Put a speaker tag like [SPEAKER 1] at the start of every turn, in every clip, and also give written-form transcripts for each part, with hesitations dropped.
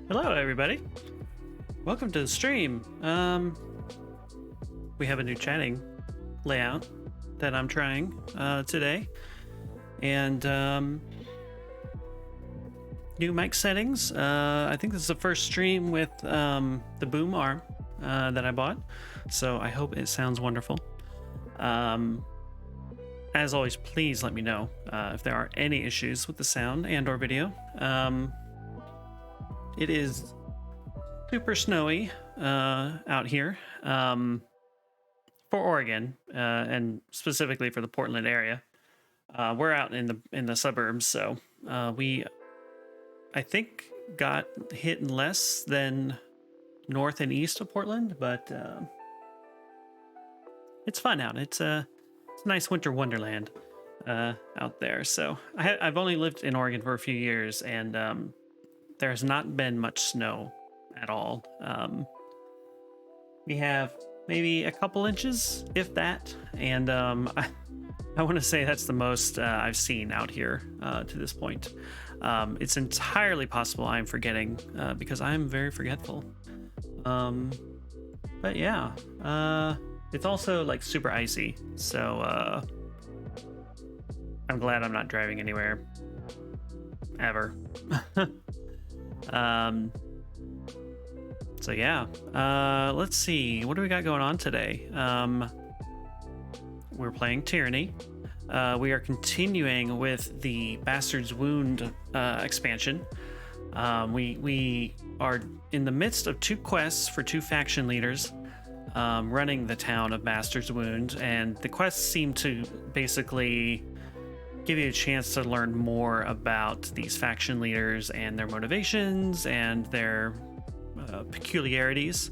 [SPEAKER 1] Hello, everybody. Welcome to the stream. We have a new chatting layout that I'm trying today, and new mic settings. I think this is the first stream with the boom arm that I bought, so I hope it sounds wonderful. As always, please let me know if there are any issues with the sound and or video. It is super snowy out here for Oregon, and specifically for the Portland area. We're out in the suburbs, so we, I think, got hit less than north and east of Portland, but it's fun out. It's a nice winter wonderland out there. So I've only lived in Oregon for a few years, and there has not been much snow at all. We have maybe a couple inches, if that, and I want to say that's the most I've seen out here to this point. It's entirely possible I'm forgetting because I'm very forgetful. But yeah, it's also like super icy, so I'm glad I'm not driving anywhere ever. So yeah, let's see, what do we got going on today? We're playing Tyranny. We are continuing with the Bastard's Wound expansion. We are in the midst of 2 quests for 2 faction leaders running the town of Bastard's Wound, and the quests seem to basically give you a chance to learn more about these faction leaders and their motivations and their peculiarities.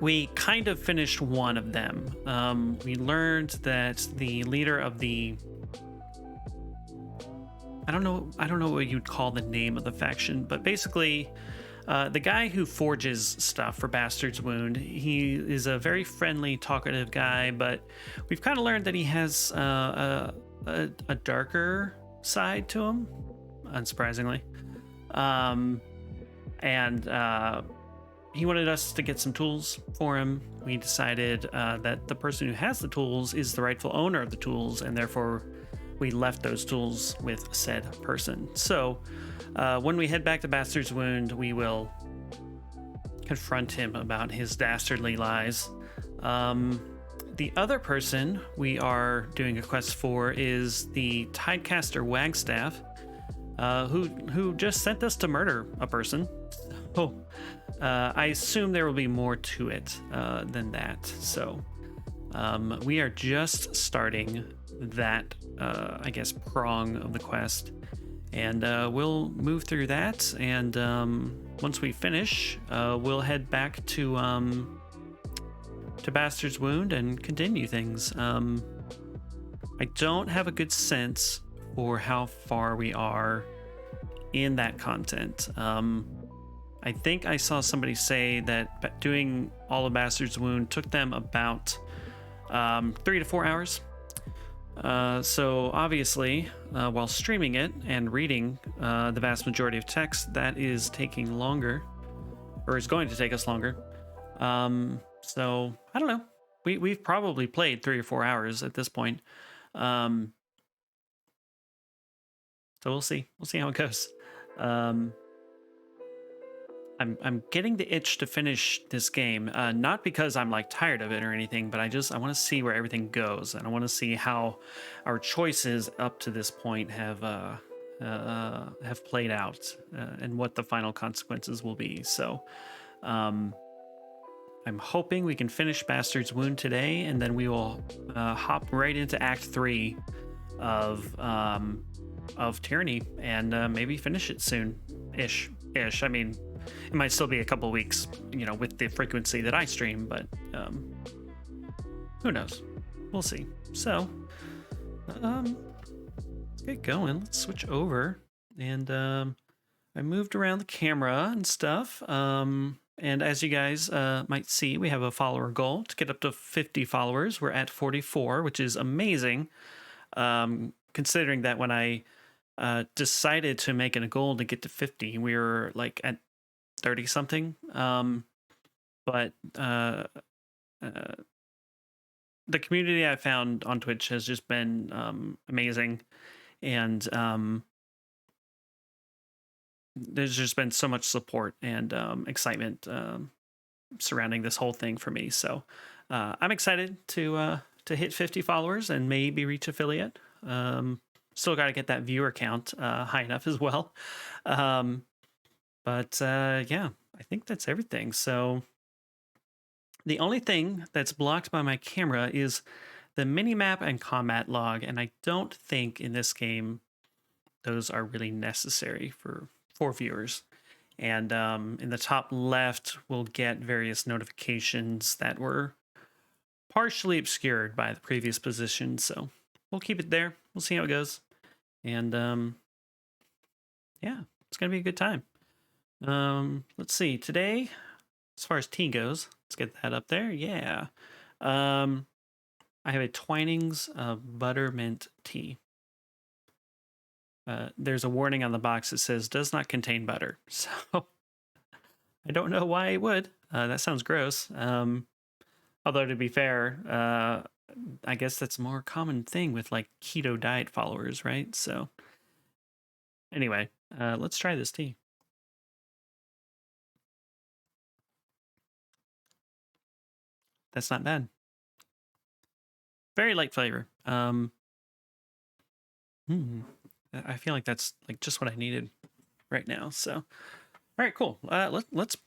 [SPEAKER 1] We kind of finished one of them. We learned that the leader of the I don't know what you'd call the name of the faction, but basically the guy who forges stuff for Bastard's Wound, he is a very friendly, talkative guy, but we've kind of learned that he has a darker side to him, unsurprisingly. And he wanted us to get some tools for him. We decided that the person who has the tools is the rightful owner of the tools, and therefore we left those tools with said person. So when we head back to Bastard's Wound, we will confront him about his dastardly lies. The other person we are doing a quest for is the Tidecaster Wagstaff, who just sent us to murder a person. So I assume there will be more to it than that. So we are just starting that, I guess, prong of the quest, and we'll move through that, and once we finish, we'll head back to Bastard's Wound and continue things. I don't have a good sense for how far we are in that content. I think I saw somebody say that doing all of Bastard's Wound took them about 3 to 4 hours. So obviously, while streaming it and reading the vast majority of text, that is taking longer, or is going to take us longer. So I don't know. We've probably played 3 or 4 hours at this point. So we'll see. We'll see how it goes. I'm getting the itch to finish this game, not because I'm like tired of it or anything, but I want to see where everything goes, and I want to see how our choices up to this point have played out, and what the final consequences will be. So I'm hoping we can finish Bastard's Wound today, and then we will hop right into Act 3 of Tyranny, and maybe finish it soon-ish. I mean, it might still be a couple weeks, with the frequency that I stream, but who knows? We'll see. So, let's get going. Let's switch over. And I moved around the camera and stuff. And as you guys might see, we have a follower goal to get up to 50 followers. We're at 44, which is amazing, considering that when I decided to make it a goal to get to 50, we were like at 30 something. But the community I found on Twitch has just been amazing, and there's just been so much support and excitement surrounding this whole thing for me. So I'm excited to hit 50 followers and maybe reach affiliate. Still got to get that viewer count high enough as well. But yeah, I think that's everything. So the only thing that's blocked by my camera is the minimap and combat log, and I don't think in this game those are really necessary for viewers. And in the top left, we'll get various notifications that were partially obscured by the previous position. So we'll keep it there. We'll see how it goes. And yeah, it's going to be a good time. Let's see. Today, as far as tea goes, let's get that up there. Yeah. I have a Twinings buttermint tea. There's a warning on the box that says does not contain butter. So I don't know why it would. That sounds gross. Although to be fair, I guess that's a more common thing with like keto diet followers, right? So anyway, let's try this tea. That's not bad. Very light flavor. I feel like that's like just what I needed right now. So, all right, cool. Let's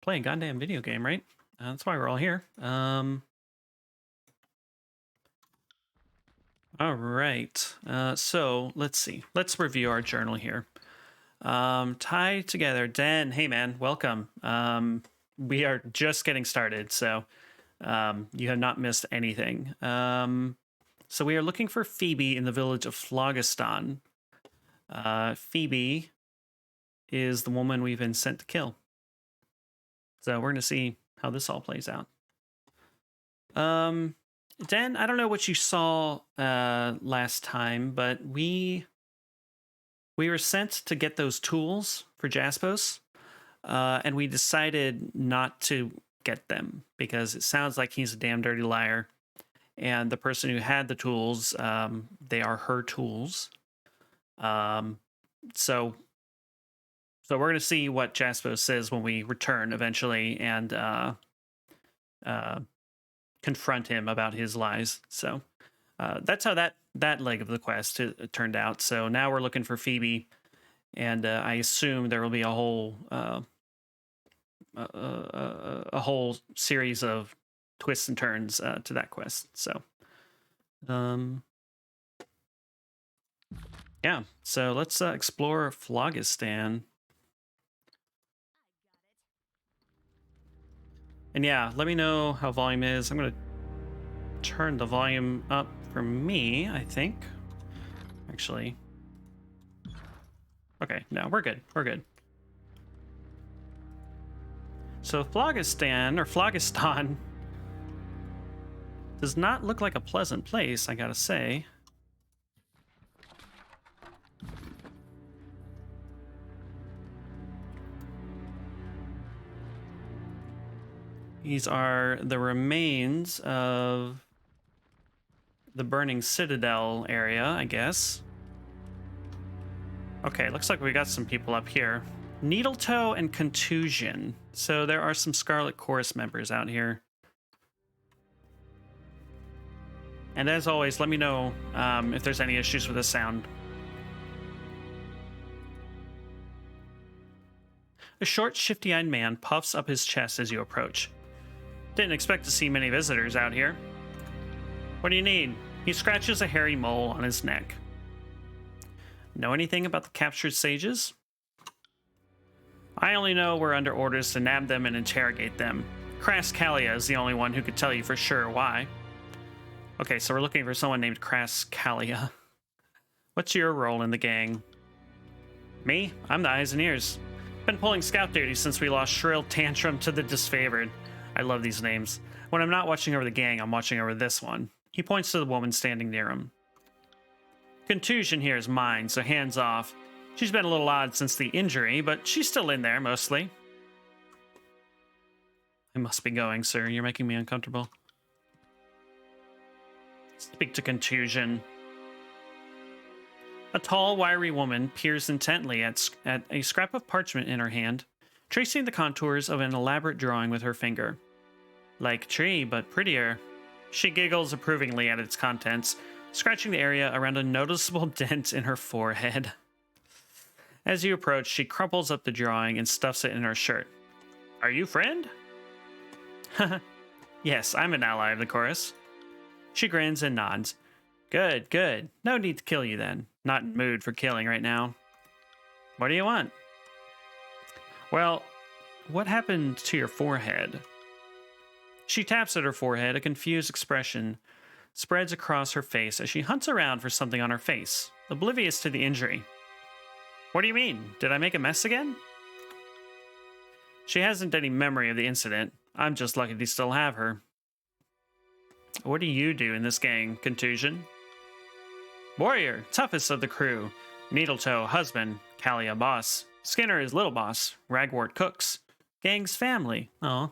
[SPEAKER 1] play a goddamn video game, right? That's why we're all here. All right. So let's see. Let's review our journal here. Tie together. Den, hey man, welcome. We are just getting started, so you have not missed anything. So we are looking for Phoebe in the village of Phlogiston. Phoebe is the woman we've been sent to kill. So we're going to see how this all plays out. Dan, I don't know what you saw last time, but we were sent to get those tools for Jaspos, and we decided not to get them because it sounds like he's a damn dirty liar. And the person who had the tools, they are her tools. So we're going to see what Jaspos says when we return eventually and confront him about his lies. So that's how that leg of the quest turned out. So now we're looking for Phoebe, and I assume there will be a whole series of twists and turns to that quest. So yeah, so let's explore Phlogiston. And yeah, let me know how volume is. I'm gonna turn the volume up for me, I think. Actually. Okay, no, we're good. We're good. So Phlogiston, or Phlogiston, does not look like a pleasant place, I gotta say. These are the remains of the burning citadel area, I guess. Okay, looks like we got some people up here. Needletoe and Contusion. So there are some Scarlet Chorus members out here. And as always, let me know if there's any issues with the sound. A short, shifty-eyed man puffs up his chest as you approach. Didn't expect to see many visitors out here. What do you need? He scratches a hairy mole on his neck. Know anything about the captured sages? I only know we're under orders to nab them and interrogate them. Crass Kalia is the only one who could tell you for sure why. Okay, so we're looking for someone named Crass Kalia. What's your role in the gang? Me? I'm the eyes and ears. Been pulling scout duty since we lost Shrill Tantrum to the Disfavored. I love these names. When I'm not watching over the gang, I'm watching over this one. He points to the woman standing near him. Contusion here is mine, so hands off. She's been a little odd since the injury, but she's still in there, mostly. I must be going, sir. You're making me uncomfortable. Speak to Contusion. A tall, wiry woman peers intently at a scrap of parchment in her hand, tracing the contours of an elaborate drawing with her finger. Like tree, but prettier. She giggles approvingly at its contents, scratching the area around a noticeable dent in her forehead. As you approach, she crumples up the drawing and stuffs it in her shirt. Are you friend? Yes, I'm an ally of the chorus. She grins and nods. Good, good. No need to kill you then. Not in mood for killing right now. What do you want? Well, what happened to your forehead? She taps at her forehead. A confused expression spreads across her face as she hunts around for something on her face, oblivious to the injury. What do you mean? Did I make a mess again? She hasn't any memory of the incident. I'm just lucky to still have her. What do you do in this gang, Contusion? Warrior, toughest of the crew. Needletoe, husband. Callia, boss. Skinner is little boss. Ragwort, cooks. Gang's family. Aw.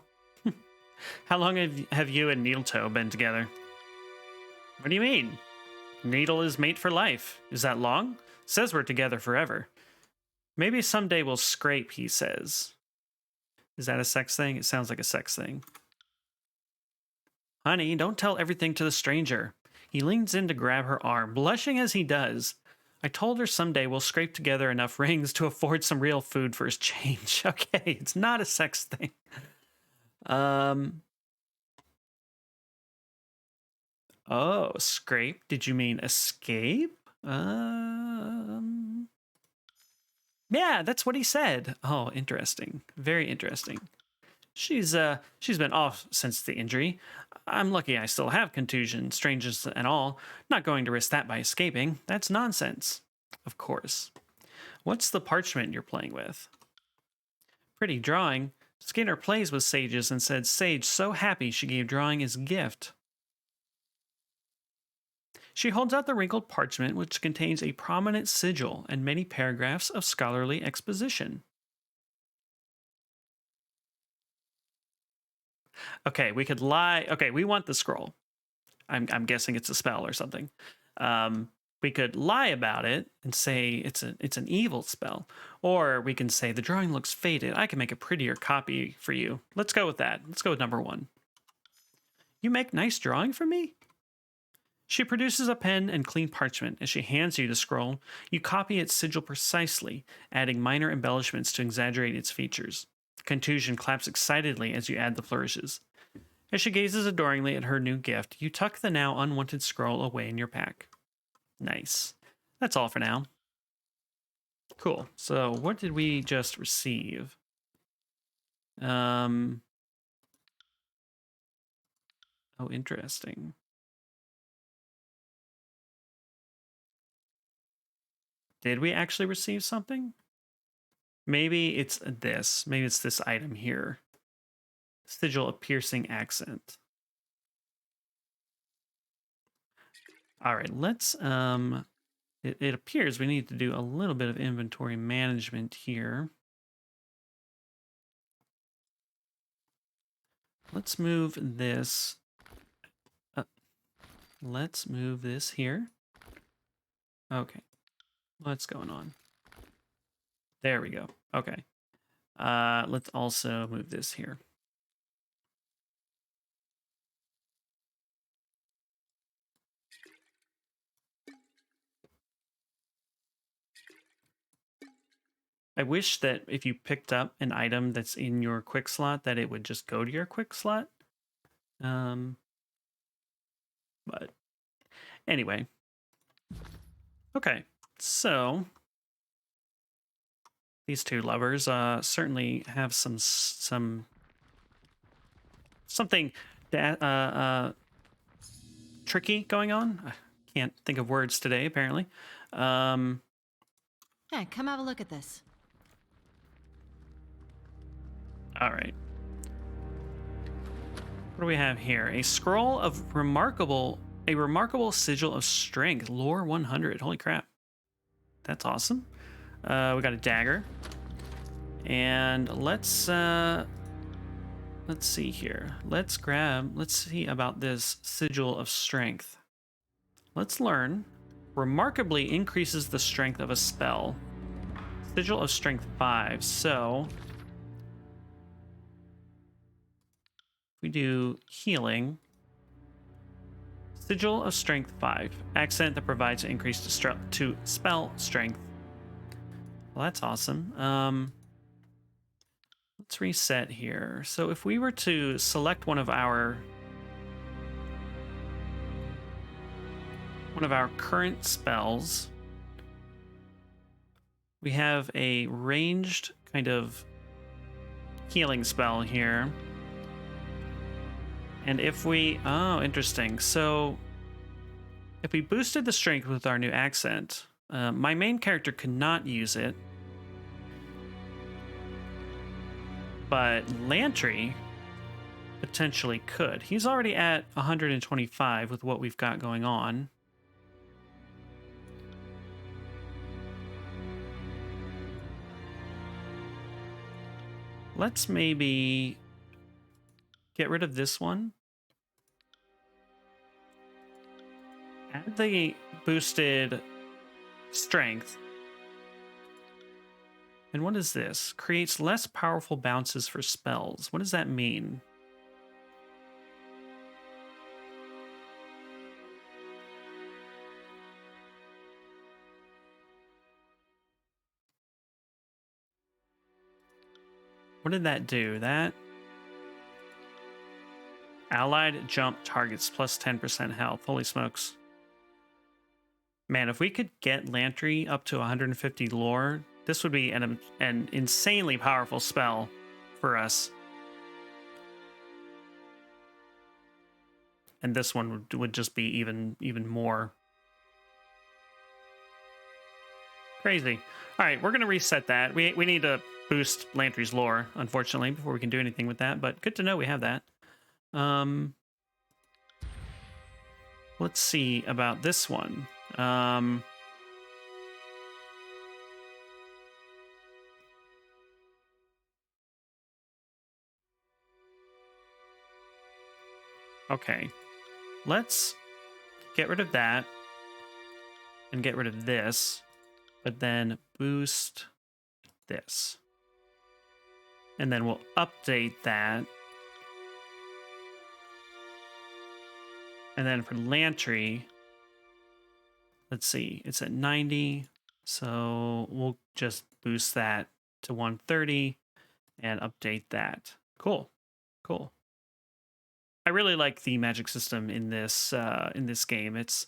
[SPEAKER 1] How long have you and Needletoe been together? What do you mean? Needle is mate for life. Is that long? Says we're together forever. Maybe someday we'll scrape, he says. Is that a sex thing? It sounds like a sex thing. Honey, don't tell everything to the stranger. He leans in to grab her arm, blushing as he does. I told her someday we'll scrape together enough rings to afford some real food for his change. Okay, it's not a sex thing. Oh, scrape? Did you mean escape? Yeah, that's what he said. Oh, interesting. Very interesting. She's been off since the injury. I'm lucky I still have contusion, strangers and all. Not going to risk that by escaping. That's nonsense. Of course. What's the parchment you're playing with? Pretty drawing. Skinner plays with sages and said Sage so happy she gave drawing as gift. She holds out the wrinkled parchment, which contains a prominent sigil and many paragraphs of scholarly exposition. Okay, we could lie. Okay, we want the scroll. I'm guessing it's a spell or something. We could lie about it and say it's an evil spell, or we can say the drawing looks faded. I can make a prettier copy for you. Let's go with that. Let's go with number 1. You make nice drawing for me? She produces a pen and clean parchment. As she hands you the scroll, you copy its sigil precisely, adding minor embellishments to exaggerate its features. Contusion claps excitedly as you add the flourishes. As she gazes adoringly at her new gift, you tuck the now unwanted scroll away in your pack. Nice. That's all for now. Cool. So what did we just receive? Oh, interesting. Did we actually receive something? Maybe it's this. Maybe it's this item here. Sigil of piercing accent. All right, let's it appears we need to do a little bit of inventory management here. Let's move this. Let's move this here. Okay. What's going on? There we go. Okay. Let's also move this here. I wish that if you picked up an item that's in your quick slot, that it would just go to your quick slot. But anyway. Okay, so these two lovers certainly have something tricky going on. I can't think of words today, apparently.
[SPEAKER 2] Yeah, come have a look at this.
[SPEAKER 1] All right. What do we have here? A scroll of a remarkable sigil of strength, lore 100. Holy crap. That's awesome. We got a dagger. And let's see here. Let's see about this sigil of strength. Let's learn remarkably increases the strength of a spell. Sigil of Strength 5. So we do healing. Sigil of Strength 5. Accent that provides an increase to spell strength. Well, that's awesome. Let's reset here. So if we were to select one of our current spells, we have a ranged kind of healing spell here. And if we, oh, interesting. So if we boosted the strength with our new accent, my main character could not use it. But Lantry potentially could. He's already at 125 with what we've got going on. Let's maybe get rid of this one. Add the boosted strength. And what is this? Creates less powerful bounces for spells. What does that mean? What did that do? That allied jump targets plus 10% health. Holy smokes. Man, if we could get Lantry up to 150 lore, this would be an insanely powerful spell for us. And this one would just be even more crazy. All right, we're going to reset that. We need to boost Lantry's lore, unfortunately, before we can do anything with that. But good to know we have that. Let's see about this one. Okay, let's get rid of that and get rid of this, but then boost this. And then we'll update that. And then for Lantry, let's see, it's at 90. So we'll just boost that to 130 and update that. Cool. Cool. I really like the magic system in this game. It's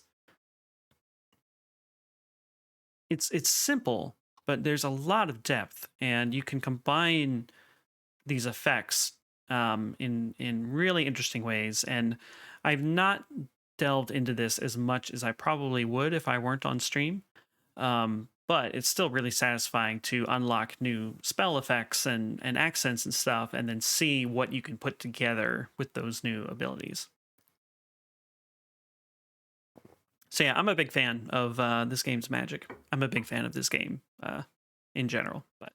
[SPEAKER 1] simple, but there's a lot of depth, and you can combine these effects in really interesting ways. And I've not delved into this as much as I probably would if I weren't on stream. But it's still really satisfying to unlock new spell effects and accents and stuff, and then see what you can put together with those new abilities. So yeah, I'm a big fan of this game's magic. I'm a big fan of this game in general. But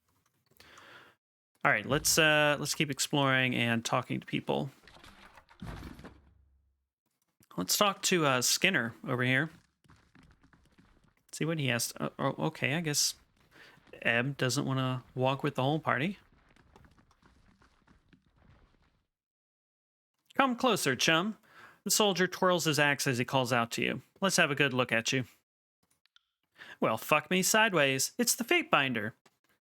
[SPEAKER 1] all right, let's keep exploring and talking to people. Let's talk to Skinner over here. See what he has. Okay, I guess Ebb doesn't want to walk with the whole party. Come closer, chum. The soldier twirls his axe as he calls out to you. Let's have a good look at you. Well, fuck me sideways. It's the Fatebinder.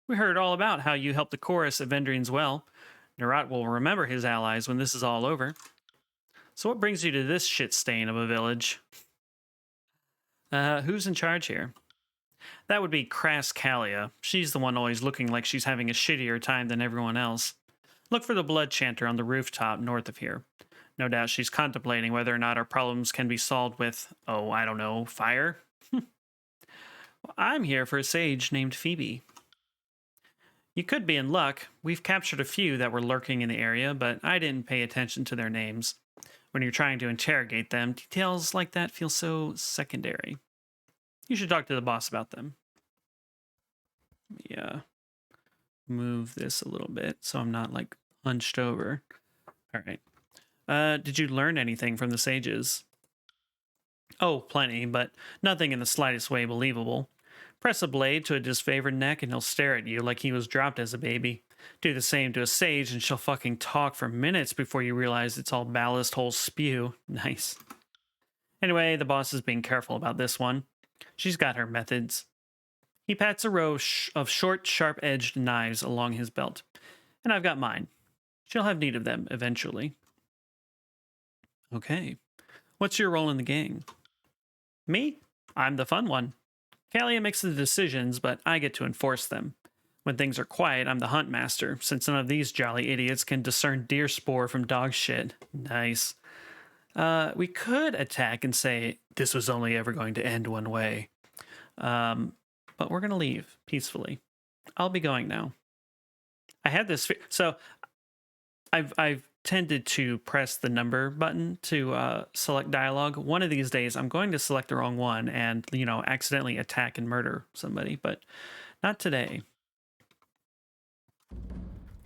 [SPEAKER 1] We heard all about how you helped the chorus at Vendrian's Well. Narat will remember his allies when this is all over. So what brings you to this shit stain of a village? Who's in charge here? That would be Crass Callia. She's the one always looking like she's having a shittier time than everyone else. Look for the blood chanter on the rooftop north of here. No doubt she's contemplating whether or not our problems can be solved with, oh, I don't know, fire? Well, I'm here for a sage named Phoebe. You could be in luck. We've captured a few that were lurking in the area, but I didn't pay attention to their names. When you're trying to interrogate them, details like that feel so secondary. You should talk to the boss about them. Yeah. Move this a little bit so I'm not like hunched over. All right. Did you learn anything from the sages? Oh, plenty, but nothing in the slightest way believable. Press a blade to a disfavored neck and he'll stare at you like he was dropped as a baby. Do the same to a sage and she'll fucking talk for minutes before you realize it's all ballast hole spew. Nice. Anyway, the boss is being careful about this one. She's got her methods. He pats a row of short, sharp-edged knives along his belt. And I've got mine. She'll have need of them eventually. Okay. What's your role in the gang? Me? I'm the fun one. Kalia makes the decisions, but I get to enforce them. When things are quiet, I'm the hunt master, since none of these jolly idiots can discern deer spoor from dog shit. Nice. We could attack and say, this was only ever going to end one way. But we're going to leave peacefully. I'll be going now. I had this... So, I've tended to press the number button to select dialogue. One of these days, I'm going to select the wrong one and, accidentally attack and murder somebody, but not today.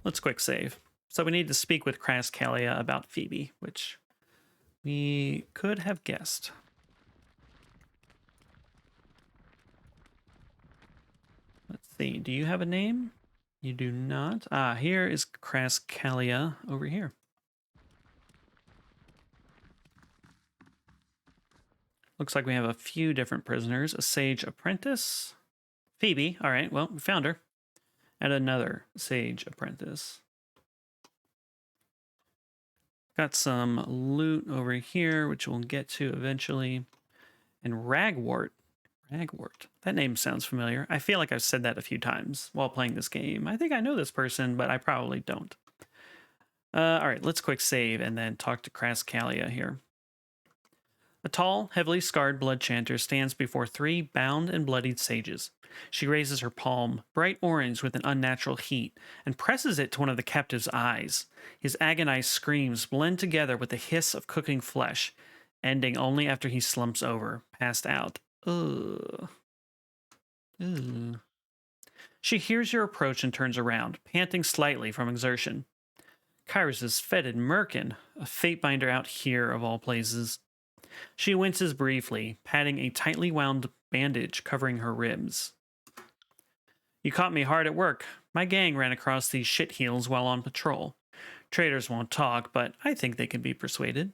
[SPEAKER 1] Let's quick save. So we need to speak with Crass Kalia about Phoebe, which we could have guessed. Let's see. Do you have a name? You do not. Here is Crass Kalia over here. Looks like we have a few different prisoners. A sage apprentice. Phoebe. All right, well, we found her. And another sage apprentice. Got some loot over here, which we'll get to eventually. And Ragwort. Ragwort. That name sounds familiar. I feel like I've said that a few times while playing this game. I think I know this person, but I probably don't. All right, let's quick save and then talk to Crass Kalia here. A tall, heavily scarred blood chanter stands before 3 bound and bloodied sages. She raises her palm, bright orange with an unnatural heat, and presses it to one of the captive's eyes. His agonized screams blend together with the hiss of cooking flesh, ending only after he slumps over, passed out. Ugh. Ugh. She hears your approach and turns around, panting slightly from exertion. Kyrus's fetid merkin, a fatebinder out here of all places. She winces briefly, patting a tightly wound bandage covering her ribs. You caught me hard at work. My gang ran across these shitheels while on patrol. Traitors won't talk, but I think they can be persuaded.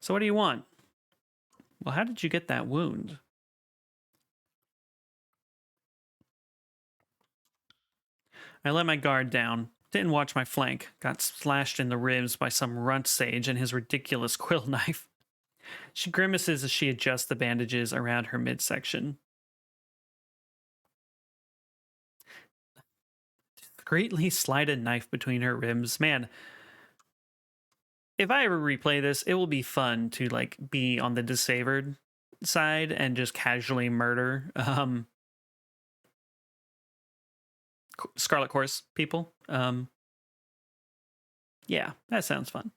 [SPEAKER 1] So what do you want? Well, how did you get that wound? I let my guard down. Didn't watch my flank. Got slashed in the ribs by some runt sage and his ridiculous quill knife. She grimaces as she adjusts the bandages around her midsection. Greatly slide a knife between her ribs. Man, if I ever replay this, it will be fun to be on the disfavored side and just casually murder Scarlet Horse people. Yeah, that sounds fun.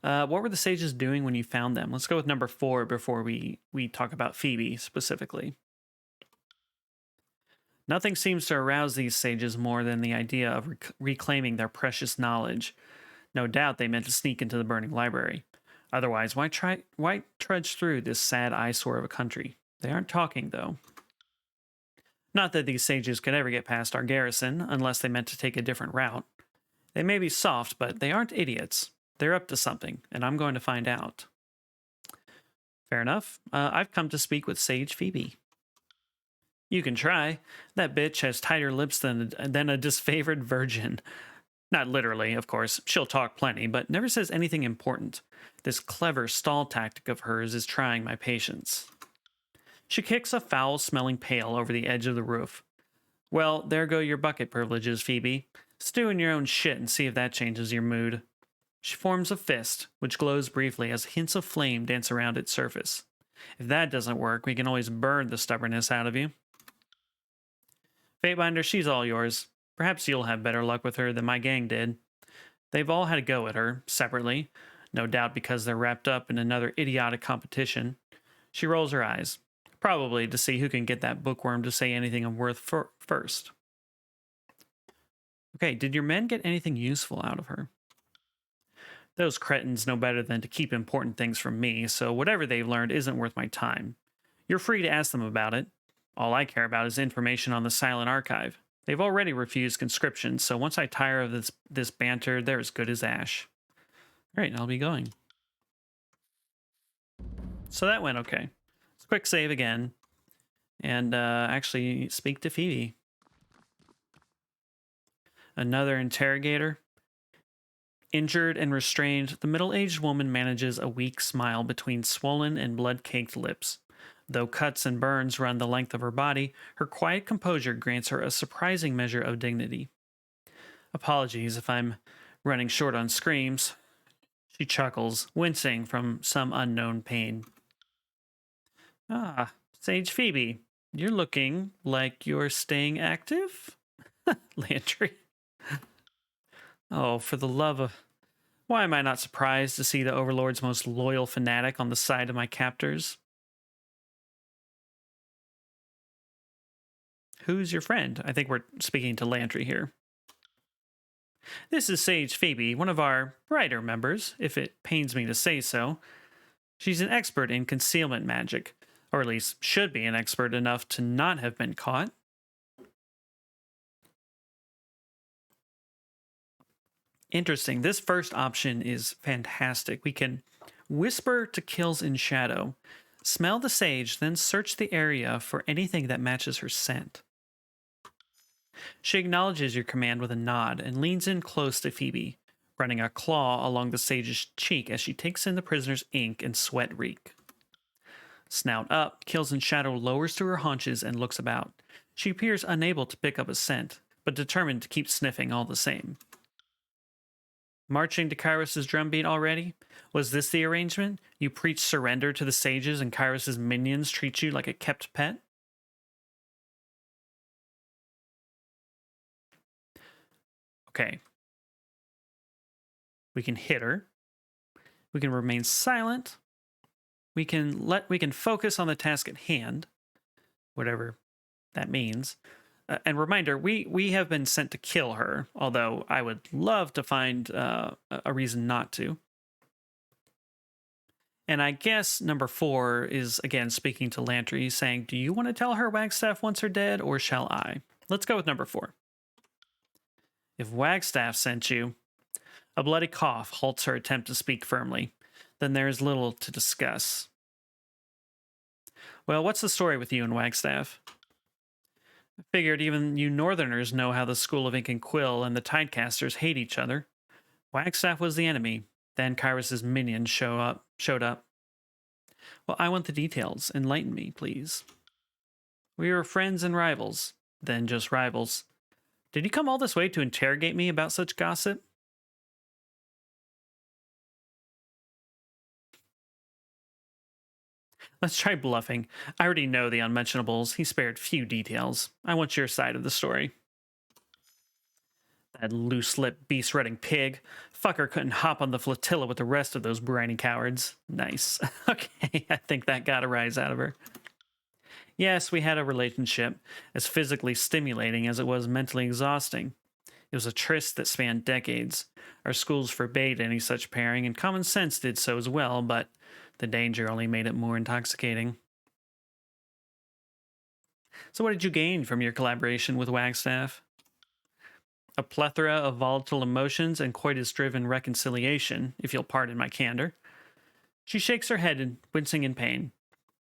[SPEAKER 1] What were the sages doing when you found them? Let's go with number 4 before we talk about Phoebe specifically. Nothing seems to arouse these sages more than the idea of reclaiming their precious knowledge. No doubt they meant to sneak into the burning library. Otherwise, why trudge through this sad eyesore of a country? They aren't talking, though. Not that these sages could ever get past our garrison, unless they meant to take a different route. They may be soft, but they aren't idiots. They're up to something, and I'm going to find out. Fair enough. I've come to speak with Sage Phoebe. You can try. That bitch has tighter lips than a disfavored virgin. Not literally, of course. She'll talk plenty, but never says anything important. This clever stall tactic of hers is trying my patience. She kicks a foul-smelling pail over the edge of the roof. Well, there go your bucket privileges, Phoebe. Stew in your own shit and see if that changes your mood. She forms a fist, which glows briefly as hints of flame dance around its surface. If that doesn't work, we can always burn the stubbornness out of you. Fatebinder, she's all yours. Perhaps you'll have better luck with her than my gang did. They've all had a go at her, separately, no doubt because they're wrapped up in another idiotic competition. She rolls her eyes, probably to see who can get that bookworm to say anything of worth first. Okay, did your men get anything useful out of her? Those cretins know better than to keep important things from me, so whatever they've learned isn't worth my time. You're free to ask them about it. All I care about is information on the silent archive. They've already refused conscription, so once I tire of this banter, they're as good as ash. All right, I'll be going. So that went okay. Let's quick save again. And actually speak to Phoebe. Another interrogator. Injured and restrained, the middle-aged woman manages a weak smile between swollen and blood-caked lips. Though cuts and burns run the length of her body, her quiet composure grants her a surprising measure of dignity. Apologies if I'm running short on screams. She chuckles, wincing from some unknown pain. Ah, Sage Phoebe, you're looking like you're staying active? Landry. Oh, for the love of... Why am I not surprised to see the Overlord's most loyal fanatic on the side of my captors? Who's your friend? I think we're speaking to Landry here. This is Sage Phoebe, one of our brighter members, if it pains me to say so. She's an expert in concealment magic, or at least should be an expert enough to not have been caught. Interesting. This first option is fantastic. We can whisper to kills in shadow, smell the sage, then search the area for anything that matches her scent. She acknowledges your command with a nod and leans in close to Phoebe, running a claw along the sage's cheek as she takes in the prisoner's ink and sweat reek. Snout up, Kills in Shadow lowers to her haunches and looks about. She appears unable to pick up a scent, but determined to keep sniffing all the same. Marching to Kairos' drumbeat already? Was this the arrangement? You preach surrender to the sages and Kairos' minions treat you like a kept pet? Okay. We can hit her. We can remain silent. We can focus on the task at hand, whatever that means. And reminder, we have been sent to kill her, although I would love to find a reason not to. And I guess number 4 is, again, speaking to Landry, saying, do you want to tell her Wagstaff wants her dead, or shall I? Let's go with number 4. If Wagstaff sent you... A bloody cough halts her attempt to speak firmly. Then there is little to discuss. Well, what's the story with you and Wagstaff? I figured even you Northerners know how the School of Ink and Quill and the Tidecasters hate each other. Wagstaff was the enemy. Then Kairos' minions showed up. Well, I want the details. Enlighten me, please. We were friends and rivals. Then just rivals. Did you come all this way to interrogate me about such gossip? Let's try bluffing. I already know the unmentionables. He spared few details. I want your side of the story. That loose-lipped, beast-running pig. Fucker couldn't hop on the flotilla with the rest of those briny cowards. Nice. Okay, I think that got a rise out of her. Yes, we had a relationship, as physically stimulating as it was mentally exhausting. It was a tryst that spanned decades. Our schools forbade any such pairing, and common sense did so as well, but the danger only made it more intoxicating. So what did you gain from your collaboration with Wagstaff? A plethora of volatile emotions and coitus-driven reconciliation, if you'll pardon my candor. She shakes her head, wincing in pain.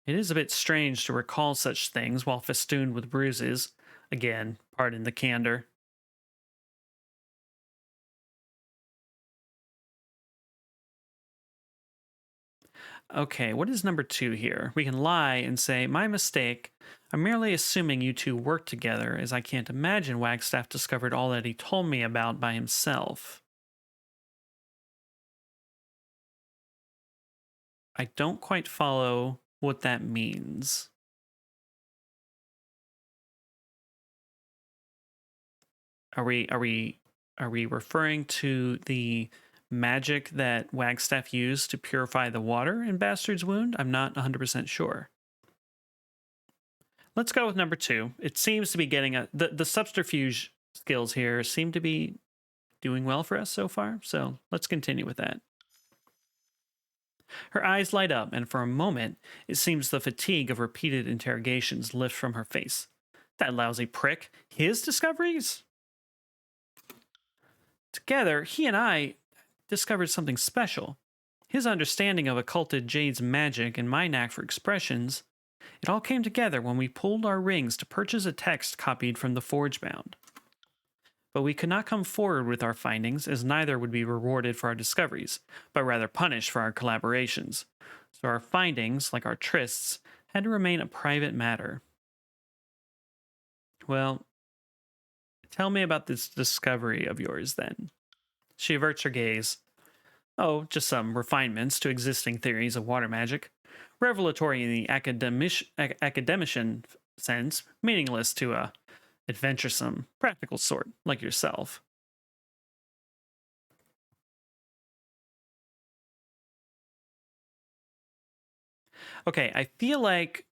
[SPEAKER 1] It is a bit strange to recall such things while festooned with bruises. Again, pardon the candor. Okay, what is number 2 here? We can lie and say, my mistake. I'm merely assuming you two worked together, as I can't imagine Wagstaff discovered all that he told me about by himself. I don't quite follow what that means. Are we referring to the magic that Wagstaff used to purify the water in Bastard's Wound? I'm not 100% sure. Let's go with number 2. It seems to be getting the subterfuge skills here seem to be doing well for us so far, so let's continue with that. Her eyes light up, and for a moment, it seems the fatigue of repeated interrogations lift from her face. That lousy prick. His discoveries? Together, he and I discovered something special. His understanding of occulted Jade's magic and my knack for expressions, it all came together when we pulled our rings to purchase a text copied from the Forge Bound. But we could not come forward with our findings, as neither would be rewarded for our discoveries, but rather punished for our collaborations. So our findings, like our trysts, had to remain a private matter. Well, tell me about this discovery of yours, then. She averts her gaze. Oh, just some refinements to existing theories of water magic. Revelatory in the academician sense, meaningless to a adventuresome, practical sort like yourself. Okay, I feel like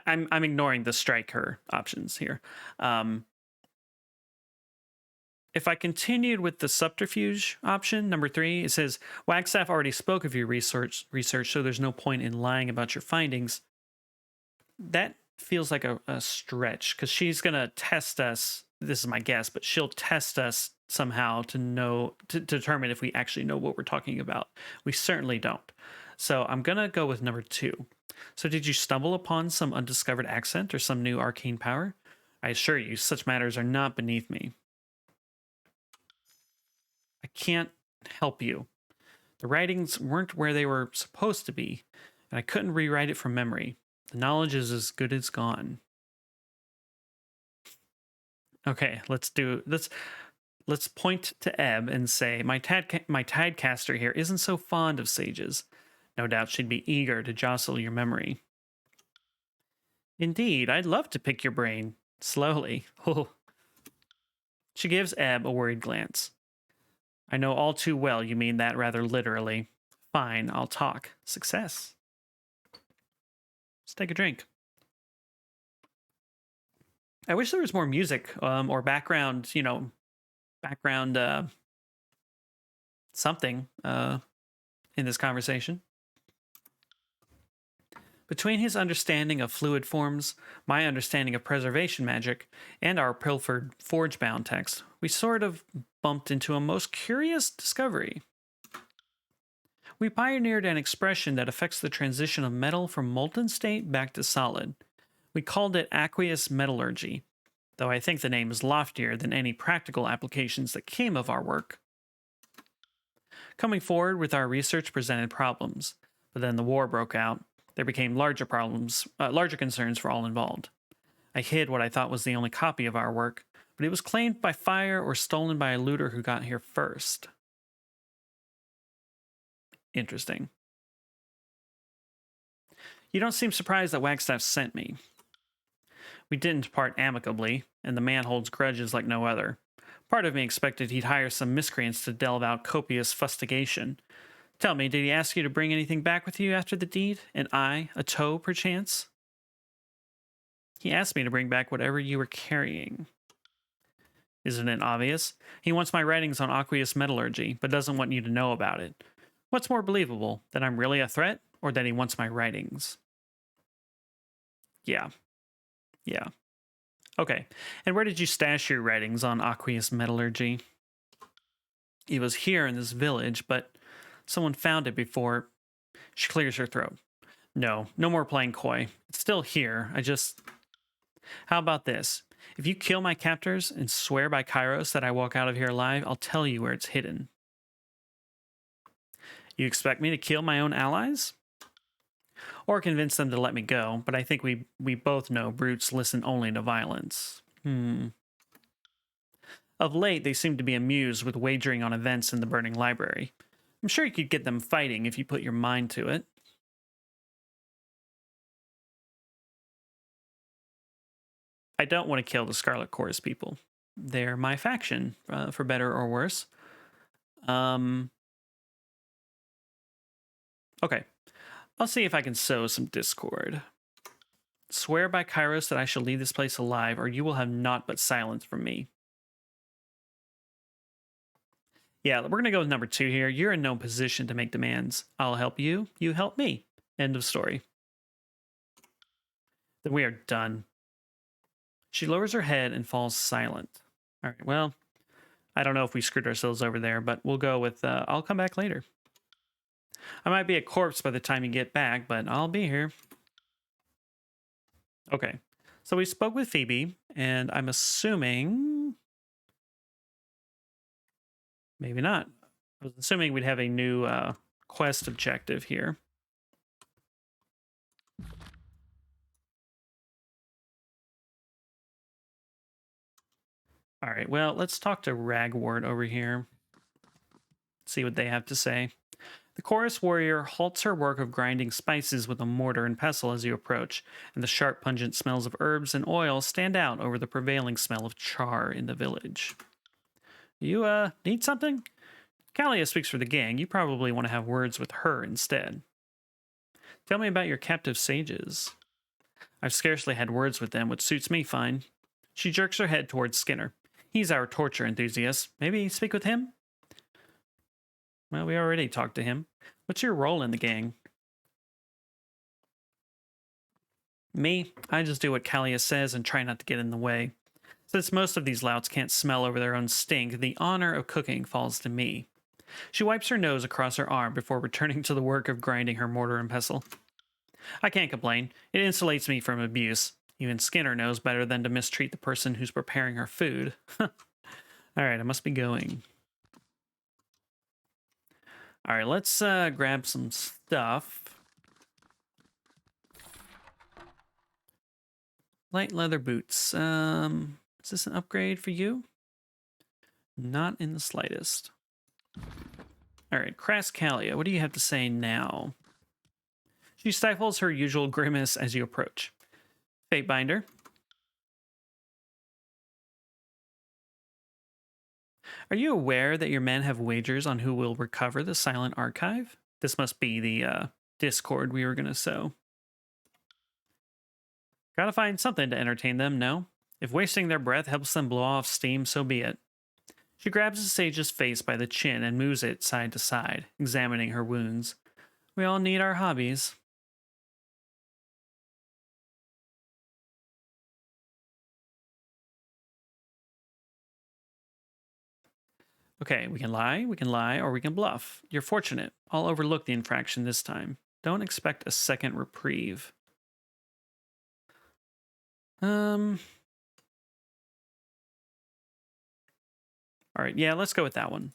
[SPEAKER 1] I'm ignoring the strike her options here. If I continued with the subterfuge option, number 3, it says Wagstaff already spoke of your research, so there's no point in lying about your findings. That feels like a stretch, because she's gonna test us. This is my guess, but she'll test us somehow to determine if we actually know what we're talking about. We certainly don't. So I'm gonna go with number 2. So did you stumble upon some undiscovered accent or some new arcane power? I assure you, such matters are not beneath me. I can't help you. The writings weren't where they were supposed to be, and I couldn't rewrite it from memory. The knowledge is as good as gone. Okay, let's point to Ebb and say, my tidecaster here isn't so fond of sages. No doubt she'd be eager to jostle your memory. Indeed, I'd love to pick your brain. Slowly. Oh. She gives Ebb a worried glance. I know all too well you mean that rather literally. Fine, I'll talk. Success. Let's take a drink. I wish there was more music or background, something in this conversation. Between his understanding of fluid forms, my understanding of preservation magic, and our pilfered forge-bound text, we sort of bumped into a most curious discovery. We pioneered an expression that affects the transition of metal from molten state back to solid. We called it aqueous metallurgy, though I think the name is loftier than any practical applications that came of our work. Coming forward with our research presented problems, but then the war broke out. There became larger concerns for all involved. I hid what I thought was the only copy of our work, but it was claimed by fire or stolen by a looter who got here first. Interesting. You don't seem surprised that Wagstaff sent me. We didn't part amicably, and the man holds grudges like no other. Part of me expected he'd hire some miscreants to delve out copious fustigation. Tell me, did he ask you to bring anything back with you after the deed? An eye? A toe, perchance? He asked me to bring back whatever you were carrying. Isn't it obvious? He wants my writings on aqueous metallurgy, but doesn't want you to know about it. What's more believable, that I'm really a threat, or that he wants my writings? Yeah. Okay, and where did you stash your writings on aqueous metallurgy? It was here in this village, but someone found it before. She clears her throat. No more playing coy. It's still here. How about this? If you kill my captors and swear by Kairos that I walk out of here alive, I'll tell you where it's hidden. You expect me to kill my own allies? Or convince them to let me go, but I think we both know brutes listen only to violence. Of late, they seem to be amused with wagering on events in the burning library. I'm sure you could get them fighting if you put your mind to it. I don't want to kill the Scarlet Chorus people. They're my faction, for better or worse. Okay. I'll see if I can sow some discord. Swear by Kairos that I shall leave this place alive, or you will have naught but silence from me. Yeah, we're going to go with number 2 here. You're in no position to make demands. I'll help you. You help me. End of story. Then we are done. She lowers her head and falls silent. All right, well, I don't know if we screwed ourselves over there, but we'll go with I'll come back later. I might be a corpse by the time you get back, but I'll be here. Okay, so we spoke with Phoebe, and I'm assuming... Maybe not. I was assuming we'd have a new quest objective here. All right, well, let's talk to Ragwort over here. See what they have to say. The chorus warrior halts her work of grinding spices with a mortar and pestle as you approach, and the sharp, pungent smells of herbs and oil stand out over the prevailing smell of char in the village. You, need something? Kalia speaks for the gang. You probably want to have words with her instead. Tell me about your captive sages. I've scarcely had words with them, which suits me fine. She jerks her head towards Skinner. He's our torture enthusiast. Maybe speak with him? Well, we already talked to him. What's your role in the gang? Me? I just do what Kalia says and try not to get in the way. Since most of these louts can't smell over their own stink, the honor of cooking falls to me. She wipes her nose across her arm before returning to the work of grinding her mortar and pestle. I can't complain. It insulates me from abuse. Even Skinner knows better than to mistreat the person who's preparing her food. Alright, I must be going. Alright, let's grab some stuff. Light leather boots. Is this an upgrade for you? Not in the slightest. Alright, Crass Kalia, what do you have to say now? She stifles her usual grimace as you approach. Fatebinder. Are you aware that your men have wagers on who will recover the silent archive? This must be the discord we were going to sow. Gotta find something to entertain them, no? If wasting their breath helps them blow off steam, so be it. She grabs the sage's face by the chin and moves it side to side, examining her wounds. We all need our hobbies. Okay, we can lie, or we can bluff. You're fortunate. I'll overlook the infraction this time. Don't expect a second reprieve. Alright, yeah, let's go with that one.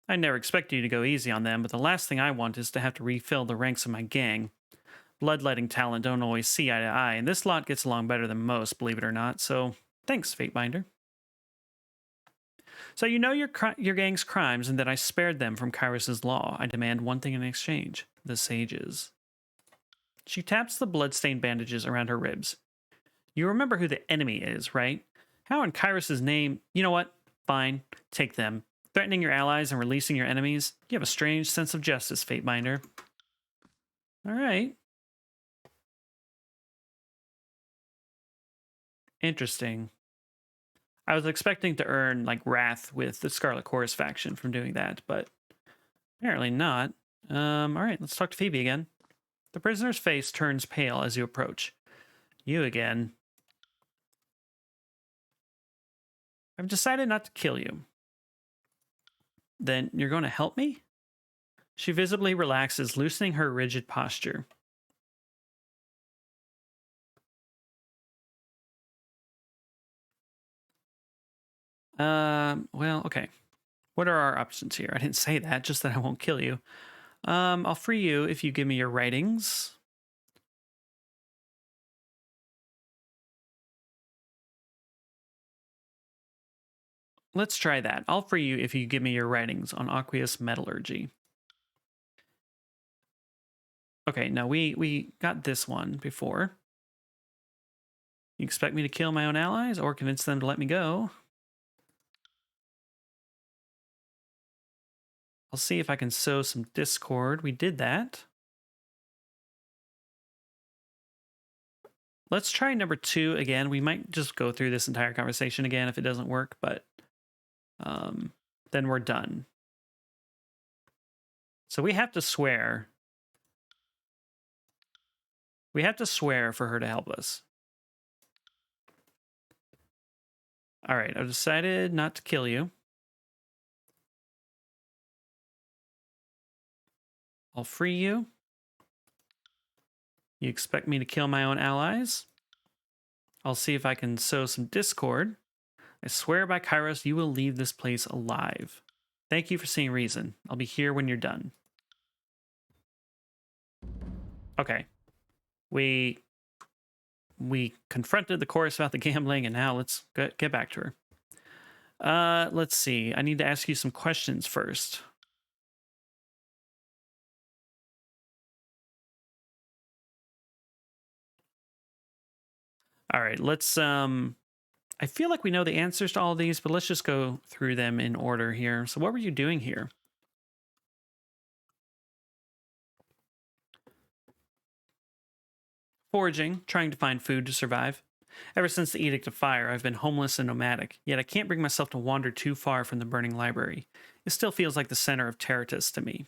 [SPEAKER 1] I never expected you to go easy on them, but the last thing I want is to have to refill the ranks of my gang. Bloodletting talent don't always see eye to eye, and this lot gets along better than most, believe it or not, so thanks, Fatebinder. So you know your gang's crimes and that I spared them from Kyrus's law. I demand one thing in exchange. The sages. She taps the bloodstained bandages around her ribs. You remember who the enemy is, right? How in Kyrus's name... You know what? Fine. Take them. Threatening your allies and releasing your enemies? You have a strange sense of justice, Fatebinder. Alright. Interesting. I was expecting to earn, like, wrath with the Scarlet Chorus faction from doing that, but apparently not. Alright, let's talk to Phoebe again. The prisoner's face turns pale as you approach. You again. I've decided not to kill you. Then you're going to help me? She visibly relaxes, loosening her rigid posture. Well, okay. What are our options here? I didn't say that, just that I won't kill you. I'll free you if you give me your writings. Let's try that. I'll free you if you give me your writings on aqueous metallurgy. Okay, now we got this one before. You expect me to kill my own allies or convince them to let me go? I'll see if I can sow some discord. We did that. Let's try number 2 again. We might just go through this entire conversation again if it doesn't work, but then we're done. So we have to swear. We have to swear for her to help us. All right, I've decided not to kill you. I'll free you. You expect me to kill my own allies? I'll see if I can sow some discord. I swear by Kairos, you will leave this place alive. Thank you for seeing reason. I'll be here when you're done. Okay. We confronted the chorus about the gambling, and now let's get back to her. Let's see. I need to ask you some questions first. All right, let's I feel like we know the answers to all of these, but let's just go through them in order here. So what were you doing here? Foraging, trying to find food to survive. Ever since the Edict of Fire, I've been homeless and nomadic, yet I can't bring myself to wander too far from the burning library. It still feels like the center of Terratus to me.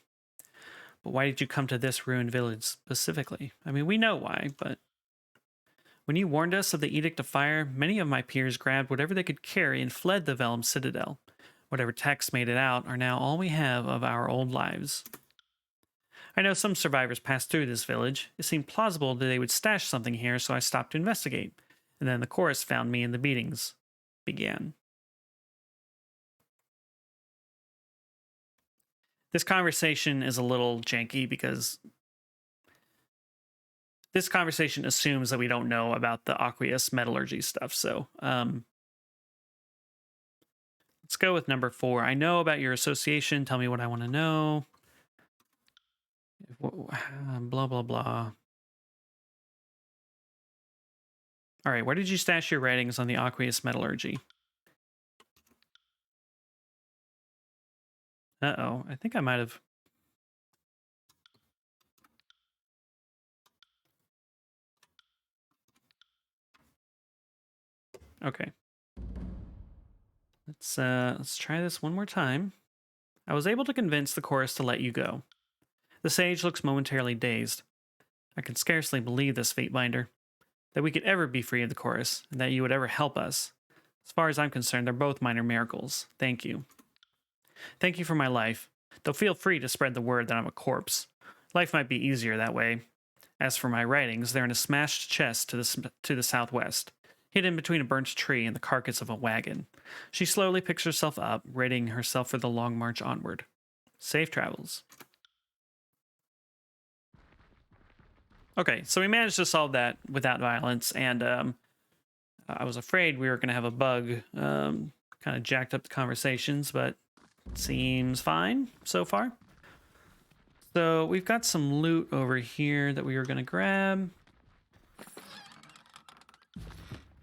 [SPEAKER 1] But why did you come to this ruined village specifically? I mean, we know why, but... When you warned us of the Edict of Fire, many of my peers grabbed whatever they could carry and fled the Vellum Citadel. Whatever texts made it out are now all we have of our old lives. I know some survivors passed through this village. It seemed plausible that they would stash something here, so I stopped to investigate. And then the chorus found me and the beatings began. This conversation is a little janky because this conversation assumes that we don't know about the aqueous metallurgy stuff. So let's go with number 4. I know about your association. Tell me what I want to know. Blah, blah, blah. All right, where did you stash your writings on the aqueous metallurgy? Uh-oh, I think I might have... Okay. Let's try this one more time. I was able to convince the chorus to let you go. The sage looks momentarily dazed. I can scarcely believe this, Fatebinder. That we could ever be free of the chorus, and that you would ever help us. As far as I'm concerned, they're both minor miracles. Thank you. Thank you for my life. Though feel free to spread the word that I'm a corpse. Life might be easier that way. As for my writings, they're in a smashed chest to the southwest, hidden between a burnt tree and the carcass of a wagon. She slowly picks herself up, readying herself for the long march onward. Safe travels. Okay, so we managed to solve that without violence, and I was afraid we were going to have a bug. Kind of jacked up the conversations, but seems fine so far. So we've got some loot over here that we were going to grab.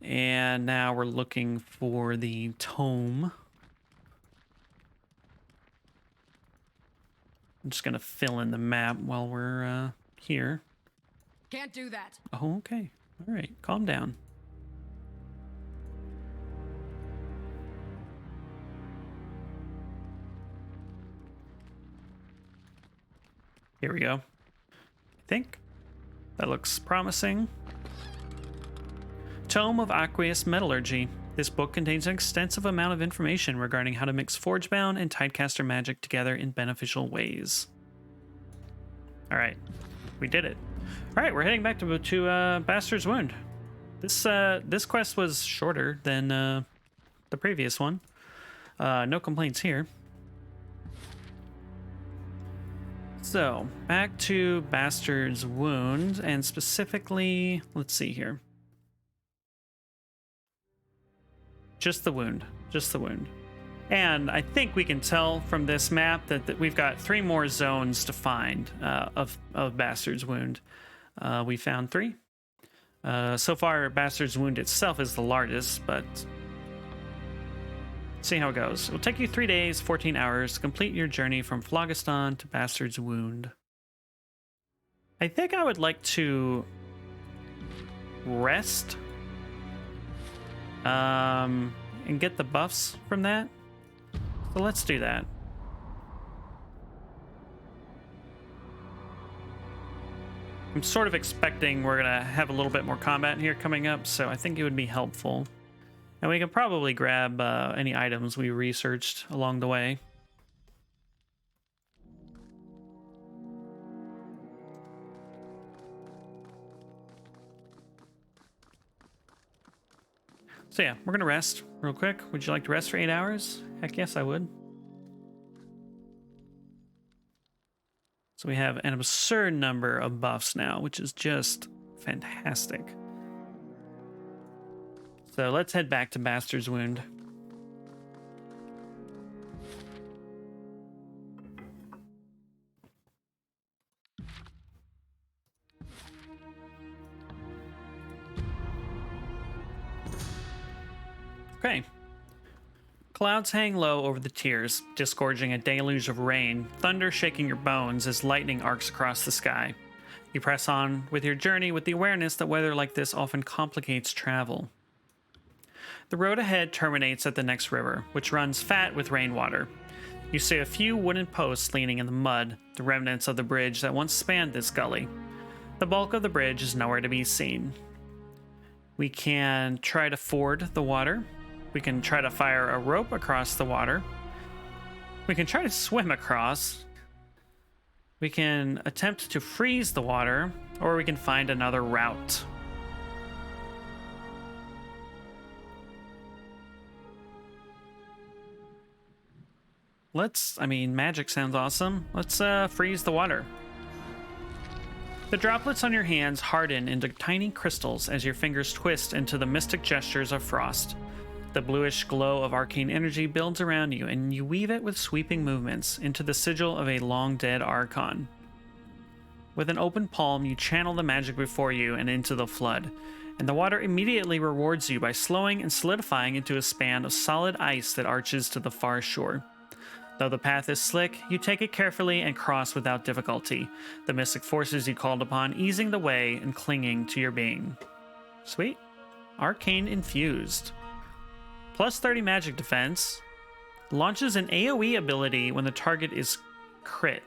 [SPEAKER 1] And now we're looking for the tome. I'm just going to fill in the map while we're here.
[SPEAKER 2] Can't do that.
[SPEAKER 1] Oh, okay. All right. Calm down. Here we go. I think that looks promising. Tome of Aqueous Metallurgy. This book contains an extensive amount of information regarding how to mix Forgebound and Tidecaster magic together in beneficial ways. All right. We did it. All right, we're heading back to Bastard's Wound. This quest was shorter than the previous one. No complaints here. So, back to Bastard's Wound, and specifically, let's see here. Just the wound. Just the wound. And I think we can tell from this map that we've got 3 more zones to find of Bastard's Wound. We found 3. So far, Bastard's Wound itself is the largest, but see how it goes. It'll take you 3 days, 14 hours to complete your journey from Phlogiston to Bastard's Wound. I think I would like to rest and get the buffs from that. So let's do that. I'm sort of expecting we're going to have a little bit more combat here coming up, so I think it would be helpful. And we can probably grab any items we researched along the way. So yeah, we're going to rest real quick. Would you like to rest for 8 hours? Heck yes, I would. So we have an absurd number of buffs now, which is just fantastic. So let's head back to Bastard's Wound. Okay. Clouds hang low over the tiers, disgorging a deluge of rain, thunder shaking your bones as lightning arcs across the sky. You press on with your journey with the awareness that weather like this often complicates travel. The road ahead terminates at the next river, which runs fat with rainwater. You see a few wooden posts leaning in the mud, the remnants of the bridge that once spanned this gully. The bulk of the bridge is nowhere to be seen. We can try to ford the water. We can try to fire a rope across the water. We can try to swim across. We can attempt to freeze the water, or we can find another route. Magic sounds awesome. Let's freeze the water. The droplets on your hands harden into tiny crystals as your fingers twist into the mystic gestures of frost. The bluish glow of arcane energy builds around you, and you weave it with sweeping movements into the sigil of a long-dead archon. With an open palm, you channel the magic before you and into the flood, and the water immediately rewards you by slowing and solidifying into a span of solid ice that arches to the far shore. Though the path is slick, you take it carefully and cross without difficulty, the mystic forces you called upon easing the way and clinging to your being. Sweet. Arcane Infused. Plus 30 magic defense. Launches an AoE ability when the target is crit.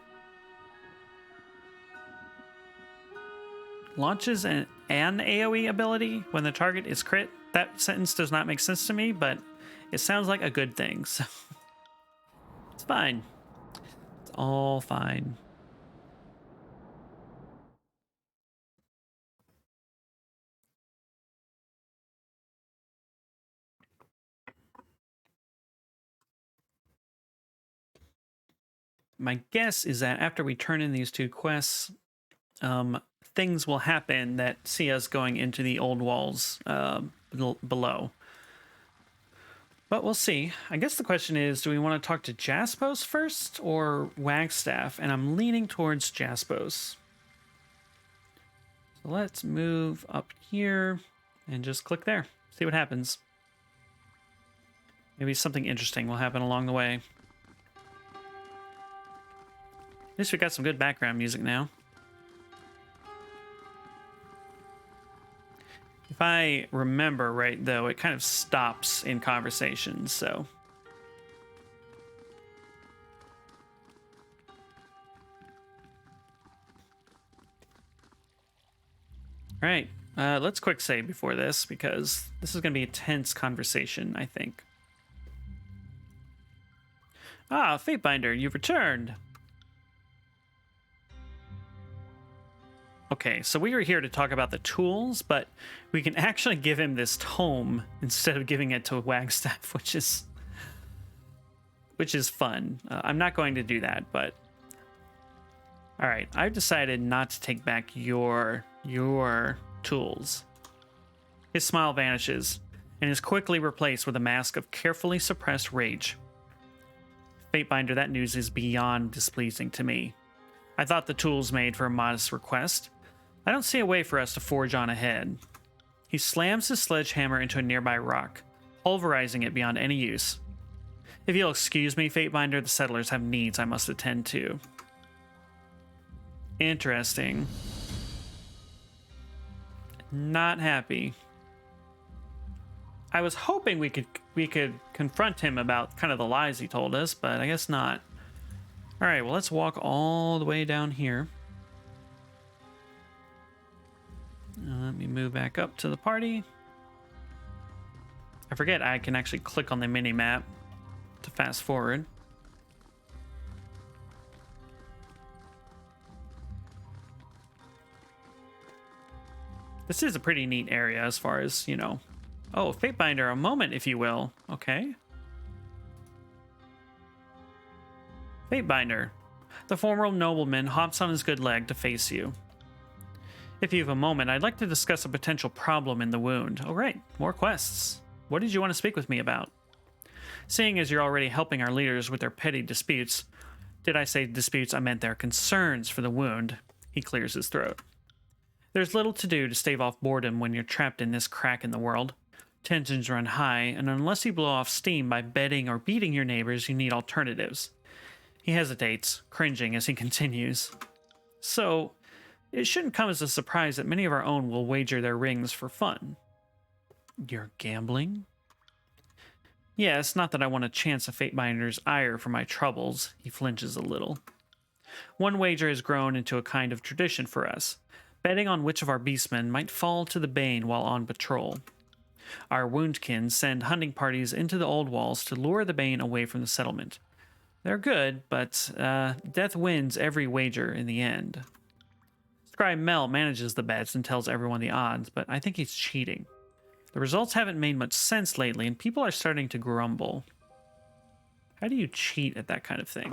[SPEAKER 1] Launches an AoE ability when the target is crit. That sentence does not make sense to me, but it sounds like a good thing, so it's fine. It's all fine. My guess is that after we turn in these two quests, things will happen that see us going into the old walls below. But we'll see. I guess the question is, do we want to talk to Jaspos first or Wagstaff? And I'm leaning towards Jaspos. So let's move up here and just click there. See what happens. Maybe something interesting will happen along the way. At least we got some good background music now. If I remember right, though, it kind of stops in conversations, so. All right, let's quick save before this, because this is going to be a tense conversation, I think. Ah, Fatebinder, you've returned. Okay, so we were here to talk about the tools, but we can actually give him this tome instead of giving it to Wagstaff, which is fun. I'm not going to do that, but all right. I've decided not to take back your tools. His smile vanishes and is quickly replaced with a mask of carefully suppressed rage. Fatebinder, that news is beyond displeasing to me. I thought the tools made for a modest request. I don't see a way for us to forge on ahead. He slams his sledgehammer into a nearby rock, pulverizing it beyond any use. If you'll excuse me, Fatebinder, the settlers have needs I must attend to. Interesting. Not happy. I was hoping we could confront him about kind of the lies he told us, but I guess not. All right, well, let's walk all the way down here. Let me move back up to the party. I forget I can actually click on the mini map to fast forward. This is a pretty neat area as far as, you know. Oh, Fatebinder, a moment, if you will. Okay. Fatebinder. The former nobleman hops on his good leg to face you. If you have a moment, I'd like to discuss a potential problem in the wound. Oh, right. More quests. What did you want to speak with me about? Seeing as you're already helping our leaders with their petty disputes. Did I say disputes? I meant their concerns for the wound. He clears his throat. There's little to do to stave off boredom when you're trapped in this crack in the world. Tensions run high, and unless you blow off steam by betting or beating your neighbors, you need alternatives. He hesitates, cringing as he continues. So, it shouldn't come as a surprise that many of our own will wager their rings for fun. You're gambling? Yes, not that I want a chance of Fatebinder's ire for my troubles. He flinches a little. One wager has grown into a kind of tradition for us. Betting on which of our beastmen might fall to the bane while on patrol. Our woundkin send hunting parties into the old walls to lure the bane away from the settlement. They're good, but death wins every wager in the end. Scribe Mel manages the bets and tells everyone the odds, but I think he's cheating. The results haven't made much sense lately, and people are starting to grumble. How do you cheat at that kind of thing?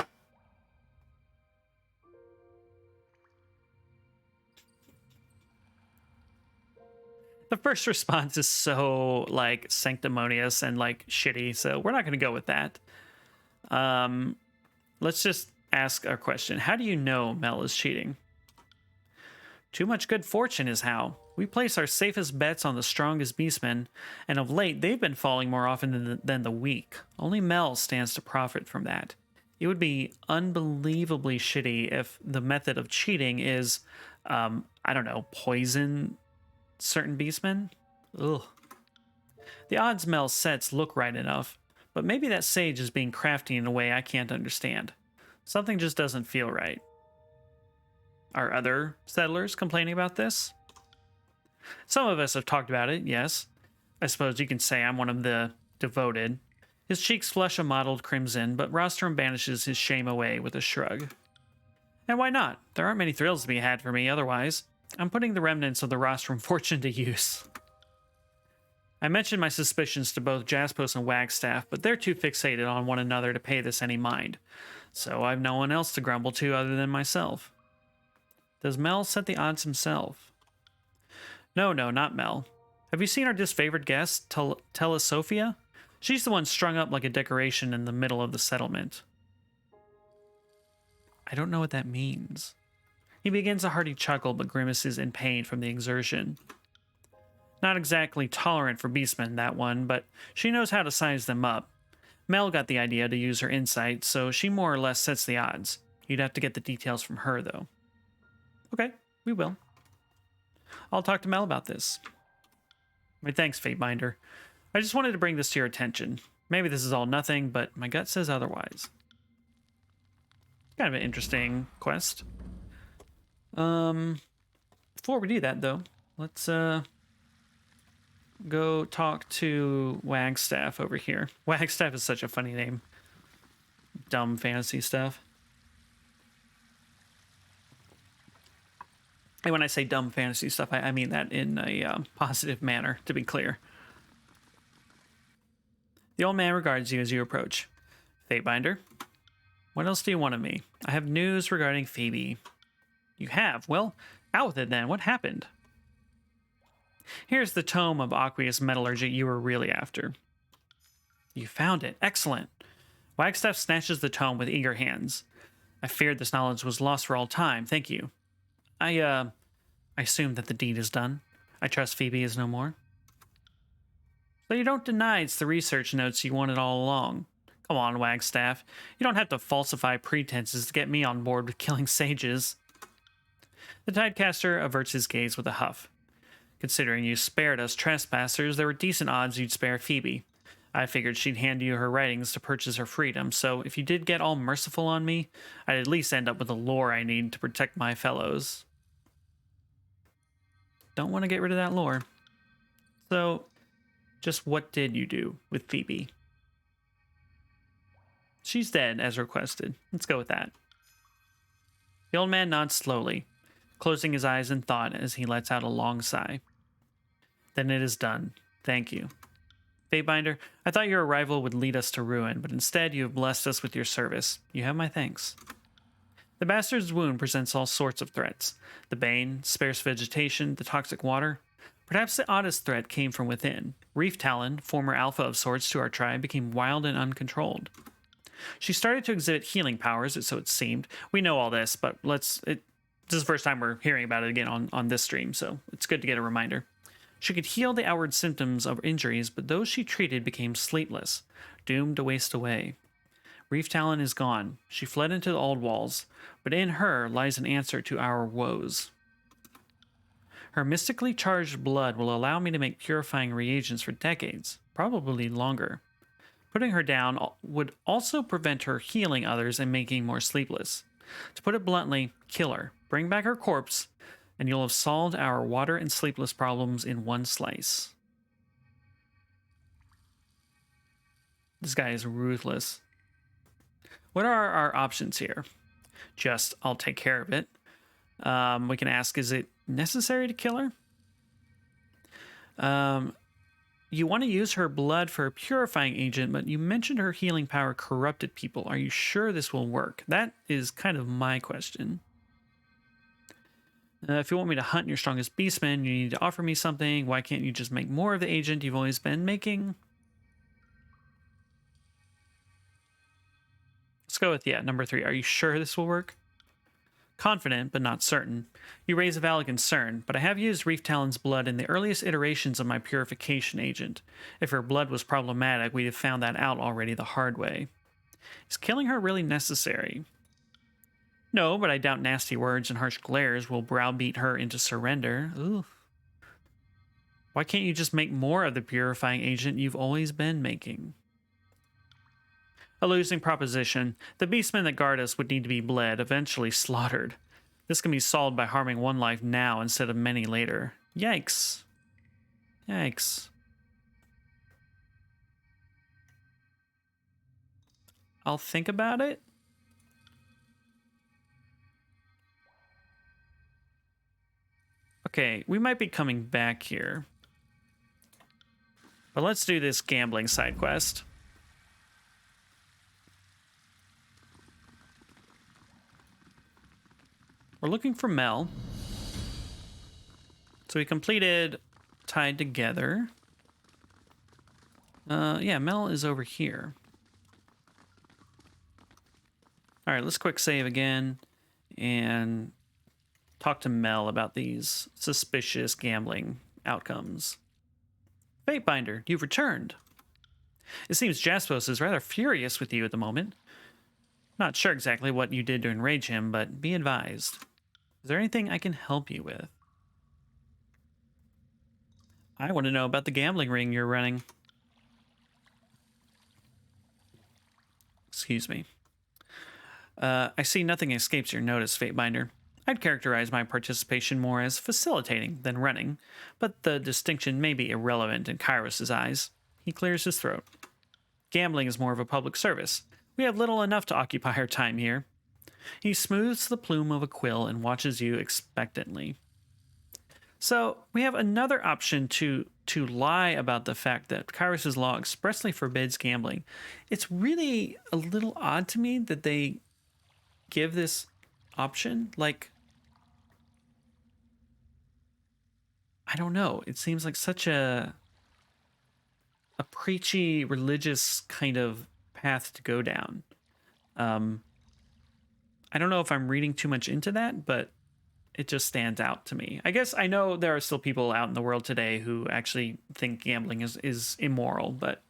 [SPEAKER 1] The first response is so, like, sanctimonious and, like, shitty, so we're not going to go with that. Let's just ask a question. How do you know Mel is cheating? Too much good fortune is how. We place our safest bets on the strongest beastmen, and of late they've been falling more often than the weak. Only Mel stands to profit from that. It would be unbelievably shitty if the method of cheating is, I don't know, poison certain beastmen? Ugh. The odds Mel sets look right enough, but maybe that sage is being crafty in a way I can't understand. Something just doesn't feel right. Are other settlers complaining about this? Some of us have talked about it, yes. I suppose you can say I'm one of the devoted. His cheeks flush a mottled crimson, but Rostrum banishes his shame away with a shrug. And why not? There aren't many thrills to be had for me otherwise. I'm putting the remnants of the Rostrum fortune to use. I mentioned my suspicions to both Jaspos and Wagstaff, but they're too fixated on one another to pay this any mind. So I've no one else to grumble to other than myself. Does Mel set the odds himself? No, not Mel. Have you seen our disfavored guest, Telesophia? She's the one strung up like a decoration in the middle of the settlement. I don't know what that means. He begins a hearty chuckle, but grimaces in pain from the exertion. Not exactly tolerant for beastmen, that one, but she knows how to size them up. Mel got the idea to use her insight, so she more or less sets the odds. You'd have to get the details from her, though. Okay, we will. I'll talk to Mel about this. My thanks, Fatebinder. I just wanted to bring this to your attention. Maybe this is all nothing, but my gut says otherwise. Kind of an interesting quest. Before we do that, though, let's go talk to Wagstaff over here. Wagstaff is such a funny name. Dumb fantasy stuff. And when I say dumb fantasy stuff, I mean that in a positive manner, to be clear. The old man regards you as you approach. Fatebinder, what else do you want of me? I have news regarding Phoebe. You have? Well, out with it then. What happened? Here's the tome of aqueous metallurgy you were really after. You found it. Excellent. Wagstaff snatches the tome with eager hands. I feared this knowledge was lost for all time. Thank you. I assume that the deed is done. I trust Phoebe is no more. So you don't deny it's the research notes you wanted all along. Come on, Wagstaff. You don't have to falsify pretenses to get me on board with killing sages. The Tidecaster averts his gaze with a huff. Considering you spared us trespassers, there were decent odds you'd spare Phoebe. I figured she'd hand you her writings to purchase her freedom, so if you did get all merciful on me, I'd at least end up with the lore I need to protect my fellows. Don't want to get rid of that lore. So, just what did you do with Phoebe? She's dead, as requested. Let's go with that. The old man nods slowly, closing his eyes in thought as he lets out a long sigh. Then it is done. Thank you. Fatebinder, I thought your arrival would lead us to ruin, but instead you have blessed us with your service. You have my thanks. The bastard's wound presents all sorts of threats. The bane, sparse vegetation, the toxic water. Perhaps the oddest threat came from within. Reef Talon, former alpha of sorts to our tribe, became wild and uncontrolled. She started to exhibit healing powers, so it seemed. We know all this, but this is the first time we're hearing about it again on this stream, so it's good to get a reminder. She could heal the outward symptoms of injuries, but those she treated became sleepless, doomed to waste away. Reef Talon is gone. She fled into the old walls, but in her lies an answer to our woes. Her mystically charged blood will allow me to make purifying reagents for decades, probably longer. Putting her down would also prevent her healing others and making more sleepless. To put it bluntly, kill her, bring back her corpse, and you'll have solved our water and sleepless problems in one slice. This guy is ruthless. What are our options here? Just, I'll take care of it. We can ask, is it necessary to kill her? You want to use her blood for a purifying agent, but you mentioned her healing power corrupted people. Are you sure this will work? That is kind of my question. If you want me to hunt your strongest beastmen, you need to offer me something. Why can't you just make more of the agent you've always been making? Let's go with, number 3. Are you sure this will work? Confident, but not certain. You raise a valid concern, but I have used Reef Talon's blood in the earliest iterations of my purification agent. If her blood was problematic, we'd have found that out already the hard way. Is killing her really necessary? No, but I doubt nasty words and harsh glares will browbeat her into surrender. Ooh. Why can't you just make more of the purifying agent you've always been making? A losing proposition. The beastmen that guard us would need to be bled, eventually slaughtered. This can be solved by harming one life now instead of many later. Yikes. Yikes. I'll think about it. Okay, we might be coming back here. But let's do this gambling side quest. We're looking for Mel. So we completed Tied Together. Mel is over here. All right, let's quick save again and talk to Mel about these suspicious gambling outcomes. Fatebinder, you've returned. It seems Jaspos is rather furious with you at the moment. Not sure exactly what you did to enrage him, but be advised. Is there anything I can help you with? I want to know about the gambling ring you're running. Excuse me. I see nothing escapes your notice, Fatebinder. I'd characterize my participation more as facilitating than running, but the distinction may be irrelevant in Kairos' eyes. He clears his throat. Gambling is more of a public service. We have little enough to occupy our time here. He smooths the plume of a quill and watches you expectantly. So, we have another option to lie about the fact that Kairos' law expressly forbids gambling. It's really a little odd to me that they give this option. Like, I don't know. It seems like such a preachy, religious kind of path to go down. I don't know if I'm reading too much into that, but it just stands out to me. I guess I know there are still people out in the world today who actually think gambling is immoral, but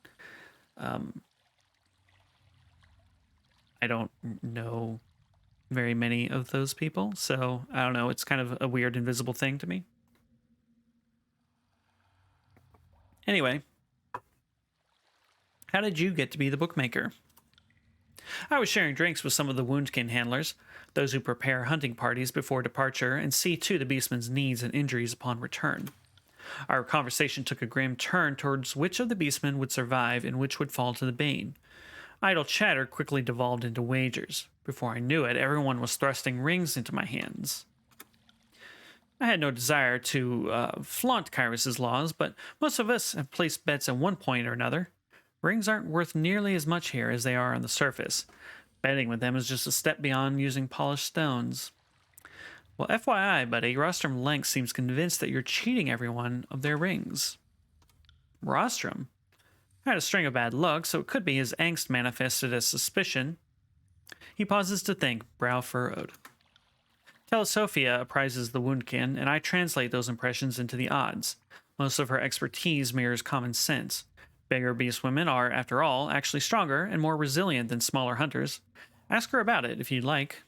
[SPEAKER 1] I don't know very many of those people. So I don't know. It's kind of a weird invisible thing to me. Anyway, how did you get to be the bookmaker? I was sharing drinks with some of the woundkin handlers, those who prepare hunting parties before departure and see to the beastman's needs and injuries upon return. Our conversation took a grim turn towards which of the beastmen would survive and which would fall to the bane. Idle chatter quickly devolved into wagers. Before I knew it, everyone was thrusting rings into my hands. I had no desire to flaunt Kyrus's laws, but most of us have placed bets at one point or another. Rings aren't worth nearly as much here as they are on the surface. Betting with them is just a step beyond using polished stones. Well, FYI, buddy, Rostrum Lenk seems convinced that you're cheating everyone of their rings. Rostrum? I had a string of bad luck, so it could be his angst manifested as suspicion. He pauses to think, brow furrowed. Telesofia apprises the woundkin, and I translate those impressions into the odds. Most of her expertise mirrors common sense. Bigger beast women are, after all, actually stronger and more resilient than smaller hunters. Ask her about it if you'd like.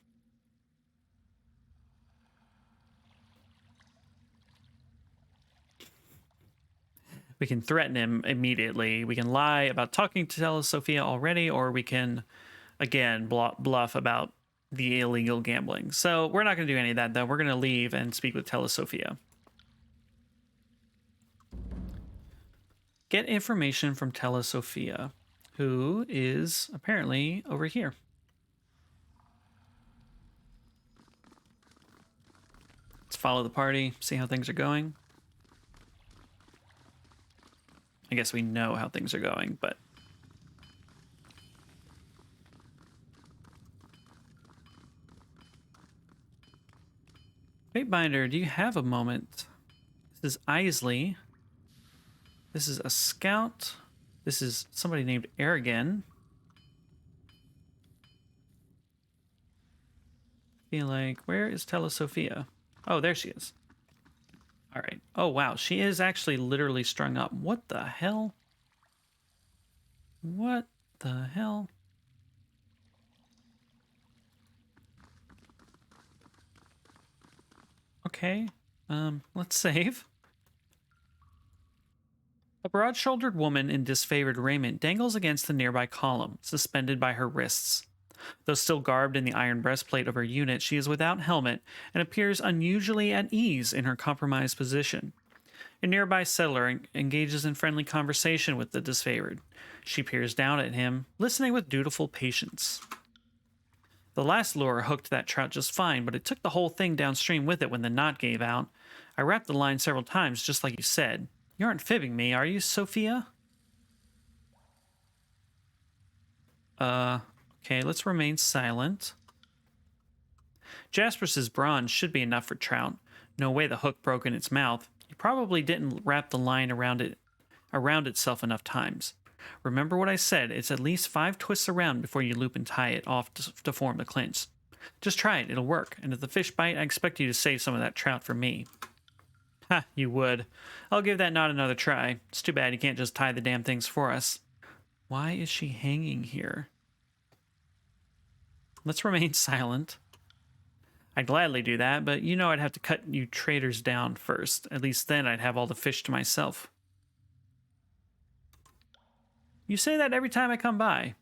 [SPEAKER 1] We can threaten him immediately. We can lie about talking to Telesofia already, or we can, again, bluff about the illegal gambling. So we're not going to do any of that, though. We're going to leave and speak with Telesofia. Get information from Telesofia, who is apparently over here. Let's follow the party, see how things are going. I guess we know how things are going, but... Fatebinder, do you have a moment? This is Isley. This is a scout. This is somebody named Aragon. I feel like, where is Telesofia? Oh, there she is. All right. Oh, wow. She is actually literally strung up. What the hell? What the hell? Okay. Let's save. A broad-shouldered woman in disfavored raiment dangles against the nearby column, suspended by her wrists. Though still garbed in the iron breastplate of her unit, she is without helmet and appears unusually at ease in her compromised position. A nearby settler engages in friendly conversation with the disfavored. She peers down at him, listening with dutiful patience. The last lure hooked that trout just fine, but it took the whole thing downstream with it when the knot gave out. I wrapped the line several times, just like you said. You aren't fibbing me, are you, Sophia? Okay, let's remain silent. Jasper's bronze should be enough for trout. No way the hook broke in its mouth. You probably didn't wrap the line around itself enough times. Remember what I said, it's at least 5 twists around before you loop and tie it off to form the clinch. Just try it, it'll work, and if the fish bite, I expect you to save some of that trout for me. Ha, you would. I'll give that knot another try. It's too bad you can't just tie the damn things for us. Why is she hanging here? Let's remain silent. I'd gladly do that, but you know I'd have to cut you traitors down first. At least then I'd have all the fish to myself. You say that every time I come by.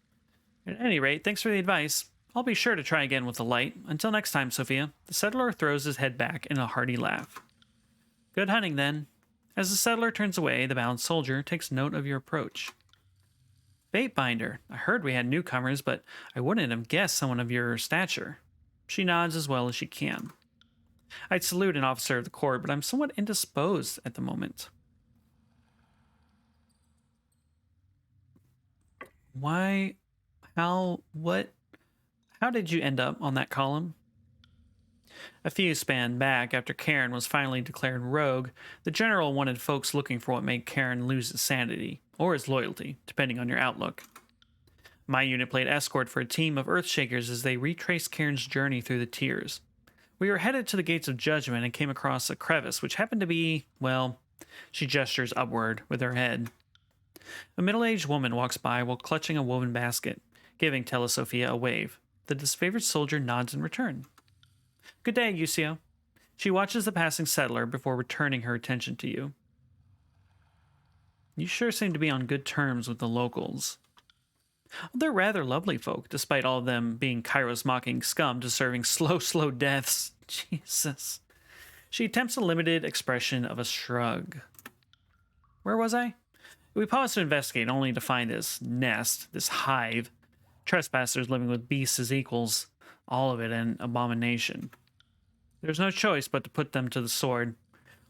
[SPEAKER 1] At any rate, thanks for the advice. I'll be sure to try again with the light. Until next time, Sophia. The settler throws his head back in a hearty laugh. Good hunting, then. As the settler turns away, the bound soldier takes note of your approach. Fatebinder, I heard we had newcomers, but I wouldn't have guessed someone of your stature. She nods as well as she can. I'd salute an officer of the court, but I'm somewhat indisposed at the moment. Why? How? What? How did you end up on that column? A few span back, after Karen was finally declared rogue, the general wanted folks looking for what made Karen lose his sanity, or his loyalty, depending on your outlook. My unit played escort for a team of Earthshakers as they retraced Karen's journey through the tiers. We were headed to the Gates of Judgment and came across a crevice, which happened to be, well, she gestures upward with her head. A middle-aged woman walks by while clutching a woven basket, giving Telesofia a wave. The disfavored soldier nods in return. Good day, Usio. She watches the passing settler before returning her attention to you. You sure seem to be on good terms with the locals. They're rather lovely folk, despite all of them being Kairos mocking scum deserving slow deaths. Jesus. She attempts a limited expression of a shrug. Where was I? We paused to investigate, only to find this nest, this hive. Trespassers living with beasts as equals, all of it an abomination. There was no choice but to put them to the sword.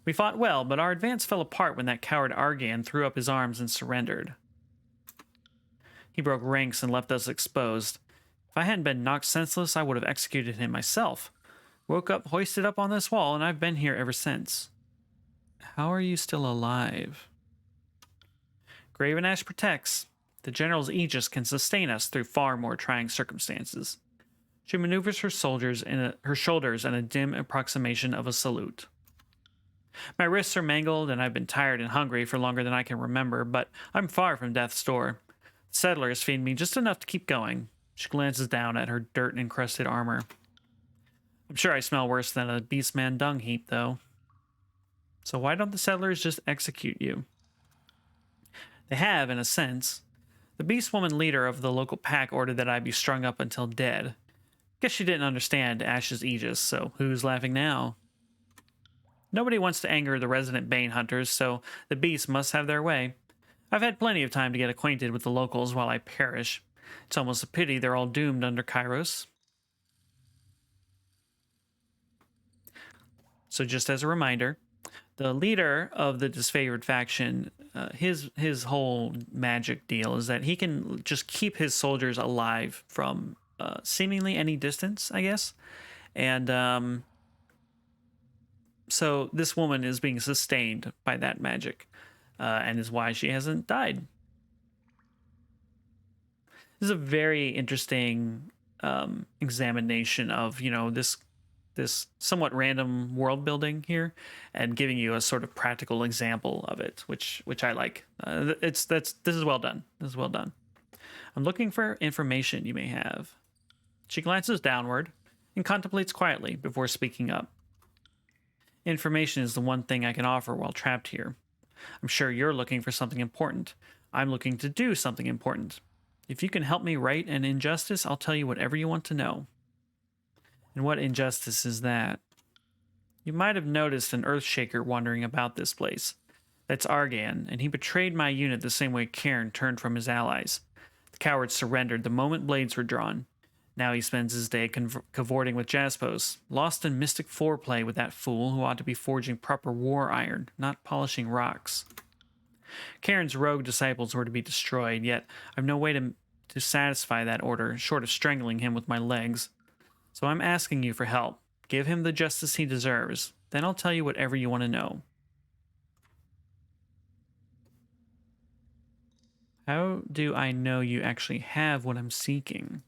[SPEAKER 1] We fought well, but our advance fell apart when that coward Argan threw up his arms and surrendered. He broke ranks and left us exposed. If I hadn't been knocked senseless, I would have executed him myself. Woke up, hoisted up on this wall, and I've been here ever since. How are you still alive? Graven Ash protects. The General's Aegis can sustain us through far more trying circumstances. She maneuvers her shoulders in a dim approximation of a salute. My wrists are mangled, and I've been tired and hungry for longer than I can remember, but I'm far from death's door. Settlers feed me just enough to keep going. She glances down at her dirt-encrusted armor. I'm sure I smell worse than a beastman dung heap, though. So why don't the settlers just execute you? They have, in a sense. The beast woman leader of the local pack ordered that I be strung up until dead. Guess she didn't understand Ash's Aegis, so who's laughing now? Nobody wants to anger the resident Bane hunters, so the beasts must have their way. I've had plenty of time to get acquainted with the locals while I perish. It's almost a pity they're all doomed under Kairos. So just as a reminder, the leader of the disfavored faction, his whole magic deal is that he can just keep his soldiers alive from seemingly any distance, I guess. And so this woman is being sustained by that magic, and is why she hasn't died. This is a very interesting examination of, this somewhat random world building here, and giving you a sort of practical example of it, which I like. This is well done. This is well done. I'm looking for information you may have. She glances downward and contemplates quietly before speaking up. Information is the one thing I can offer while trapped here. I'm sure you're looking for something important. I'm looking to do something important. If you can help me right an injustice, I'll tell you whatever you want to know. And what injustice is that? You might have noticed an Earthshaker wandering about this place. That's Argan, and he betrayed my unit the same way Cairn turned from his allies. The coward surrendered the moment blades were drawn. Now he spends his day cavorting with Jaspos, lost in mystic foreplay with that fool who ought to be forging proper war iron, not polishing rocks. Cairn's rogue disciples were to be destroyed, yet I've no way to satisfy that order, short of strangling him with my legs. So I'm asking you for help. Give him the justice he deserves. Then I'll tell you whatever you want to know. How do I know you actually have what I'm seeking?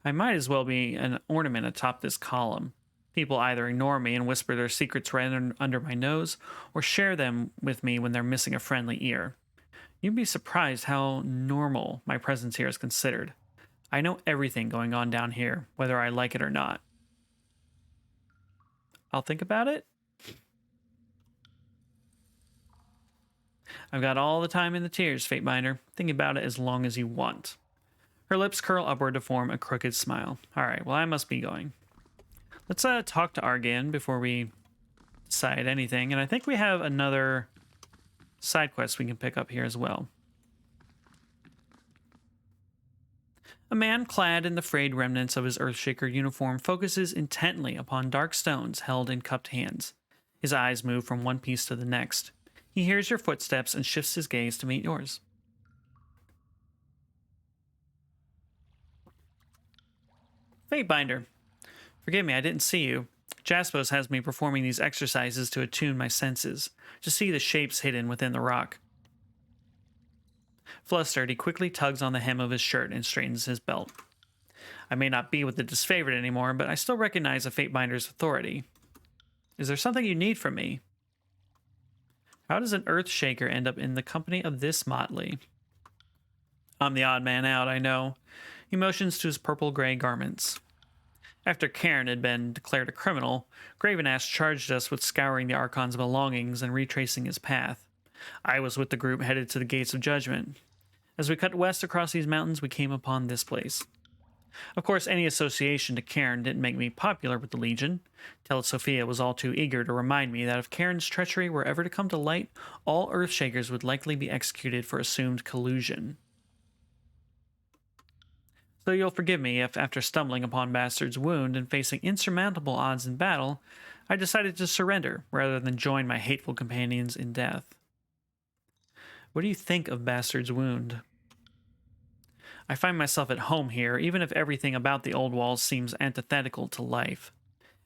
[SPEAKER 1] I might as well be an ornament atop this column. People either ignore me and whisper their secrets right under my nose, or share them with me when they're missing a friendly ear. You'd be surprised how normal my presence here is considered. I know everything going on down here, whether I like it or not. I'll think about it. I've got all the time and the tears, Fatebinder. Think about it as long as you want. Her lips curl upward to form a crooked smile. All right, well, I must be going. Let's talk to Argan before we decide anything. And I think we have another side quest we can pick up here as well. A man clad in the frayed remnants of his Earthshaker uniform focuses intently upon dark stones held in cupped hands. His eyes move from one piece to the next. He hears your footsteps and shifts his gaze to meet yours. Fatebinder. Forgive me, I didn't see you. Jaspos has me performing these exercises to attune my senses, to see the shapes hidden within the rock. Flustered, he quickly tugs on the hem of his shirt and straightens his belt. I may not be with the disfavored anymore, but I still recognize a Fatebinder's authority. Is there something you need from me? How does an Earthshaker end up in the company of this motley? I'm the odd man out, I know. He motions to his purple-gray garments. After Cairn had been declared a criminal, Graven Ash charged us with scouring the Archon's belongings and retracing his path. I was with the group headed to the Gates of Judgment. As we cut west across these mountains, we came upon this place. Of course, any association to Cairn didn't make me popular with the Legion. Sophia was all too eager to remind me that if Cairn's treachery were ever to come to light, all Earthshakers would likely be executed for assumed collusion. So you'll forgive me if, after stumbling upon Bastard's wound and facing insurmountable odds in battle, I decided to surrender rather than join my hateful companions in death. What do you think of Bastard's wound? I find myself at home here, even if everything about the old walls seems antithetical to life.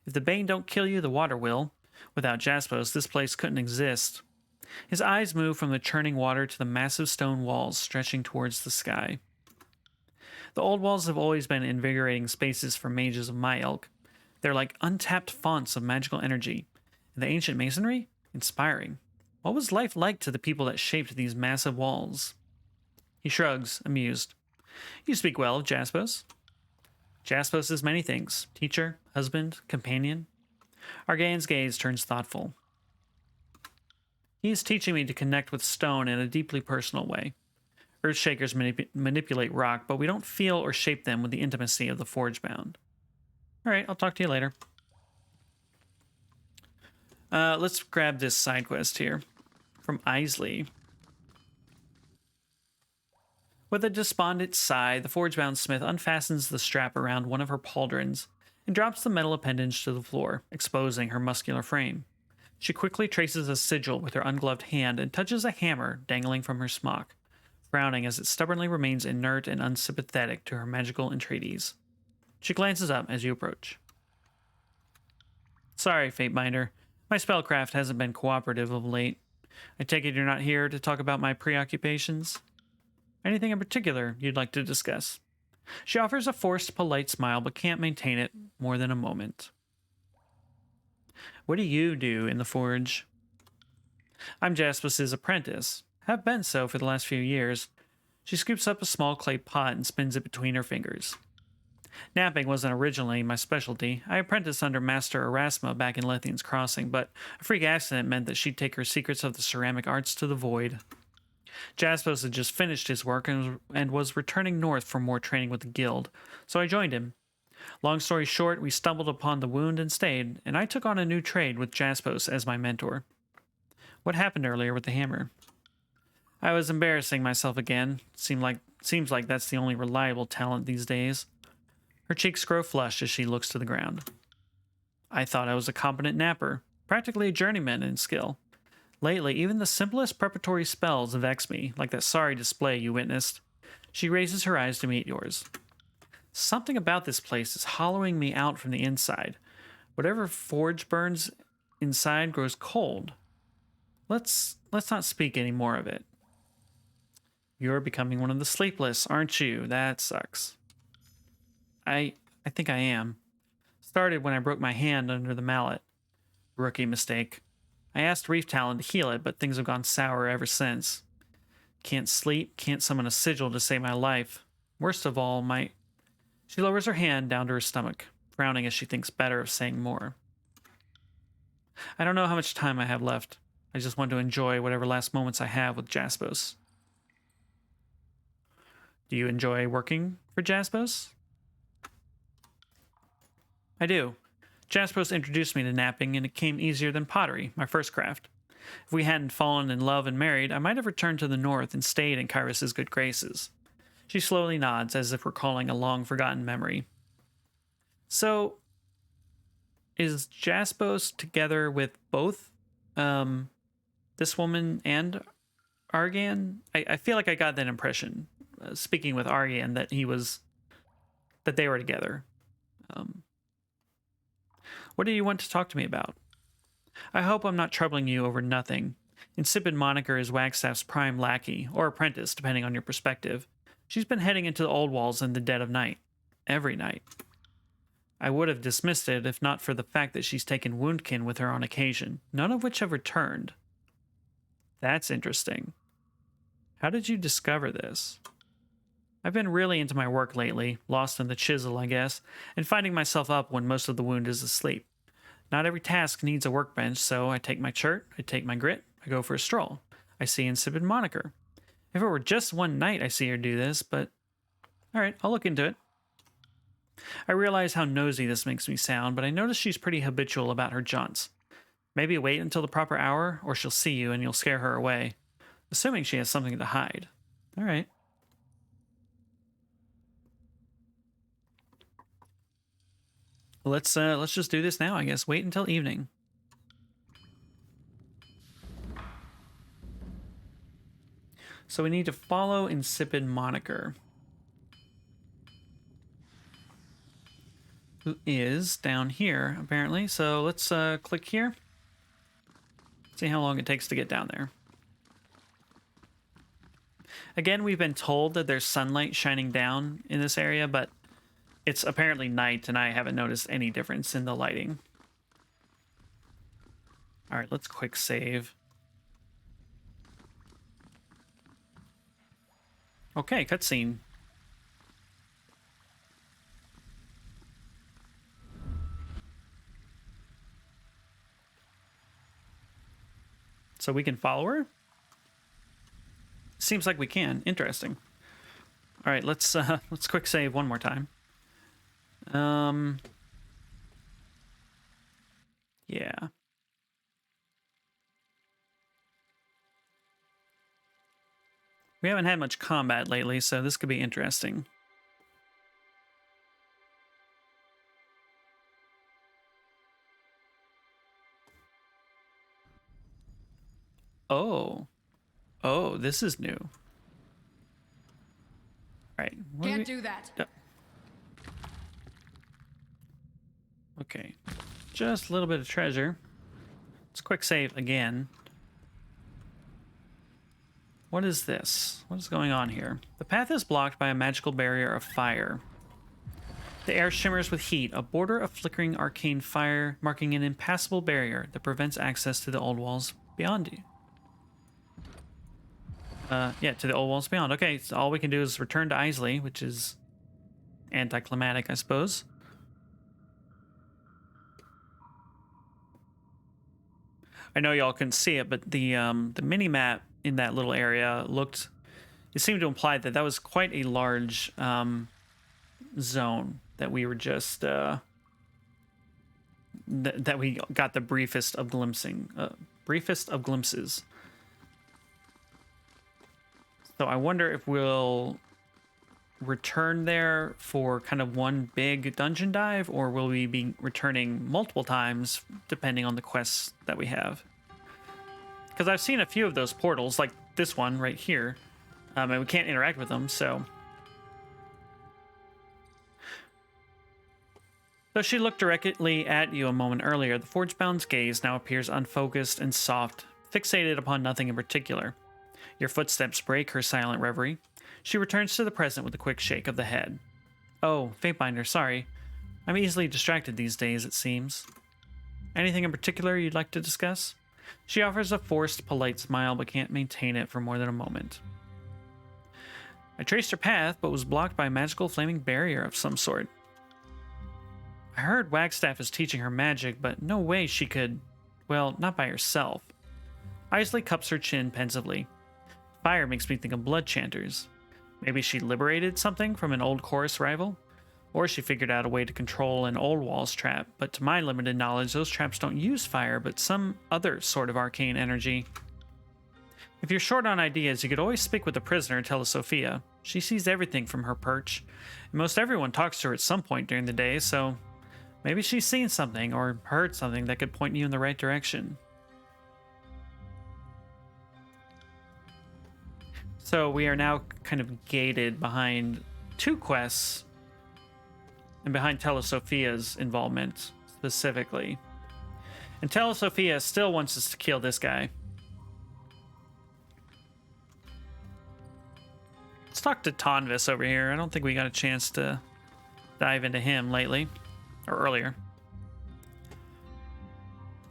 [SPEAKER 1] If the Bane don't kill you, the water will. Without Jaspos, this place couldn't exist. His eyes move from the churning water to the massive stone walls stretching towards the sky. The old walls have always been invigorating spaces for mages of my ilk. They're like untapped fonts of magical energy. And the ancient masonry? Inspiring. What was life like to the people that shaped these massive walls? He shrugs, amused. You speak well of Jaspos. Jaspos is many things. Teacher, husband, companion. Argane's gaze turns thoughtful. He is teaching me to connect with stone in a deeply personal way. Earthshakers manipulate rock, but we don't feel or shape them with the intimacy of the Forgebound. Alright, I'll talk to you later. Let's grab this side quest here. From Isley. With a despondent sigh, the Forgebound smith unfastens the strap around one of her pauldrons and drops the metal appendage to the floor, exposing her muscular frame. She quickly traces a sigil with her ungloved hand and touches a hammer dangling from her smock, frowning as it stubbornly remains inert and unsympathetic to her magical entreaties. She glances up as you approach. Sorry, Fatebinder. My spellcraft hasn't been cooperative of late. I take it you're not here to talk about my preoccupations? Anything in particular you'd like to discuss? She offers a forced, polite smile, but can't maintain it more than a moment. What do you do in the forge? I'm Jaspos's apprentice. Have been so for the last few years. She scoops up a small clay pot and spins it between her fingers. Napping wasn't originally my specialty. I apprenticed under Master Erasma back in Lethian's Crossing, but a freak accident meant that she'd take her secrets of the ceramic arts to the void. Jaspos had just finished his work and was returning north for more training with the guild, so I joined him. Long story short, we stumbled upon the wound and stayed, and I took on a new trade with Jaspos as my mentor. What happened earlier with the hammer? I was embarrassing myself again. Seems like that's the only reliable talent these days. Her cheeks grow flushed as she looks to the ground. I thought I was a competent napper, practically a journeyman in skill. Lately, even the simplest preparatory spells vex me, like that sorry display you witnessed. She raises her eyes to meet yours. Something about this place is hollowing me out from the inside. Whatever forge burns inside grows cold. Let's not speak any more of it. You're becoming one of the sleepless, aren't you? That sucks. I think I am. Started when I broke my hand under the mallet. Rookie mistake. I asked Reef Talon to heal it, but things have gone sour ever since. Can't sleep, can't summon a sigil to save my life. Worst of all, She lowers her hand down to her stomach, frowning as she thinks better of saying more. I don't know how much time I have left. I just want to enjoy whatever last moments I have with Jaspos. Do you enjoy working for Jaspos? I do. Jaspos introduced me to napping, and it came easier than pottery, my first craft. If we hadn't fallen in love and married, I might have returned to the north and stayed in Kyrus's good graces. She slowly nods, as if recalling a long-forgotten memory. So, is Jaspos together with both this woman and Argan? I feel like I got that impression, speaking with Argan, that they were together. What do you want to talk to me about? I hope I'm not troubling you over nothing. Insipid moniker is Wagstaff's prime lackey, or apprentice, depending on your perspective. She's been heading into the old walls in the dead of night. Every night. I would have dismissed it if not for the fact that she's taken woundkin with her on occasion, none of which have returned. That's interesting. How did you discover this? I've been really into my work lately, lost in the chisel, I guess, and finding myself up when most of the wound is asleep. Not every task needs a workbench, so I take my chert, I take my grit, I go for a stroll. I see insipid moniker. If it were just one night I see her do this, but alright, I'll look into it. I realize how nosy this makes me sound, but I notice she's pretty habitual about her jaunts. Maybe wait until the proper hour, or she'll see you and you'll scare her away. Assuming she has something to hide. Alright. Let's just do this now, I guess. Wait until evening. So we need to follow insipid moniker, who is down here apparently. So let's click here. See how long it takes to get down there. Again, we've been told that there's sunlight shining down in this area, but it's apparently night and I haven't noticed any difference in the lighting. All right, let's quick save. Okay, cutscene. So we can follow her? Seems like we can. Interesting. All right, let's quick save one more time. Yeah. We haven't had much combat lately, so this could be interesting. Oh. Oh, this is new. All right.
[SPEAKER 2] Can't do that.
[SPEAKER 1] Okay. Just a little bit of treasure. Let's quick save again. What is this? What is going on here? The path is blocked by a magical barrier of fire. The air shimmers with heat, a border of flickering arcane fire marking an impassable barrier that prevents access to the old walls beyond you. Yeah, to the old walls beyond. Okay, so all we can do is return to Isley, which is anticlimactic, I suppose. I know y'all couldn't see it, but the mini-map in that little area looked... It seemed to imply that that was quite a large zone that we were just... that we got the briefest of glimpses. So I wonder if we'll return there for kind of one big dungeon dive, or will we be returning multiple times depending on the quests that we have? Because I've seen a few of those portals, like this one right here, and we can't interact with them, so... Though she looked directly at you a moment earlier, the Forgebound's gaze now appears unfocused and soft, fixated upon nothing in particular. Your footsteps break her silent reverie. She returns to the present with a quick shake of the head. Oh, Fatebinder, sorry. I'm easily distracted these days, it seems. Anything in particular you'd like to discuss? She offers a forced, polite smile, but can't maintain it for more than a moment. I traced her path, but was blocked by a magical flaming barrier of some sort. I heard Wagstaff is teaching her magic, but no way she could... Well, not by herself. Isley cups her chin pensively. Fire makes me think of blood chanters. Maybe she liberated something from an old chorus rival? Or she figured out a way to control an old walls trap, but to my limited knowledge, those traps don't use fire, but some other sort of arcane energy. If you're short on ideas, you could always speak with the prisoner, Telesophia. She sees everything from her perch, and most everyone talks to her at some point during the day, so maybe she's seen something or heard something that could point you in the right direction. So we are now kind of gated behind two quests and behind Telesophia's involvement specifically. And Telesophia still wants us to kill this guy. Let's talk to Tonvis over here. I don't think we got a chance to dive into him lately, or earlier.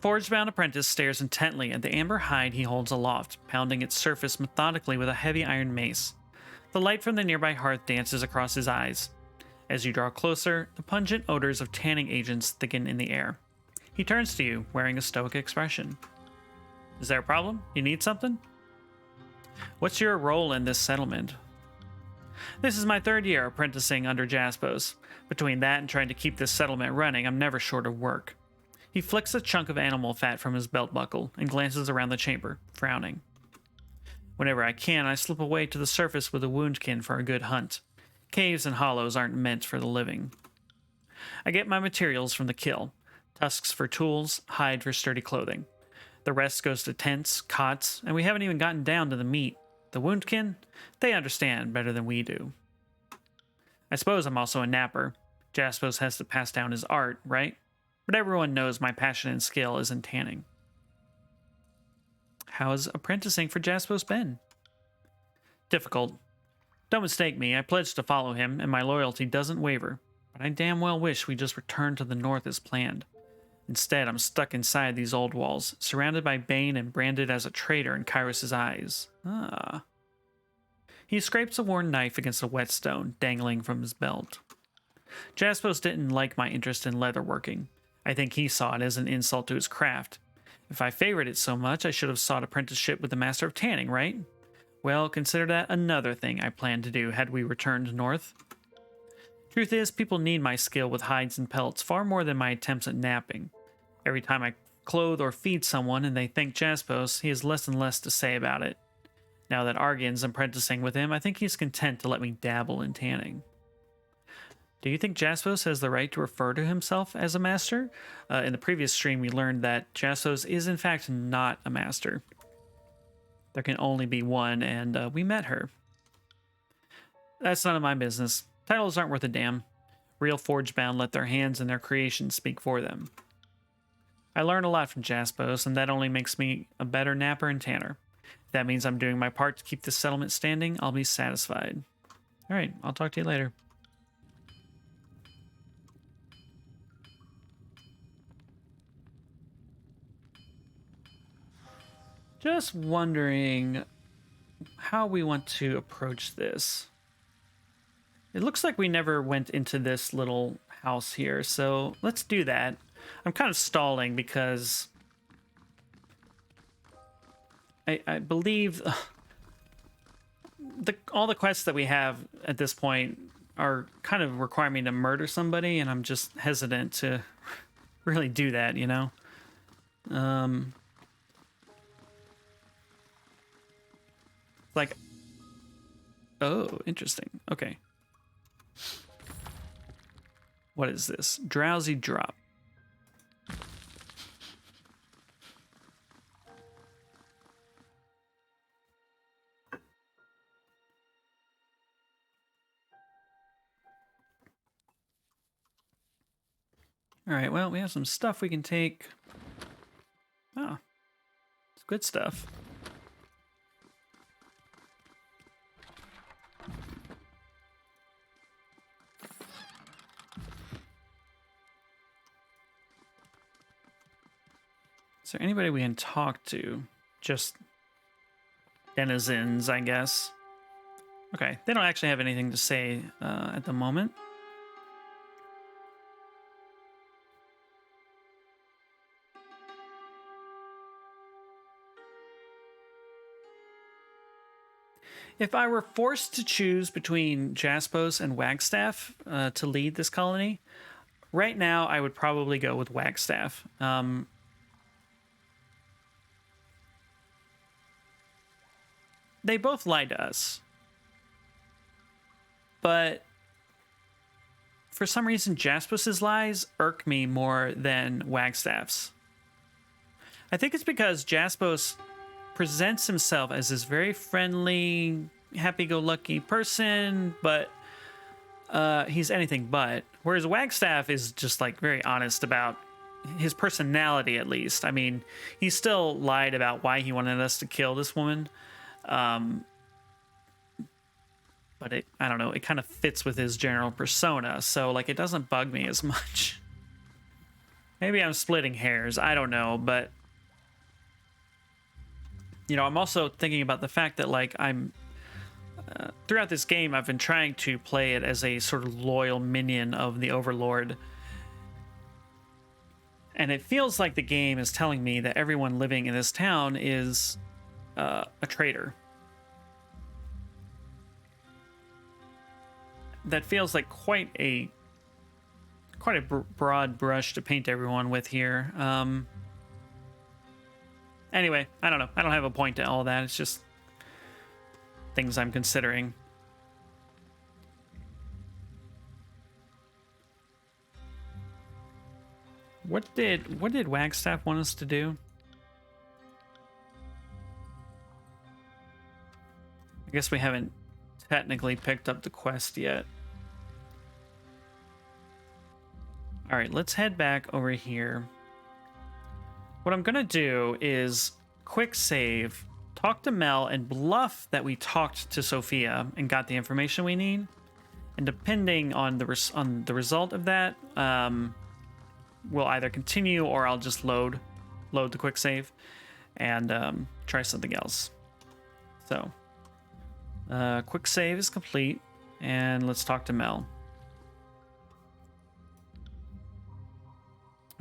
[SPEAKER 1] Forgebound apprentice stares intently at the amber hide he holds aloft, pounding its surface methodically with a heavy iron mace. The light from the nearby hearth dances across his eyes. As you draw closer, the pungent odors of tanning agents thicken in the air. He turns to you, wearing a stoic expression. Is there a problem? You need something? What's your role in this settlement? This is my third year apprenticing under Jaspos. Between that and trying to keep this settlement running, I'm never short of work. He flicks a chunk of animal fat from his belt buckle and glances around the chamber, frowning. Whenever I can, I slip away to the surface with a woundkin for a good hunt. Caves and hollows aren't meant for the living. I get my materials from the kill. Tusks for tools, hide for sturdy clothing. The rest goes to tents, cots, and we haven't even gotten down to the meat. The woundkin? They understand better than we do. I suppose I'm also a napper. Jaspos has to pass down his art, right? But everyone knows my passion and skill is in tanning. How's apprenticing for Jaspos been? Difficult. Don't mistake me, I pledged to follow him, and my loyalty doesn't waver. But I damn well wish we just returned to the north as planned. Instead, I'm stuck inside these old walls, surrounded by Bane and branded as a traitor in Kyros's eyes. Ah. He scrapes a worn knife against a whetstone dangling from his belt. Jaspos didn't like my interest in leatherworking. I think he saw it as an insult to his craft. If I favored it so much, I should have sought apprenticeship with the Master of Tanning, right? Well, consider that another thing I planned to do had we returned north. Truth is, people need my skill with hides and pelts far more than my attempts at napping. Every time I clothe or feed someone and they thank Jaspos, he has less and less to say about it. Now that Argan's apprenticing with him, I think he's content to let me dabble in tanning. Do you think Jaspos has the right to refer to himself as a master? In the previous stream, we learned that Jaspos is in fact not a master. There can only be one, and we met her. That's none of my business. Titles aren't worth a damn. Real forge-bound let their hands and their creations speak for them. I learn a lot from Jaspos, and that only makes me a better napper and tanner. If that means I'm doing my part to keep this settlement standing, I'll be satisfied. Alright, I'll talk to you later. Just wondering how we want to approach this. It looks like we never went into this little house here, so let's do that. I'm kind of stalling because I believe all the quests that we have at this point are kind of requiring me to murder somebody, and I'm just hesitant to really do that, you know? Like, oh, interesting. Okay. What is this? Drowsy drop. All right, well, we have some stuff we can take. Oh, it's good stuff. Is there anybody we can talk to? Just denizens, I guess. Okay, they don't actually have anything to say at the moment. If I were forced to choose between Jaspos and Wagstaff to lead this colony, right now I would probably go with Wagstaff. They both lied to us. But for some reason, Jaspos's lies irk me more than Wagstaff's. I think it's because Jaspos presents himself as this very friendly, happy-go-lucky person, but he's anything but. Whereas Wagstaff is just like very honest about his personality, at least. I mean, he still lied about why he wanted us to kill this woman. But I don't know, it kind of fits with his general persona, so like it doesn't bug me as much. Maybe I'm splitting hairs, I don't know, but you know, I'm also thinking about the fact that like I'm throughout this game I've been trying to play it as a sort of loyal minion of the Overlord. And it feels like the game is telling me that everyone living in this town is a traitor. that feels like quite a broad brush to paint everyone with here. Anyway, I don't know. I don't have a point to all that. It's just things I'm considering. What did Wagstaff want us to do? I guess we haven't technically picked up the quest yet. All right, let's head back over here. What I'm gonna do is quick save, talk to Mel, and bluff that we talked to Sophia and got the information we need. And depending on the result of that, we'll either continue or I'll just load the quick save and try something else. So, quick save is complete, and let's talk to Mel.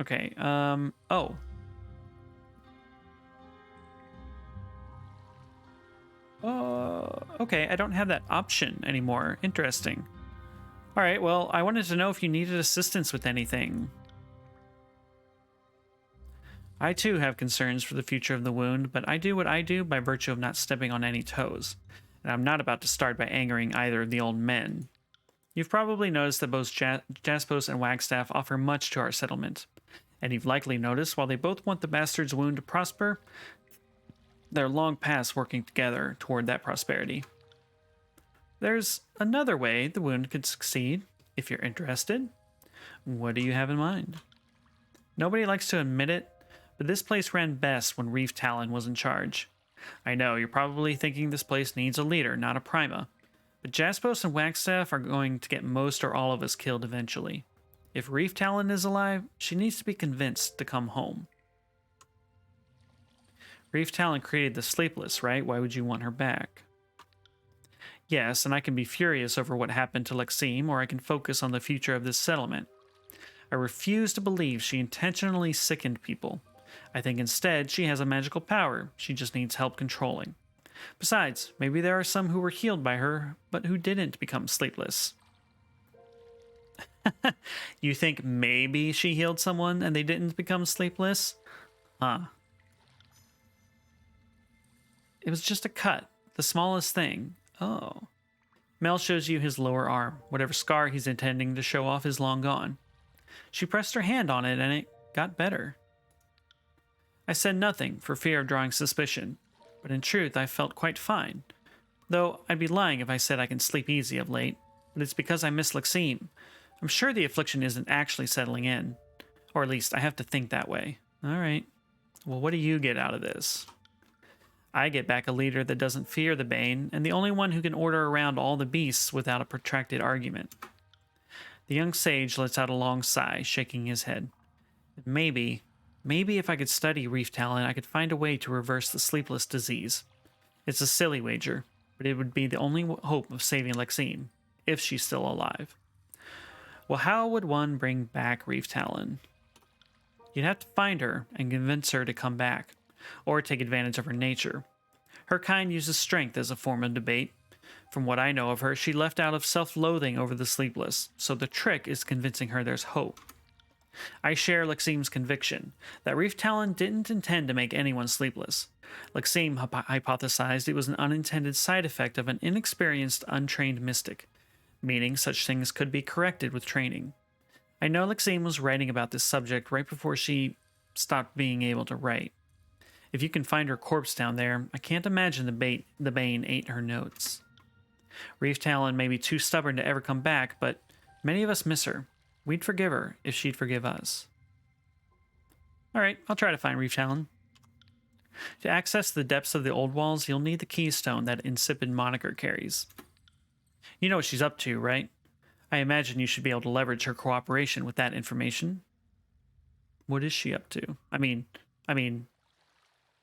[SPEAKER 1] Okay. Oh. Okay, I don't have that option anymore. Interesting. All right, well, I wanted to know if you needed assistance with anything. I too have concerns for the future of the wound, but I do what I do by virtue of not stepping on any toes. And I'm not about to start by angering either of the old men. You've probably noticed that both Jaspos and Wagstaff offer much to our settlement. And you've likely noticed, while they both want the bastard's wound to prosper, they're long past working together toward that prosperity. There's another way the wound could succeed, if you're interested. What do you have in mind? Nobody likes to admit it, but this place ran best when Reef Talon was in charge. I know, you're probably thinking this place needs a leader, not a prima. But Jaspos and Wagstaff are going to get most or all of us killed eventually. If Reef Talon is alive, she needs to be convinced to come home. Reef Talon created the Sleepless, right? Why would you want her back? Yes, and I can be furious over what happened to Lexime, or I can focus on the future of this settlement. I refuse to believe she intentionally sickened people. I think instead she has a magical power she just needs help controlling. Besides, maybe there are some who were healed by her, but who didn't become sleepless. You think maybe she healed someone and they didn't become sleepless? Huh. It was just a cut, the smallest thing. Oh. Mel shows you his lower arm. Whatever scar he's intending to show off is long gone. She pressed her hand on it and it got better. I said nothing for fear of drawing suspicion, but in truth I felt quite fine. Though I'd be lying if I said I can sleep easy of late, but it's because I miss Lexime. I'm sure the affliction isn't actually settling in. Or at least I have to think that way. Alright. Well, what do you get out of this? I get back a leader that doesn't fear the Bane, and the only one who can order around all the beasts without a protracted argument. The young sage lets out a long sigh, shaking his head. Maybe if I could study Reef Talon, I could find a way to reverse the sleepless disease. It's a silly wager, but it would be the only hope of saving Lexime, if she's still alive. Well, how would one bring back Reef Talon? You'd have to find her and convince her to come back, or take advantage of her nature. Her kind uses strength as a form of debate. From what I know of her, she left out of self-loathing over the sleepless, so the trick is convincing her there's hope. I share Lexime's conviction that Reef Talon didn't intend to make anyone sleepless. Lexime hypothesized it was an unintended side effect of an inexperienced, untrained mystic, meaning such things could be corrected with training. I know Lexime was writing about this subject right before she stopped being able to write. If you can find her corpse down there, I can't imagine the Bane ate her notes. Reef Talon may be too stubborn to ever come back, but many of us miss her. We'd forgive her if she'd forgive us. Alright, I'll try to find Reef Talon. To access the depths of the old walls, you'll need the keystone that insipid moniker carries. You know what she's up to, right? I imagine you should be able to leverage her cooperation with that information. What is she up to? I mean,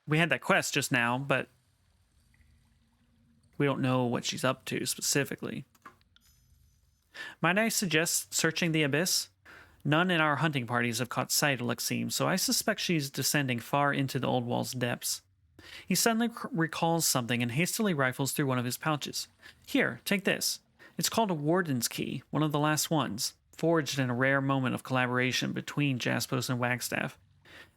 [SPEAKER 1] we had that quest just now, but we don't know what she's up to specifically. Might I suggest searching the abyss? None in our hunting parties have caught sight of Lexime, so I suspect she's descending far into the old wall's depths. He suddenly recalls something and hastily rifles through one of his pouches. Here, take this. It's called a Warden's Key, one of the last ones, forged in a rare moment of collaboration between Jaspos and Wagstaff.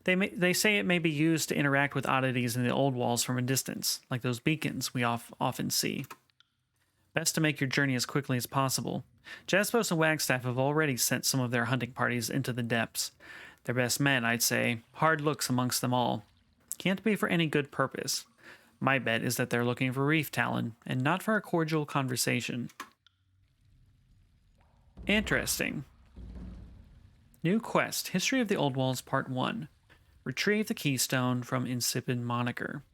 [SPEAKER 1] They say it may be used to interact with oddities in the old walls from a distance, like those beacons we often see. Best to make your journey as quickly as possible. Jaspos and Wagstaff have already sent some of their hunting parties into the depths. Their best men, I'd say, hard looks amongst them all. Can't be for any good purpose. My bet is that they're looking for reef talon, and not for a cordial conversation. Interesting. New quest, History of the Old Walls, Part 1. Retrieve the keystone from Insipid Moniker.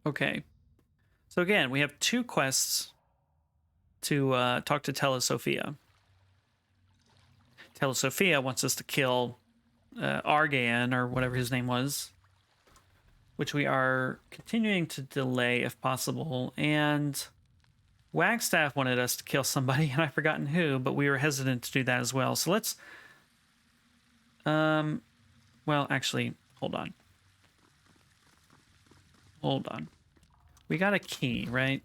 [SPEAKER 1] Okay. So again, we have 2 quests to talk to Telesofia. Telesofia wants us to kill Argaean, or whatever his name was, which we are continuing to delay if possible. And Wagstaff wanted us to kill somebody, and I've forgotten who, but we were hesitant to do that as well. So let's... well, actually, hold on. Hold on. We got a key, right?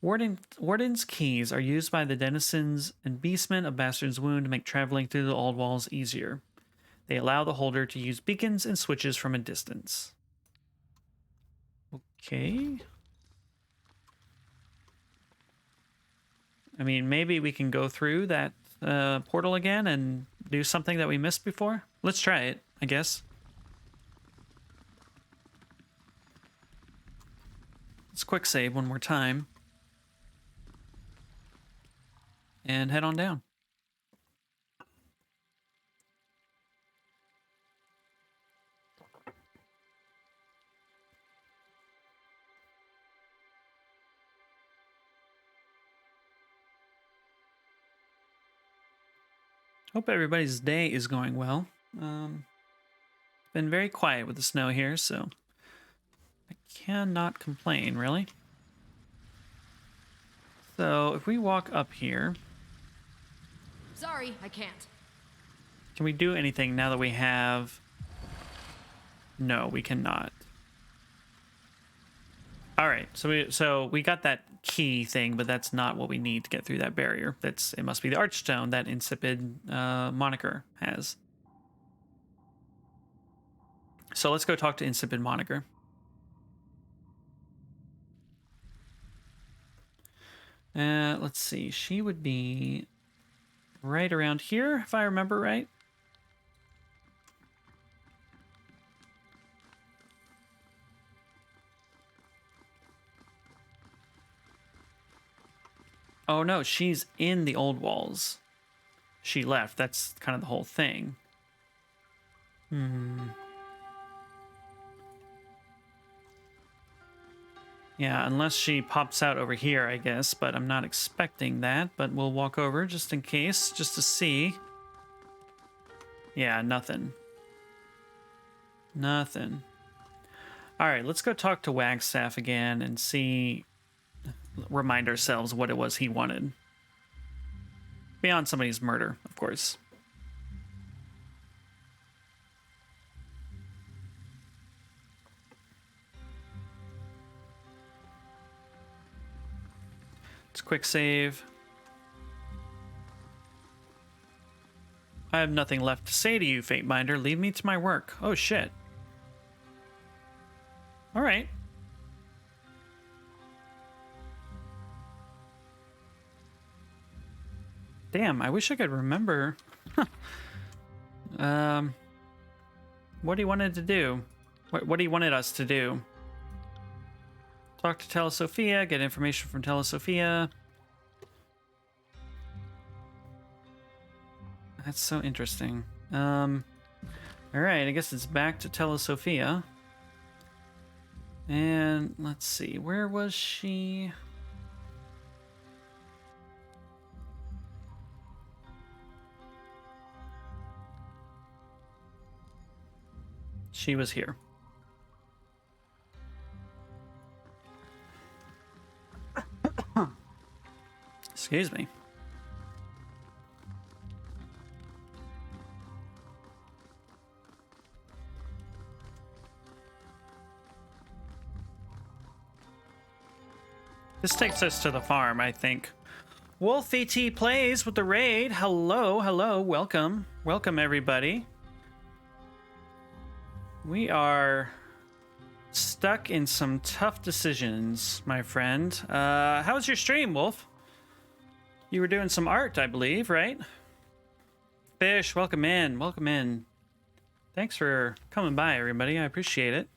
[SPEAKER 1] Warden's keys are used by the denizens and beastmen of Bastard's Wound to make traveling through the old walls easier. They allow the holder to use beacons and switches from a distance. Okay. I mean, maybe we can go through that portal again and do something that we missed before. Let's try it, I guess. Let's quick save one more time. And head on down. Hope everybody's day is going well. It's been very quiet with the snow here, so I cannot complain, really. So if we walk up here...
[SPEAKER 2] Sorry, I can't.
[SPEAKER 1] Can we do anything now that we have... No, we cannot. Alright, so we got that key thing, but that's not what we need to get through that barrier. It must be the Archstone that Insipid Moniker has. So let's go talk to Insipid Moniker. Let's see, she would be right around here, if I remember right. Oh no, she's in the old walls. She left. That's kind of the whole thing. Yeah, unless she pops out over here, I guess, but I'm not expecting that, but we'll walk over just in case, just to see. Yeah, nothing. Nothing. Alright, let's go talk to Wagstaff again and see... Remind ourselves what it was he wanted. Beyond somebody's murder, of course. Let's quick save. I have nothing left to say to you, Fatebinder. Leave me to my work. Oh, shit. Alright. Damn, I wish I could remember. What he wanted to do. What he wanted us to do. Talk to Telesofia, get information from Telesofia. That's so interesting. Alright, I guess it's back to Telesofia. And let's see, where was she? She was here. Excuse me. This takes us to the farm, I think. Wolf ET plays with the raid. Hello, hello, welcome. Welcome, everybody. We are stuck in some tough decisions, my friend. How was your stream, Wolf? You were doing some art, I believe, right? Fish, welcome in, welcome in. Thanks for coming by, everybody. I appreciate it.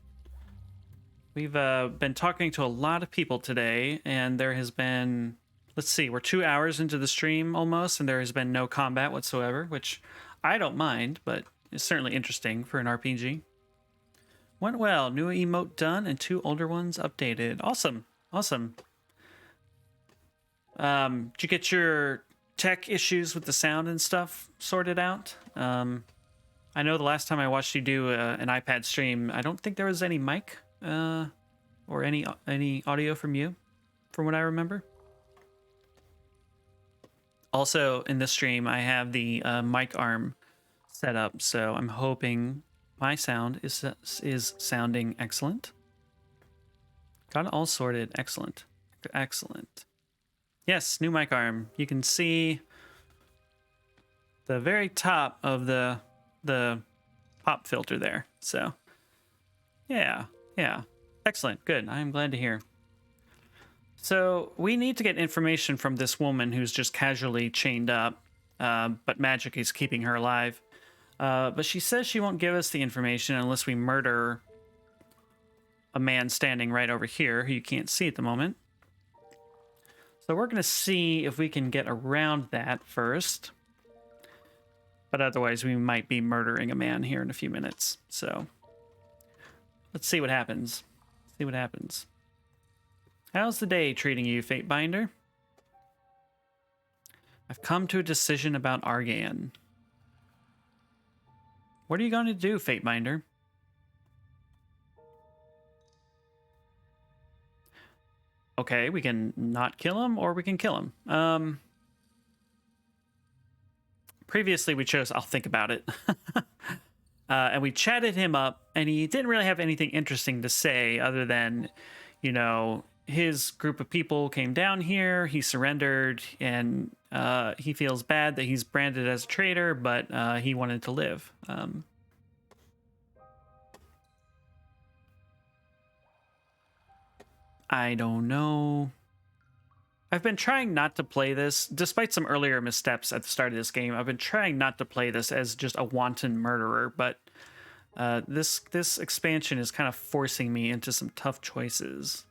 [SPEAKER 1] We've been talking to a lot of people today, and there has been, let's see, we're 2 hours into the stream almost, and there has been no combat whatsoever, which I don't mind, but it's certainly interesting for an RPG. Went well. New emote done and 2 older ones updated. Awesome. Awesome. Did you get your tech issues with the sound and stuff sorted out? I know the last time I watched you do an iPad stream, I don't think there was any mic or any audio from you, from what I remember. Also, in this stream, I have the mic arm set up, so I'm hoping my sound is sounding excellent. Got it all sorted. Excellent. Excellent. Yes, new mic arm. You can see the very top of the pop filter there. So, yeah. Excellent. Good. I'm glad to hear. So, we need to get information from this woman who's just casually chained up, but magic is keeping her alive. But she says she won't give us the information unless we murder a man standing right over here who you can't see at the moment. So we're going to see if we can get around that first. But otherwise, we might be murdering a man here in a few minutes. So let's see what happens. See what happens. How's the day treating you, Fatebinder? I've come to a decision about Argan. What are you going to do, Fatebinder? Okay, we can not kill him, or we can kill him. Previously, we chose I'll think about it. And we chatted him up, and he didn't really have anything interesting to say other than, you know, his group of people came down here, he surrendered, and he feels bad that he's branded as a traitor, but he wanted to live. I don't know. I've been trying not to play this, despite some earlier missteps at the start of this game. I've been trying not to play this as just a wanton murderer, but this expansion is kind of forcing me into some tough choices.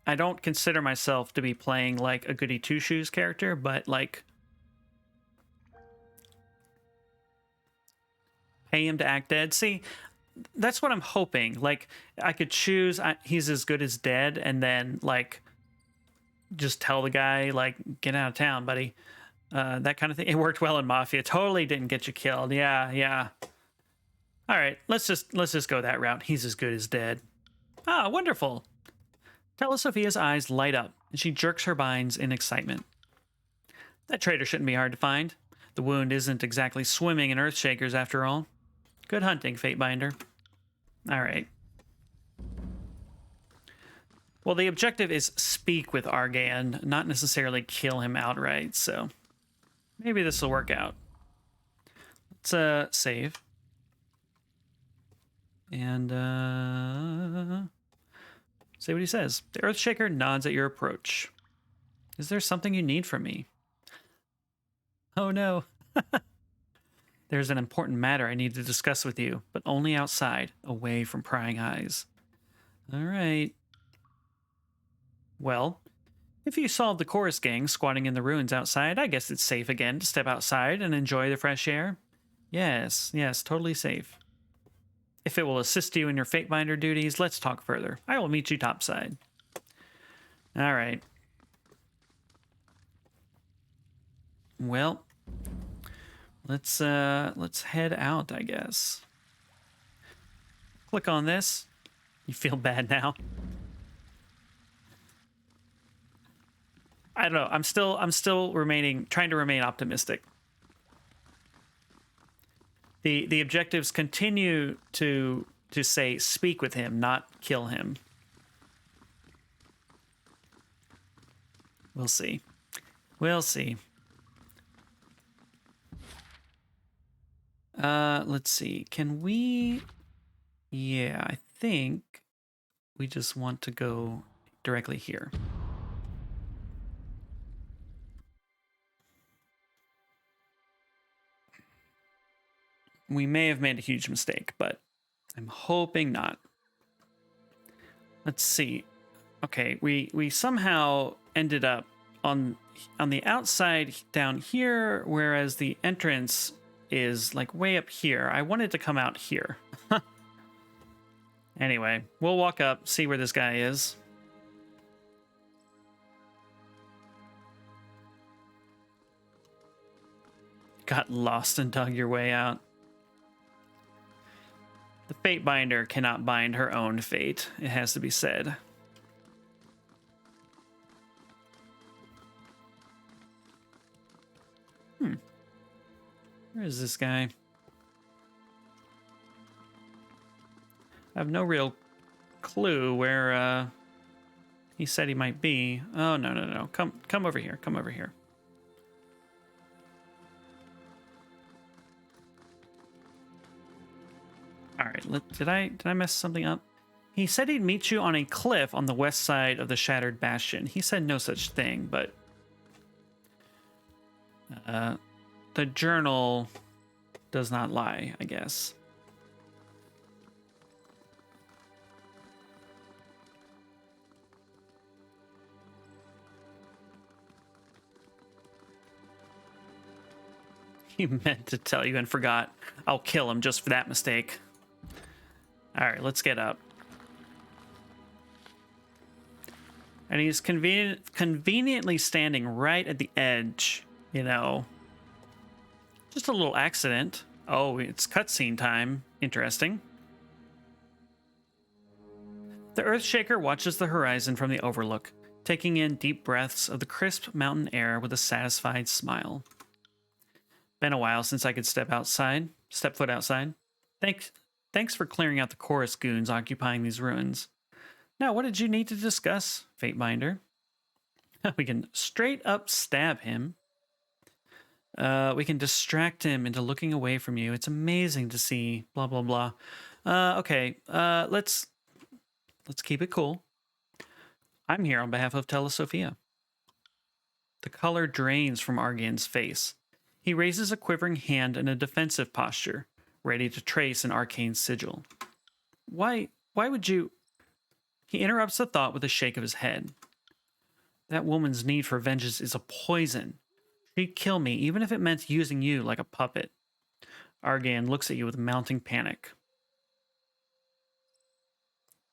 [SPEAKER 1] I don't consider myself to be playing like a goody two-shoes character, but like pay him to act dead. See, that's what I'm hoping. Like, I could choose he's as good as dead, and then like just tell the guy like, get out of town, buddy. That kind of thing. It worked well in Mafia. Totally didn't get you killed. Yeah. All right, let's just go that route. He's as good as dead. Ah, wonderful. Telesophia's eyes light up, and she jerks her binds in excitement. That traitor shouldn't be hard to find. The wound isn't exactly swimming in Earthshakers after all. Good hunting, Fatebinder. All right. Well, the objective is speak with Argan, not necessarily kill him outright, so maybe this will work out. Let's save. And see what he says. The Earthshaker nods at your approach. Is there something you need from me? Oh no. There's an important matter I need to discuss with you, but only outside, away from prying eyes. All right. Well, if you solve the chorus gang squatting in the ruins outside, I guess it's safe again to step outside and enjoy the fresh air. Yes, totally safe. If it will assist you in your Fatebinder duties, let's talk further. I will meet you topside. All right. Well, let's head out, I guess. Click on this. You feel bad now? I don't know. I'm still trying to remain optimistic. The objectives continue to to say speak with him, not kill him. We'll see. We'll see. Let's see. Can we... Yeah, I think we just want to go directly here. We may have made a huge mistake, but I'm hoping not. Let's see. Okay, we somehow ended up on the outside down here, whereas the entrance is like way up here. I wanted to come out here. Anyway, we'll walk up, see where this guy is. Got lost and dug your way out. The Fate Binder cannot bind her own fate, it has to be said. Where is this guy? I have no real clue where he said he might be. Oh, no. Come over here. Come over here. All right, did I mess something up? He said he'd meet you on a cliff on the west side of the Shattered Bastion. He said no such thing, but the journal does not lie, I guess. He meant to tell you and forgot. I'll kill him just for that mistake. All right, let's get up. And he's conveniently standing right at the edge, you know. Just a little accident. Oh, it's cutscene time. Interesting. The Earthshaker watches the horizon from the overlook, taking in deep breaths of the crisp mountain air with a satisfied smile. Been a while since I could step foot outside. Thanks for clearing out the chorus goons occupying these ruins. Now, what did you need to discuss, Fatebinder? We can straight up stab him. We can distract him into looking away from you. It's amazing to see. Blah blah blah. Okay. Let's keep it cool. I'm here on behalf of Telesofia. The color drains from Argan's face. He raises a quivering hand in a defensive posture, ready to trace an arcane sigil. Why would you... He interrupts the thought with a shake of his head. That woman's need for vengeance is a poison. She'd kill me, even if it meant using you like a puppet. Argan looks at you with mounting panic.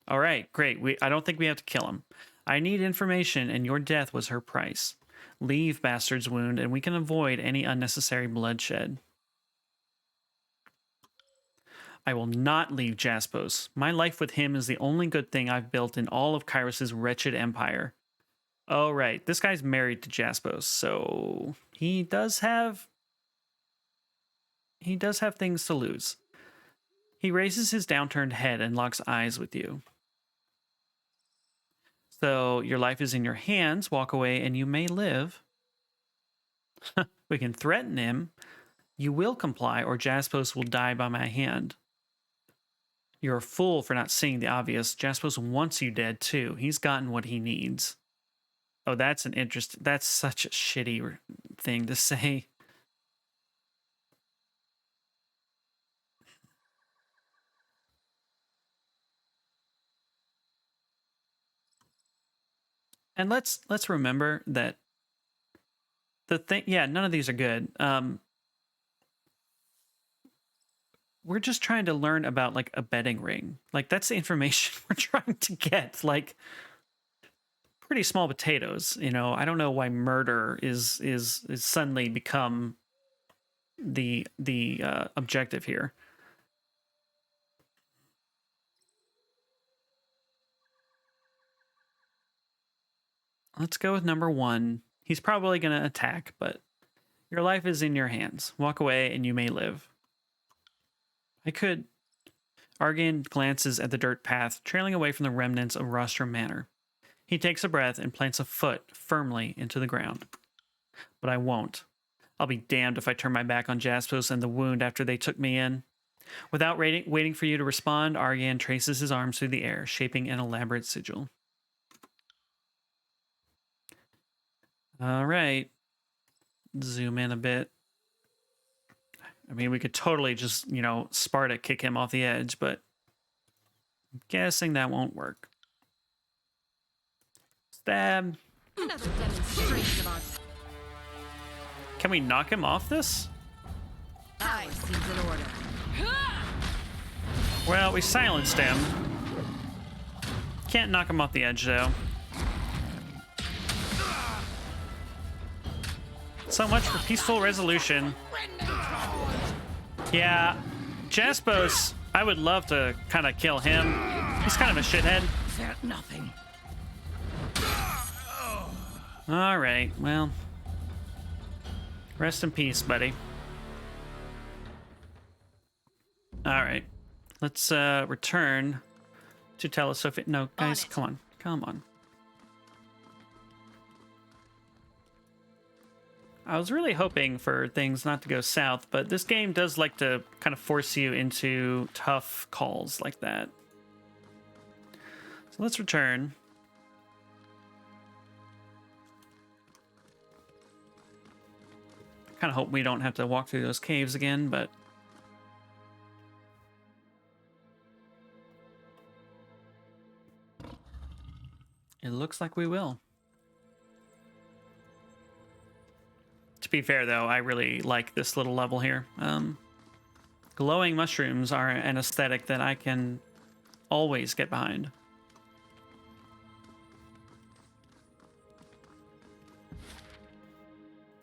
[SPEAKER 1] All right, great. I don't think we have to kill him. I need information, and your death was her price. Leave Bastard's wound, and we can avoid any unnecessary bloodshed. I will not leave Jaspos. My life with him is the only good thing I've built in all of Kyros's wretched empire. Oh, right. This guy's married to Jaspos, so he does have things to lose. He raises his downturned head and locks eyes with you. So your life is in your hands. Walk away and you may live. We can threaten him. You will comply or Jaspos will die by my hand. You're a fool for not seeing the obvious. Jaspos wants you dead too. He's gotten what he needs. Oh, that's such a shitty thing to say. And let's remember that none of these are good. We're just trying to learn about like a betting ring. Like that's the information we're trying to get. Like pretty small potatoes, you know. I don't know why murder is suddenly become the objective here. Let's go with number 1. He's probably going to attack, but your life is in your hands. Walk away and you may live. I could... Argan glances at the dirt path, trailing away from the remnants of Rostrum Manor. He takes a breath and plants a foot firmly into the ground. But I won't. I'll be damned if I turn my back on Jaspos and the wound after they took me in. Without waiting for you to respond, Argan traces his arms through the air, shaping an elaborate sigil. All right. Zoom in a bit. I mean, we could totally just, Sparta kick him off the edge, but I'm guessing that won't work. Stab.
[SPEAKER 2] Another demonstration of our
[SPEAKER 1] Can we knock him off this?
[SPEAKER 2] power seems in order.
[SPEAKER 1] Well, we silenced him. Can't knock him off the edge, though. So much for peaceful resolution. Yeah, Jaspos, I would love to kind of kill him. He's kind of a shithead.
[SPEAKER 2] Nothing.
[SPEAKER 1] All right, well, rest in peace, buddy. All right, let's return to Telesoph. No, guys, come on. I was really hoping for things not to go south, but this game does like to kind of force you into tough calls like that. So let's return. Kind of hope we don't have to walk through those caves again, but it looks like we will. To be fair, though, I really like this little level here. Glowing mushrooms are an aesthetic that I can always get behind.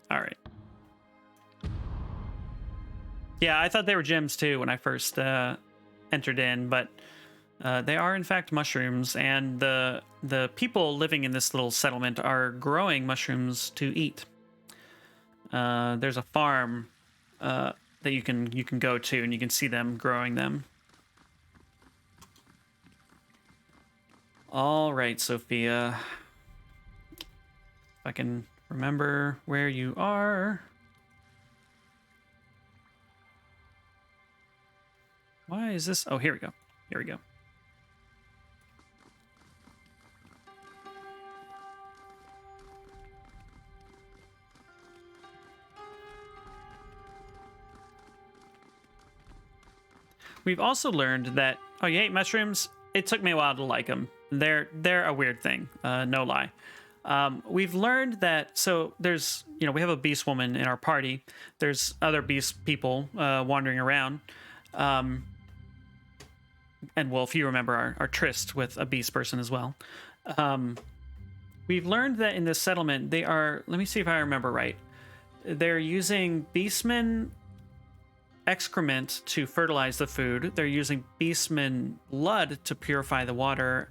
[SPEAKER 1] All right. Yeah, I thought they were gems too when I first entered in, but they are in fact mushrooms, and the people living in this little settlement are growing mushrooms to eat. There's a farm that you can go to, and you can see them growing them. All right, Sophia. If I can remember where you are. Why is this? Oh, here we go. Here we go. We've also learned that, oh, you hate mushrooms? It took me a while to like them. They're a weird thing, no lie. We've learned that, so there's, we have a beast woman in our party. There's other beast people wandering around. And well, if you remember our tryst with a beast person as well. We've learned that in this settlement, they are, let me see if I remember right. They're using beastmen excrement to fertilize the food. They're using beastman blood to purify the water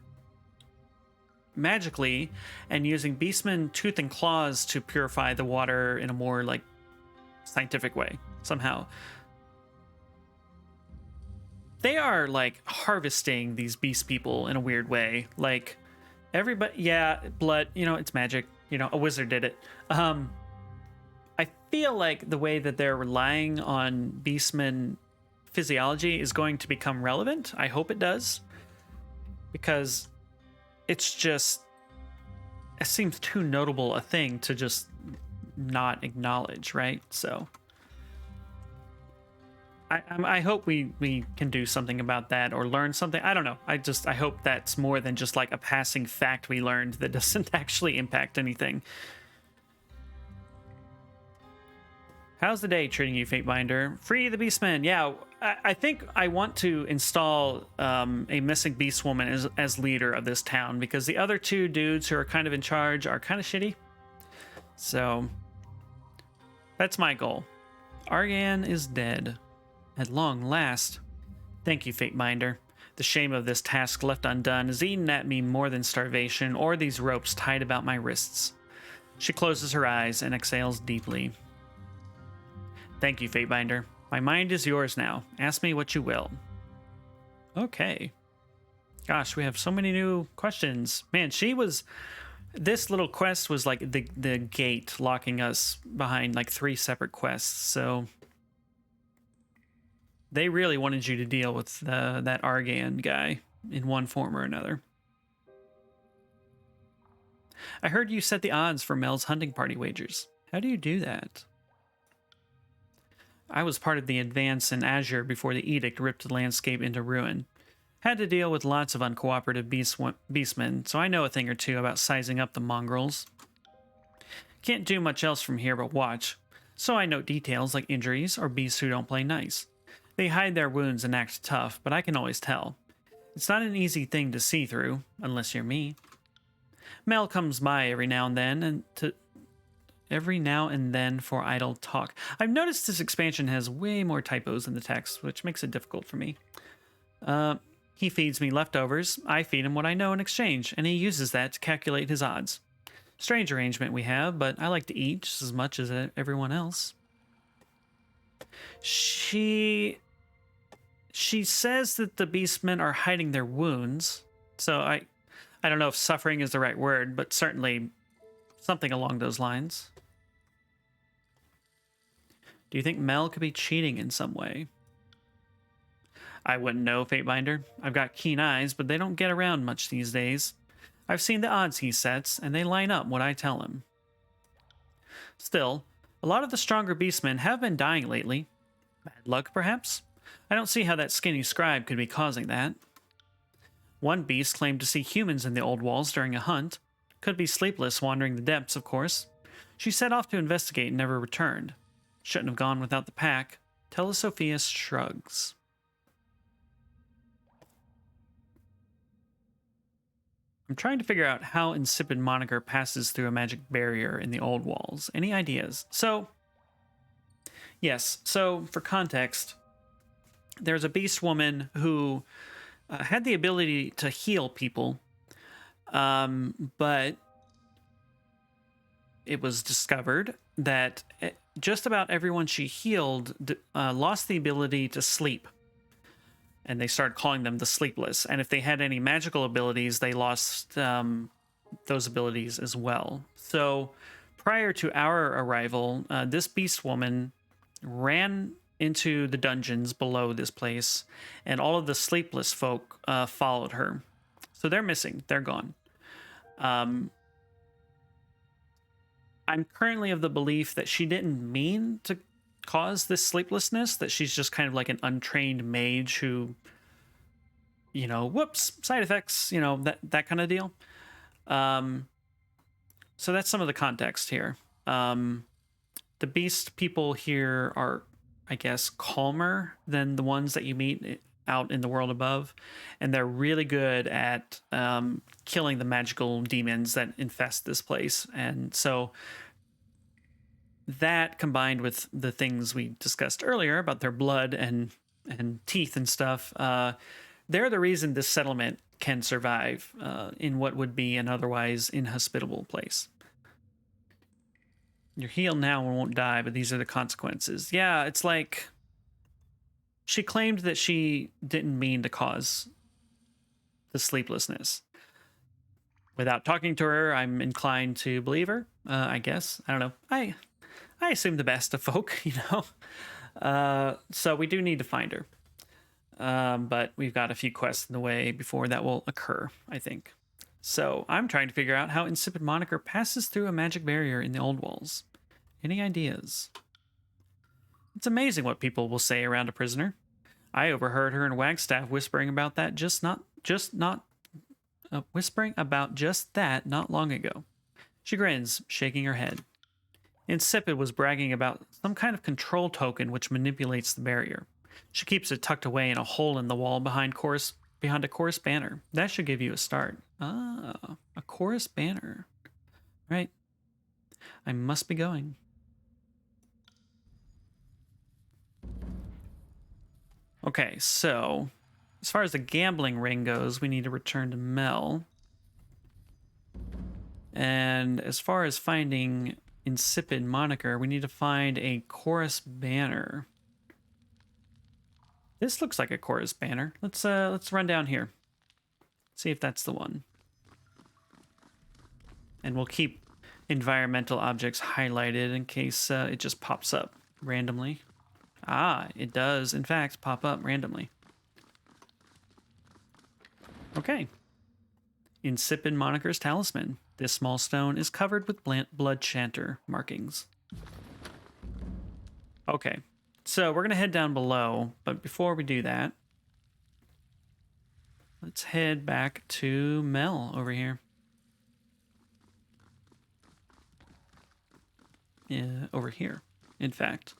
[SPEAKER 1] magically, and using beastman tooth and claws to purify the water in a more like scientific way somehow. They are like harvesting these beast people in a weird way. Like everybody, yeah, blood, it's magic. A wizard did it. I feel like the way that they're relying on beastman physiology is going to become relevant. I hope it does, because it seems too notable a thing to just not acknowledge, right? So I hope we can do something about that or learn something. I don't know. I hope that's more than just like a passing fact we learned that doesn't actually impact anything. How's the day treating you, Fatebinder? Free the Beastmen. Yeah, I think I want to install a missing beast woman as leader of this town, because the other two dudes who are kind of in charge are kind of shitty. So that's my goal. Argan is dead. At long last. Thank you, Fatebinder. The shame of this task left undone is eaten at me more than starvation or these ropes tied about my wrists. She closes her eyes and exhales deeply. Thank you, Fatebinder. My mind is yours now. Ask me what you will. Okay. Gosh, we have so many new questions. Man, this little quest was like the gate locking us behind like 3 separate quests. So they really wanted you to deal with that Argan guy in one form or another. I heard you set the odds for Mel's hunting party wagers. How do you do that? I was part of the advance in Azure before the edict ripped the landscape into ruin. Had to deal with lots of uncooperative beastmen, so I know a thing or two about sizing up the mongrels. Can't do much else from here but watch, so I note details like injuries or beasts who don't play nice. They hide their wounds and act tough, but I can always tell. It's not an easy thing to see through, unless you're me. Mel comes by every now and then for idle talk. I've noticed this expansion has way more typos in the text, which makes it difficult for me. He feeds me leftovers, I feed him what I know in exchange, and he uses that to calculate his odds. Strange arrangement we have, but I like to eat just as much as everyone else. She says that the beastmen are hiding their wounds, so I don't know if suffering is the right word, but certainly something along those lines. Do you think Mel could be cheating in some way? I wouldn't know, Fatebinder. I've got keen eyes, but they don't get around much these days. I've seen the odds he sets, and they line up what I tell him. Still, a lot of the stronger beastmen have been dying lately. Bad luck, perhaps? I don't see how that skinny scribe could be causing that. One beast claimed to see humans in the old walls during a hunt. Could be Sleepless wandering the depths, of course. She set off to investigate and never returned. Shouldn't have gone without the pack. Telesophius shrugs. I'm trying to figure out how Insipid Moniker passes through a magic barrier in the old walls. Any ideas? So, yes. So, for context, there's a beast woman who had the ability to heal people, but it was discovered that just about everyone she healed lost the ability to sleep. And they started calling them the Sleepless. And if they had any magical abilities, they lost those abilities as well. So prior to our arrival, this beast woman ran into the dungeons below this place, and all of the Sleepless folk followed her. So they're missing. They're gone. I'm currently of the belief that she didn't mean to cause this sleeplessness, that she's just kind of like an untrained mage who, whoops, side effects, that kind of deal. So that's some of the context here. The beast people here are, I guess, calmer than the ones that you meet out in the world above, and they're really good at killing the magical demons that infest this place. And so that, combined with the things we discussed earlier about their blood and teeth and stuff, they're the reason this settlement can survive in what would be an otherwise inhospitable place. You're healed now and won't die, but these are the consequences. Yeah, it's like she claimed that she didn't mean to cause the sleeplessness. Without talking to her, I'm inclined to believe her, I guess. I don't know. I assume the best of folk, So we do need to find her. But we've got a few quests in the way before that will occur, I think. So I'm trying to figure out how Insipid Moniker passes through a magic barrier in the old walls. Any ideas? It's amazing what people will say around a prisoner. I overheard her and Wagstaff whispering about that not long ago. She grins, shaking her head. Insipid was bragging about some kind of control token which manipulates the barrier. She keeps it tucked away in a hole in the wall behind a chorus banner. That should give you a start. Ah, a chorus banner. Right. I must be going. Okay, so as far as the gambling ring goes, we need to return to Mel. And as far as finding Insipid Moniker, we need to find a chorus banner. This looks like a chorus banner. Let's run down here. See if that's the one. And we'll keep environmental objects highlighted in case it just pops up randomly. Ah, it does, in fact, pop up randomly. Okay. Insipid Moniker's Talisman. This small stone is covered with blood chanter markings. Okay. So we're going to head down below, but before we do that, let's head back to Mel over here. Yeah, over here, in fact.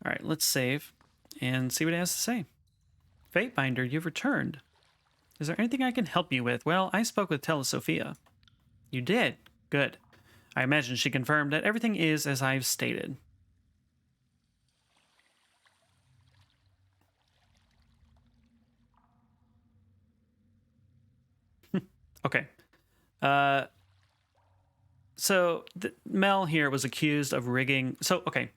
[SPEAKER 1] All right, let's save and see what it has to say. Fatebinder, you've returned. Is there anything I can help you with? Well, I spoke with Telesophia. You did? Good. I imagine she confirmed that everything is as I've stated. Okay. So Mel here was accused of rigging. So, okay.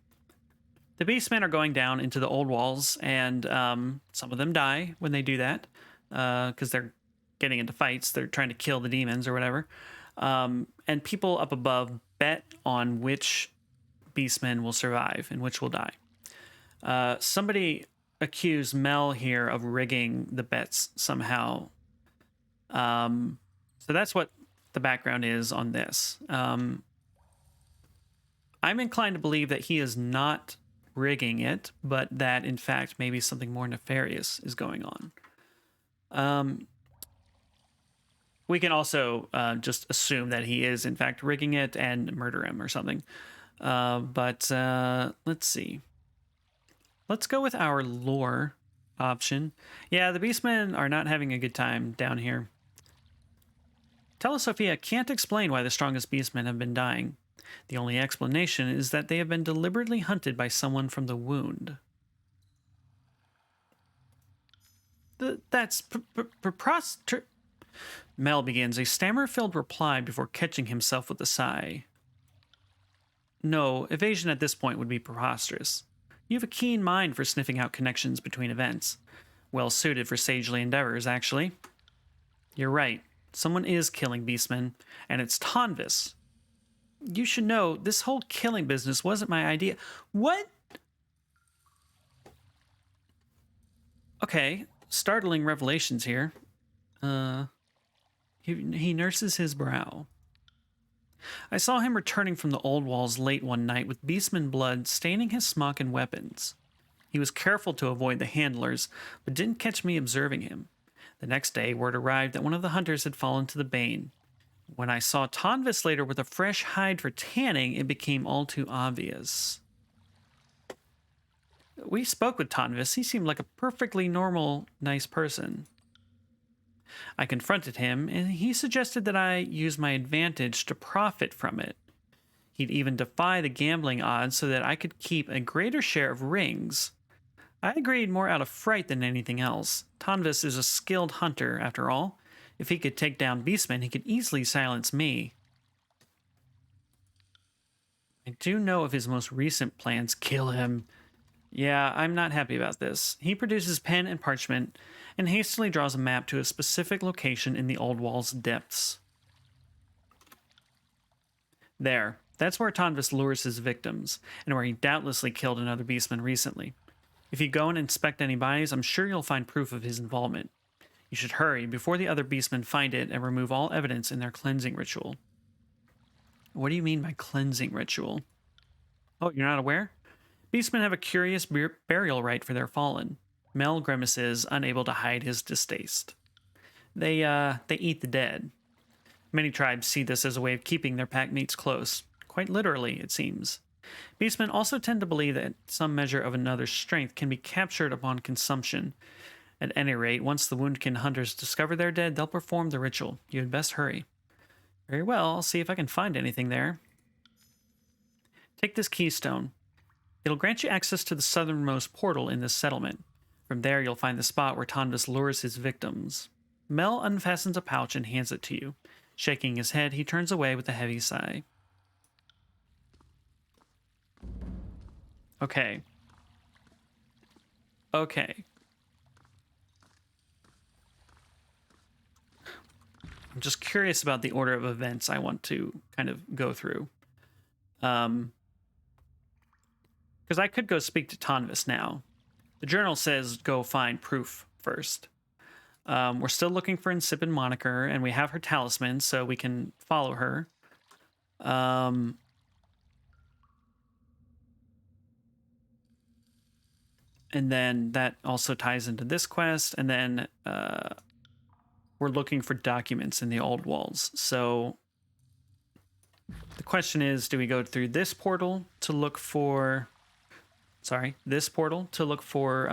[SPEAKER 1] The beastmen are going down into the old walls, and some of them die when they do that because they're getting into fights. They're trying to kill the demons or whatever. And people up above bet on which beastmen will survive and which will die. Somebody accused Mel here of rigging the bets somehow. So that's what the background is on this. I'm inclined to believe that he is not rigging it, but that in fact maybe something more nefarious is going on. We can also just assume that he is in fact rigging it and murder him or something. But let's see. Let's go with our lore option. Yeah, the beastmen are not having a good time down here. Telesophia can't explain why the strongest beastmen have been dying. The only explanation is that they have been deliberately hunted by someone from the wound. That's preposterous. Mel begins a stammer-filled reply before catching himself with a sigh. No, evasion at this point would be preposterous. You have a keen mind for sniffing out connections between events. Well suited for sagely endeavors, actually. You're right. Someone is killing beastmen, and it's Tonvis. You should know, this whole killing business wasn't my idea. What? Okay, startling revelations here. He nurses his brow. I saw him returning from the old walls late one night with beastman blood staining his smock and weapons. He was careful to avoid the handlers, but didn't catch me observing him. The next day, word arrived that one of the hunters had fallen to the bane. When I saw Tonvis later with a fresh hide for tanning, it became all too obvious. We spoke with Tonvis. He seemed like a perfectly normal, nice person. I confronted him, and he suggested that I use my advantage to profit from it. He'd even defy the gambling odds so that I could keep a greater share of rings. I agreed more out of fright than anything else. Tonvis is a skilled hunter, after all. If he could take down beastmen, he could easily silence me. I do know of his most recent plans. Kill him. Yeah, I'm not happy about this. He produces pen and parchment and hastily draws a map to a specific location in the old wall's depths. There. That's where Tonvis lures his victims, and where he doubtlessly killed another beastman recently. If you go and inspect any bodies, I'm sure you'll find proof of his involvement. You should hurry before the other beastmen find it and remove all evidence in their cleansing ritual. What do you mean by cleansing ritual? Oh, you're not aware? Beastmen have a curious burial rite for their fallen. Mel grimaces, unable to hide his distaste. They eat the dead. Many tribes see this as a way of keeping their pack mates close. Quite literally, it seems. Beastmen also tend to believe that some measure of another's strength can be captured upon consumption. At any rate, once the Woundkin hunters discover they're dead, they'll perform the ritual. You had best hurry. Very well, I'll see if I can find anything there. Take this keystone. It'll grant you access to the southernmost portal in this settlement. From there, you'll find the spot where Tonvis lures his victims. Mel unfastens a pouch and hands it to you. Shaking his head, he turns away with a heavy sigh. Okay. Okay. I'm just curious about the order of events I want to kind of go through. Because I could go speak to Tonvis now. The journal says go find proof first. We're still looking for Insipid Moniker, and we have her talisman, so we can follow her. And then that also ties into this quest, and then we're looking for documents in the old walls. So the question is, do we go through this portal to look for... this portal to look for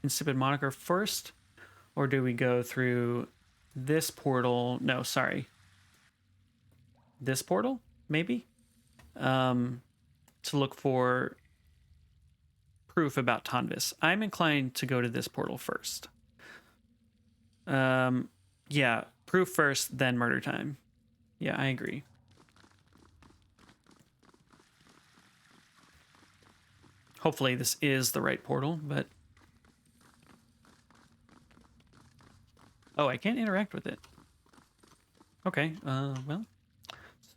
[SPEAKER 1] Insipid Moniker first? Or do we go through this portal? No, sorry. This portal, maybe? To look for proof about Tonvis. I'm inclined to go to this portal first. Yeah, proof first, then murder time. Yeah, I agree. Hopefully this is the right portal, but... Oh, I can't interact with it. Okay, well,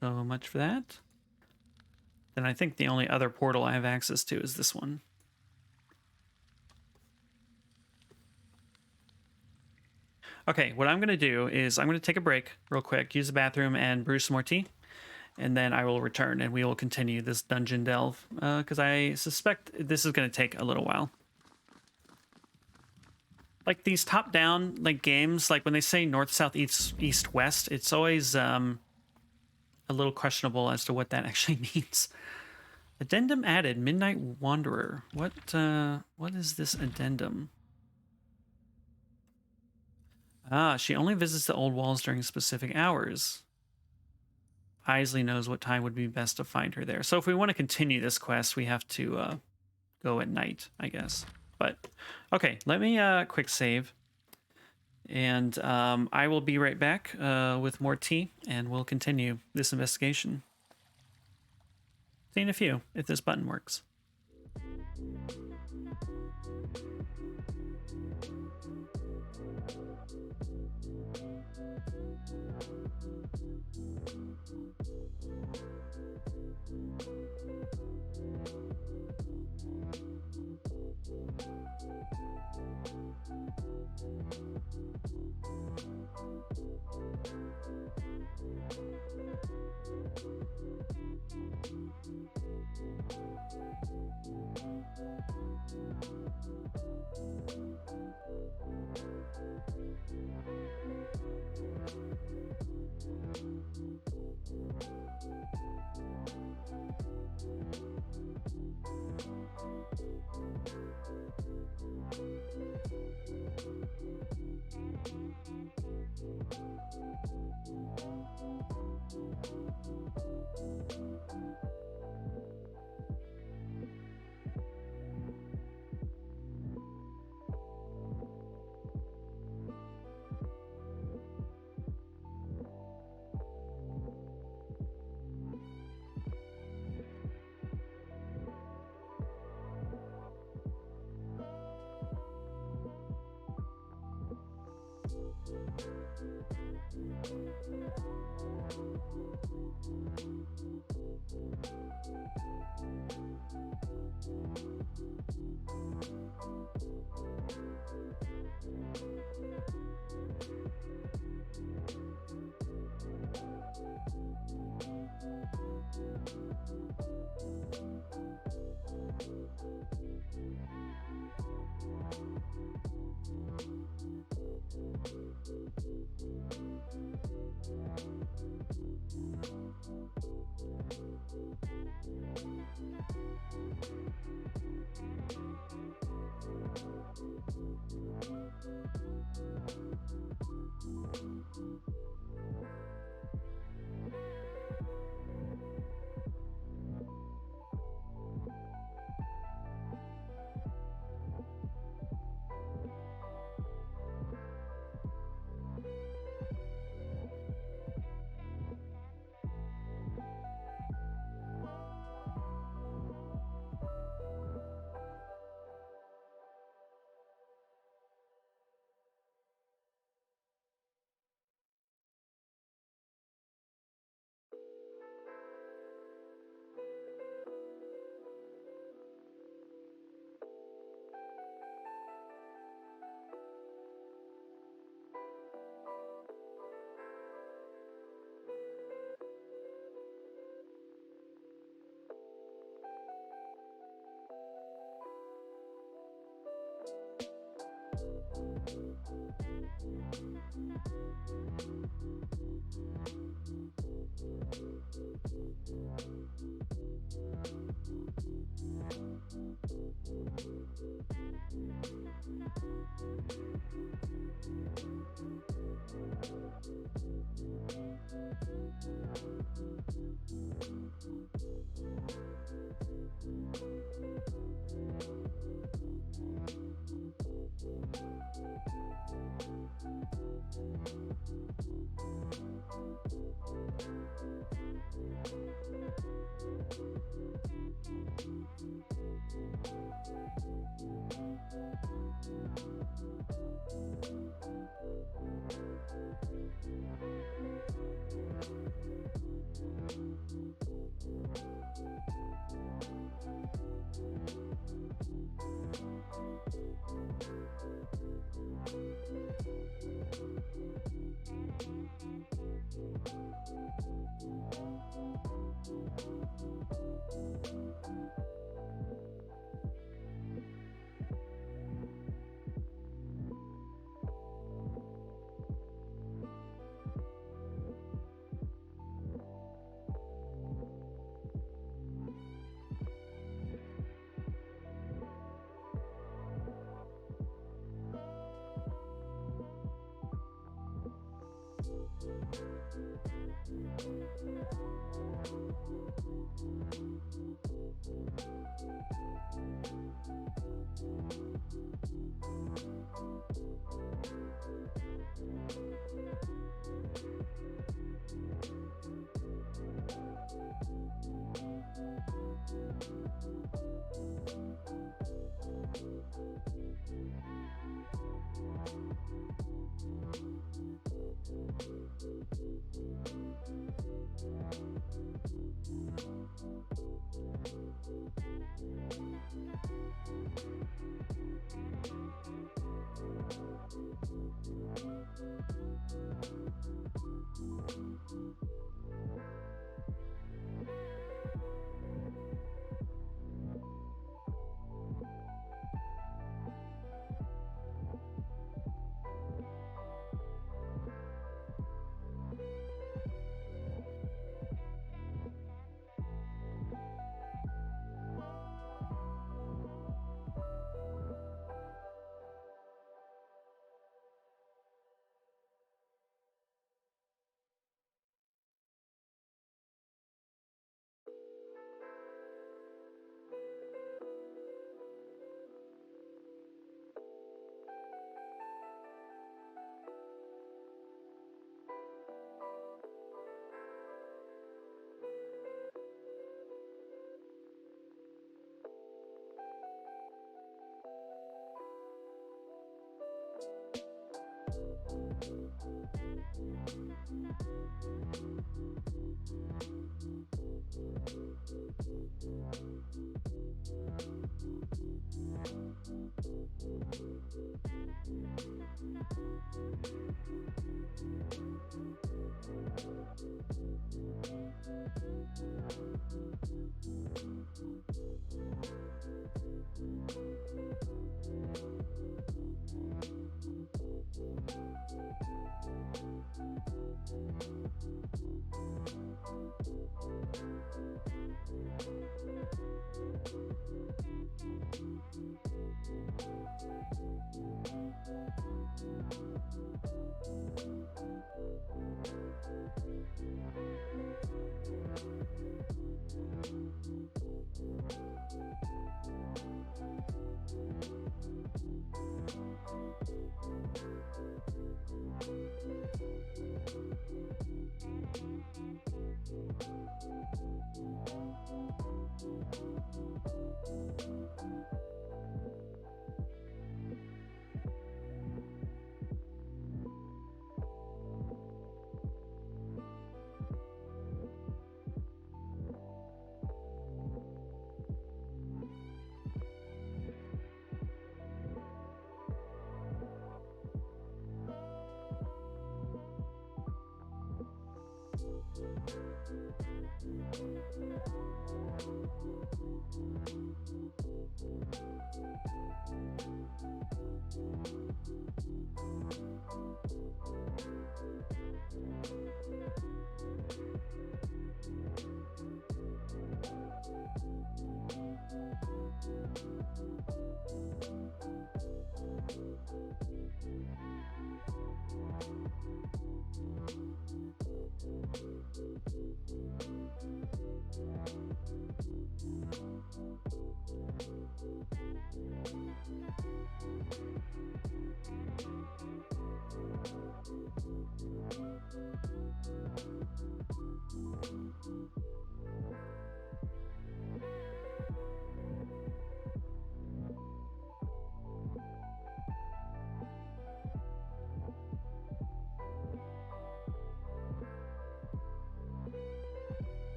[SPEAKER 1] so much for that. Then I think the only other portal I have access to is this one. Okay, what I'm going to do is I'm going to take a break real quick, use the bathroom, and brew some more tea. And then I will return and we will continue this dungeon delve, because I suspect this is going to take a little while. Like these top-down like games, like when they say north, south, east, west, it's always a little questionable as to what that actually means. Addendum added, Midnight Wanderer. What is this addendum? Ah, she only visits the old walls during specific hours. Isley knows what time would be best to find her there. So if we want to continue this quest, we have to go at night, I guess. But okay, let me quick save. And I will be right back with more tea, and we'll continue this investigation. See you in a few, if this button works.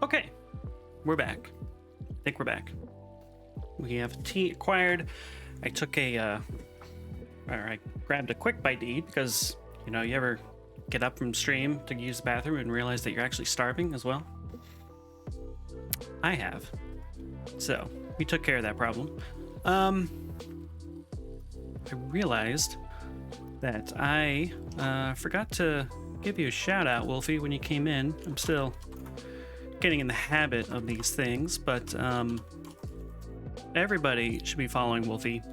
[SPEAKER 1] Okay, we're back. I think we're back. We have tea acquired. I took or I grabbed a quick bite to eat because, you know, you ever get up from stream to use the bathroom and realize that you're actually starving as well? I have. So, we took care of that problem. I realized that I forgot to give you a shout out, Wolfie, when you came in. I'm still getting in the habit of these things, but everybody should be following Wolfie.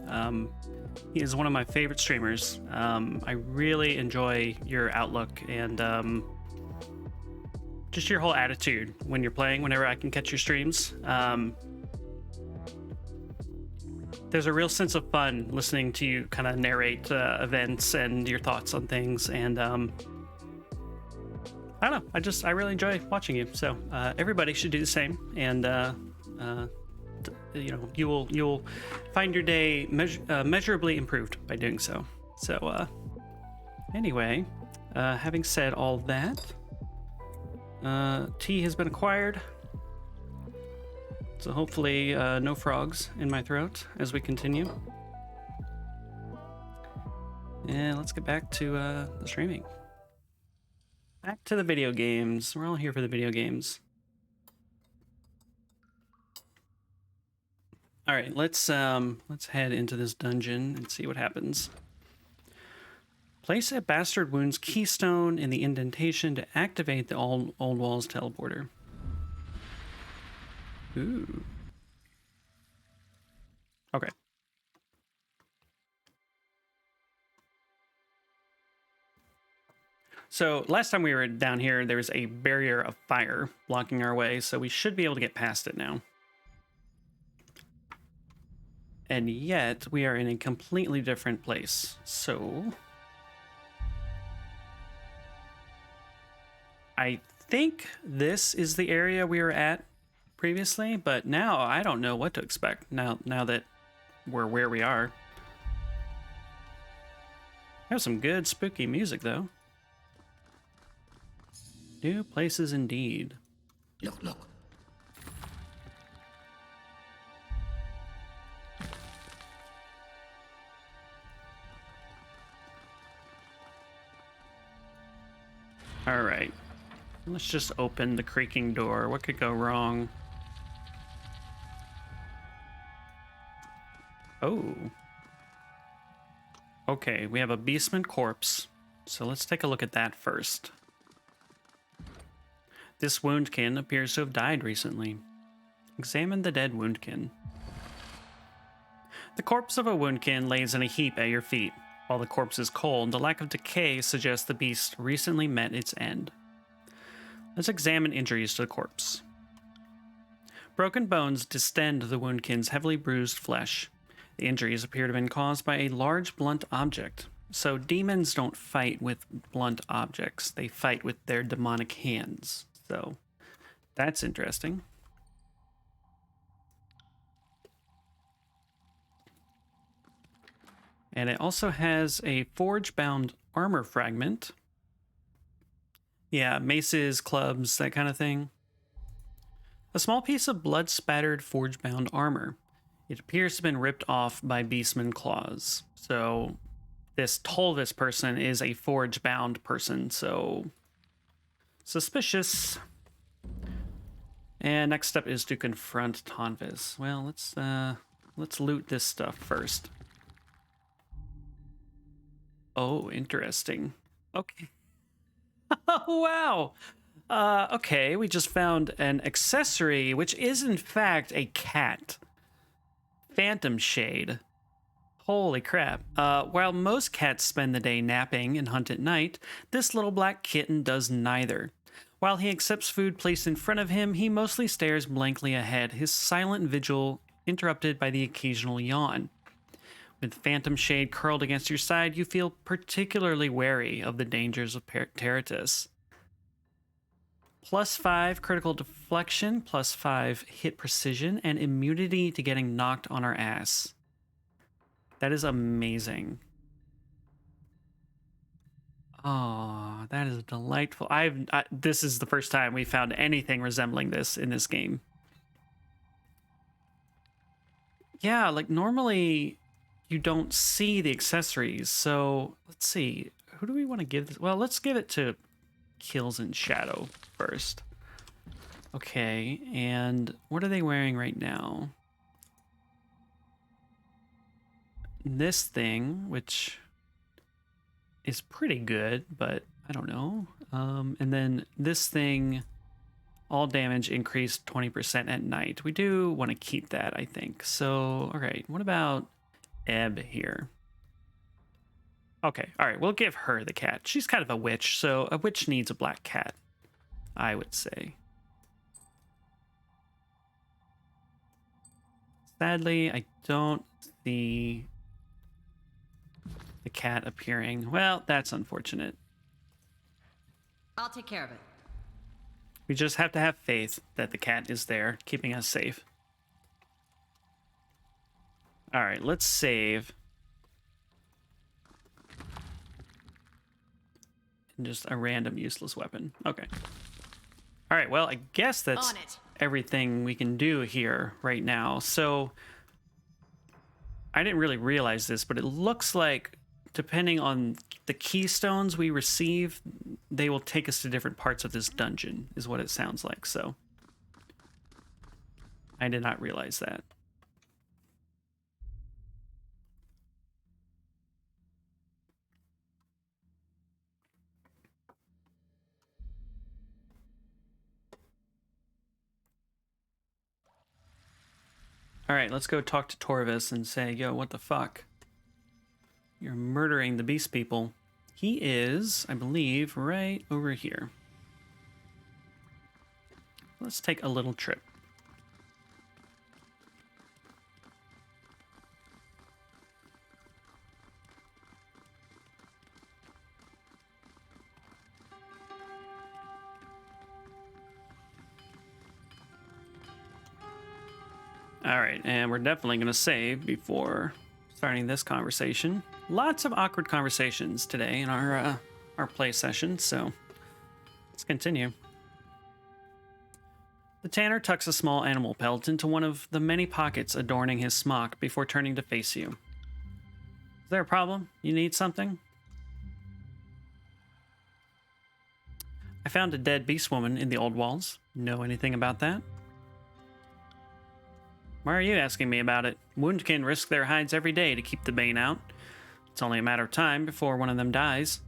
[SPEAKER 1] He is one of my favorite streamers. I really enjoy your outlook and just your whole attitude when you're playing, whenever I can catch your streams. There's a real sense of fun listening to you kind of narrate events and your thoughts on things, and I don't know. I really enjoy watching you. So everybody should do the same, and you know, you'll find your day measurably improved by doing so. So anyway, having said all that, tea has been acquired. So hopefully no frogs in my throat as we continue. And let's get back to the streaming. Back to the video games. We're all here for the video games. All right, let's head into this dungeon and see what happens. Place a Bastard Wounds keystone in the indentation to activate the Old Walls teleporter. Ooh. Okay. So last time we were down here, there was a barrier of fire blocking our way, so we should be able to get past it now. And yet, we are in a completely different place. So I think this is the area we were at previously, but now I don't know what to expect now that we're where we are. Have some good spooky music though. New places indeed.
[SPEAKER 3] Look.
[SPEAKER 1] All right. Let's just open the creaking door. What could go wrong? Oh. Okay, we have a beastman corpse. So let's take a look at that first. This woundkin appears to have died recently. Examine the dead woundkin. The corpse of a woundkin lays in a heap at your feet. While the corpse is cold, the lack of decay suggests the beast recently met its end. Let's examine injuries to the corpse. Broken bones distend the woundkin's heavily bruised flesh. The injuries appear to have been caused by a large blunt object. So demons don't fight with blunt objects. They fight with their demonic hands. So that's interesting. And it also has a forge-bound armor fragment. Yeah, maces, clubs, that kind of thing. A small piece of blood-spattered forge-bound armor. It appears to have been ripped off by beastman claws. So this Tolvis person is a forge-bound person, so suspicious. And next step is to confront Tonvis. Well, let's loot this stuff first. Oh, interesting. Okay. Oh, wow. Okay, we just found an accessory, which is in fact a cat. Phantom Shade. Holy crap. While most cats spend the day napping and hunt at night, this little black kitten does neither. While he accepts food placed in front of him, he mostly stares blankly ahead, his silent vigil interrupted by the occasional yawn. With Phantom Shade curled against your side, you feel particularly wary of the dangers of Terratus. +5 critical deflection, +5 hit precision, and immunity to getting knocked on our ass. That is amazing. Oh, that is delightful. This is the first time we found anything resembling this in this game. Yeah, like normally you don't see the accessories. So let's see. Who do we want to give this? Well, let's give it to Kills in Shadow first. Okay, and what are they wearing right now? This thing, which is pretty good, but I don't know. And then this thing, all damage increased 20% at night. We do want to keep that, I think. So, all right, what about Ebb here? Okay, all right, we'll give her the cat. She's kind of a witch, so a witch needs a black cat, I would say. Sadly, I don't see the cat appearing. Well, that's unfortunate.
[SPEAKER 2] I'll take care of it.
[SPEAKER 1] We just have to have faith that the cat is there, keeping us safe. All right, let's save. And just a random useless weapon. Okay. All right, well, I guess that's everything we can do here right now. So I didn't really realize this, but it looks like depending on the keystones we receive, they will take us to different parts of this dungeon, is what it sounds like. So I did not realize that. All right, let's go talk to Torvis and say, yo, what the fuck? You're murdering the beast people. He is, I believe, right over here. Let's take a little trip. All right, and we're definitely going to save before starting this conversation. Lots of awkward conversations today in our play session, so let's continue. The tanner tucks a small animal pelt into one of the many pockets adorning his smock before turning to face you. Is there a problem? You need something? I found a dead beast woman in the old walls. Know anything about that? Why are you asking me about it? Woundkin risk their hides every day to keep the bane out. It's only a matter of time before one of them dies.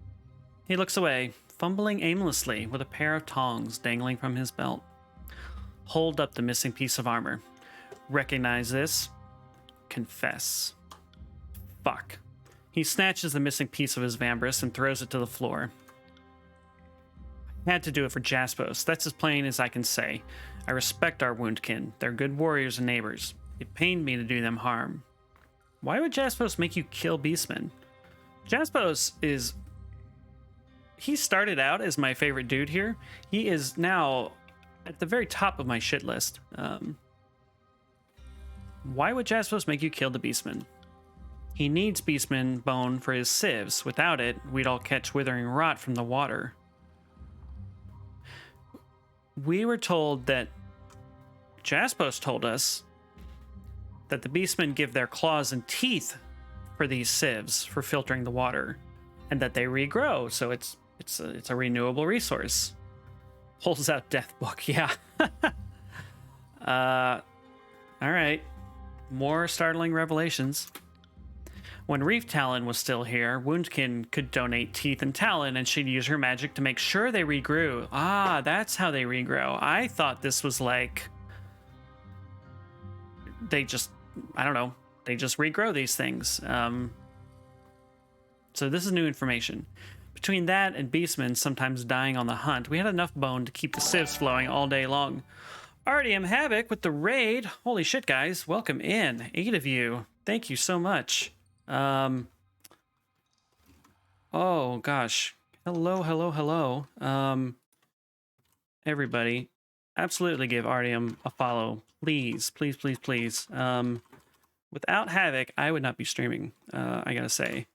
[SPEAKER 1] He looks away, fumbling aimlessly with a pair of tongs dangling from his belt. Hold up the missing piece of armor. Recognize this? Confess. Fuck. He snatches the missing piece of his vambrace and throws it to the floor. I had to do it for Jaspos. That's as plain as I can say. I respect our woundkin. They're good warriors and neighbors. It pained me to do them harm. Why would Jaspos make you kill beastmen? Jaspos is... He started out as my favorite dude here. He is now at the very top of my shit list. Why would Jaspos make you kill the beastman? He needs beastman bone for his sieves. Without it, we'd all catch withering rot from the water. We were told that Jaspos told us that the beastmen give their claws and teeth for these sieves for filtering the water, and that they regrow, so it's a renewable resource. Pulls out death book, yeah. All right, more startling revelations. When Reef Talon was still here, Woundkin could donate teeth and talon, and she'd use her magic to make sure they regrew. Ah, that's how they regrow. I thought this was like... They just... I don't know. They just regrow these things. So this is new information. Between that and beastmen sometimes dying on the hunt, we had enough bone to keep the sieves flowing all day long. RDM Havoc with the raid. Holy shit, guys. Welcome in. 8 of you. Thank you so much. Oh gosh. Hello. Everybody, absolutely give RDM a follow. Please. Without Havoc, I would not be streaming, I gotta say.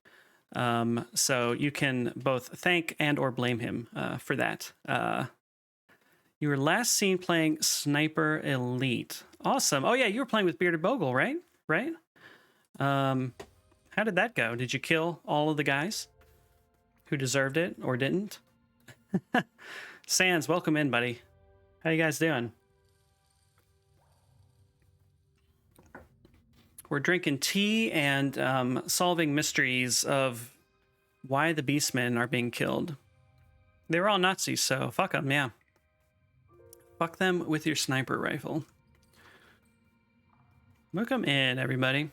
[SPEAKER 1] So you can both thank and or blame him for that. You were last seen playing Sniper Elite. Awesome. Oh yeah, you were playing with Bearded Bogle, right? How did that go? Did you kill all of the guys who deserved it or didn't? Sans, welcome in, buddy. How you guys doing? We're drinking tea and solving mysteries of why the beastmen are being killed. They were all Nazis, so fuck them, yeah. Fuck them with your sniper rifle. Welcome in, everybody.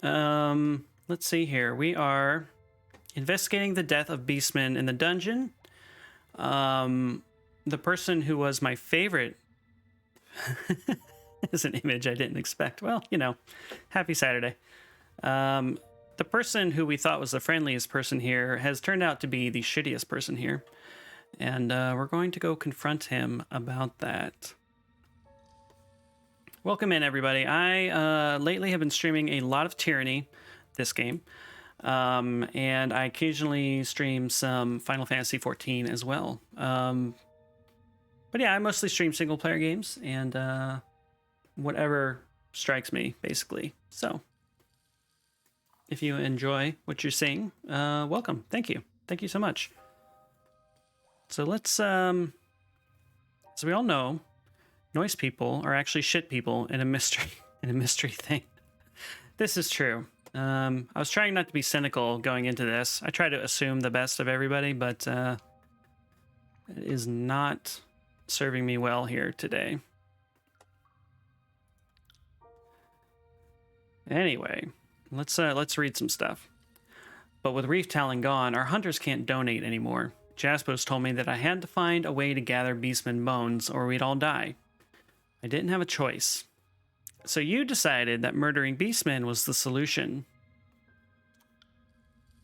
[SPEAKER 1] Let's see here. We are investigating the death of beastmen in the dungeon. The person who was my favorite is an image I didn't expect. Well, you know, happy Saturday. The person who we thought was the friendliest person here has turned out to be the shittiest person here. And we're going to go confront him about that. Welcome in, everybody. I lately have been streaming a lot of Tyranny, this game. And I occasionally stream some Final Fantasy XIV as well. But yeah, I mostly stream single-player games and whatever strikes me, basically. So if you enjoy what you're seeing, welcome. Thank you. Thank you so much. So let's, as we all know, noise people are actually shit people in a mystery thing. This is true. I was trying not to be cynical going into this. I try to assume the best of everybody, but it is not serving me well here today. Anyway, let's read some stuff. But with Reef Talon gone, our hunters can't donate anymore. Jaspos told me that I had to find a way to gather beastmen bones or we'd all die. I didn't have a choice. So you decided that murdering beastmen was the solution.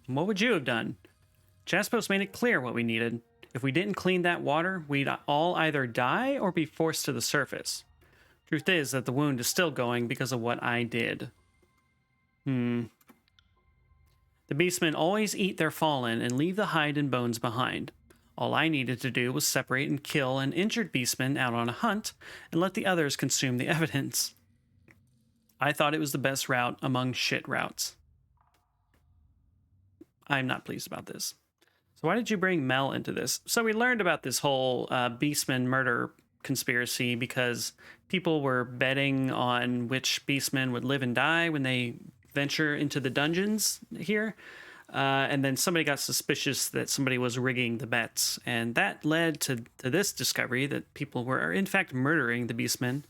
[SPEAKER 1] What would you have done? Jaspos made it clear what we needed. If we didn't clean that water, we'd all either die or be forced to the surface. Truth is that the wound is still going because of what I did. The beastmen always eat their fallen and leave the hide and bones behind. All I needed to do was separate and kill an injured beastman out on a hunt and let the others consume the evidence. I thought it was the best route among shit routes. I'm not pleased about this. So why did you bring Mel into this? So we learned about this whole beastman murder conspiracy because people were betting on which beastmen would live and die when they venture into the dungeons here. And then somebody got suspicious that somebody was rigging the bets. And that led to this discovery that people were, in fact, murdering the beastmen.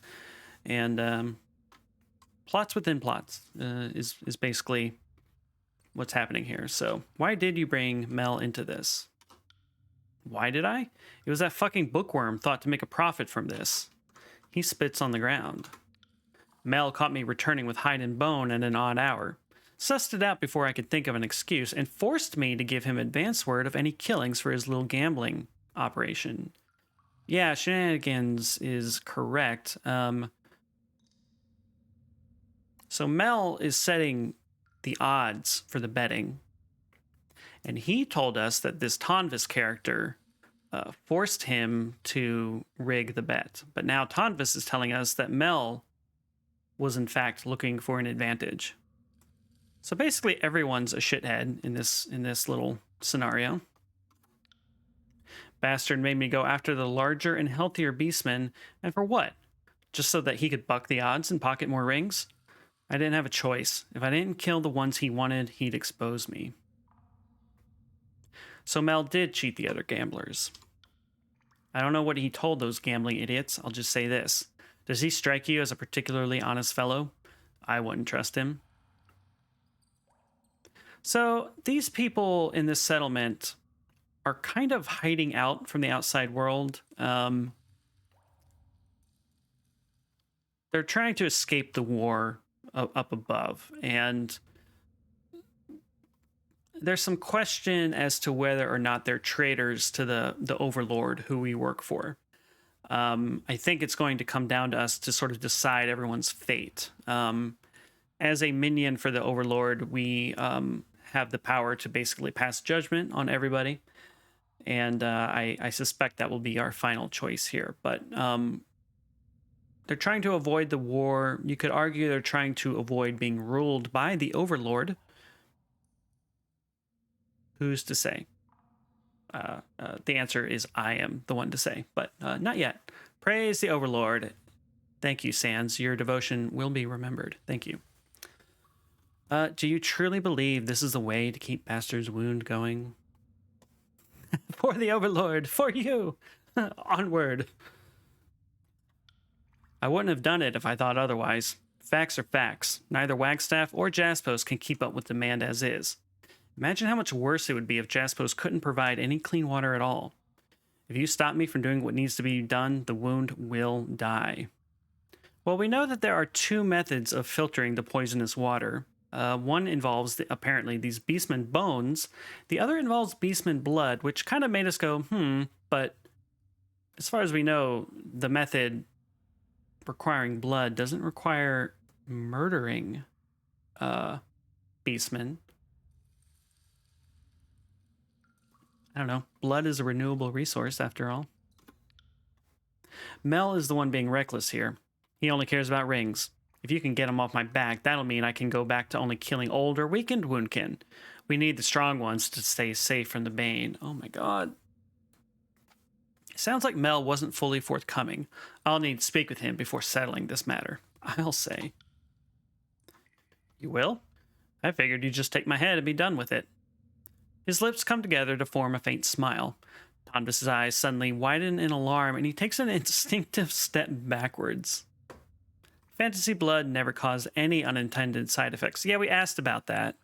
[SPEAKER 1] And plots within plots is basically what's happening here. So why did you bring Mel into this? Why did I? It was that fucking bookworm thought to make a profit from this. He spits on the ground. Mel caught me returning with hide and bone at an odd hour, sussed it out before I could think of an excuse, and forced me to give him advance word of any killings for his little gambling operation. Yeah, shenanigans is correct. So Mel is setting the odds for the betting. And he told us that this Tonvis character forced him to rig the bet. But now Tonvis is telling us that Mel was in fact looking for an advantage. So basically everyone's a shithead in this little scenario. Bastard made me go after the larger and healthier beastmen, and for what? Just so that he could buck the odds and pocket more rings? I didn't have a choice. If I didn't kill the ones he wanted, he'd expose me. So Mel did cheat the other gamblers. I don't know what he told those gambling idiots. I'll just say this. Does he strike you as a particularly honest fellow? I wouldn't trust him. So these people in this settlement are kind of hiding out from the outside world. They're trying to escape the war up above, and there's some question as to whether or not they're traitors to the overlord who we work for. I think it's going to come down to us to sort of decide everyone's fate. As a minion for the overlord, we have the power to basically pass judgment on everybody. And I suspect that will be our final choice here. But they're trying to avoid the war. You could argue they're trying to avoid being ruled by the overlord. Who's to say? The answer is I am the one to say, but not yet. Praise the overlord. Thank you, Sans. Your devotion will be remembered. Thank you. Do you truly believe this is the way to keep Bastard's wound going? For the overlord, for you. Onward. I wouldn't have done it if I thought otherwise. Facts are facts. Neither Wagstaff or Jaspos can keep up with demand as is. Imagine how much worse it would be if Jaspos couldn't provide any clean water at all. If you stop me from doing what needs to be done, the wound will die. Well, we know that there are two methods of filtering the poisonous water. One involves, apparently, these beastman bones. The other involves beastman blood, which kind of made us go, but as far as we know, the method requiring blood doesn't require murdering beastmen. I don't know. Blood is a renewable resource, after all. Mel is the one being reckless here. He only cares about rings. If you can get him off my back, that'll mean I can go back to only killing old or weakened woundkin. We need the strong ones to stay safe from the bane. Oh my god. It sounds like Mel wasn't fully forthcoming. I'll need to speak with him before settling this matter. I'll say. You will? I figured you'd just take my head and be done with it. His lips come together to form a faint smile. Tonvis's eyes suddenly widen in alarm, and he takes an instinctive step backwards. Fantasy blood never caused any unintended side effects. Yeah, we asked about that.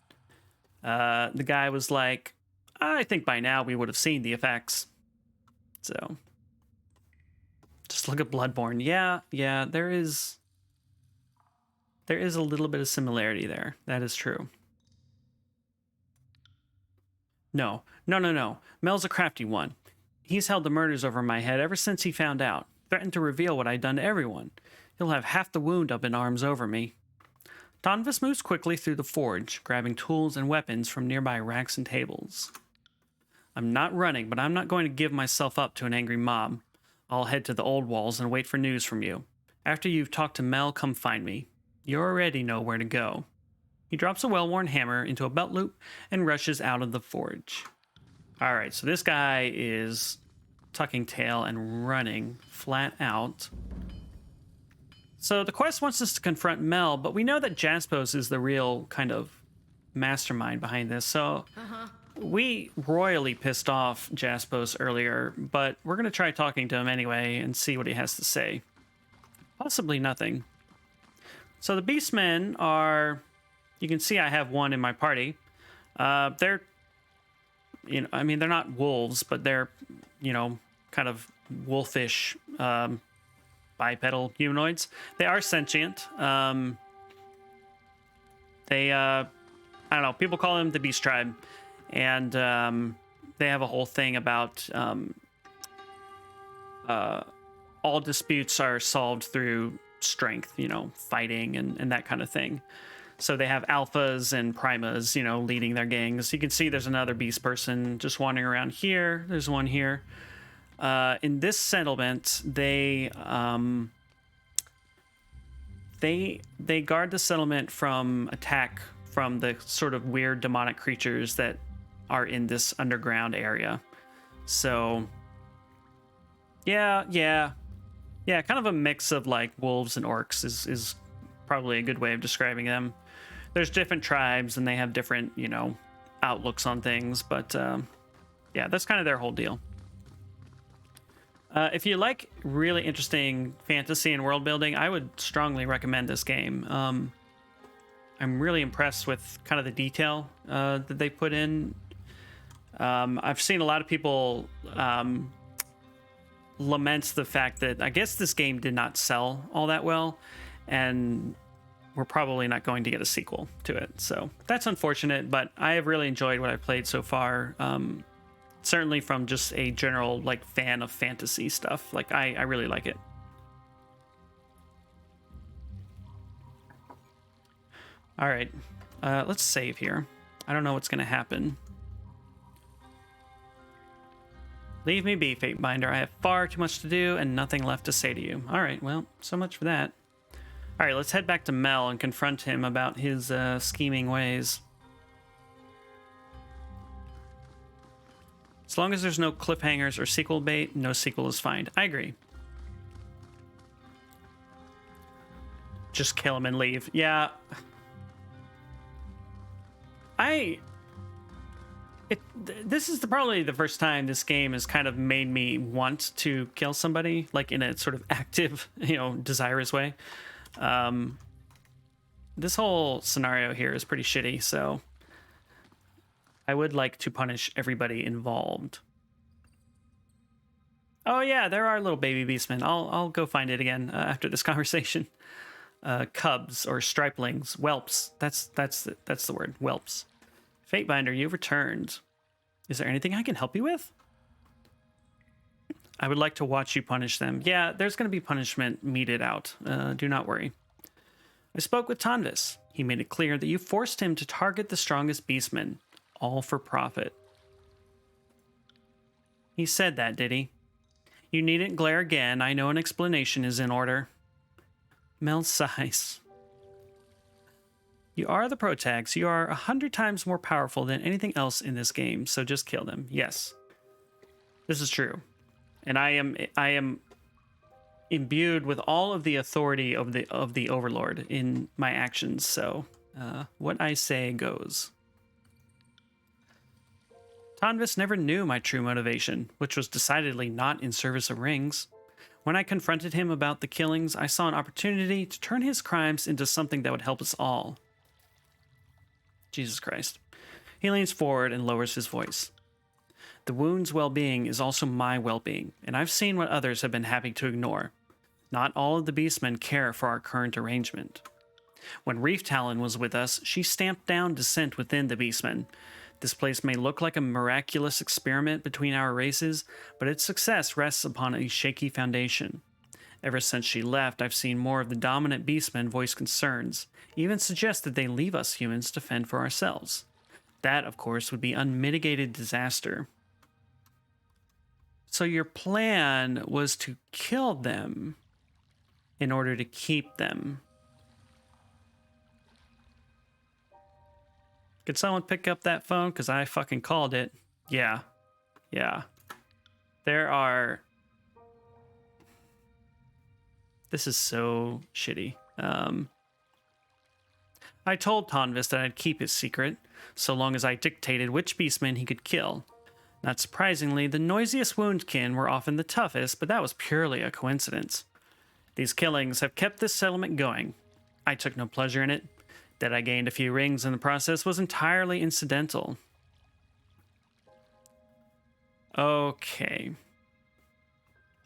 [SPEAKER 1] The guy was like, I think by now we would have seen the effects. So, just look at Bloodborne. Yeah, there is a little bit of similarity there. That is true. No. Mel's a crafty one. He's held the murders over my head ever since he found out. Threatened to reveal what I'd done to everyone. He'll have half the wound up in arms over me. Donvis moves quickly through the forge, grabbing tools and weapons from nearby racks and tables. I'm not running, but I'm not going to give myself up to an angry mob. I'll head to the old walls and wait for news from you. After you've talked to Mel, come find me. You already know where to go. He drops a well-worn hammer into a belt loop and rushes out of the forge. All right, so this guy is tucking tail and running flat out. So the quest wants us to confront Mel, but we know that Jaspos is the real kind of mastermind behind this. So we royally pissed off Jaspos earlier, but we're going to try talking to him anyway and see what he has to say. Possibly nothing. So the Beastmen are... You can see I have one in my party. They're... I mean, they're not wolves, but they're, kind of wolfish... bipedal humanoids. They are sentient. I don't know, people call them the Beast Tribe, and they have a whole thing about all disputes are solved through strength, fighting and that kind of thing. So they have alphas and primas, leading their gangs. You can see there's another beast person just wandering around here. There's one here. In this settlement, they guard the settlement from attack from the sort of weird demonic creatures that are in this underground area. So, yeah, kind of a mix of like wolves and orcs is probably a good way of describing them. There's different tribes and they have different, outlooks on things, but yeah, that's kind of their whole deal. If you like really interesting fantasy and world building, I would strongly recommend this game. I'm really impressed with kind of the detail that they put in. I've seen a lot of people lament the fact that I guess this game did not sell all that well, and we're probably not going to get a sequel to it. So that's unfortunate, but I have really enjoyed what I've played so far. Certainly from just a general fan of fantasy stuff. I really like it. All right, let's save here. I don't know what's gonna happen. Leave me be, Fatebinder. I have far too much to do and nothing left to say to you. All right, well, so much for that. All right, let's head back to Mel and confront him about his scheming ways. As long as there's no cliffhangers or sequel bait, no sequel is fine. I agree. Just kill him and leave. Yeah. This is probably the first time this game has kind of made me want to kill somebody, in a sort of active, desirous way. This whole scenario here is pretty shitty, so... I would like to punish everybody involved. Oh yeah, there are little baby beastmen. I'll go find it again after this conversation. Cubs or striplings, whelps. That's the word, whelps. Fatebinder, you've returned. Is there anything I can help you with? I would like to watch you punish them. Yeah, there's going to be punishment meted out. Do not worry. I spoke with Tonvis. He made it clear that you forced him to target the strongest beastmen. All for profit. He said that, did he? You needn't glare again. I know an explanation is in order. Mel sighs. You are the protags. You are 100 times more powerful than anything else in this game, so just kill them. Yes. This is true. And I am imbued with all of the authority of the Overlord in my actions, so what I say goes. Tonvis never knew my true motivation, which was decidedly not in service of rings. When I confronted him about the killings, I saw an opportunity to turn his crimes into something that would help us all. Jesus Christ. He leans forward and lowers his voice. The wound's well-being is also my well-being, and I've seen what others have been happy to ignore. Not all of the beastmen care for our current arrangement. When Reef Talon was with us, she stamped down dissent within the beastmen. This place may look like a miraculous experiment between our races, but its success rests upon a shaky foundation. Ever since she left, I've seen more of the dominant beastmen voice concerns, even suggest that they leave us humans to fend for ourselves. That, of course, would be unmitigated disaster. So your plan was to kill them in order to keep them. Could someone pick up that phone? Because I fucking called it. Yeah. Yeah. There are... This is so shitty. I told Tonvis that I'd keep his secret, so long as I dictated which beastmen he could kill. Not surprisingly, the noisiest woundkin were often the toughest, but that was purely a coincidence. These killings have kept this settlement going. I took no pleasure in it. That I gained a few rings in the process was entirely incidental. Okay.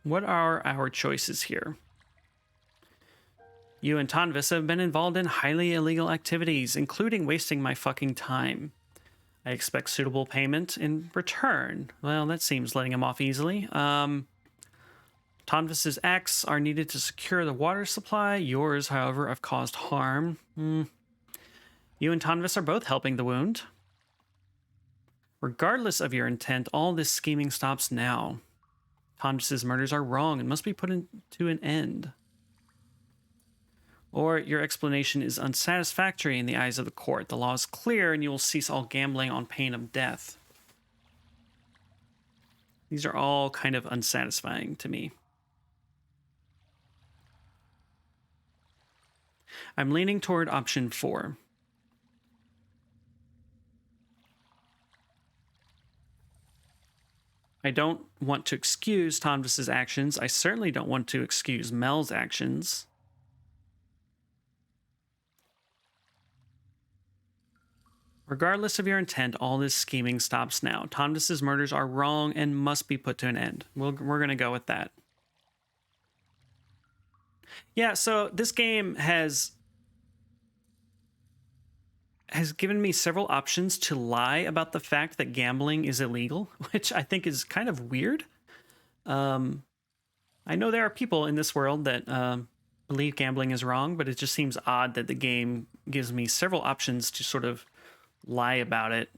[SPEAKER 1] What are our choices here? You and Tonvis have been involved in highly illegal activities, including wasting my fucking time. I expect suitable payment in return. Well, that seems letting him off easily. Tonvis's acts are needed to secure the water supply. Yours, however, have caused harm. You and Tonvis are both helping the wound. Regardless of your intent, all this scheming stops now. Tonvis's murders are wrong and must be put to an end. Or your explanation is unsatisfactory in the eyes of the court. The law is clear and you will cease all gambling on pain of death. These are all kind of unsatisfying to me. I'm leaning toward option 4. I don't want to excuse Tonvis's actions. I certainly don't want to excuse Mel's actions. Regardless of your intent, all this scheming stops now. Tonvis's murders are wrong and must be put to an end. We're going to go with that. Yeah, so this game has given me several options to lie about the fact that gambling is illegal, which I think is kind of weird. I know there are people in this world that believe gambling is wrong, but it just seems odd that the game gives me several options to sort of lie about it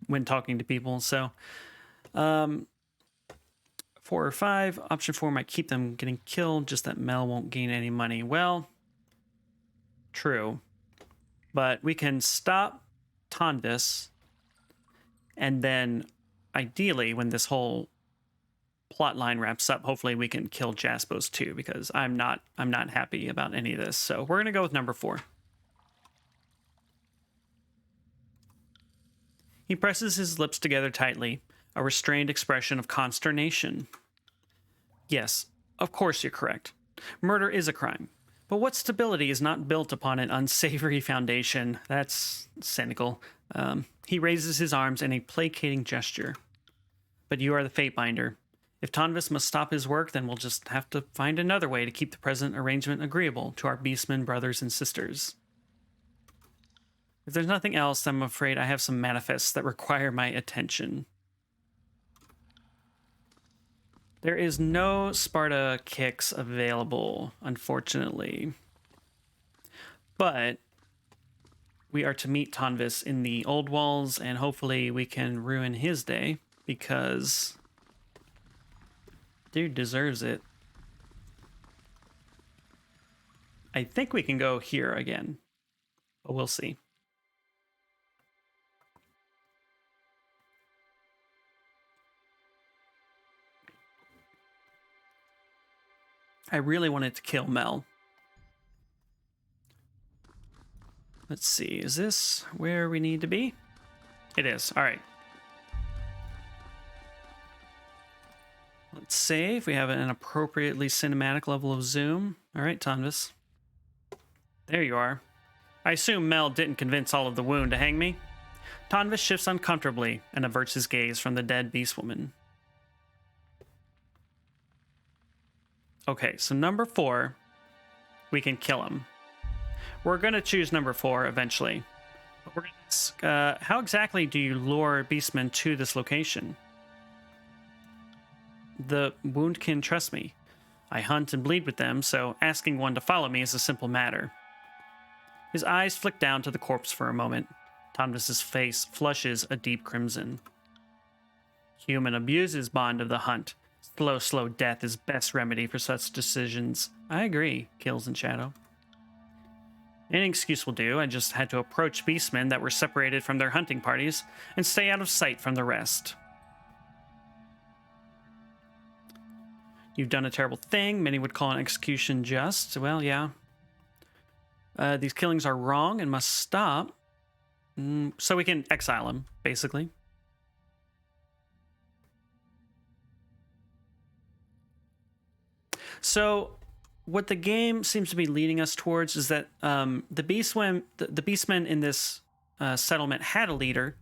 [SPEAKER 1] when talking to people. So 4 or 5, option 4 might keep them getting killed, just that Mel won't gain any money. Well, true. But we can stop Tonvis, and then ideally, when this whole plot line wraps up, hopefully we can kill Jaspos too, because I'm not happy about any of this. So we're gonna go with number 4. He presses his lips together tightly, a restrained expression of consternation. Yes, of course you're correct. Murder is a crime. But what stability is not built upon an unsavory foundation? That's cynical. He raises his arms in a placating gesture. But you are the Fatebinder. If Tonvis must stop his work, then we'll just have to find another way to keep the present arrangement agreeable to our beastmen brothers and sisters. If there's nothing else, I'm afraid I have some manifests that require my attention. There is no Sparta kicks available, unfortunately. But we are to meet Tonvis in the old walls, and hopefully we can ruin his day, because dude deserves it. I think we can go here again, but we'll see. I really wanted to kill Mel. Let's see, is this where we need to be? It is, all right. Let's save. We have an appropriately cinematic level of zoom. All right, Tonvis. There you are. I assume Mel didn't convince all of the wound to hang me. Tonvis shifts uncomfortably and averts his gaze from the dead beast woman. Okay, so number 4, we can kill him. We're going to choose number 4 eventually. But we're going to ask, how exactly do you lure beastmen to this location? The wound can trust me. I hunt and bleed with them, so asking one to follow me is a simple matter. His eyes flick down to the corpse for a moment. Thomas's face flushes a deep crimson. Human abuses bond of the hunt. Slow death is best remedy for such decisions. I agree, Kills in Shadow. Any excuse will do. I just had to approach beastmen that were separated from their hunting parties and stay out of sight from the rest. You've done a terrible thing. Many would call an execution just. Well, yeah. These killings are wrong and must stop. So we can exile him, basically. So what the game seems to be leading us towards is that the beastmen in this settlement had a leader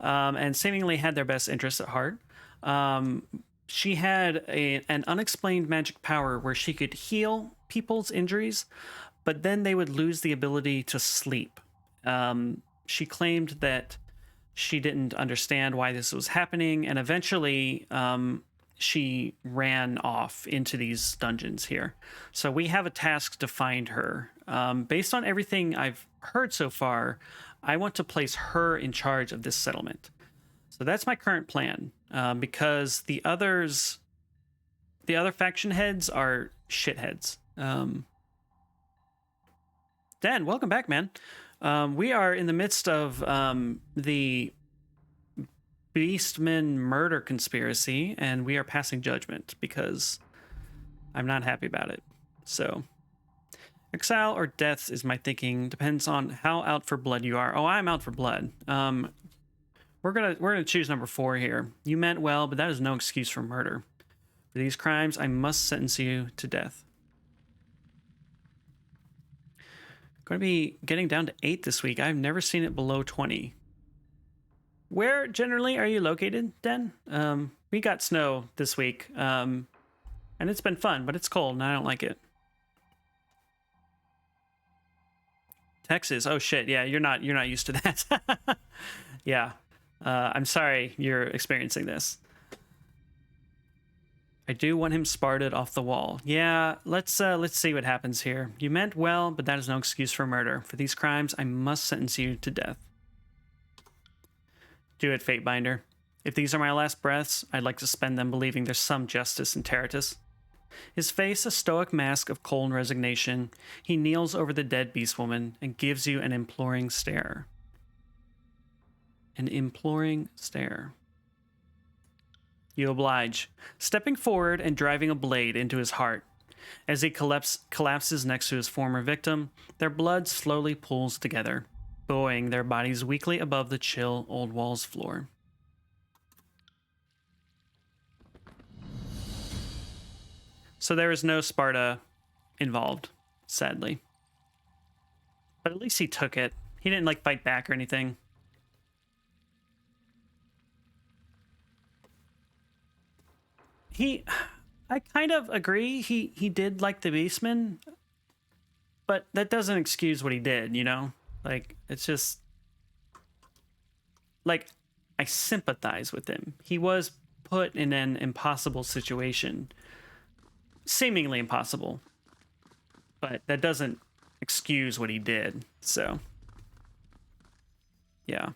[SPEAKER 1] and seemingly had their best interests at heart. She had an unexplained magic power where she could heal people's injuries, but then they would lose the ability to sleep. She claimed that she didn't understand why this was happening, and eventually she ran off into these dungeons here. So we have a task to find her. Based on everything I've heard so far, I want to place her in charge of this settlement. So that's my current plan, because the other faction heads are shitheads. Dan, welcome back, man. We are in the midst of the Beastman murder conspiracy, and we are passing judgment because I'm not happy about it. So, exile or death is my thinking. Depends on how out for blood you are. Oh, I'm out for blood. We're gonna choose number 4 here. You meant well, but that is no excuse for murder. For these crimes, I must sentence you to death. Going to be getting down to 8 this week. I've never seen it below 20. Where generally are you located, Den? We got snow this week, and it's been fun, but it's cold and I don't like it. Texas. Oh shit. Yeah, you're not used to that. Yeah. I'm sorry you're experiencing this. I do want him sparted off the wall. Yeah, let's see what happens here. You meant well, but that is no excuse for murder. For these crimes, I must sentence you to death. Do it, Fatebinder. If these are my last breaths, I'd like to spend them believing there's some justice in Terratus. His face a stoic mask of cold resignation, he kneels over the dead beast woman and gives you an imploring stare. An imploring stare. You oblige, stepping forward and driving a blade into his heart. As he collapses next to his former victim, their blood slowly pools together, bowing their bodies weakly above the chill old wall's floor. So there is no Sparta involved, sadly. But at least he took it. He didn't, like, fight back or anything. I kind of agree. He did like the Beastman, but that doesn't excuse what he did, you know? Like, it's just... Like, I sympathize with him. He was put in an impossible situation. Seemingly impossible. But that doesn't excuse what he did, so... Yeah.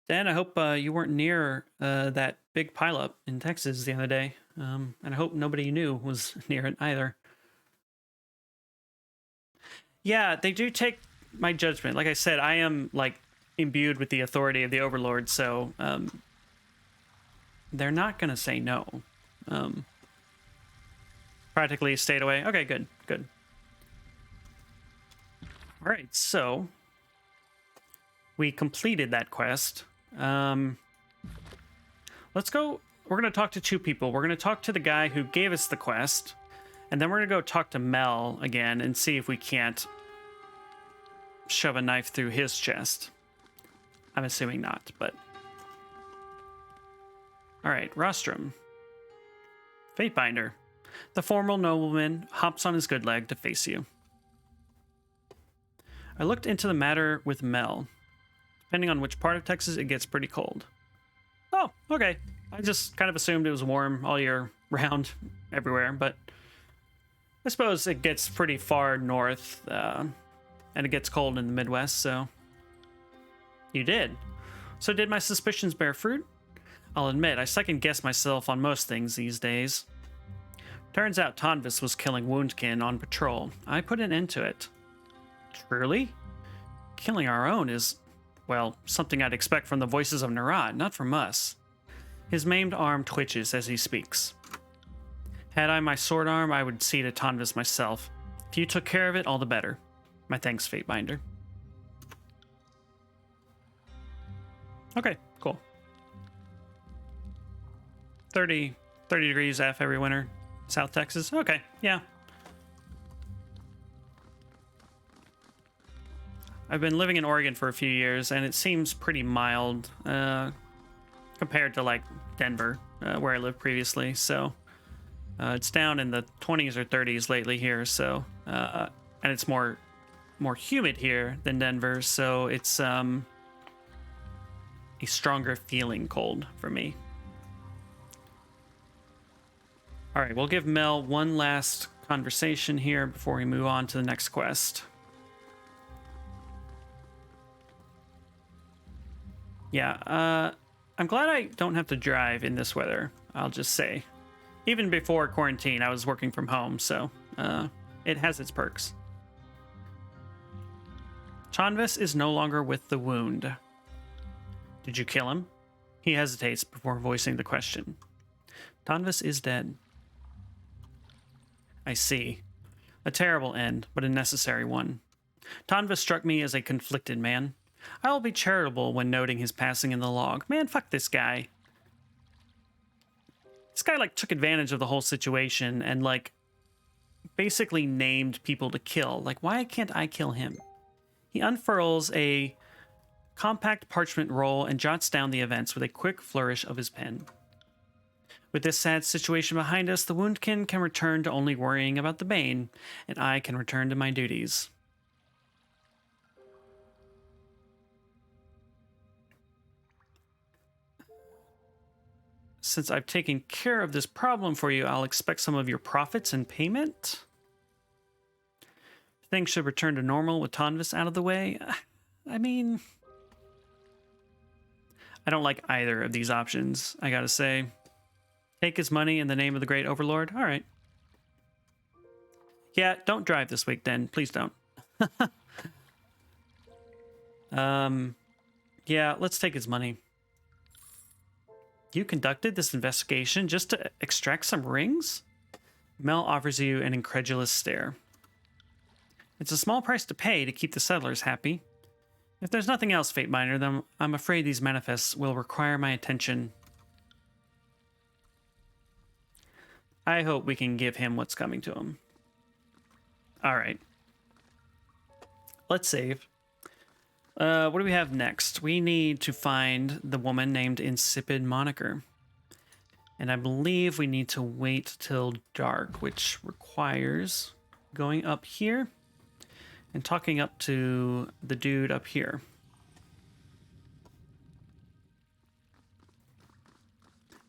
[SPEAKER 1] Dan, I hope you weren't near that big pileup in Texas the other day. And I hope nobody you knew was near it either. Yeah, they do take my judgment. Like I said, I am, like, imbued with the authority of the Overlord, so they're not going to say no. Practically stayed away. Okay, good. All right, so we completed that quest. Let's go. We're going to talk to 2 people. We're going to talk to the guy who gave us the quest, and then we're going to go talk to Mel again and see if we can't shove a knife through his chest. I'm assuming not, but... All right, Rostrum. Fatebinder. The formal nobleman hops on his good leg to face you. I looked into the matter with Mel. Depending on which part of Texas, it gets pretty cold. Oh, okay. I just kind of assumed it was warm all year round everywhere, but I suppose it gets pretty far north, and it gets cold in the Midwest, so... You did. So did my suspicions bear fruit? I'll admit, I second-guess myself on most things these days. Turns out Tonvis was killing woundkin on patrol. I put an end to it. Truly? Killing our own is, well, something I'd expect from the voices of Narad, not from us. His maimed arm twitches as he speaks. Had I my sword arm, I would see to Tonvis myself. If you took care of it, all the better. My thanks, Fatebinder. Okay, cool. 30 degrees F every winter. South Texas. Okay, yeah. I've been living in Oregon for a few years, and it seems pretty mild compared to, like, Denver, where I lived previously. So it's down in the 20s or 30s lately here. So and it's more humid here than Denver. So it's a stronger feeling cold for me. All right, we'll give Mel one last conversation here before we move on to the next quest. Yeah, I'm glad I don't have to drive in this weather, I'll just say. Even before quarantine, I was working from home, so it has its perks. Tonvis is no longer with the wound. Did you kill him? He hesitates before voicing the question. Tonvis is dead. I see. A terrible end, but a necessary one. Tonvis struck me as a conflicted man. I will be charitable when noting his passing in the log. Man, fuck this guy. This guy, like, took advantage of the whole situation and, like, basically named people to kill. Like, why can't I kill him? He unfurls a compact parchment roll and jots down the events with a quick flourish of his pen. With this sad situation behind us, the woundkin can return to only worrying about the bane, and I can return to my duties. Since I've taken care of this problem for you, I'll expect some of your profits and payment. Things should return to normal with Tonvis out of the way. I mean, I don't like either of these options, I gotta say. Take his money in the name of the great overlord? All right. Yeah, don't drive this week then. Please don't. Yeah, let's take his money. You conducted this investigation just to extract some rings? Mel offers you an incredulous stare. It's a small price to pay to keep the settlers happy. If there's nothing else, Fatebinder, then I'm afraid these manifests will require my attention. I hope we can give him what's coming to him. All right. Let's save. What do we have next? We need to find the woman named Insipid Moniker. And I believe we need to wait till dark, which requires going up here and talking up to the dude up here.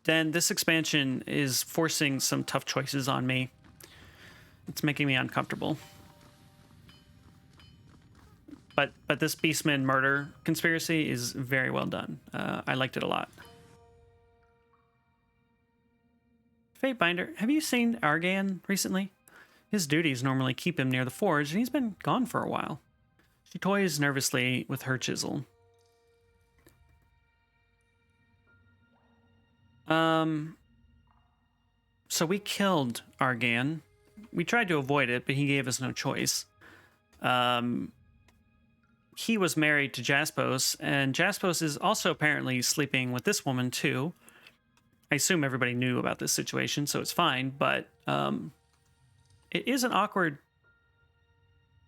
[SPEAKER 1] Then this expansion is forcing some tough choices on me. It's making me uncomfortable. But this Beastman murder conspiracy is very well done. I liked it a lot. Fatebinder, have you seen Argan recently? His duties normally keep him near the forge, and he's been gone for a while. She toys nervously with her chisel. So we killed Argan. We tried to avoid it, but he gave us no choice. He was married to Jaspos, and Jaspos is also apparently sleeping with this woman too. I assume everybody knew about this situation, so it's fine, but it is an awkward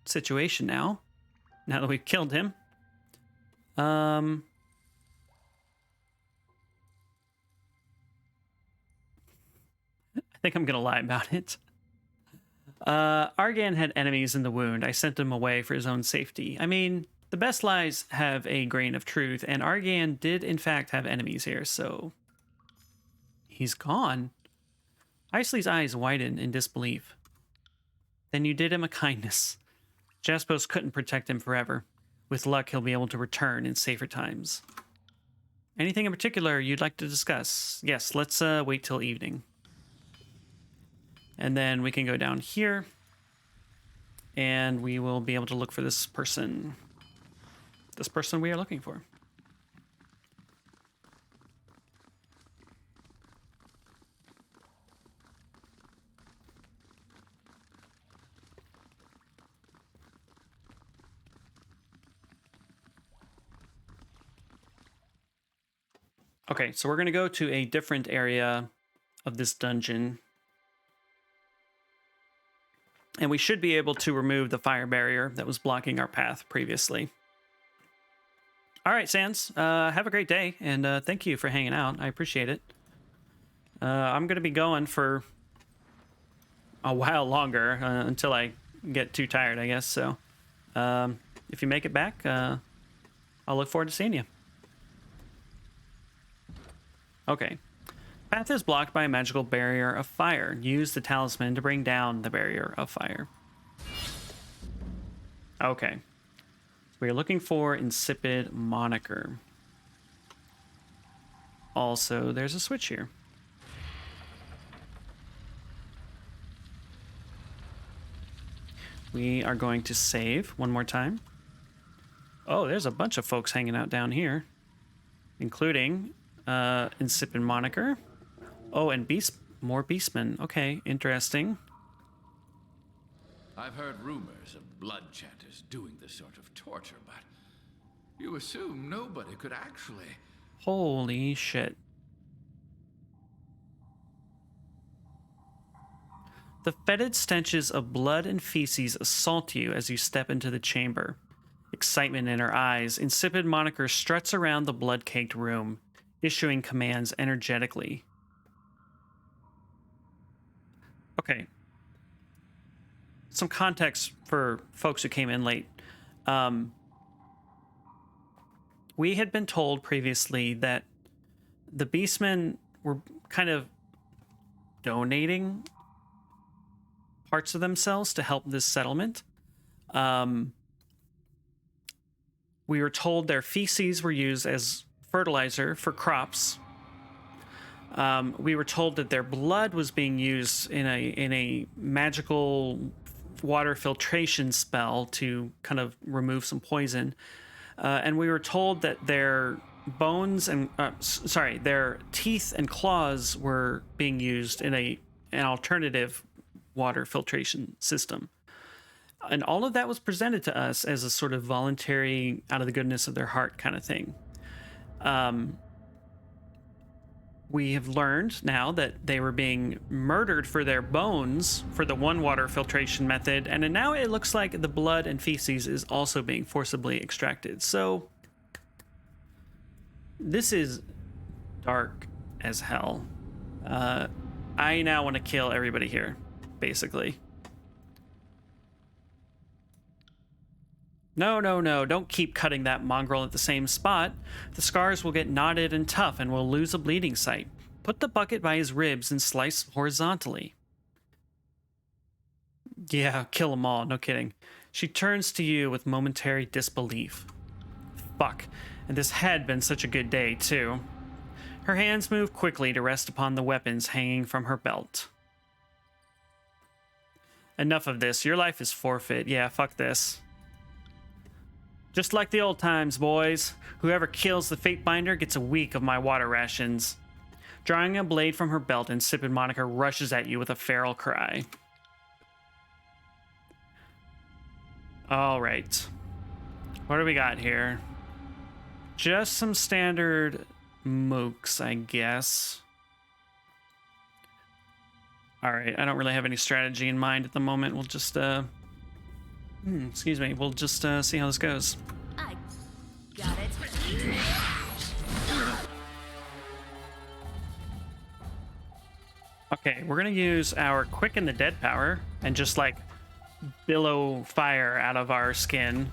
[SPEAKER 1] situation now that we've killed him. I think I'm gonna lie about it. Argan had enemies in the wound. I sent him away for his own safety. I mean, the best lies have a grain of truth, and Argan did in fact have enemies here, so he's gone. Isley's eyes widen in disbelief. Then you did him a kindness. Jaspos couldn't protect him forever. With luck, he'll be able to return in safer times. Anything in particular you'd like to discuss? Yes, let's wait till evening. And then we can go down here. And we will be able to look for this person. This person we are looking for. Okay, so we're going to go to a different area of this dungeon. And we should be able to remove the fire barrier that was blocking our path previously. All right, Sans, have a great day, and thank you for hanging out. I appreciate it. I'm going to be going for a while longer until I get too tired, I guess. So if you make it back, I'll look forward to seeing you. Okay. Path is blocked by a magical barrier of fire. Use the talisman to bring down the barrier of fire. Okay. We're looking for Insipid Moniker. Also, there's a switch here. We are going to save one more time. Oh, there's a bunch of folks hanging out down here, including Insipid Moniker. Oh, and more beastmen. Okay, interesting.
[SPEAKER 3] I've heard rumors of blood chanters doing this sort of torture, but you assume nobody could actually...
[SPEAKER 1] Holy shit. The fetid stenches of blood and feces assault you as you step into the chamber. Excitement in her eyes, Insipid Moniker struts around the blood-caked room, issuing commands energetically. Okay. Some context for folks who came in late. We had been told previously that the beastmen were kind of donating parts of themselves to help this settlement. We were told their feces were used as fertilizer for crops. We were told that their blood was being used in a magical water filtration spell to kind of remove some poison. And we were told that their bones and their teeth and claws were being used in an alternative water filtration system. And all of that was presented to us as a sort of voluntary, out of the goodness of their heart kind of thing. We have learned now that they were being murdered for their bones for the one water filtration method, and now it looks like the blood and feces is also being forcibly extracted. So this is dark as hell. I now want to kill everybody here, basically. No, don't keep cutting that mongrel at the same spot. The scars will get knotted and tough and we'll lose a bleeding site. Put the bucket by his ribs and slice horizontally. Yeah, kill them all, no kidding. She turns to you with momentary disbelief. Fuck, and this had been such a good day, too. Her hands move quickly to rest upon the weapons hanging from her belt. Enough of this, your life is forfeit. Yeah, fuck this. Just like the old times, boys. Whoever kills the Fatebinder gets a week of my water rations. Drawing a blade from her belt, Insipid Moniker rushes at you with a feral cry. All right. What do we got here? Just some standard mooks, I guess. All right, I don't really have any strategy in mind at the moment. We'll just, excuse me. We'll just see how this goes.
[SPEAKER 2] I got it.
[SPEAKER 1] Okay, we're gonna use our Quicken the Dead power and just like billow fire out of our skin.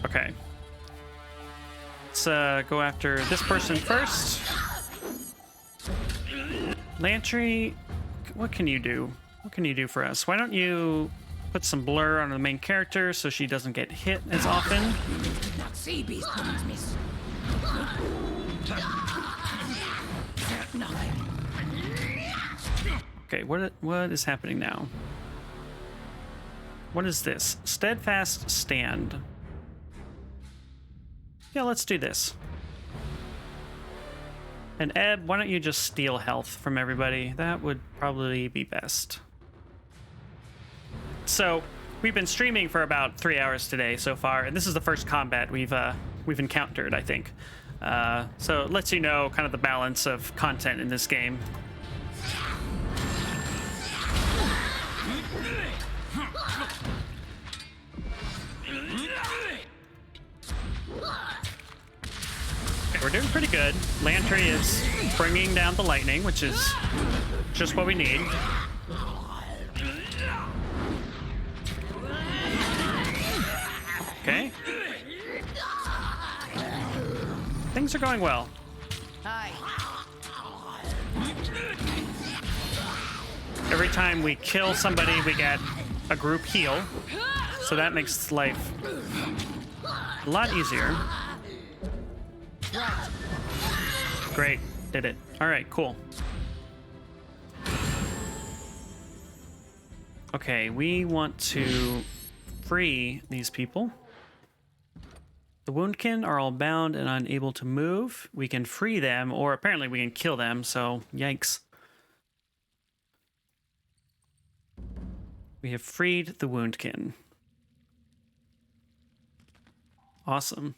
[SPEAKER 1] Okay. Let's go after this person first. Lantry, what can you do? What can you do for us? Why don't you put some blur on the main character so she doesn't get hit as often?
[SPEAKER 2] Sea beast miss.
[SPEAKER 1] Okay, what is happening now? What is this? Steadfast stand. Yeah, let's do this. And Ed, why don't you just steal health from everybody? That would probably be best. So, we've been streaming for about 3 hours today so far, and this is the first combat we've encountered, I think. So it lets you know kind of the balance of content in this game. Okay, we're doing pretty good. Lantry is bringing down the lightning, which is just what we need. Okay. Things are going well.
[SPEAKER 2] Hi.
[SPEAKER 1] Every time we kill somebody, we get a group heal. So that makes life a lot easier. Great. Did it. All right, cool. Okay, we want to free these people. The Woundkin are all bound and unable to move. We can free them, or apparently we can kill them, so yikes. We have freed the Woundkin. Awesome.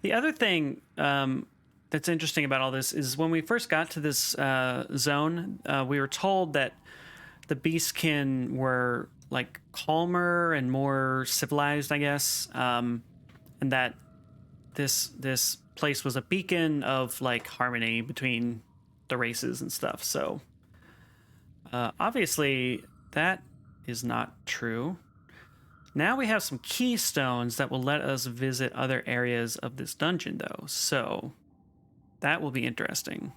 [SPEAKER 1] The other thing that's interesting about all this is when we first got to this zone, we were told that the Beastkin were like calmer and more civilized, I guess, and that this place was a beacon of like harmony between the races and stuff. So obviously that is not true. Now we have some keystones that will let us visit other areas of this dungeon, though, so that will be interesting.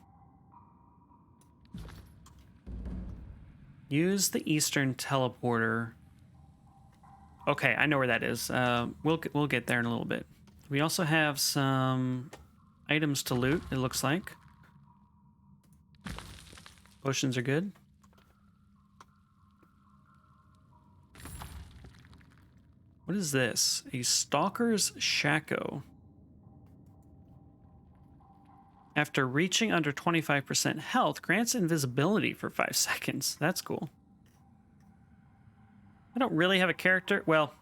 [SPEAKER 1] Use the eastern teleporter. Okay, I know where that is. We'll get there in a little bit. We also have some items to loot, it looks like. Potions are good. What is this? A Stalker's Shako. After reaching under 25% health, grants invisibility for 5 seconds. That's cool. I don't really have a character. Well,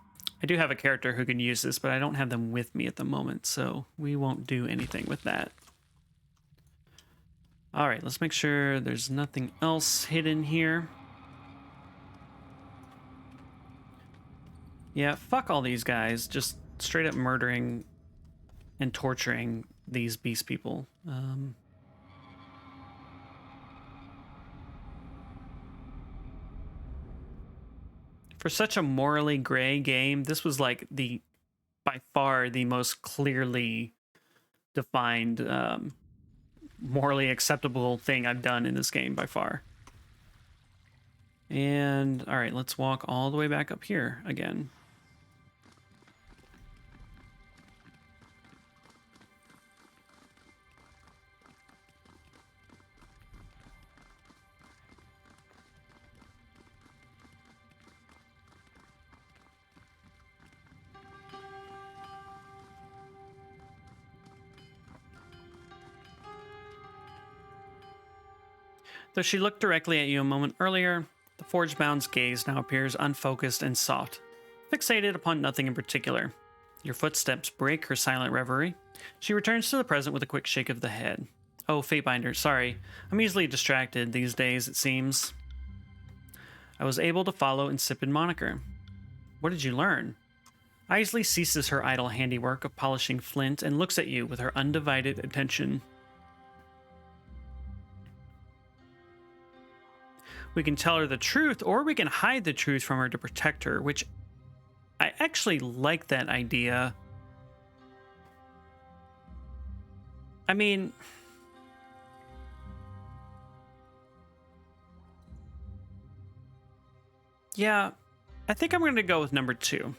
[SPEAKER 1] I do have a character who can use this, but I don't have them with me at the moment, so we won't do anything with that. All right, let's make sure there's nothing else hidden here. Yeah, fuck all these guys. Just straight up murdering and torturing these beast people. For such a morally gray game, this was like by far the most clearly defined, morally acceptable thing I've done in this game by far. And all right, let's walk all the way back up here again. Though she looked directly at you a moment earlier, the Forgebound's gaze now appears unfocused and soft, fixated upon nothing in particular. Your footsteps break her silent reverie. She returns to the present with a quick shake of the head. Oh, Fatebinder, sorry. I'm easily distracted these days, it seems. I was able to follow Insipid Moniker. What did you learn? Isley ceases her idle handiwork of polishing flint and looks at you with her undivided attention. We can tell her the truth, or we can hide the truth from her to protect her, which I actually like that idea. I mean, yeah, I think I'm going to go with number 2.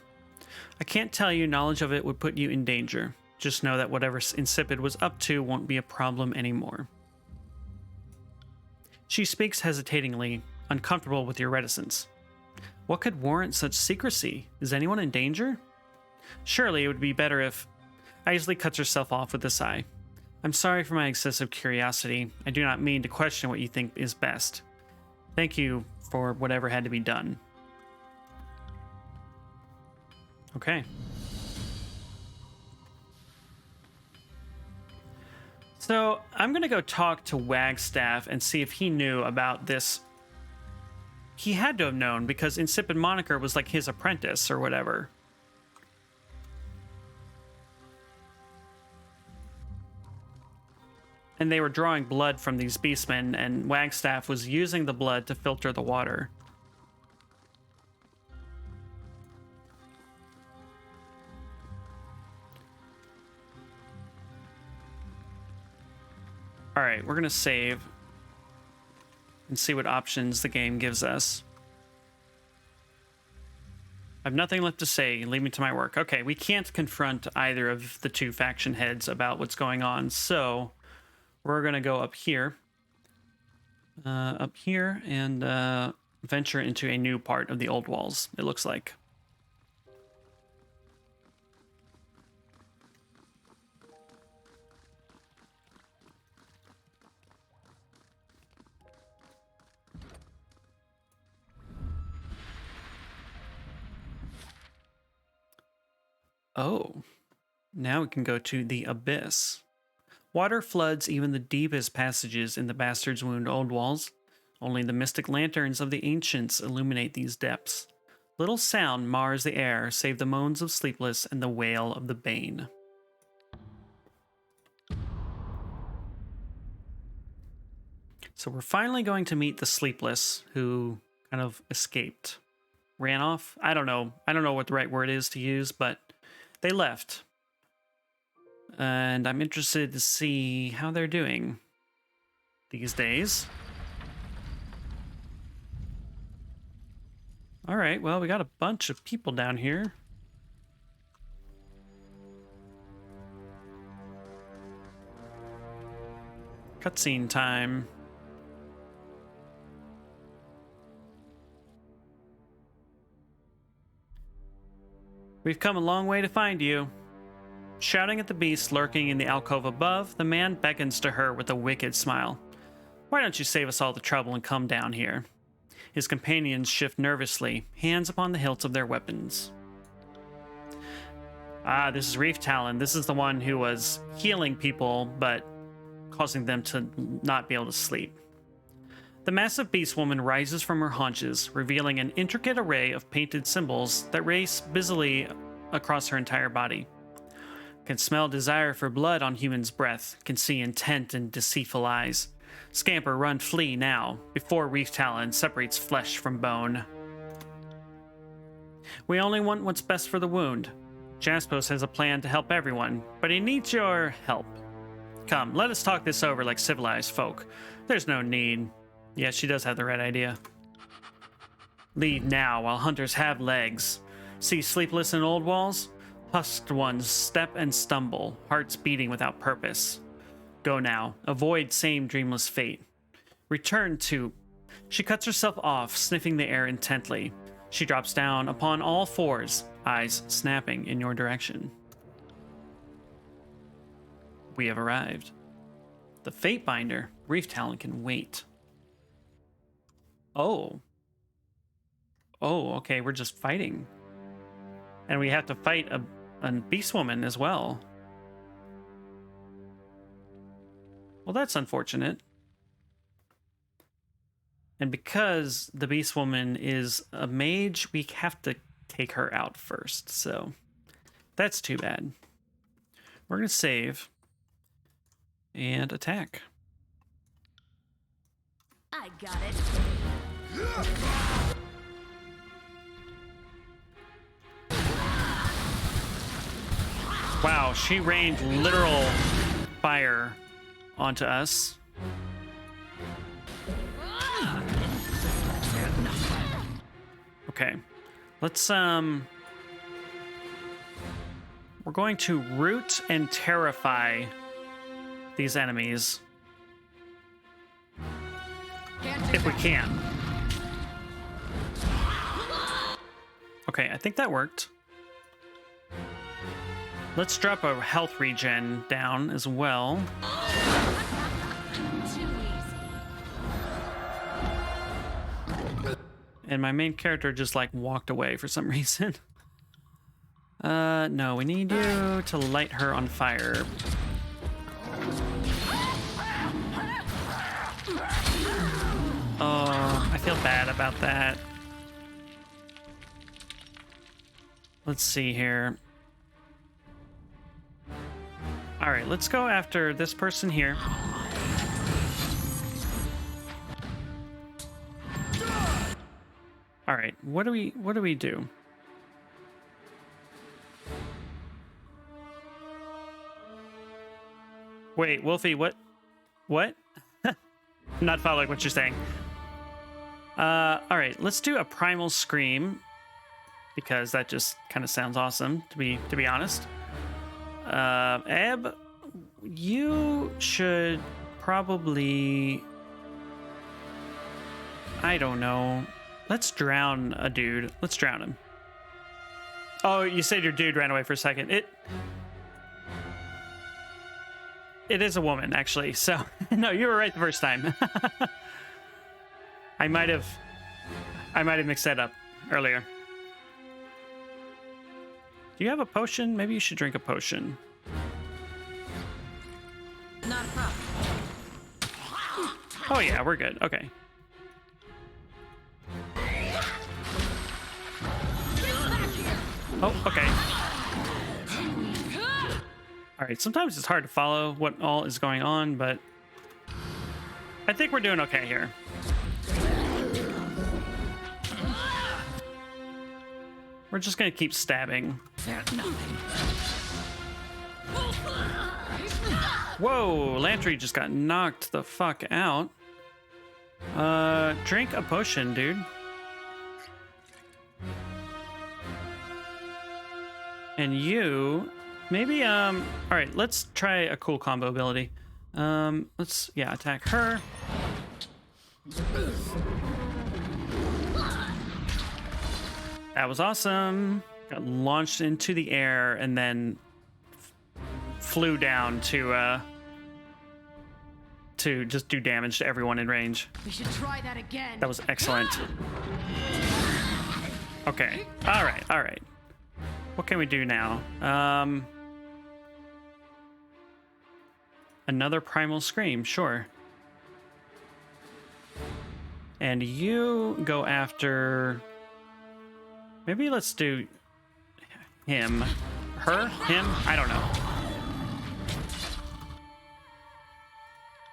[SPEAKER 1] I can't tell you knowledge of it would put you in danger. Just know that whatever Insipid was up to won't be a problem anymore. She speaks hesitatingly, uncomfortable with your reticence. What could warrant such secrecy? Is anyone in danger? Surely it would be better if... Isley cuts herself off with a sigh. I'm sorry for my excessive curiosity. I do not mean to question what you think is best. Thank you for whatever had to be done. Okay. So I'm going to go talk to Wagstaff and see if he knew about this. He had to have known because Insipid Moniker was like his apprentice or whatever. And they were drawing blood from these beastmen, and Wagstaff was using the blood to filter the water. All right, we're going to save and see what options the game gives us. I have nothing left to say. Leave me to my work. Okay, we can't confront either of the 2 faction heads about what's going on, so we're going to go up here. And venture into a new part of the old walls, it looks like. Oh, now we can go to the Abyss. Water floods even the deepest passages in the Bastard's Wound old walls. Only the mystic lanterns of the ancients illuminate these depths. Little sound mars the air, save the moans of Sleepless and the wail of the Bane. So we're finally going to meet the Sleepless, who kind of escaped. Ran off? I don't know. I don't know what the right word is to use, but they left. And I'm interested to see how they're doing these days. All right, well, we got a bunch of people down here. Cutscene time. We've come a long way to find you. Shouting at the beast lurking in the alcove above, the man beckons to her with a wicked smile. Why don't you save us all the trouble and come down here? His companions shift nervously, hands upon the hilts of their weapons. Ah, this is Reef Talon. This is the one who was healing people, but causing them to not be able to sleep. The massive beast woman rises from her haunches, revealing an intricate array of painted symbols that race busily across her entire body. Can smell desire for blood on human's breath, can see intent in deceitful eyes. Scamper, run, flee now, before Reef Talon separates flesh from bone. We only want what's best for the wound. Jaspos has a plan to help everyone, but he needs your help. Come, let us talk this over like civilized folk. There's no need. Yeah, she does have the right idea. Leave now while hunters have legs. See Sleepless in old walls? Husked ones step and stumble, hearts beating without purpose. Go now, avoid same dreamless fate. Return to... She cuts herself off, sniffing the air intently. She drops down upon all fours, eyes snapping in your direction. We have arrived. The Fate Binder. Reef Talon can wait. Oh. Oh, okay, we're just fighting. And we have to fight a beast woman as well. Well, that's unfortunate. And because the beast woman is a mage, we have to take her out first, so... That's too bad. We're going to save and attack.
[SPEAKER 2] I got it.
[SPEAKER 1] Wow, she rained literal fire onto us. Okay. Let's we're going to root and terrify these enemies if we can. Okay, I think that worked. Let's drop a health regen down as well. And my main character just like walked away for some reason. No, we need you to light her on fire. Oh, I feel bad about that. Let's see here. All right, let's go after this person here. All right, what do we do? Wait, Wolfie, what? I'm not following what you're saying. All right, let's do a primal scream because that just kind of sounds awesome to be honest. Eb, you should probably, I don't know. Let's drown a dude. Let's drown him. Oh, you said your dude ran away for a second. It is a woman, actually. So, no, you were right the first time. I might have mixed that up earlier. Do you have a potion? Maybe you should drink a potion.
[SPEAKER 2] Not a problem.
[SPEAKER 1] Oh yeah, we're good. Okay. Oh, okay. All right, sometimes it's hard to follow what all is going on, but I think we're doing okay here. We're just gonna keep stabbing. Whoa, Lantry just got knocked the fuck out. Drink a potion, dude. And you, maybe, all right, let's try a cool combo ability. Let's, yeah, attack her. That was awesome. Got launched into the air and then flew down to just do damage to everyone in range.
[SPEAKER 2] We should try that again.
[SPEAKER 1] That was excellent. Okay. All right. All right. What can we do now? Another primal scream, sure. And you go after... Maybe let's do him. Her? Him? I don't know.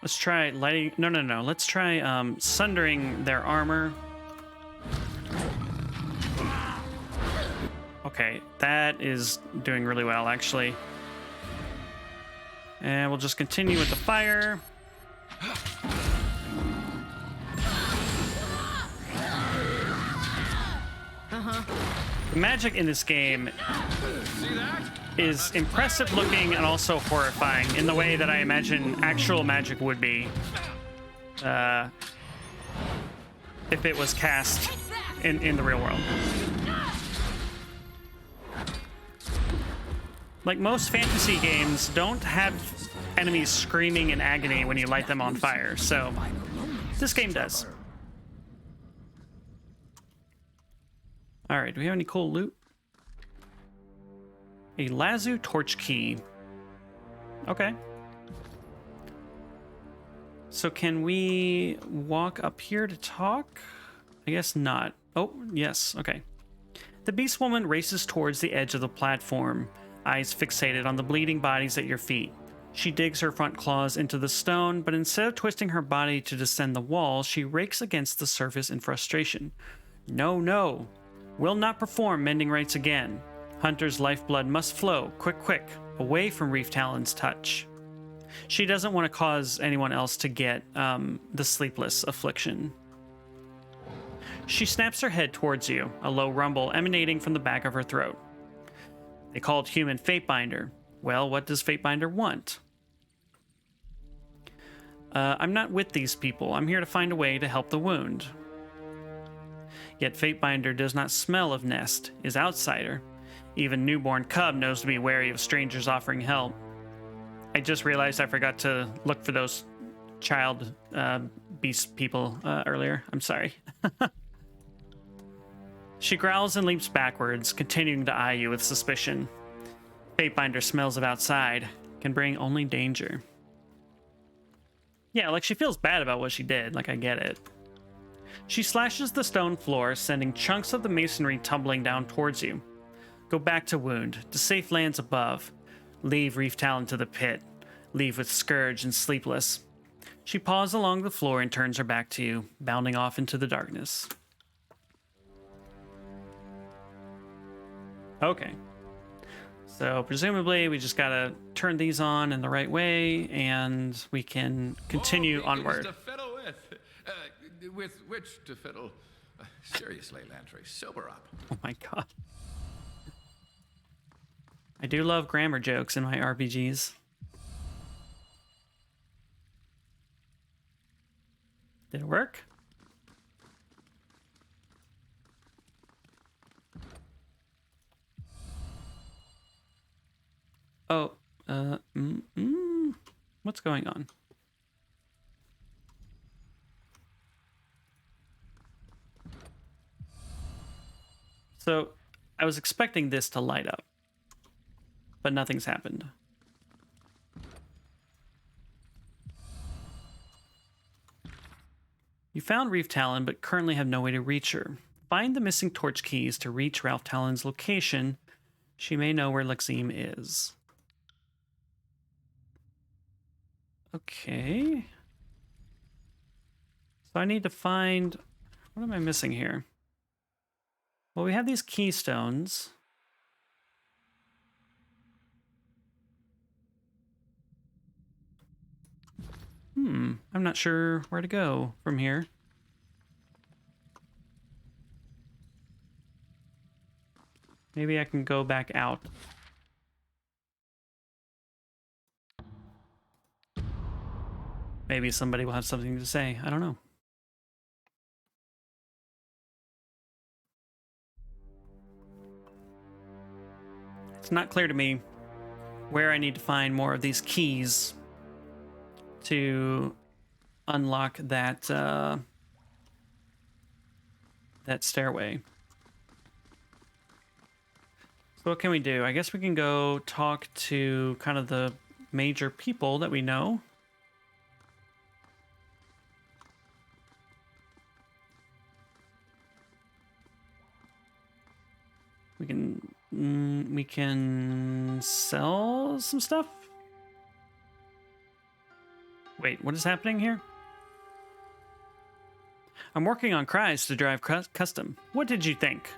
[SPEAKER 1] Let's try lighting... No. Let's try sundering their armor. Okay, that is doing really well, actually. And we'll just continue with the fire. The magic in this game is impressive looking and also horrifying in the way that I imagine actual magic would be if it was cast in the real world. Like most fantasy games don't have enemies screaming in agony when you light them on fire, so this game does. All right, do we have any cool loot? A Lazu torch key. Okay. So can we walk up here to talk? I guess not. Oh, yes, okay. The beast woman races towards the edge of the platform. eyes fixated on the bleeding bodies at your feet. She digs her front claws into the stone, but instead of twisting her body to descend the wall, she rakes against the surface in frustration. No, no. Will not perform mending rites again. Hunter's lifeblood must flow, quick, quick, away from Reef Talon's touch. She doesn't want to cause anyone else to get the sleepless affliction. She snaps her head towards you, a low rumble emanating from the back of her throat. They called human Fatebinder. Well, what does Fatebinder want? I'm not with these people. I'm here to find a way to help the wound. Yet Fatebinder does not smell of nest, is outsider. Even newborn cub knows to be wary of strangers offering help. I just realized I forgot to look for those child beast people earlier. I'm sorry. She growls and leaps backwards, continuing to eye you with suspicion. Fatebinder smells of outside, can bring only danger. Yeah, like she feels bad about what she did, like I get it. She slashes the stone floor, sending chunks of the masonry tumbling down towards you. Go back to Wound, to safe lands above. Leave Reef Talon to the pit. Leave with Scourge and Sleepless. She paws along the floor and turns her back to you, bounding off into the darkness. Okay. So presumably we just gotta turn these on in the right way and we can continue onward.
[SPEAKER 3] To fiddle with which to fiddle? Seriously, Lantry, sober up.
[SPEAKER 1] Oh my god. I do love grammar jokes in my RPGs. Did it work? Oh, what's going on? So, I was expecting this to light up, but nothing's happened. You found Reef Talon, but currently have no way to reach her. Find the missing torch keys to reach Ralph Talon's location. She may know where Lexime is. Okay. So I need to find... What am I missing here? Well, we have these keystones. I'm not sure where to go from here. Maybe I can go back out. Maybe somebody will have something to say. I don't know. It's not clear to me where I need to find more of these keys to unlock that that stairway. So what can we do? I guess we can go talk to kind of the major people that we know. We can sell some stuff. Wait, what is happening here? I'm working on cries to drive custom. What did you think?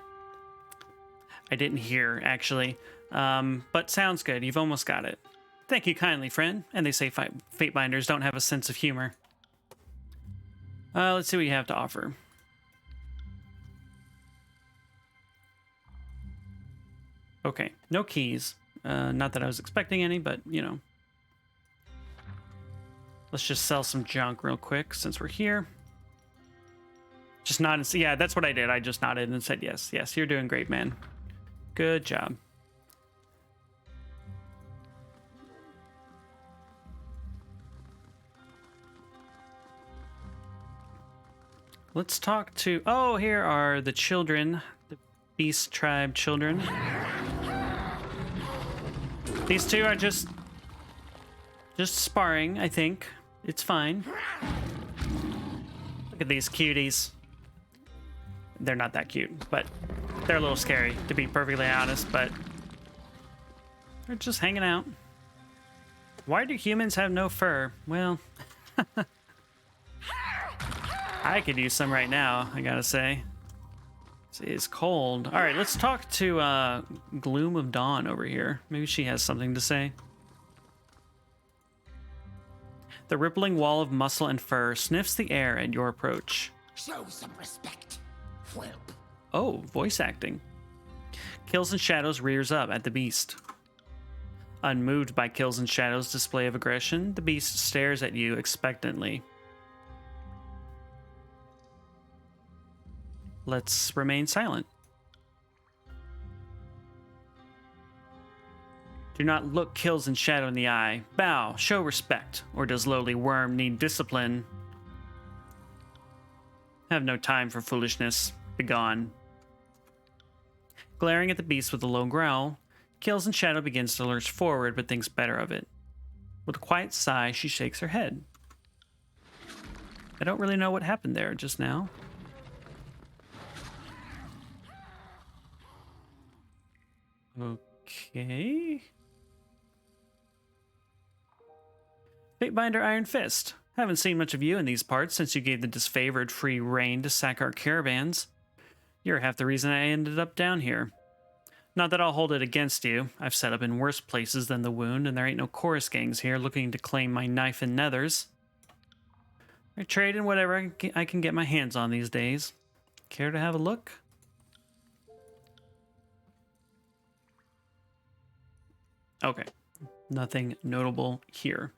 [SPEAKER 1] I didn't hear, actually. But sounds good. You've almost got it. Thank you kindly, friend. And they say Fatebinders don't have a sense of humor. Let's see what you have to offer. Okay, no keys. Not that I was expecting any, but, you know. Let's just sell some junk real quick since we're here. Just nod and say, yeah, that's what I did. I just nodded and said, yes, yes, you're doing great, man. Good job. Let's talk to... Oh, here are the children. The Beast Tribe children. These two are just sparring, I think. It's fine. Look at these cuties. They're not that cute, but they're a little scary, to be perfectly honest, but They're just hanging out. Why do humans have no fur? Well, I could use some right now, I gotta say. It's cold. All right, let's talk to Gloom of Dawn over here. Maybe she has something to say. The rippling wall of muscle and fur sniffs the air at your approach.
[SPEAKER 4] Show some respect, whelp.
[SPEAKER 1] Oh, voice acting. Kills and Shadows rears up at the beast. Unmoved by Kills and Shadows' display of aggression, the beast stares at you expectantly. Let's remain silent. Do not look Kills and Shadow in the eye. Bow, show respect. Or does lowly worm need discipline? Have no time for foolishness. Begone. Glaring at the beast with a low growl, Kills and Shadow begins to lurch forward but thinks better of it. With a quiet sigh, she shakes her head. I don't really know what happened there just now. Okay. Fatebinder Iron Fist. Haven't seen much of you in these parts since you gave the disfavored free reign to sack our caravans. You're half the reason I ended up down here. Not that I'll hold it against you. I've set up in worse places than the Wound, and there ain't no chorus gangs here looking to claim my knife and nethers. I trade in whatever I can get my hands on these days. Care to have a look? Okay. Nothing notable here.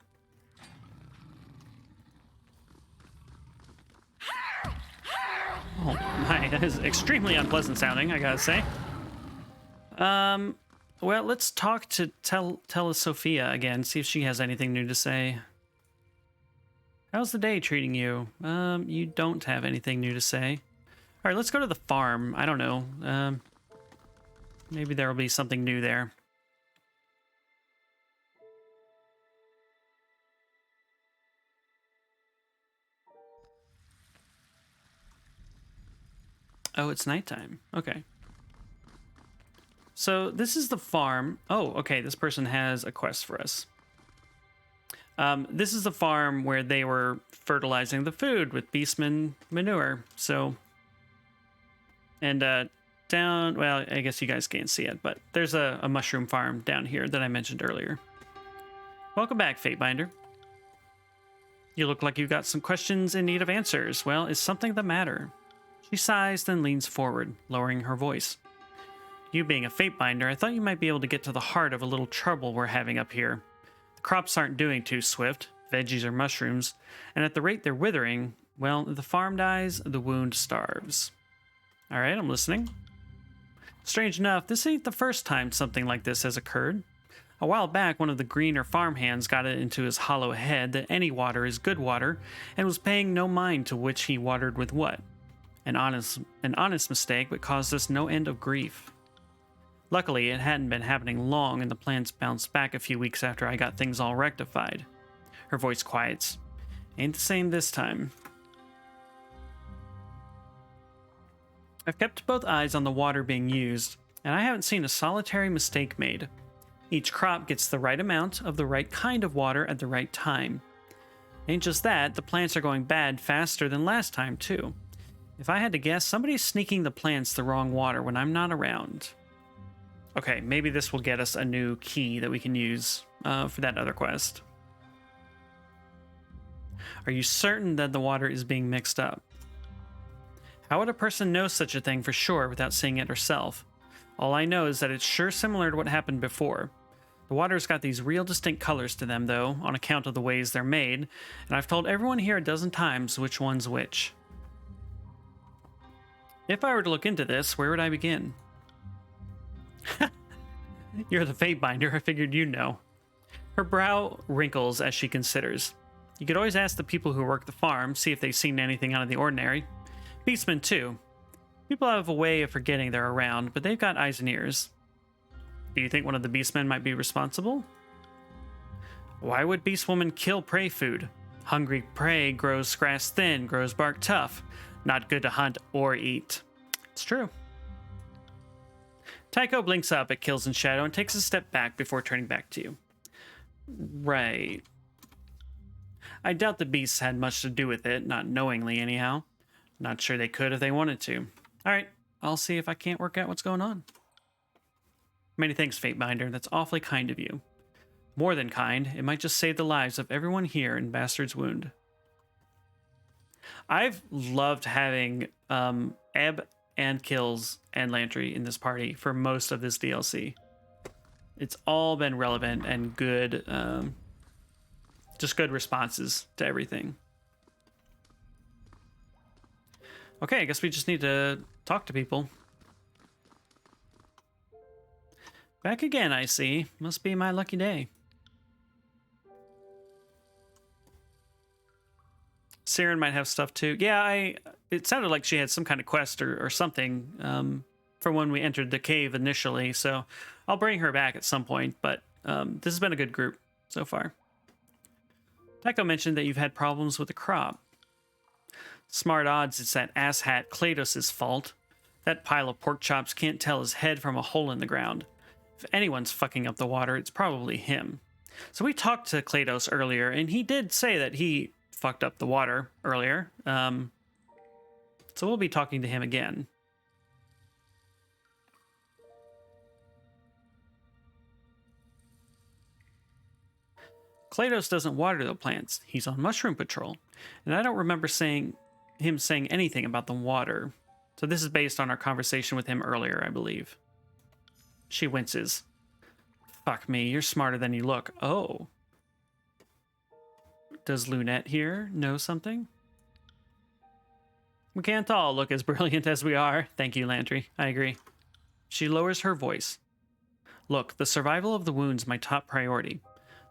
[SPEAKER 1] Oh my, that is extremely unpleasant sounding, I gotta say. Well, let's talk to Sophia again, see if she has anything new to say. How's the day treating you? You don't have anything new to say. All right, let's go to the farm. I don't know. Maybe there will be something new there. Oh, it's nighttime. Okay. So this is the farm. Oh, okay. This person has a quest for us. This is the farm where they were fertilizing the food with beastman manure. So, and down, well, I guess you guys can't see it, but there's a mushroom farm down here that I mentioned earlier. Welcome back, Fatebinder. You look like you've got some questions in need of answers. Well, is something the matter? She sighs, then leans forward, lowering her voice. You being a Fatebinder, I thought you might be able to get to the heart of a little trouble we're having up here. The crops aren't doing too swift, veggies or mushrooms, and at the rate they're withering, well, if the farm dies, the wound starves. All right, I'm listening. Strange enough, this ain't the first time something like this has occurred. A while back, one of the greener farmhands got it into his hollow head that any water is good water, and was paying no mind to which he watered with what. An honest mistake, but caused us no end of grief. Luckily, it hadn't been happening long, and the plants bounced back a few weeks after I got things all rectified. Her voice quiets. Ain't the same this time. I've kept both eyes on the water being used, and I haven't seen a solitary mistake made. Each crop gets the right amount of the right kind of water at the right time. Ain't just that, the plants are going bad faster than last time, too. If I had to guess, somebody's sneaking the plants the wrong water when I'm not around. Okay, maybe this will get us a new key that we can use for that other quest. Are you certain that the water is being mixed up? How would a person know such a thing for sure without seeing it herself? All I know is that it's sure similar to what happened before. The water's got these real distinct colors to them, though, on account of the ways they're made, and I've told everyone here a dozen times which one's which. If I were to look into this, where would I begin? You're the Fatebinder, I figured you'd know. Her brow wrinkles as she considers. You could always ask the people who work the farm, see if they've seen anything out of the ordinary. Beastmen, too. People have a way of forgetting they're around, but they've got eyes and ears. Do you think one of the beastmen might be responsible? Why would Beastwoman kill prey food? Hungry prey grows grass thin, grows bark tough. Not good to hunt or eat. It's true. Tycho blinks up at Kills in shadow and takes a step back before turning back to you. Right. I doubt the beasts had much to do with it, not knowingly anyhow. Not sure they could if they wanted to. Alright, I'll see if I can't work out what's going on. Many thanks, Fatebinder. That's awfully kind of you. More than kind, it might just save the lives of everyone here in Bastard's Wound. I've loved having Ebb and Kills and Lantry in this party for most of this DLC. It's all been relevant and good, just good responses to everything. Okay, I guess we just need to talk to people. Back again, I see. Must be my lucky day. Siren might have stuff too. Yeah, it sounded like she had some kind of quest or something from when we entered the cave initially, so I'll bring her back at some point, but this has been a good group so far. Tycho mentioned that you've had problems with the crop. Smart odds it's that asshat Klados' fault. That pile of pork chops can't tell his head from a hole in the ground. If anyone's fucking up the water, it's probably him. So we talked to Klados earlier, and he did say that he fucked up the water earlier. So we'll be talking to him again. Klados doesn't water the plants. He's on mushroom patrol. And I don't remember him saying anything about the water. So this is based on our conversation with him earlier, I believe. She winces. Fuck me, you're smarter than you look. Oh. Does Lunette here know something? We can't all look as brilliant as we are. Thank you, Lantry. I agree. She lowers her voice. Look, the survival of the wound's my top priority.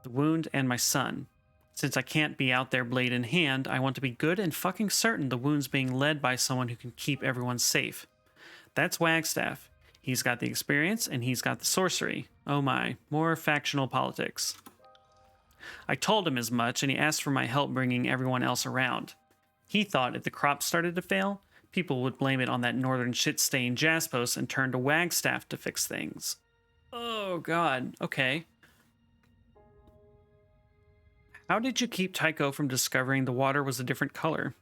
[SPEAKER 1] The wound and my son. Since I can't be out there blade in hand, I want to be good and fucking certain the wound's being led by someone who can keep everyone safe. That's Wagstaff. He's got the experience and he's got the sorcery. Oh my, more factional politics. I told him as much and he asked for my help bringing everyone else around. He thought if the crops started to fail, people would blame it on that northern shit-stained Jaspos and turn to Wagstaff to fix things. Oh god, okay. How did you keep Tycho from discovering the water was a different color?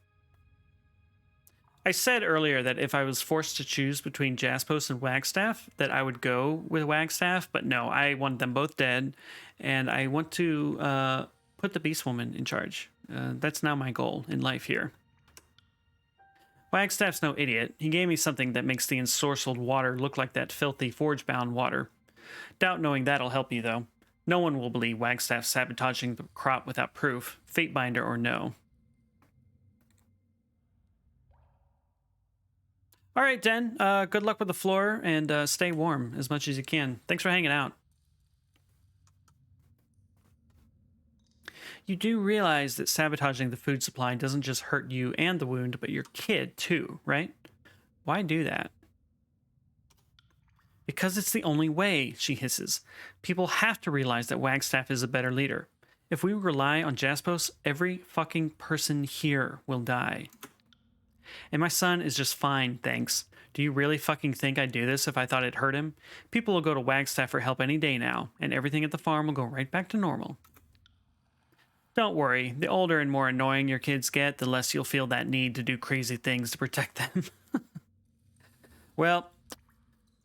[SPEAKER 1] I said earlier that if I was forced to choose between Jaspos and Wagstaff, that I would go with Wagstaff, but no, I want them both dead, and I want to put the Beast Woman in charge. That's now my goal in life here. Wagstaff's no idiot. He gave me something that makes the ensorcelled water look like that filthy forge-bound water. Doubt knowing that'll help you, though. No one will believe Wagstaff sabotaging the crop without proof, Fatebinder or no. All right, Den. Good luck with the floor, and stay warm as much as you can. Thanks for hanging out. You do realize that sabotaging the food supply doesn't just hurt you and the wound, but your kid too, right? Why do that? Because it's the only way, she hisses. People have to realize that Wagstaff is a better leader. If we rely on Jaspos, every fucking person here will die. And my son is just fine, thanks. Do you really fucking think I'd do this if I thought it hurt him? People will go to Wagstaff for help any day now, and everything at the farm will go right back to normal. Don't worry, the older and more annoying your kids get, the less you'll feel that need to do crazy things to protect them. Well,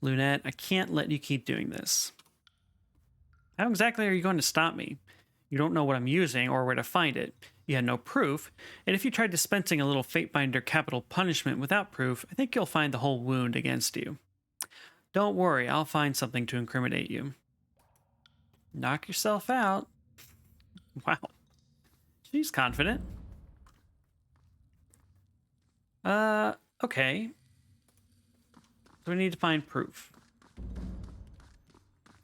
[SPEAKER 1] Lunette, I can't let you keep doing this. How exactly are you going to stop me? You don't know what I'm using or where to find it. You had no proof, and if you tried dispensing a little Fatebinder capital punishment without proof, I think you'll find the whole wound against you. Don't worry, I'll find something to incriminate you. Knock yourself out. Wow. She's confident. Okay. So we need to find proof.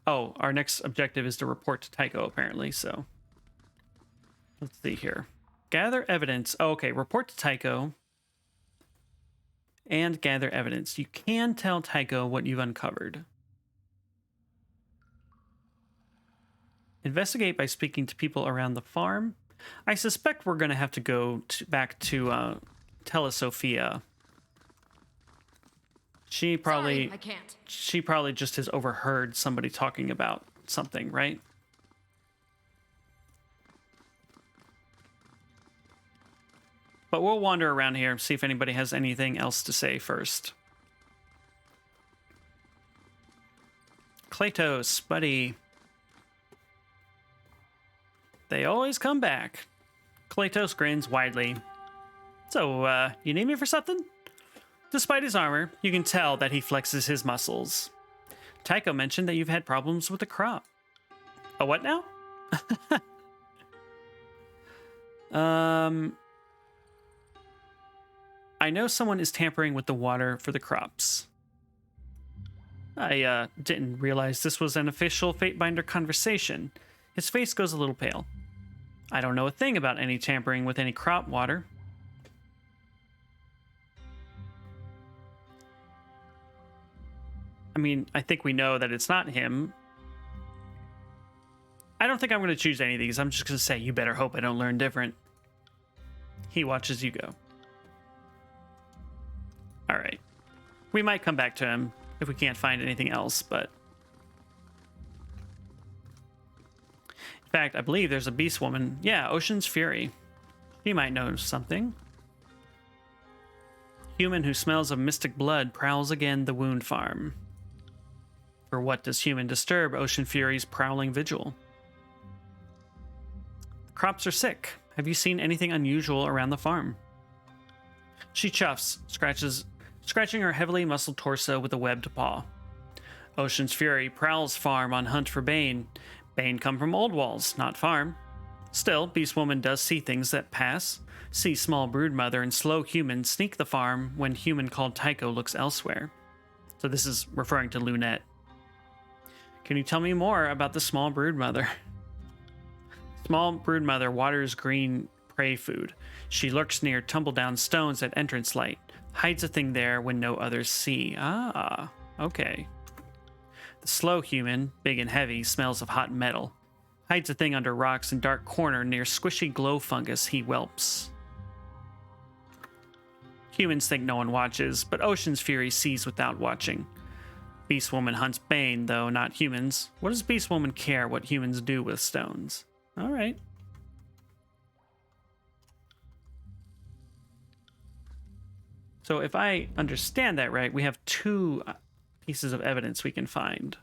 [SPEAKER 1] Oh, our next objective is to report to Tycho, apparently, so... Let's see here. Gather evidence. Oh, okay, report to Tycho. And gather evidence. You can tell Tycho what you've uncovered. Investigate by speaking to people around the farm. I suspect we're going to have to go back to Telesofia. She probably
[SPEAKER 2] Sorry, I can't.
[SPEAKER 1] she probably just has overheard somebody talking about something, right? But we'll wander around here, see if anybody has anything else to say first. Kratos, buddy. They always come back. Kratos grins widely. So, you need me for something? Despite his armor, you can tell that he flexes his muscles. Tycho mentioned that you've had problems with the crop. A what now? I know someone is tampering with the water for the crops. I didn't realize this was an official Fatebinder conversation. His face goes a little pale. I don't know a thing about any tampering with any crop water. I mean, I think we know that it's not him. I don't think I'm going to choose any of these. I'm just going to say, you better hope I don't learn different. He watches you go. All right. We might come back to him if we can't find anything else, but... In fact, I believe there's a beast woman. Yeah, Ocean's Fury. She might know something. Human who smells of mystic blood prowls again the wound farm. For what does human disturb Ocean Fury's prowling vigil? Crops are sick. Have you seen anything unusual around the farm? She chuffs, scratching her heavily muscled torso with a webbed paw. Ocean's Fury prowls farm on hunt for Bane. Bane come from Old Walls, not farm. Still, Beast Woman does see things that pass. See small broodmother and slow human sneak the farm when human called Tycho looks elsewhere. So this is referring to Lunette. Can you tell me more about the small broodmother? Small broodmother waters green prey food. She lurks near tumble-down stones at entrance light. Hides a thing there when no others see. Ah, okay. The slow human, big and heavy, smells of hot metal. Hides a thing under rocks in dark corner near squishy glow fungus he whelps. Humans think no one watches, but Ocean's Fury sees without watching. Beast Woman hunts Bane, though not humans. What does Beast Woman care what humans do with stones? All right. So if I understand that right, we have two pieces of evidence we can find.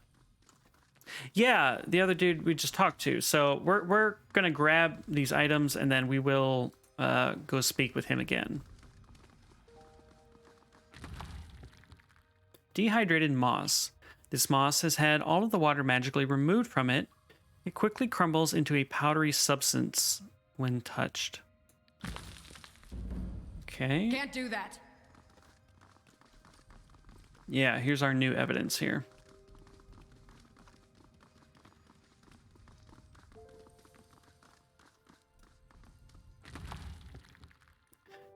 [SPEAKER 1] Yeah, the other dude we just talked to. So we're going to grab these items and then we will go speak with him again. Dehydrated moss. This moss has had all of the water magically removed from it. It quickly crumbles into a powdery substance when touched. Okay.
[SPEAKER 2] Can't do that.
[SPEAKER 1] Yeah, here's our new evidence here.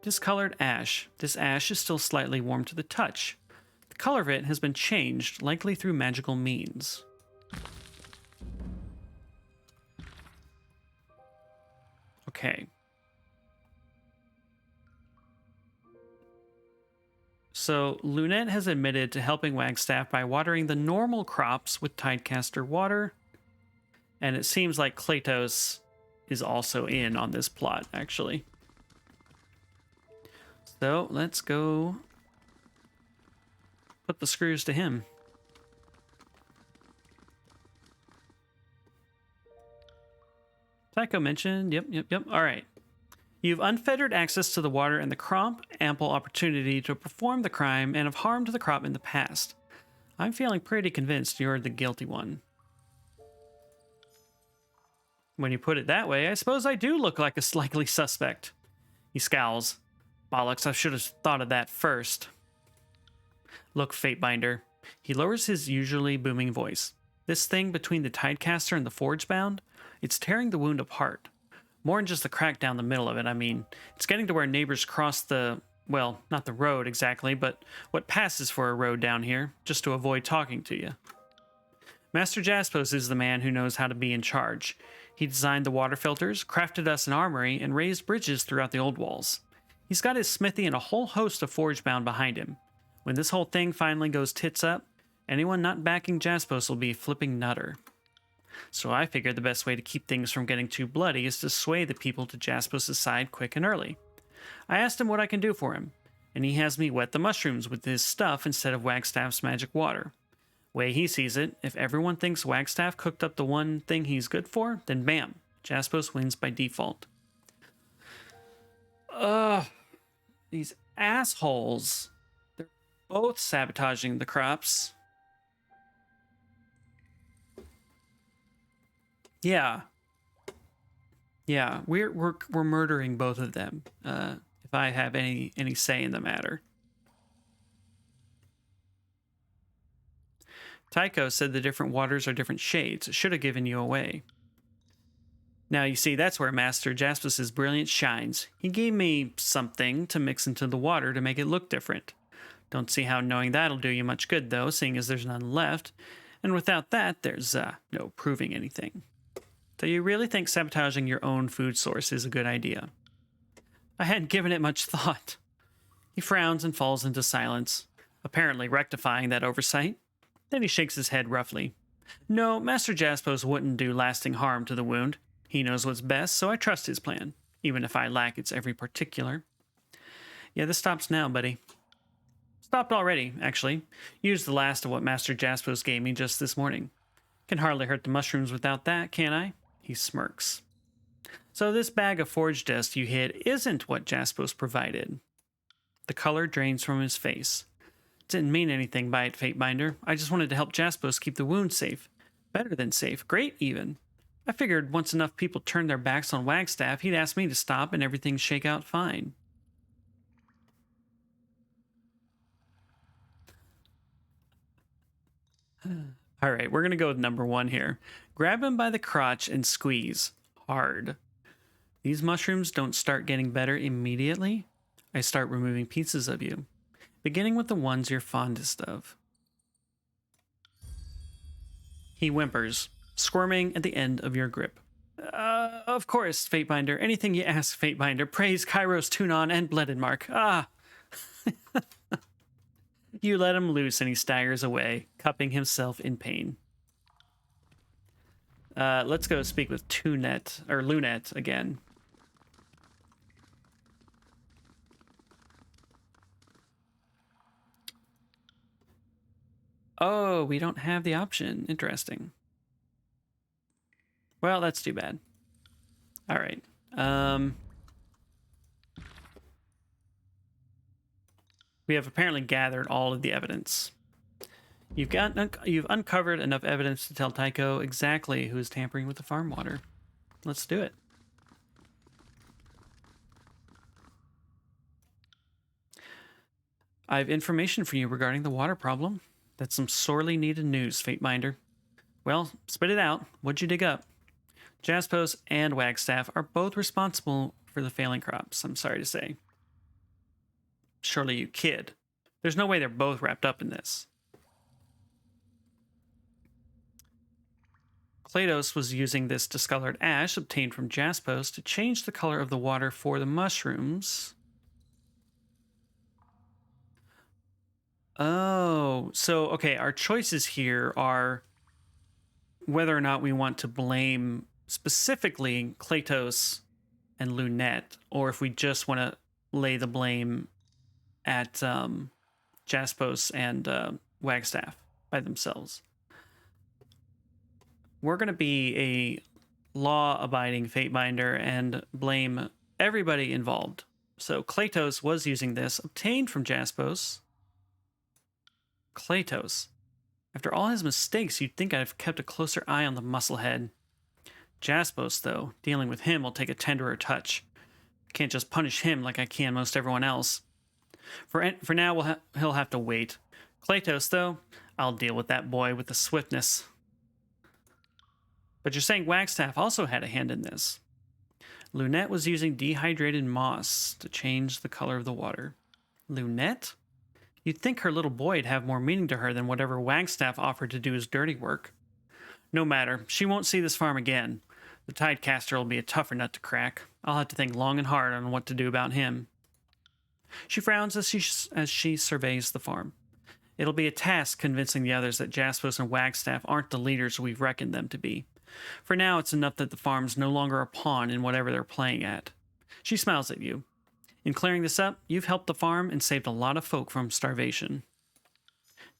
[SPEAKER 1] Discolored ash. This ash is still slightly warm to the touch. The color of it has been changed, likely through magical means. Okay. So, Lunette has admitted to helping Wagstaff by watering the normal crops with Tidecaster water. And it seems like Kratos is also in on this plot, actually. So, let's go put the screws to him. Tycho mentioned, yep. All right. You've unfettered access to the water and the crop, ample opportunity to perform the crime, and have harmed the crop in the past. I'm feeling pretty convinced you're the guilty one. When you put it that way, I suppose I do look like a likely suspect. He scowls. Bollocks, I should have thought of that first. Look, Fatebinder. He lowers his usually booming voice. This thing between the Tidecaster and the Forge Bound, it's tearing the wound apart. More than just the crack down the middle of it, I mean. It's getting to where neighbors cross the, well, not the road exactly, but what passes for a road down here, just to avoid talking to you. Master Jaspos is the man who knows how to be in charge. He designed the water filters, crafted us an armory, and raised bridges throughout the old walls. He's got his smithy and a whole host of Forge Bound behind him. When this whole thing finally goes tits up, anyone not backing Jaspos will be flipping nutter. So I figured the best way to keep things from getting too bloody is to sway the people to Jaspos's side quick and early. I asked him what I can do for him, and he has me wet the mushrooms with his stuff instead of Wagstaff's magic water. Way he sees it, if everyone thinks Wagstaff cooked up the one thing he's good for, then bam, Jaspos wins by default. These assholes. They're both sabotaging the crops. Yeah. Yeah, we're murdering both of them. If I have any say in the matter. Tycho said the different waters are different shades. It should have given you away. Now, you see, that's where Master Jaspos's brilliance shines. He gave me something to mix into the water to make it look different. Don't see how knowing that'll do you much good, though, seeing as there's none left. And without that, there's no proving anything. So you really think sabotaging your own food source is a good idea? I hadn't given it much thought. He frowns and falls into silence, apparently rectifying that oversight. Then he shakes his head roughly. No, Master Jaspos wouldn't do lasting harm to the wound. He knows what's best, so I trust his plan, even if I lack its every particular. Yeah, this stops now, buddy. Stopped already, actually. Used the last of what Master Jaspos gave me just this morning. Can hardly hurt the mushrooms without that, can I? He smirks. So this bag of forge dust you hid isn't what Jaspos provided. The color drains from his face. Didn't mean anything by it, Fatebinder. I just wanted to help Jaspos keep the wound safe. Better than safe. Great, even. I figured once enough people turned their backs on Wagstaff, he'd ask me to stop and everything shake out fine. All right, we're going to go with number 1 here. Grab him by the crotch and squeeze. Hard. These mushrooms don't start getting better immediately. I start removing pieces of you, beginning with the ones you're fondest of. He whimpers, squirming at the end of your grip. Of course, Fatebinder. Anything you ask, Fatebinder. Praise Kairos, Tunon, and Bledenmark. Ah! You let him loose and he staggers away, cupping himself in pain. Let's go speak with Lunette again. Oh, we don't have the option. Interesting. Well, that's too bad. All right. We have apparently gathered all of the evidence. You've uncovered enough evidence to tell Tycho exactly who is tampering with the farm water. Let's do it. I have information for you regarding the water problem. That's some sorely needed news, Fatebinder. Well, spit it out. What'd you dig up? Jaspos and Wagstaff are both responsible for the failing crops, I'm sorry to say. Surely you kid. There's no way they're both wrapped up in this. Kletos was using this discolored ash obtained from Jaspos to change the color of the water for the mushrooms. Oh, so, okay, our choices here are whether or not we want to blame specifically Kletos and Lunette, or if we just want to lay the blame at Jaspos and Wagstaff by themselves. We're going to be a law-abiding Fatebinder and blame everybody involved. So Kletos was using this, obtained from Jaspos. Kletos. After all his mistakes, you'd think I'd have kept a closer eye on the musclehead. Jaspos, though, dealing with him will take a tenderer touch. Can't just punish him like I can most everyone else. For now, he'll have to wait. Kletos, though, I'll deal with that boy with the swiftness. But you're saying Wagstaff also had a hand in this. Lunette was using dehydrated moss to change the color of the water. Lunette? You'd think her little boy'd have more meaning to her than whatever Wagstaff offered to do his dirty work. No matter, she won't see this farm again. The Tidecaster will be a tougher nut to crack. I'll have to think long and hard on what to do about him. She frowns as she surveys the farm. It'll be a task convincing the others that Jaspos and Wagstaff aren't the leaders we've reckoned them to be. For now, it's enough that the farm's no longer a pawn in whatever they're playing at. She smiles at you. In clearing this up, you've helped the farm and saved a lot of folk from starvation.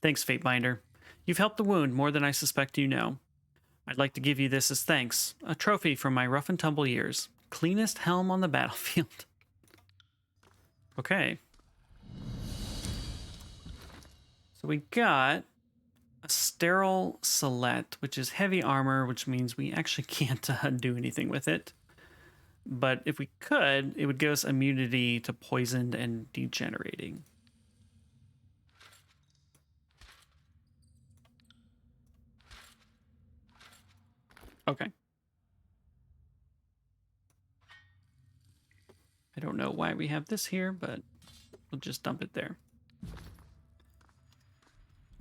[SPEAKER 1] Thanks, Fatebinder. You've helped the wound more than I suspect you know. I'd like to give you this as thanks, a trophy from my rough and tumble years. Cleanest helm on the battlefield. Okay. So we got a sterile Celette, which is heavy armor, which means we actually can't do anything with it. But if we could, it would give us immunity to poisoned and degenerating. Okay. I don't know why we have this here, but we'll just dump it there.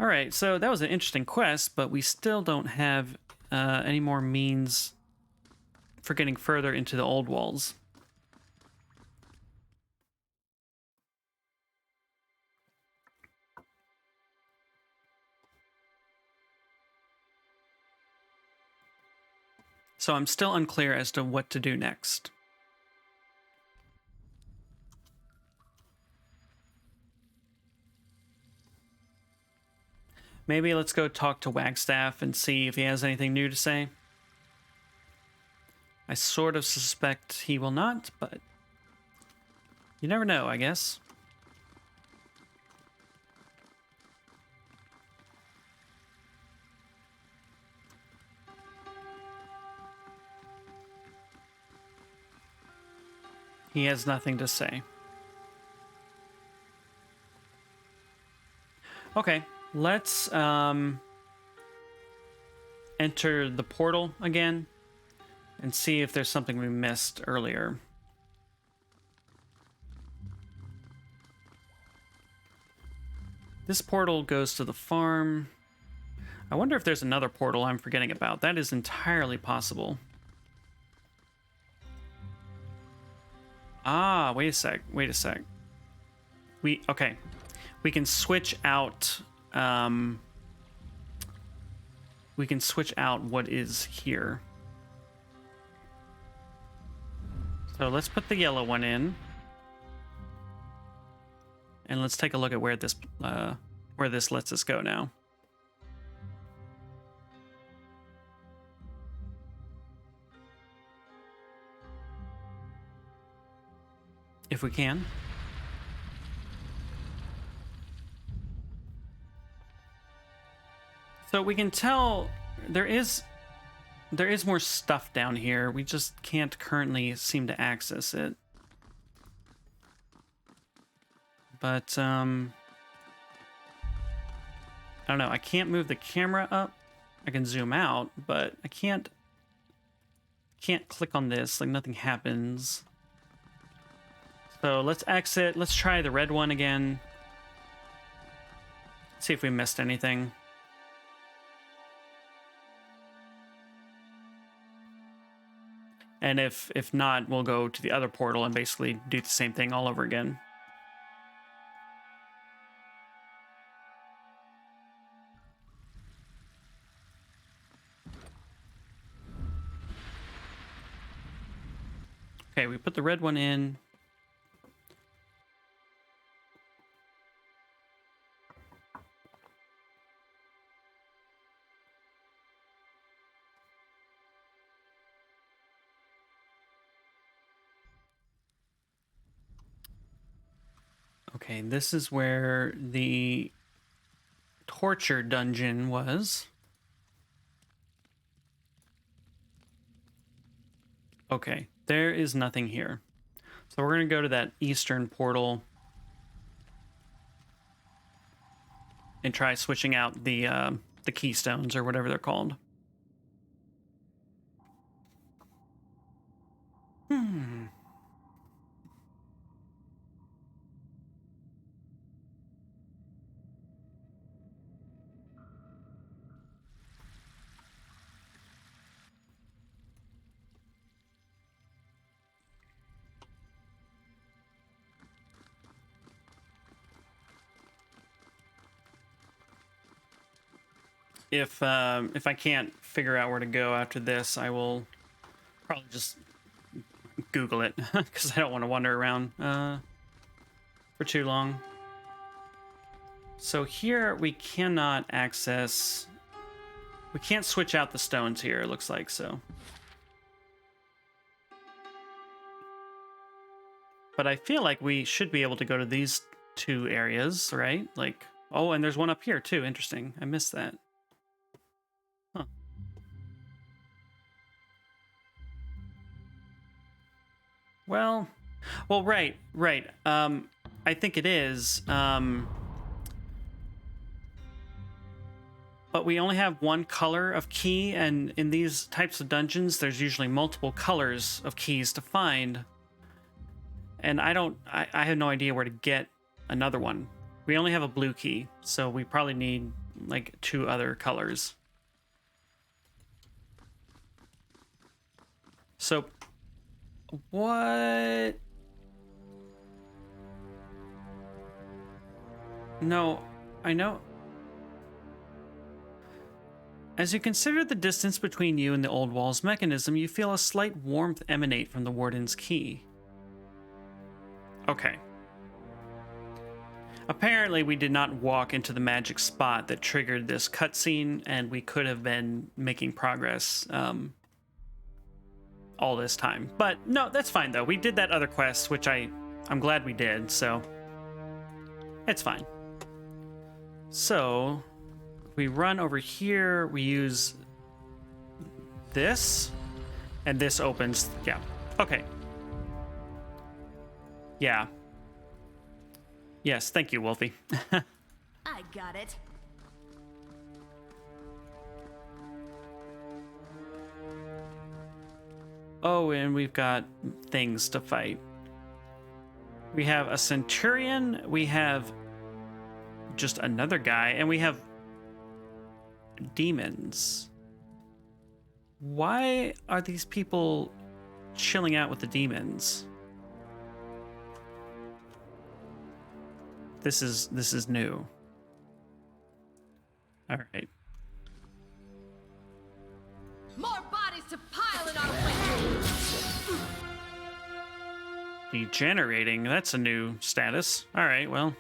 [SPEAKER 1] All right, so that was an interesting quest, but we still don't have any more means for getting further into the old walls. So I'm still unclear as to what to do next. Maybe let's go talk to Wagstaff and see if he has anything new to say. I sort of suspect he will not, but you never know, I guess. He has nothing to say. Okay, let's enter the portal again and see if there's something we missed earlier. This portal goes to the farm. I wonder if there's another portal I'm forgetting about. That is entirely possible. Ah, wait a sec. Okay. We can switch out what is here. So let's put the yellow one in. And let's take a look at where this lets us go now. If we can. So we can tell there is more stuff down here. We just can't currently seem to access it. But I don't know. I can't move the camera up. I can zoom out, but I can't click on this. Like nothing happens. So let's exit. Let's try the red one again. See if we missed anything. And if not, we'll go to the other portal and basically do the same thing all over again. Okay, we put the red one in. Okay, this is where the torture dungeon was. Okay, there is nothing here. So we're going to go to that eastern portal and try switching out the keystones or whatever they're called. if I can't figure out where to go after this, I will probably just Google it because I don't want to wander around for too long. So here we cannot access. We can't switch out the stones here. It looks like so. But I feel like we should be able to go to these two areas, right? Like, oh, and there's one up here too. Interesting. I missed that. Huh. Well, right. I think it is. But we only have one color of key, and in these types of dungeons, there's usually multiple colors of keys to find. And I have no idea where to get another one. We only have a blue key, so we probably need like 2 other colors. So, what? No, I know. As you consider the distance between you and the old wall's mechanism, you feel a slight warmth emanate from the warden's key. Okay. Apparently, we did not walk into the magic spot that triggered this cutscene, and we could have been making progress all this time. But no, that's fine though. We did that other quest, which I'm glad we did, so it's fine. So we run over here, we use this, and this opens. Yeah. Okay. Yeah. Yes, thank you, Wolfie.
[SPEAKER 2] I got it.
[SPEAKER 1] Oh, and we've got things to fight. We have a centurion, we have just another guy, and we have demons. Why are these people chilling out with the demons? This is new. All right.
[SPEAKER 2] More bodies to pile in our way.
[SPEAKER 1] Degenerating, that's a new status. All right, well.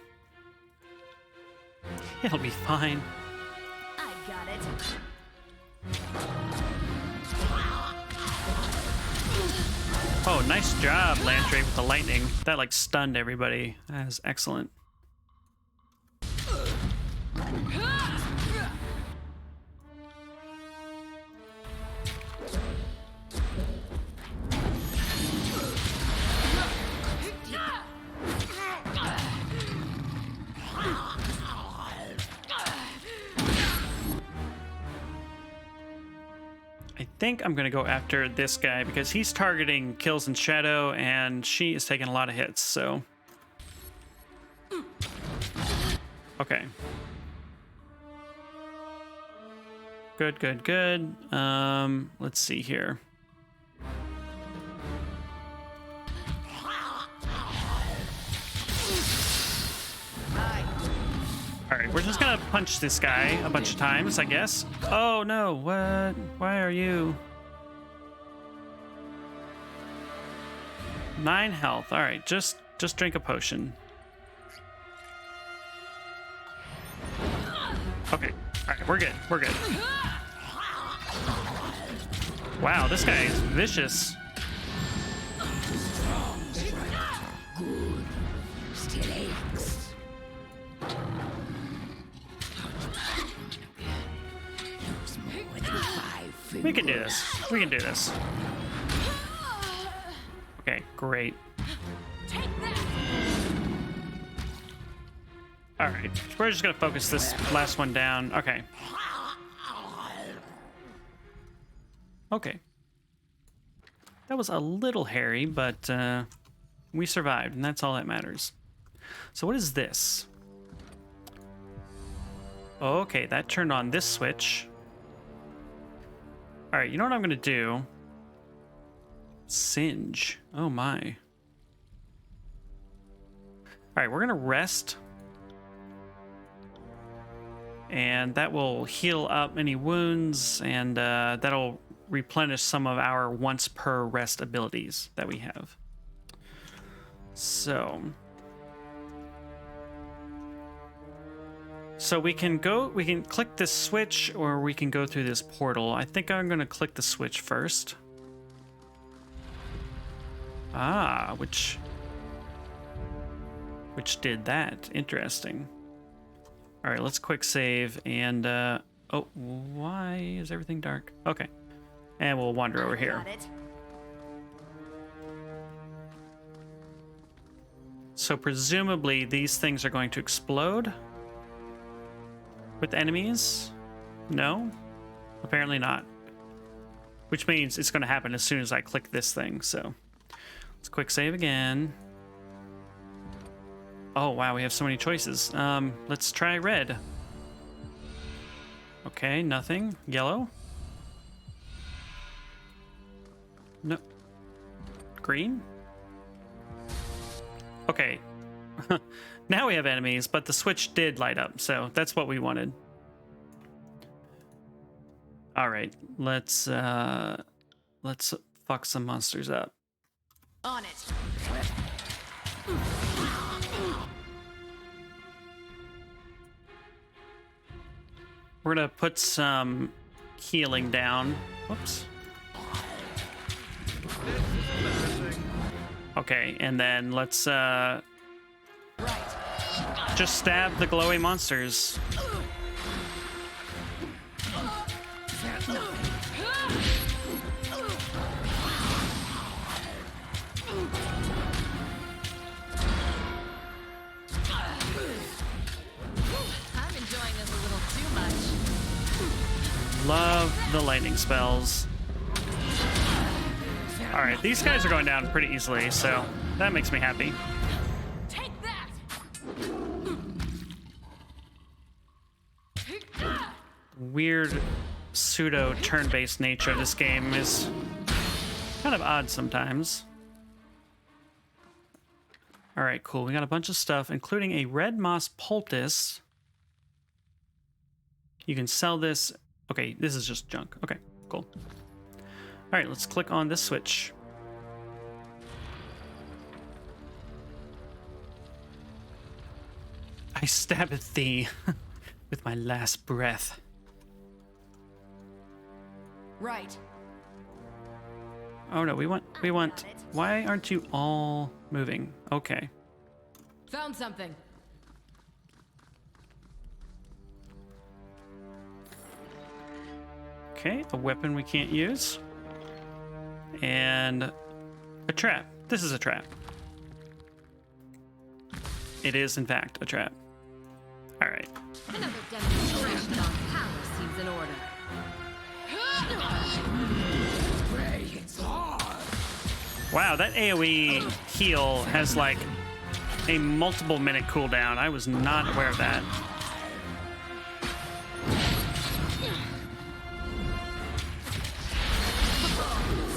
[SPEAKER 1] It'll be fine.
[SPEAKER 2] I got it.
[SPEAKER 1] Oh, nice job, Lantry, with the lightning. That, like, stunned everybody. That is excellent. I think I'm gonna go after this guy because he's targeting kills in shadow and she is taking a lot of hits, so. Okay. Good, good, good. Let's see here. All right, we're just gonna punch this guy a bunch of times, I guess. Oh no, what? Why are you? 9 health. All right, just drink a potion. Okay, all right, we're good, we're good. Wow, this guy is vicious.
[SPEAKER 4] Good. Still aches.
[SPEAKER 1] We can do this. We can do this. Okay, great. All right, we're just gonna focus this last one down. Okay. Okay. That was a little hairy, but we survived, and that's all that matters. So what is this? Okay, that turned on this switch. All right, you know what I'm gonna do? Singe. Oh my. All right, we're gonna rest. And that will heal up any wounds, and that'll replenish some of our once per rest abilities that we have. So we can click this switch, or we can go through this portal. I think I'm going to click the switch first. Ah, which did that. Interesting. All right, let's quick save and oh, why is everything dark? Okay. And we'll wander over here. So presumably these things are going to explode with enemies? No? Apparently not. Which means it's going to happen as soon as I click this thing, so let's quick save again. Oh, wow, we have so many choices. Let's try red. Okay, nothing. Yellow? No. Green? Okay. Now we have enemies, but the switch did light up, so that's what we wanted. All right, let's fuck some monsters up.
[SPEAKER 2] On it.
[SPEAKER 1] We're gonna put some healing down. Whoops. Okay, and then let's just stab the glowy monsters.
[SPEAKER 2] I'm enjoying this a little too much.
[SPEAKER 1] Love the lightning spells. All right, these guys are going down pretty easily, so that makes me happy.
[SPEAKER 2] Take that.
[SPEAKER 1] Weird pseudo turn-based nature of this game is kind of odd sometimes. All right, cool. We got a bunch of stuff, including a red moss poultice. You can sell this. Okay, this is just junk. Okay, cool. All right, let's click on this switch. I stabbeth thee with my last breath.
[SPEAKER 2] Right.
[SPEAKER 1] Oh no, we want. Why aren't you all moving? Okay.
[SPEAKER 2] Found something.
[SPEAKER 1] Okay, a weapon we can't use. And a trap. This is a trap. It is, in fact, a trap. All right.
[SPEAKER 2] Another demonstration on power seems in order.
[SPEAKER 1] Wow, that AoE heal has like a multiple minute cooldown. I was not aware of that.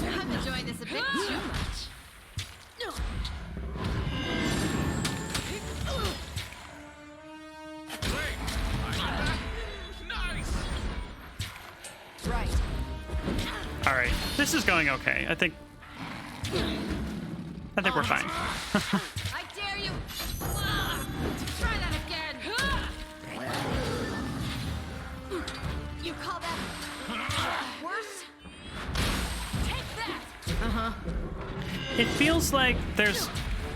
[SPEAKER 2] I'm enjoying this a bit too much.
[SPEAKER 3] Nice!
[SPEAKER 2] Right.
[SPEAKER 1] All right, this is going okay. I think we're fine.
[SPEAKER 2] I dare you. Try that again. You call that worse? Take that.
[SPEAKER 1] It feels like there's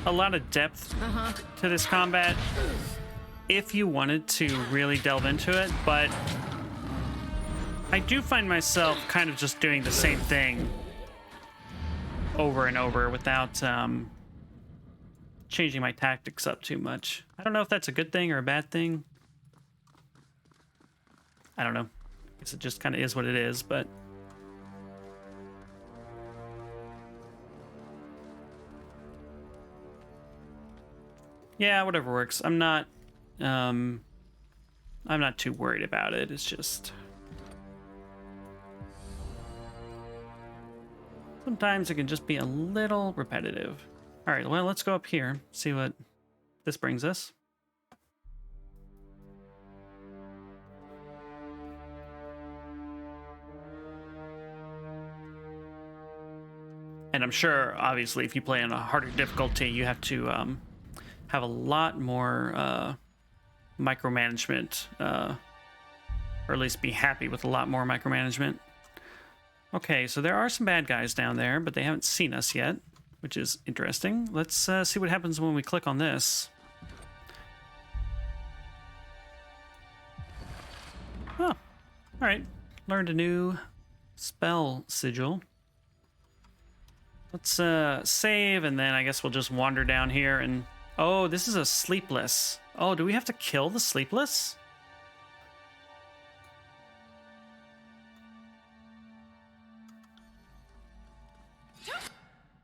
[SPEAKER 1] a lot of depth to this combat if you wanted to really delve into it, but I do find myself kind of just doing the same thing over and over without changing my tactics up too much. I don't know if that's a good thing or a bad thing. I don't know. I guess it just kind of is what it is, but yeah, whatever works. I'm not too worried about it. It's just sometimes it can just be a little repetitive. All right, well, let's go up here, see what this brings us. And I'm sure, obviously, if you play on a harder difficulty, you have to have a lot more micromanagement, or at least be happy with a lot more micromanagement. Okay, so there are some bad guys down there, but they haven't seen us yet, which is interesting. Let's see what happens when we click on this. Oh, all right. Learned a new spell sigil. Let's save, and then I guess we'll just wander down here and... Oh, this is a sleepless. Oh, do we have to kill the sleepless?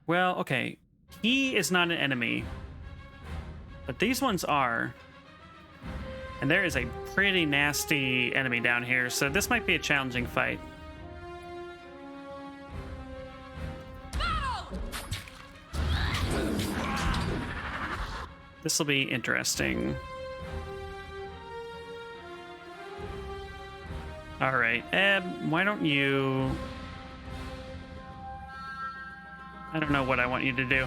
[SPEAKER 1] Well, okay. He is not an enemy, but these ones are. And there is a pretty nasty enemy down here, so this might be a challenging fight. This will be interesting. All right, Eb, why don't you... I don't know what I want you to do.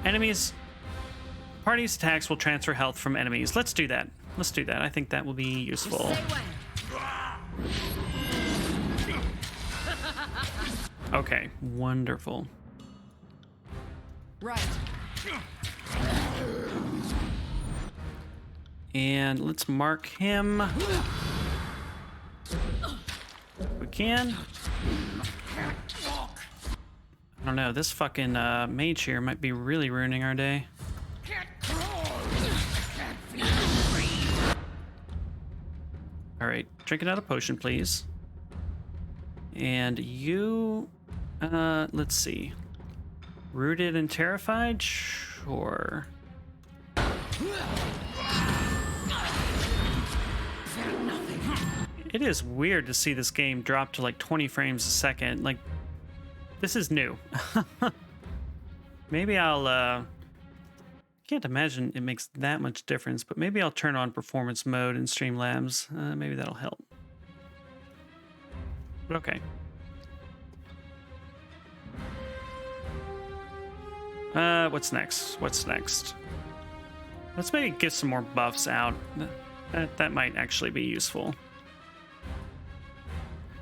[SPEAKER 1] Enemies... Party's attacks will transfer health from enemies. Let's do that. Let's do that. I think that will be useful. Okay, wonderful.
[SPEAKER 2] Right.
[SPEAKER 1] And let's mark him. We can. I don't know, this fucking mage here might be really ruining our day. Alright, drink another potion, please. And you... let's see. Rooted and terrified? Sure. It is weird to see this game drop to like 20 frames a second. Like, this is new. Maybe I'll, can't imagine it makes that much difference, but maybe I'll turn on performance mode in Streamlabs. Maybe that'll help. But okay. What's next? What's next? Let's maybe get some more buffs out. That might actually be useful.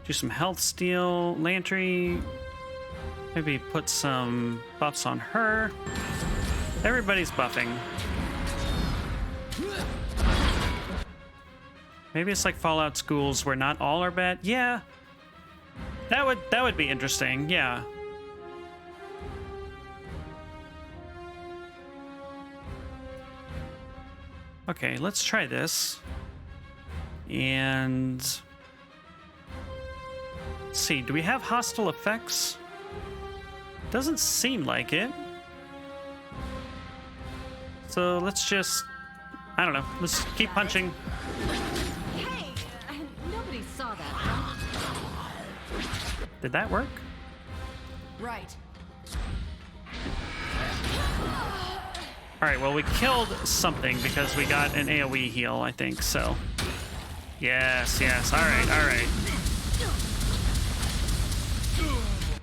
[SPEAKER 1] Do some health steal. Lantry. Maybe put some buffs on her. Everybody's buffing. Maybe it's like Fallout schools where not all are bad. Yeah. That would be interesting. Yeah. Okay, let's try this. And let's see, do we have hostile effects? Doesn't seem like it. So let's just, I don't know, let's keep punching.
[SPEAKER 2] Hey, nobody saw that, huh?
[SPEAKER 1] Did that work?
[SPEAKER 2] Right.
[SPEAKER 1] All right, well, we killed something because we got an AoE heal, I think, so. Yes, yes, all right, all right.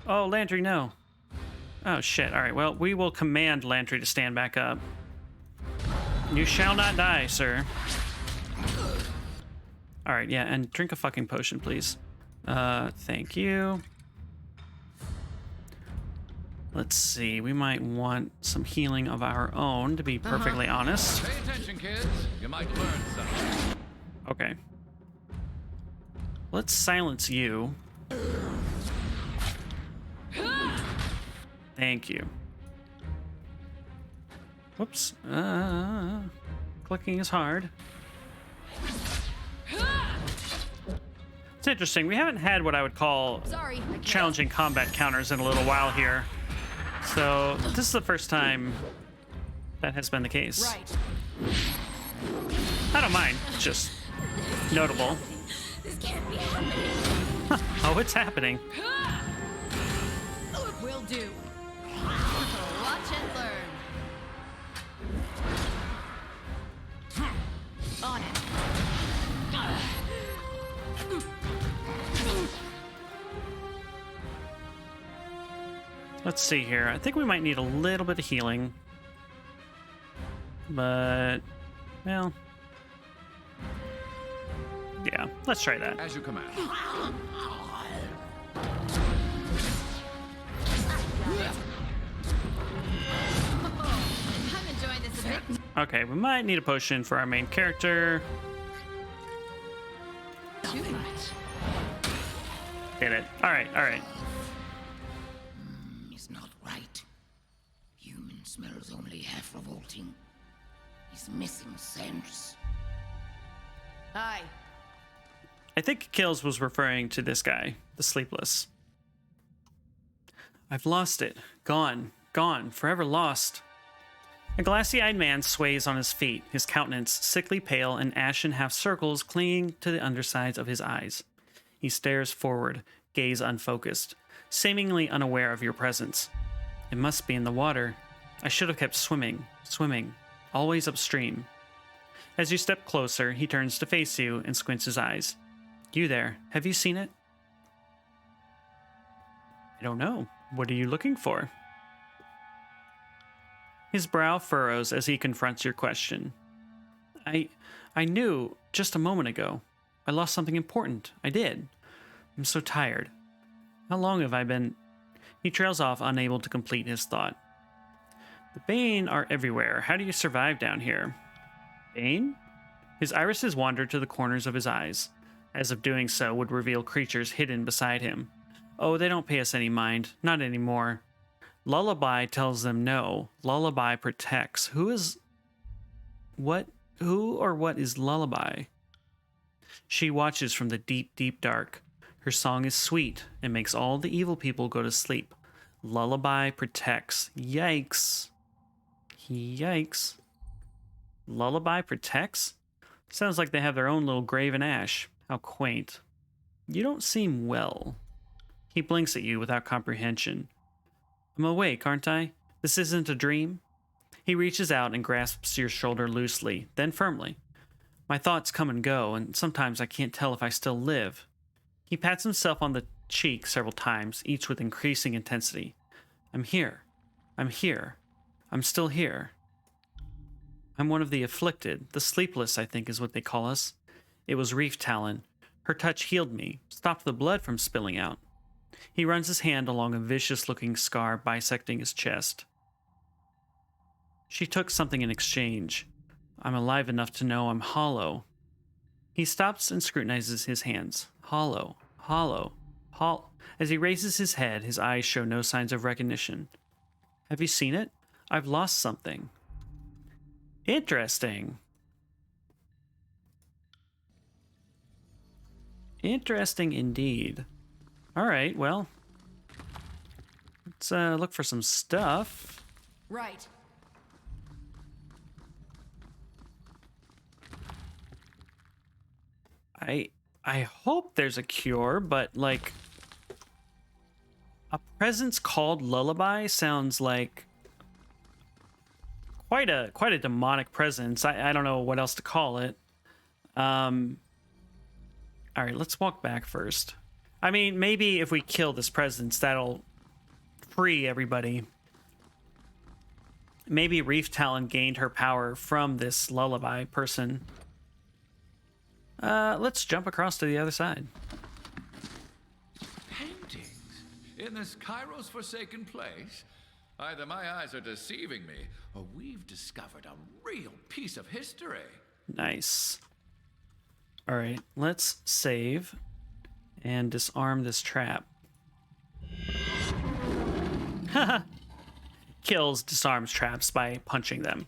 [SPEAKER 1] Oh, Landry, no. Oh, shit, all right, well, we will command Landry to stand back up. You shall not die, sir. All right, yeah, and drink a fucking potion, please. Thank you. Let's see, we might want some healing of our own, to be perfectly honest.
[SPEAKER 3] Pay attention, kids. You might learn something.
[SPEAKER 1] Okay. Let's silence you. Thank you. Whoops. Clicking is hard. It's interesting. We haven't had what I would call
[SPEAKER 2] Sorry, I can't.
[SPEAKER 1] challenging combat counters in a little while here. So this is the first time that has been the case.
[SPEAKER 2] Right.
[SPEAKER 1] I don't mind. It's just notable.
[SPEAKER 2] This can't be happening.
[SPEAKER 1] Oh, it's happening.
[SPEAKER 2] Will do. Watch and learn. On it.
[SPEAKER 1] Let's see here. I think we might need a little bit of healing. But, well... yeah, let's try that.
[SPEAKER 3] As you command.
[SPEAKER 2] I'm enjoying this a bit.
[SPEAKER 1] Okay, we might need a potion for our main character.
[SPEAKER 2] Too much.
[SPEAKER 1] Get it. Alright, alright.
[SPEAKER 4] It's not right. Human smells only half revolting. He's missing sense.
[SPEAKER 2] Aye.
[SPEAKER 1] I think Kills was referring to this guy, the Sleepless. I've lost it. Gone. Gone. Forever lost. A glassy-eyed man sways on his feet, his countenance sickly pale and ashen half-circles clinging to the undersides of his eyes. He stares forward, gaze unfocused, seemingly unaware of your presence. It must be in the water. I should have kept swimming, always upstream. As you step closer, he turns to face you and squints his eyes. You there, have you seen it? I don't know. What are you looking for? His brow furrows as he confronts your question. I knew just a moment ago. I lost something important. I did. I'm so tired. How long have I been... He trails off, unable to complete his thought. The Bane are everywhere. How do you survive down here? Bane? His irises wander to the corners of his eyes, as if doing so would reveal creatures hidden beside him. Oh, they don't pay us any mind. Not anymore. Lullaby tells them no. Lullaby protects. Who or what is Lullaby? She watches from the deep, deep dark. Her song is sweet and makes all the evil people go to sleep. Lullaby protects. Yikes. Yikes. Lullaby protects? Sounds like they have their own little grave in ash. How quaint. You don't seem well. He blinks at you without comprehension. I'm awake, aren't I? This isn't a dream? He reaches out and grasps your shoulder loosely, then firmly. My thoughts come and go, and sometimes I can't tell if I still live. He pats himself on the cheek several times, each with increasing intensity. I'm here. I'm here. I'm still here. I'm one of the afflicted, the sleepless, I think is what they call us. It was Reef Talon. Her touch healed me, stopped the blood from spilling out. He runs his hand along a vicious-looking scar bisecting his chest. She took something in exchange. I'm alive enough to know I'm hollow. He stops and scrutinizes his hands. Hollow. As he raises his head, his eyes show no signs of recognition. Have you seen it? I've lost something. Interesting. Interesting indeed. All right, well, let's look for some stuff.
[SPEAKER 2] Right.
[SPEAKER 1] I hope there's a cure, but like a presence called Lullaby sounds like quite a demonic presence. I don't know what else to call it. All right, let's walk back first. I mean, maybe if we kill this presence, that'll free everybody. Maybe Reef Talon gained her power from this Lullaby person. Let's jump across to the other side.
[SPEAKER 3] Paintings? In this Cairo's forsaken place? Either my eyes are deceiving me, or we've discovered a real piece of history.
[SPEAKER 1] Nice. All right, let's save and disarm this trap. Kills disarms traps by punching them,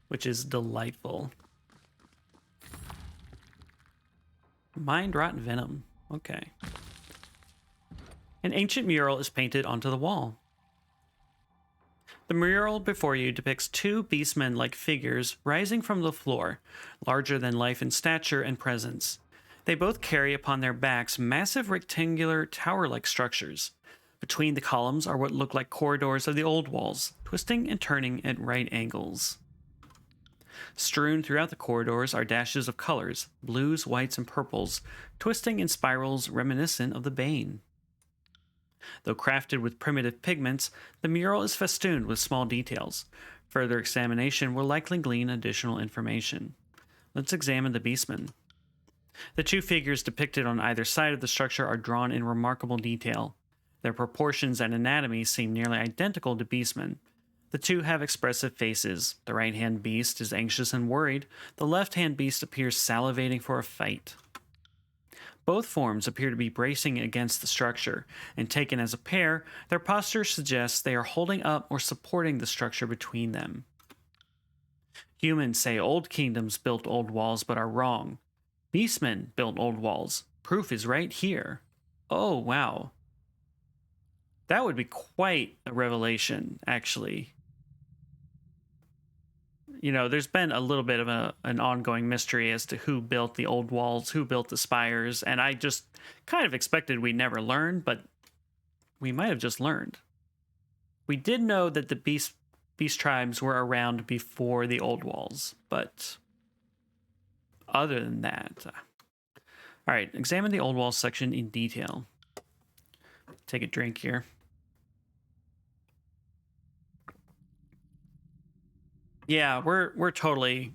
[SPEAKER 1] which is delightful. Mind rot venom. Okay. An ancient mural is painted onto the wall. The mural before you depicts two beastmen-like figures rising from the floor, larger than life in stature and presence. They both carry upon their backs massive rectangular tower-like structures. Between the columns are what look like corridors of the old walls, twisting and turning at right angles. Strewn throughout the corridors are dashes of colors, blues, whites, and purples, twisting in spirals reminiscent of the Bane. Though crafted with primitive pigments, the mural is festooned with small details. Further examination will likely glean additional information. Let's examine the beastmen. The two figures depicted on either side of the structure are drawn in remarkable detail. Their proportions and anatomy seem nearly identical to beastmen. The two have expressive faces. The right-hand beast is anxious and worried. The left-hand beast appears salivating for a fight. Both forms appear to be bracing against the structure, and taken as a pair, their posture suggests they are holding up or supporting the structure between them. Humans say old kingdoms built old walls but are wrong. Beastmen built old walls. Proof is right here. Oh, wow. That would be quite a revelation, actually. You know, there's been a little bit of an ongoing mystery as to who built the old walls, who built the spires, and I just kind of expected we'd never learn, but we might have just learned. We did know that the beast tribes were around before the old walls, but other than that... All right, examine the old walls section in detail. Take a drink here. Yeah, we're totally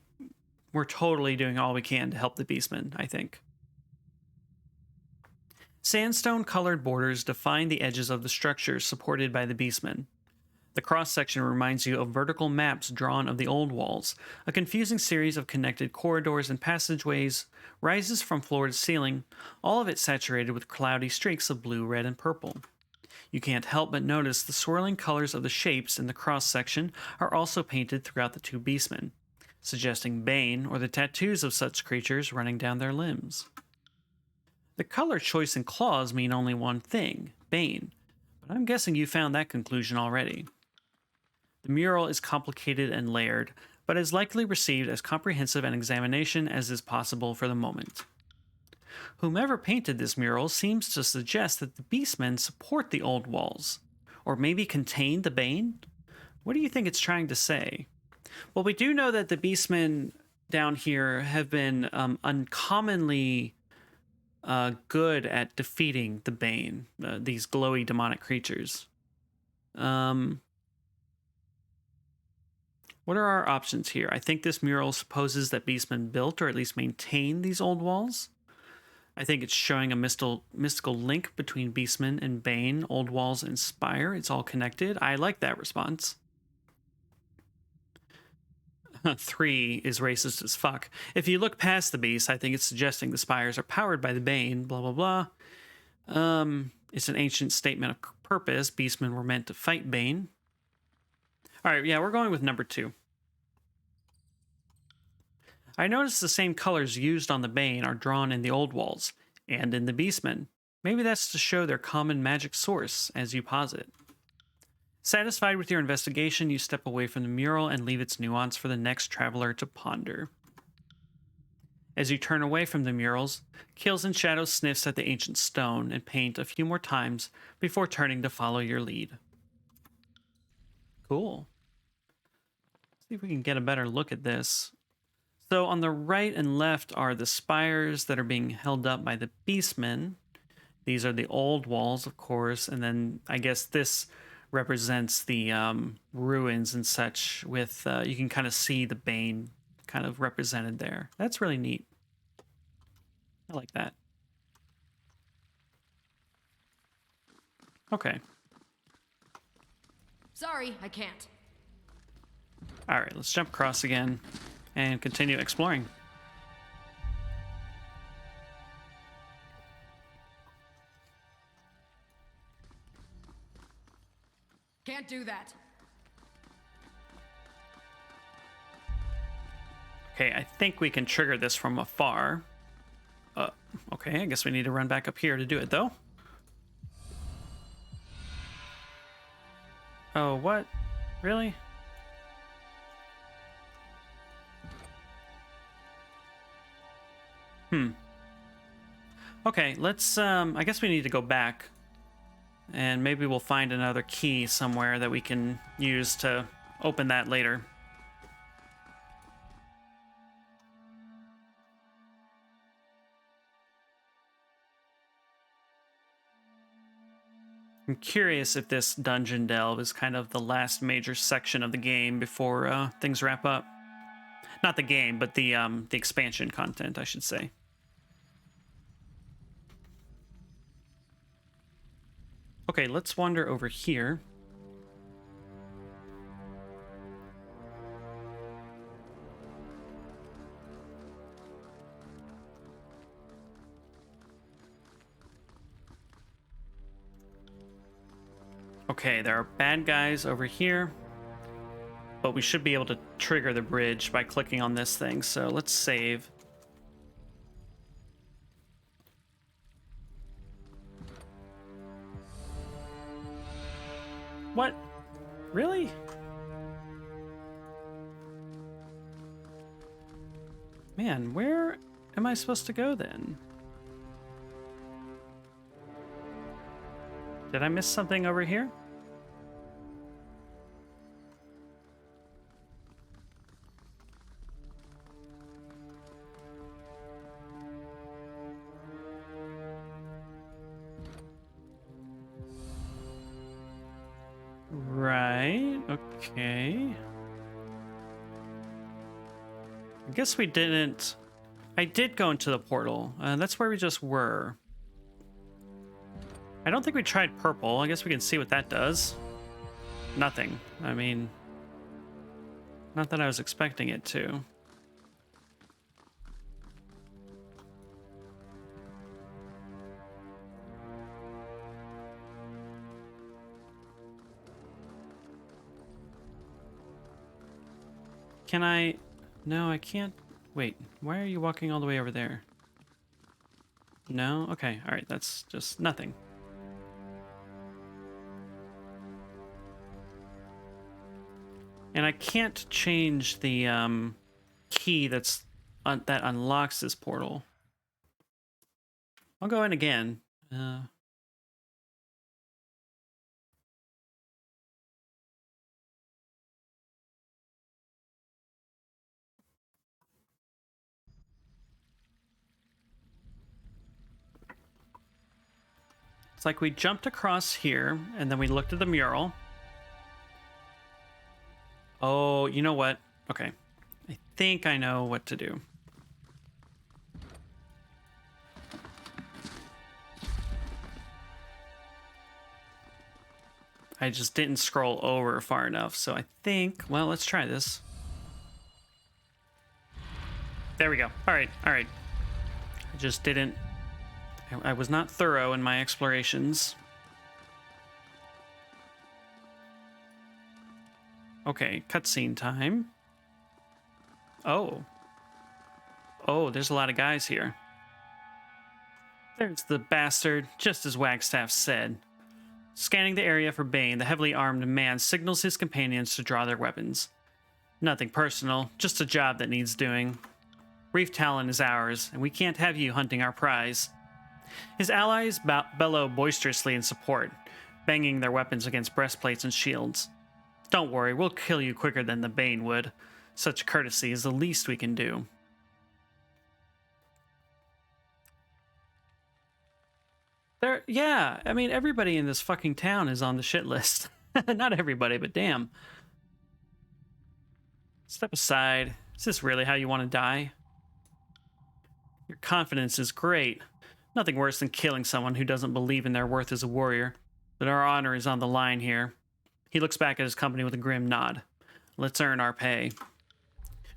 [SPEAKER 1] doing all we can to help the beastmen, I think. Sandstone colored borders define the edges of the structures supported by the beastmen. The cross-section reminds you of vertical maps drawn of the old walls. A confusing series of connected corridors and passageways rises from floor to ceiling, all of it saturated with cloudy streaks of blue, red, and purple. You can't help but notice the swirling colors of the shapes in the cross-section are also painted throughout the two beastmen, suggesting bane or the tattoos of such creatures running down their limbs. The color choice and claws mean only one thing, bane, but I'm guessing you found that conclusion already. The mural is complicated and layered, but is likely received as comprehensive an examination as is possible for the moment. Whomever painted this mural seems to suggest that the beastmen support the old walls, or maybe contain the bane? What do you think it's trying to say? Well, we do know that the beastmen down here have been uncommonly good at defeating the bane, these glowy demonic creatures. What are our options here? I think this mural supposes that beastmen built or at least maintained these old walls. I think it's showing a mystical link between beastmen and bane, old walls and spire. It's all connected. I like that response. 3 is racist as fuck. If you look past the beast, I think it's suggesting the spires are powered by the bane, blah, blah, blah. It's an ancient statement of purpose. Beastmen were meant to fight bane. All right, yeah, we're going with number 2. I noticed the same colors used on the bane are drawn in the old walls and in the beastmen. Maybe that's to show their common magic source, as you posit. Satisfied with your investigation, you step away from the mural and leave its nuance for the next traveler to ponder. As you turn away from the murals, Kills in Shadow sniffs at the ancient stone and paint a few more times before turning to follow your lead. Cool. Let's see if we can get a better look at this. So on the right and left are the spires that are being held up by the beastmen. These are the old walls, of course, and then I guess this represents the ruins and such with, you can kind of see the bane kind of represented there. That's really neat. I like that. Okay.
[SPEAKER 2] Sorry, I can't.
[SPEAKER 1] All right, let's jump across again and continue exploring.
[SPEAKER 2] Can't do that.
[SPEAKER 1] Okay, I think we can trigger this from afar. Okay, I guess we need to run back up here to do it, though. Oh, what? Really? Okay, let's, I guess we need to go back. And maybe we'll find another key somewhere that we can use to open that later. I'm curious if this dungeon delve is kind of the last major section of the game before things wrap up. Not the game, but the expansion content, I should say. Okay, let's wander over here. Okay, there are bad guys over here, but we should be able to trigger the bridge by clicking on this thing, so let's save. What? Really? Man, where am I supposed to go then? Did I miss something over here? Right, okay. I guess we didn't... I did go into the portal. That's where we just were. I don't think we tried purple. I guess we can see what that does. Nothing. I mean... Not that I was expecting it to. Can I... No, I can't... Wait, why are you walking all the way over there? No? Okay, alright, that's just nothing. And I can't change the key that unlocks this portal. I'll go in again. It's like we jumped across here, and then we looked at the mural. Oh, you know what? Okay. I think I know what to do. I just didn't scroll over far enough, so I think... Well, let's try this. There we go. All right, all right. I just didn't... I was not thorough in my explorations. Okay, cutscene time. Oh. Oh, there's a lot of guys here. There's the bastard, just as Wagstaff said. Scanning the area for Bane, the heavily armed man signals his companions to draw their weapons. Nothing personal, just a job that needs doing. Reef Talon is ours, and we can't have you hunting our prize. His allies bellow boisterously in support, banging their weapons against breastplates and shields. Don't worry, we'll kill you quicker than the Bane would. Such courtesy is the least we can do. Yeah, I mean, everybody in this fucking town is on the shit list. Not everybody, but damn. Step aside. Is this really how you want to die? Your confidence is great. Nothing worse than killing someone who doesn't believe in their worth as a warrior. But our honor is on the line here. He looks back at his company with a grim nod. Let's earn our pay.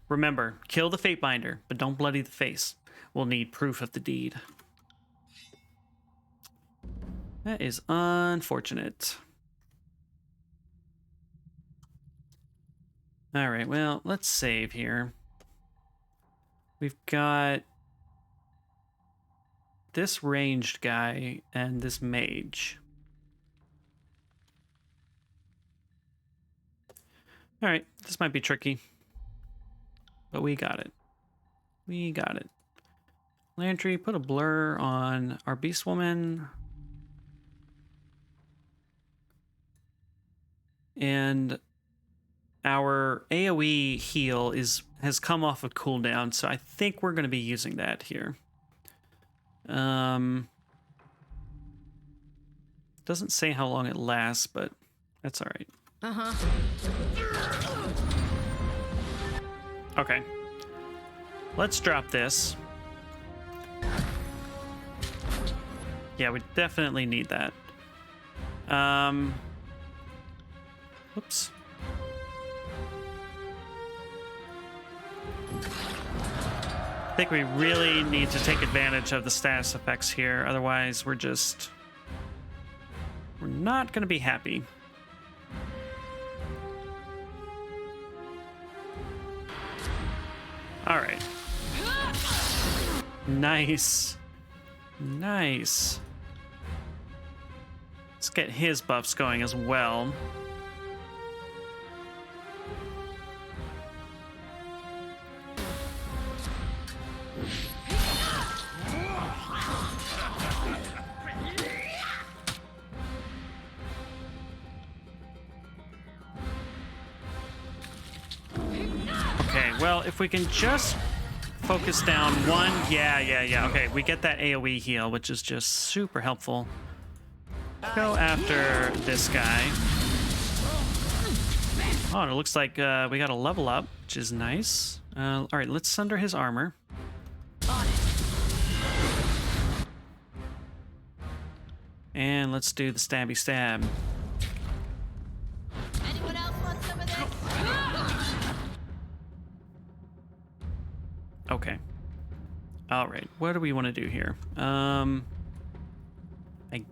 [SPEAKER 1] Remember, kill the Fatebinder, but don't bloody the face. We'll need proof of the deed. That is unfortunate. All right, well, let's save here. We've got this ranged guy and this mage. All right, this might be tricky, but we got it. We got it. Lantry, put a blur on our beast woman. And our AoE heal has come off of cooldown, so I think we're going to be using that here. Doesn't say how long it lasts, but that's all right. Okay. Let's drop this. Yeah, we definitely need that. Whoops. I think we really need to take advantage of the status effects here. Otherwise, we're not going to be happy. All right. Nice. Nice. Let's get his buffs going as well. Okay, well, if we can just focus down one. Yeah. Okay, we get that AoE heal, which is just super helpful. Go after this guy. Oh, and it looks like we got a level up, which is nice. All right, let's sunder his armor. And let's do the stabby stab.
[SPEAKER 2] Anyone else want some of this?
[SPEAKER 1] Okay. All right, what do we want to do here? I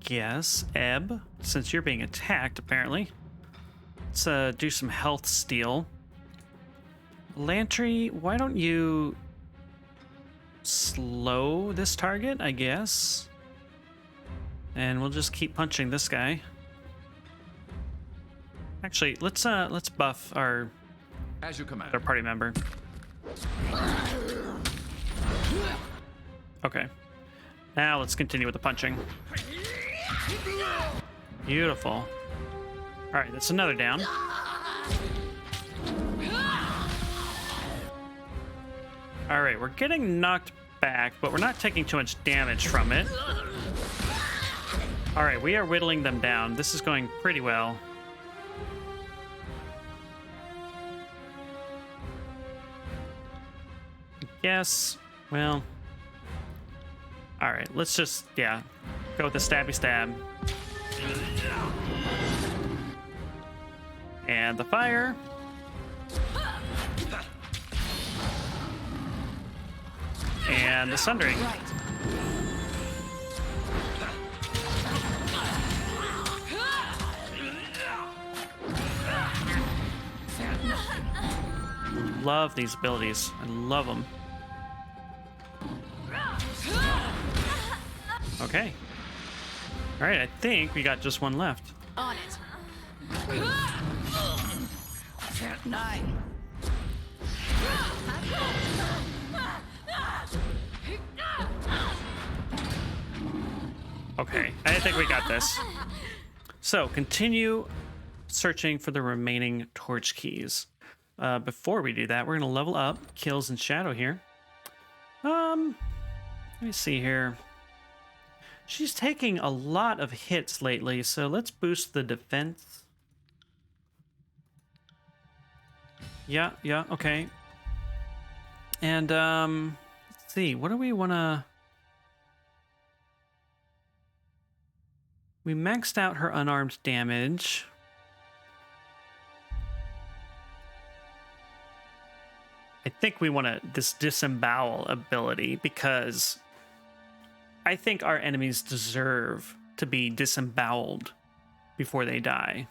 [SPEAKER 1] guess Ebb, since you're being attacked, apparently. Let's do some health steal. Lantry, why don't you slow this target, I guess? And we'll just keep punching this guy. Actually, let's buff our
[SPEAKER 3] As you command.
[SPEAKER 1] other party member. Okay. Now let's continue with the punching. Beautiful. All right, that's another down. All right, we're getting knocked back, but we're not taking too much damage from it. All right, we are whittling them down. This is going pretty well. Yes, well... All right, let's just, go with the stabby stab. And the fire. And the sundering. Love these abilities. I love them. Okay. All right, I think we got just one left.
[SPEAKER 2] On it.
[SPEAKER 4] Nine.
[SPEAKER 1] Okay, I think we got this. So, continue searching for the remaining torch keys. Before we do that, we're going to level up kills and shadow here. Let me see here. She's taking a lot of hits lately, so let's boost the defense. Yeah, okay. And, let's see, what do we want to... We maxed out her unarmed damage. I think we want this disembowel ability because I think our enemies deserve to be disemboweled before they die.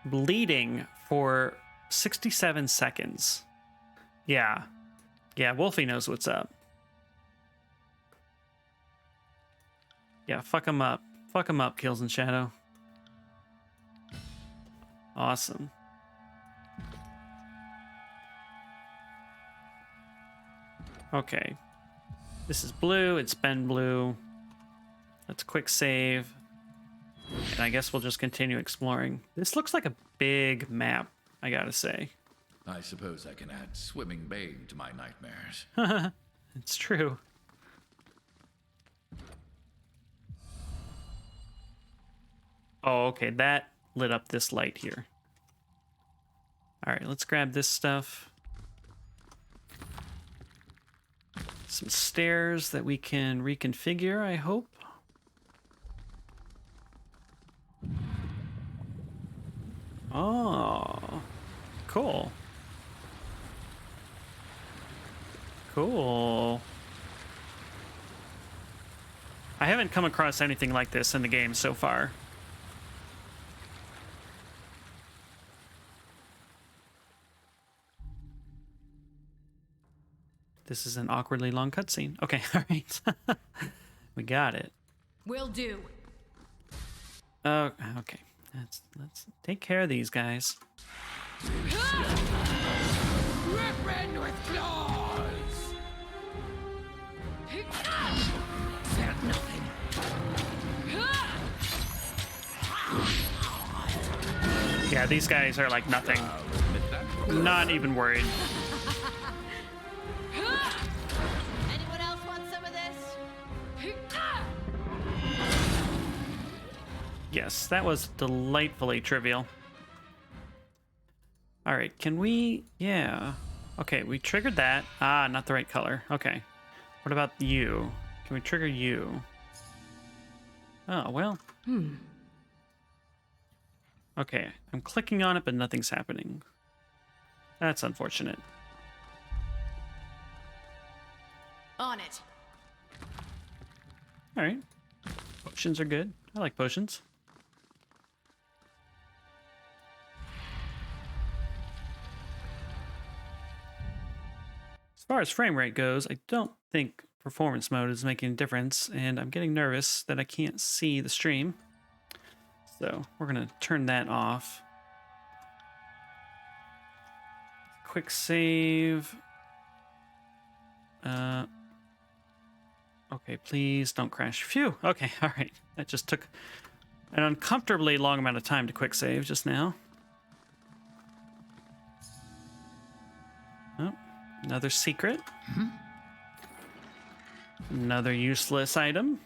[SPEAKER 1] Bleeding for 67 seconds. Yeah, Wolfie knows what's up. Yeah, fuck him up. Fuck him up, Kills and Shadow. Awesome. Okay. This is blue. It's been blue. Let's quick save. And I guess we'll just continue exploring. This looks like a big map, I gotta say.
[SPEAKER 3] I suppose I can add swimming Bane to my nightmares.
[SPEAKER 1] It's true. Oh, okay. That lit up this light here. All right, let's grab this stuff. Some stairs that we can reconfigure, I hope. Oh, cool. Cool. I haven't come across anything like this in the game so far. This is an awkwardly long cutscene. Okay, all right. We got it.
[SPEAKER 2] Will do.
[SPEAKER 1] Oh, okay. Let's take care of these guys.
[SPEAKER 4] Ripping with claws! Fear nothing.
[SPEAKER 1] Yeah, these guys are like nothing. Not even worried.
[SPEAKER 2] Anyone else want some of this?
[SPEAKER 1] Yes, that was delightfully trivial. All right, can we... Yeah. Okay, we triggered that. Ah, not the right color. Okay. What about you? Can we trigger you? Oh, well. Okay, I'm clicking on it, but nothing's happening. That's unfortunate.
[SPEAKER 2] On it.
[SPEAKER 1] All right. Potions are good. I like potions. As far as frame rate goes, I don't think performance mode is making a difference, and I'm getting nervous that I can't see the stream. So we're going to turn that off. Quick save. Okay, please don't crash. Phew. Okay, all right. That just took an uncomfortably long amount of time to quick save just now. Oh, another secret. Another useless item.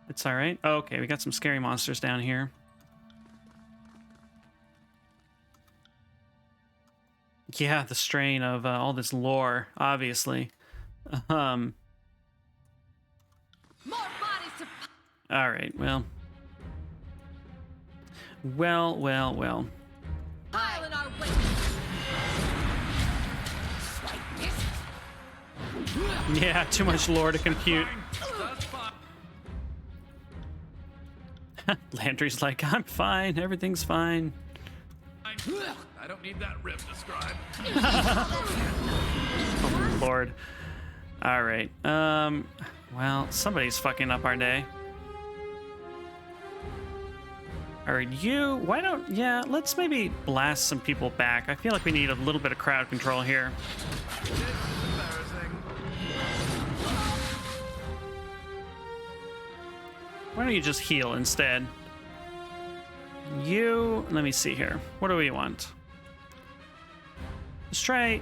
[SPEAKER 1] It's all right. Oh, okay, we got some scary monsters down here. Yeah, the strain of all this lore, obviously.
[SPEAKER 2] More bodies to
[SPEAKER 1] All right, well. Well.
[SPEAKER 2] pile in our wake.
[SPEAKER 1] Yeah, too much lore to compute.
[SPEAKER 3] That's fine.
[SPEAKER 1] Landry's like, I'm fine, everything's fine.
[SPEAKER 3] I don't need that rib described.
[SPEAKER 1] Oh, Lord. All right. Well, somebody's fucking up our day. All right, you, why don't, yeah, let's maybe blast some people back. I feel like we need a little bit of crowd control here.
[SPEAKER 3] This is embarrassing.
[SPEAKER 1] Why don't you just heal instead? You, let me see here. What do we want? Let's try,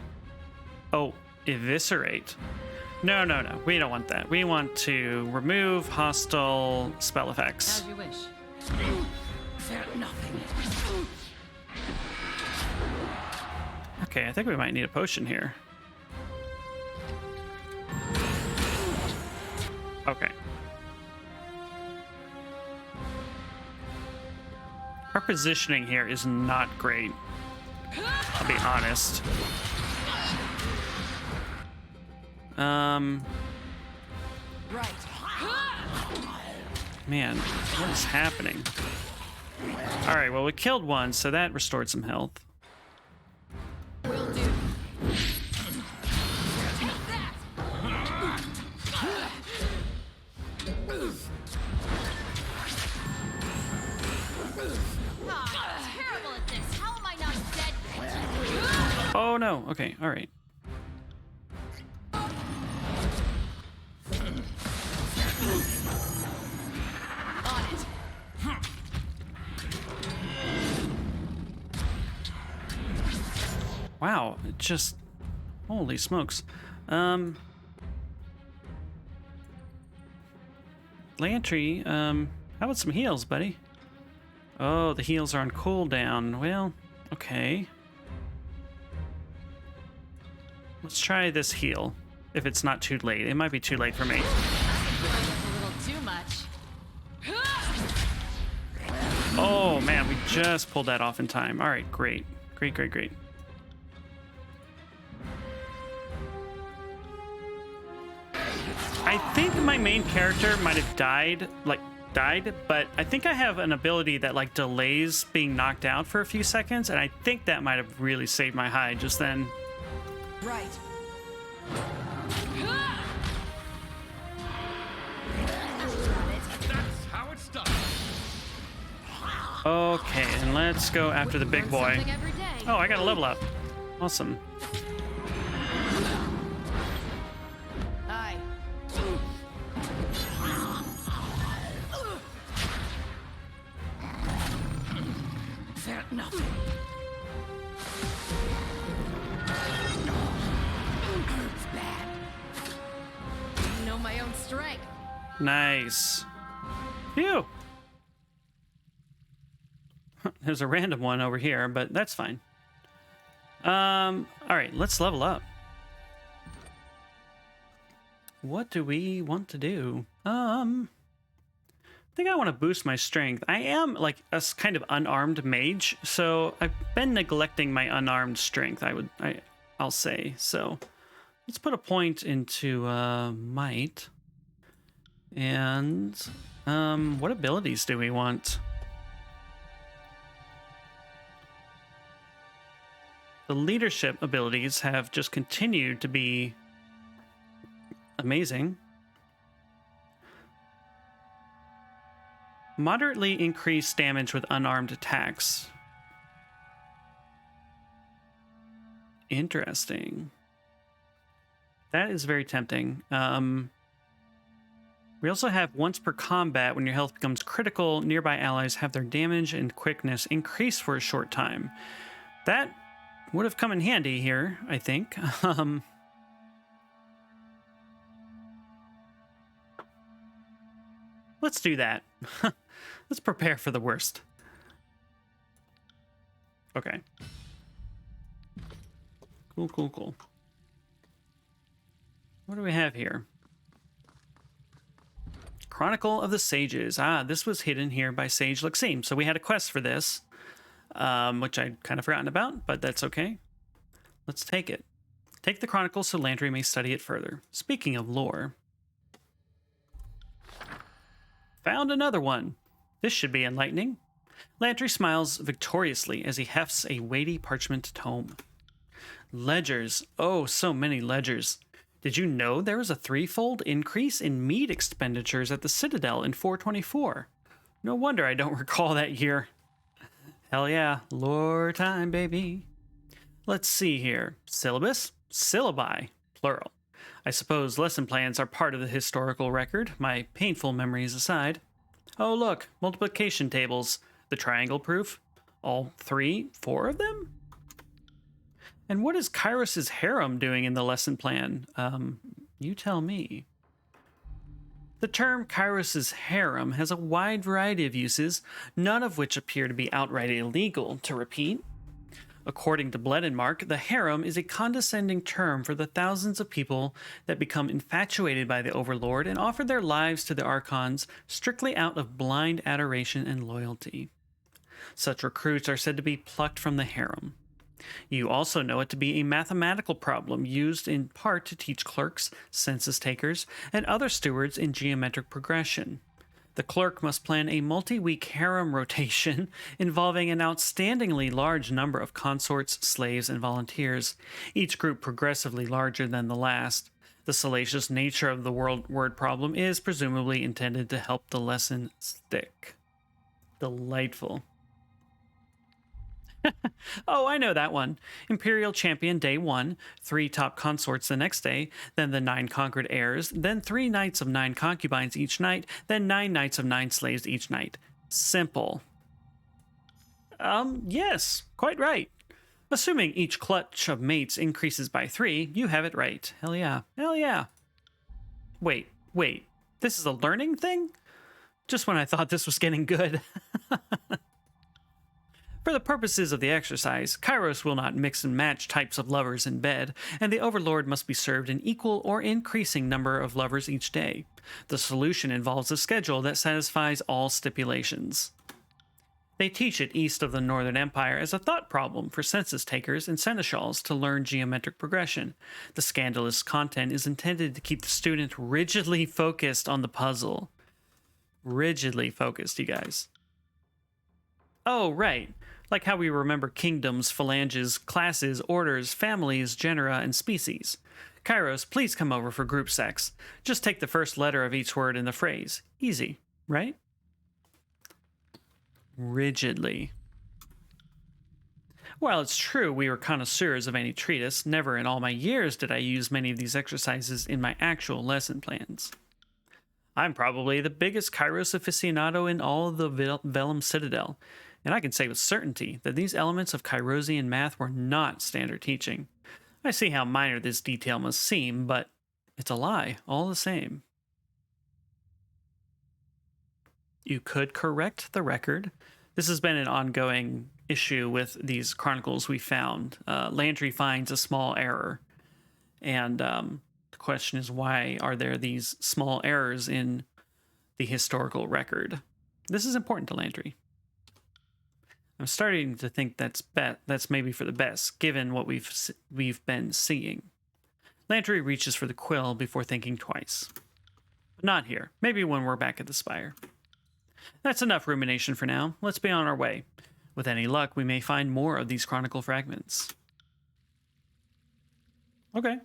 [SPEAKER 1] oh, eviscerate. No. We don't want that. We want to remove hostile spell effects.
[SPEAKER 2] As you wish.
[SPEAKER 4] Fear nothing.
[SPEAKER 1] Okay, I think we might need a potion here. Okay. Our positioning here is not great. I'll be honest.
[SPEAKER 2] Right.
[SPEAKER 1] Man, what is happening? All right, well, we killed one, so that restored some health.
[SPEAKER 2] Will do. Take that. Ah, terrible at this. How am I not dead yet?
[SPEAKER 1] Oh, no. Okay, all right.
[SPEAKER 2] On it.
[SPEAKER 1] Wow, it just... Holy smokes. Lantry, how about some heals, buddy? Oh, the heals are on cooldown. Well, okay. Let's try this heal. If it's not too late. It might be too late for me.
[SPEAKER 2] A little too much.
[SPEAKER 1] Oh, man, we just pulled that off in time. All right, great. Great, great, great. I think my main character might have died, but I think I have an ability that, like, delays being knocked out for a few seconds, and I think that might have really saved my hide just then.
[SPEAKER 2] Right.
[SPEAKER 3] That's how it's done.
[SPEAKER 1] Okay, and let's go after the big boy.
[SPEAKER 2] Something every day.
[SPEAKER 1] Oh, I got a level up. Awesome.
[SPEAKER 2] Aye.
[SPEAKER 4] Felt nothing. Hurts bad.
[SPEAKER 2] I know my own strength.
[SPEAKER 1] Nice. Phew. There's a random one over here, but that's fine. All right, let's level up. What do we want to do? I think I want to boost my strength. I am like a kind of unarmed mage, so I've been neglecting my unarmed strength. I'll say. So let's put a point into might. And what abilities do we want? The leadership abilities have just continued to be amazing. Moderately increased damage with unarmed attacks. Interesting. That is very tempting. We also have once per combat, when your health becomes critical, nearby allies have their damage and quickness increase for a short time. That would have come in handy here, I think. Let's do that. Let's prepare for the worst. Okay. Cool, cool, cool. What do we have here? Chronicle of the Sages. Ah, this was hidden here by Sage Luxime. So we had a quest for this, which I'd kind of forgotten about, but that's okay. Let's take it. Take the Chronicle so Landry may study it further. Speaking of lore. Found another one. This should be enlightening. Landry smiles victoriously as he hefts a weighty parchment tome. Ledgers. Oh, so many ledgers. Did you know there was a threefold increase in meat expenditures at the Citadel in 424? No wonder I don't recall that year. Hell yeah, lore time, baby. Let's see here. Syllabus? Syllabi, plural. I suppose lesson plans are part of the historical record, my painful memories aside. Oh look, multiplication tables. The triangle proof? All 4 of them? And what is Kairos' harem doing in the lesson plan? You tell me. The term Kairos' harem has a wide variety of uses, none of which appear to be outright illegal. To repeat, according to Bledenmark, the harem is a condescending term for the thousands of people that become infatuated by the Overlord and offer their lives to the Archons strictly out of blind adoration and loyalty. Such recruits are said to be plucked from the harem. You also know it to be a mathematical problem used in part to teach clerks, census takers, and other stewards in geometric progression. The clerk must plan a multi-week harem rotation involving an outstandingly large number of consorts, slaves, and volunteers, each group progressively larger than the last. The salacious nature of the word problem is presumably intended to help the lesson stick. Delightful. Oh, I know that one. Imperial Champion Day 1, 3 top consorts the next day, then the 9 conquered heirs, then 3 nights of 9 concubines each night, then 9 nights of 9 slaves each night. Simple. Yes, quite right. Assuming each clutch of mates increases by 3, you have it right. Hell yeah. Hell yeah. Wait. This is a learning thing? Just when I thought this was getting good. For the purposes of the exercise, Kairos will not mix and match types of lovers in bed, and the Overlord must be served an equal or increasing number of lovers each day. The solution involves a schedule that satisfies all stipulations. They teach it east of the Northern Empire as a thought problem for census takers and seneschals to learn geometric progression. The scandalous content is intended to keep the student rigidly focused on the puzzle. Rigidly focused, you guys. Oh, right. Like how we remember kingdoms, phalanges, classes, orders, families, genera, and species. Kairos, please come over for group sex. Just take the first letter of each word in the phrase. Easy, right? Rigidly. While it's true we were connoisseurs of any treatise, never in all my years did I use many of these exercises in my actual lesson plans. I'm probably the biggest Kairos aficionado in all of the Vellum Citadel, and I can say with certainty that these elements of Kairosian math were not standard teaching. I see how minor this detail must seem, but it's a lie all the same. You could correct the record. This has been an ongoing issue with these chronicles we found. Landry finds a small error, and the question is, why are there these small errors in the historical record? This is important to Landry. I'm starting to think that's maybe for the best, given what we've been seeing. Landry reaches for the quill before thinking twice. But not here. Maybe when we're back at the spire. That's enough rumination for now. Let's be on our way. With any luck, we may find more of these chronicle fragments. Okay.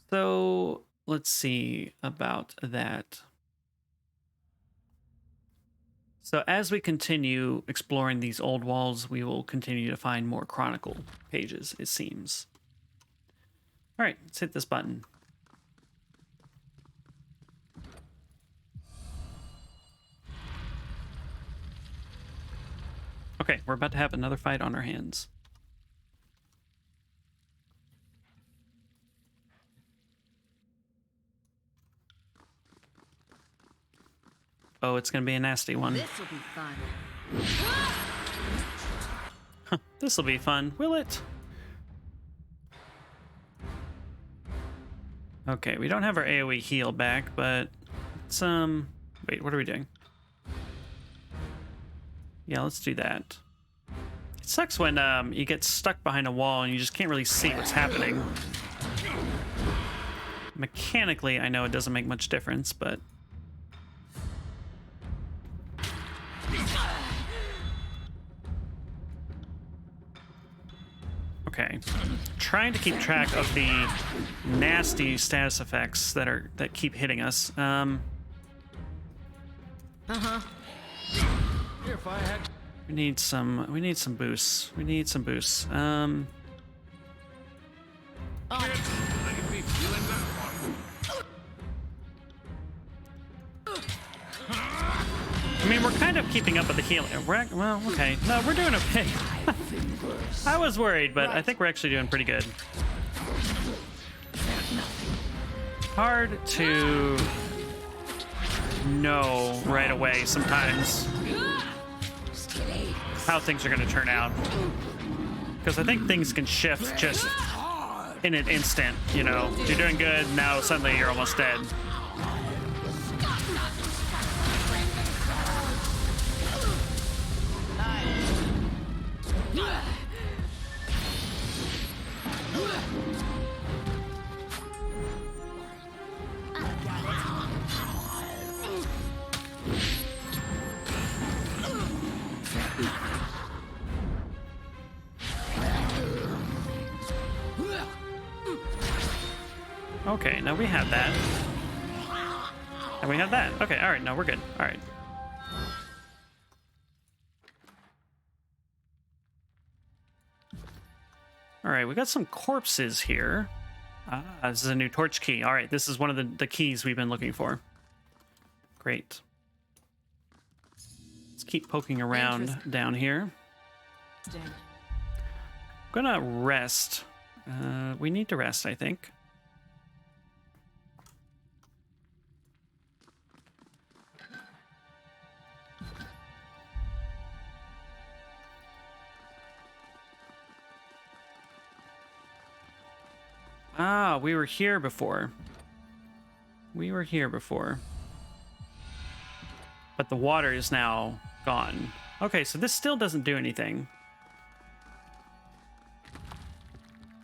[SPEAKER 1] So, let's see about that. So as we continue exploring these old walls, we will continue to find more chronicle pages, it seems. All right, let's hit this button. Okay, we're about to have another fight on our hands. Oh, it's going to be a nasty one.
[SPEAKER 2] This will be fun.
[SPEAKER 1] This will be fun, will it? Okay, we don't have our AoE heal back, but it's, wait, what are we doing? Yeah, let's do that. It sucks when, you get stuck behind a wall and you just can't really see what's happening. Mechanically, I know it doesn't make much difference, but... Okay, trying to keep track of the nasty status effects that keep hitting us.
[SPEAKER 3] If I had...
[SPEAKER 1] We need some boosts. We need some boosts.
[SPEAKER 3] I'd be feeling that one.
[SPEAKER 1] I mean, we're kind of keeping up with the healing. Well, okay. No, we're doing okay. I was worried, but I think we're actually doing pretty good. Hard to know right away sometimes how things are going to turn out. Because I think things can shift just in an instant, you know. You're doing good, now suddenly you're almost dead. Okay, now we have that. And we have that. Okay, alright, no, we're good. Alright. Alright, we got some corpses here. Ah, this is a new torch key. Alright, this is one of the keys we've been looking for. Great. Let's keep poking around down here. I'm gonna rest. We need to rest, I think. Ah, we were here before. We were here before. But the water is now gone. Okay, so this still doesn't do anything.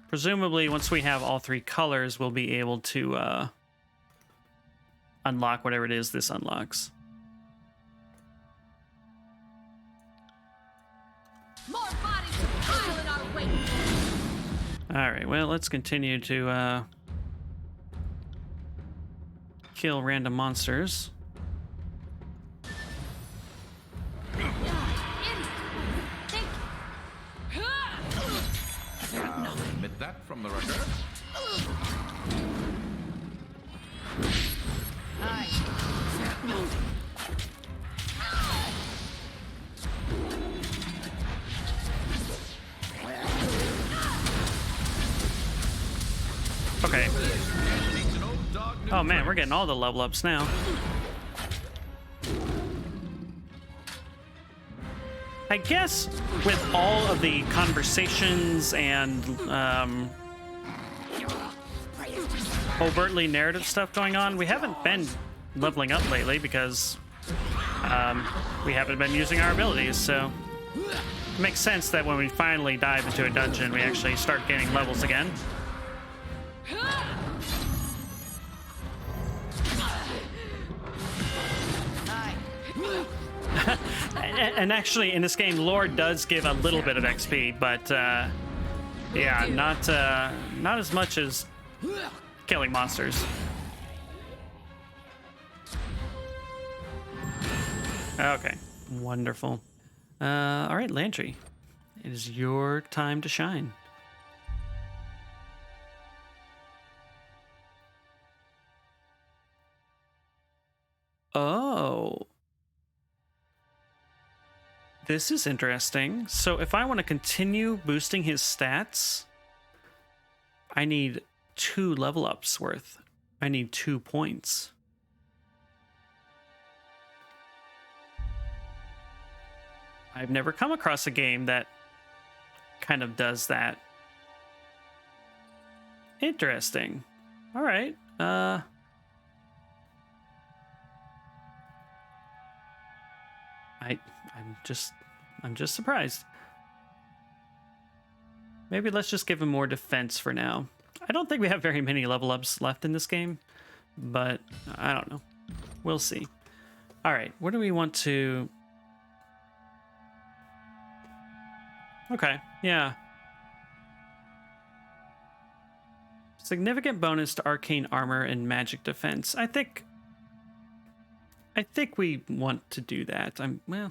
[SPEAKER 1] Presumably, once we have all three colors, we'll be able to unlock whatever it is this unlocks.
[SPEAKER 2] More bodies to pile in our wake.
[SPEAKER 1] All right, well, let's continue to kill random monsters.
[SPEAKER 3] I'll admit that from the record.
[SPEAKER 1] Okay.
[SPEAKER 3] Needs an old dog, new
[SPEAKER 1] Oh man, we're
[SPEAKER 3] tricks.
[SPEAKER 1] getting all the level ups now. I guess with all of the conversations and overtly narrative stuff going on, we haven't been leveling up lately because we haven't been using our abilities, so it makes sense that when we finally dive into a dungeon, we actually start gaining levels again. And actually, in this game, lore does give a little bit of XP, but yeah, not as much as killing monsters. Okay, wonderful. All right, Lantry, it is your time to shine. Oh. This is interesting. So if I want to continue boosting his stats, I need 2 level ups worth. I need 2 points. I've never come across a game that kind of does that. Interesting. All right. I'm just surprised. Maybe let's just give him more defense for now. I don't think we have very many level ups left in this game, but I don't know. We'll see. All right, what do we want to... Okay, yeah. Significant bonus to arcane armor and magic defense. I think we want to do that. Well,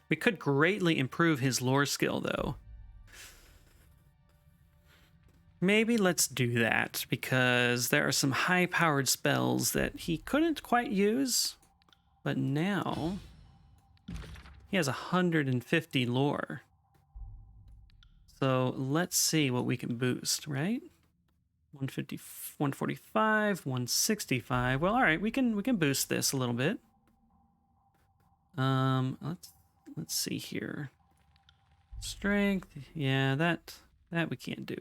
[SPEAKER 1] we could greatly improve his lore skill, though. Maybe let's do that, because there are some high-powered spells that he couldn't quite use, but now he has 150 lore. So let's see what we can boost, right? 150, 145, 165. Well, all right, we can boost this a little bit. Let's see here. Strength, yeah, that we can't do.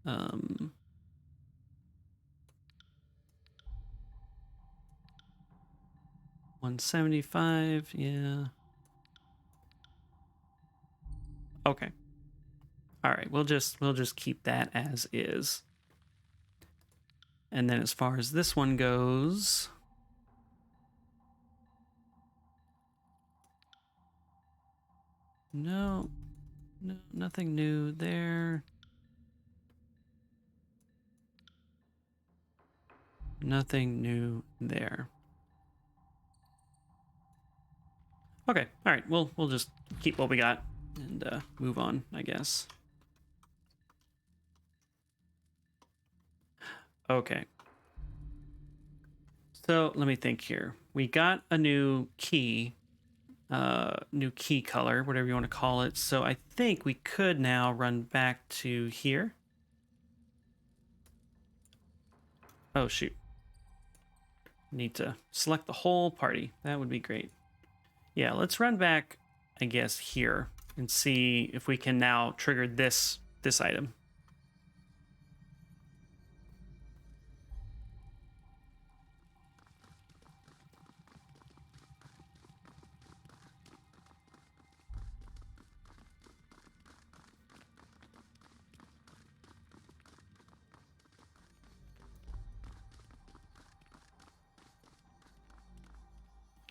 [SPEAKER 1] 175, yeah. Okay. All right, we'll just keep that as is. And then as far as this one goes, no, nothing new there. Nothing new there. Okay, all right, we'll just keep what we got and move on, I guess. Okay. So let me think here. We got a new key color, whatever you want to call it. So I think we could now run back to here. Oh, shoot. Need to select the whole party. That would be great. Yeah, let's run back, I guess, here and see if we can now trigger this item.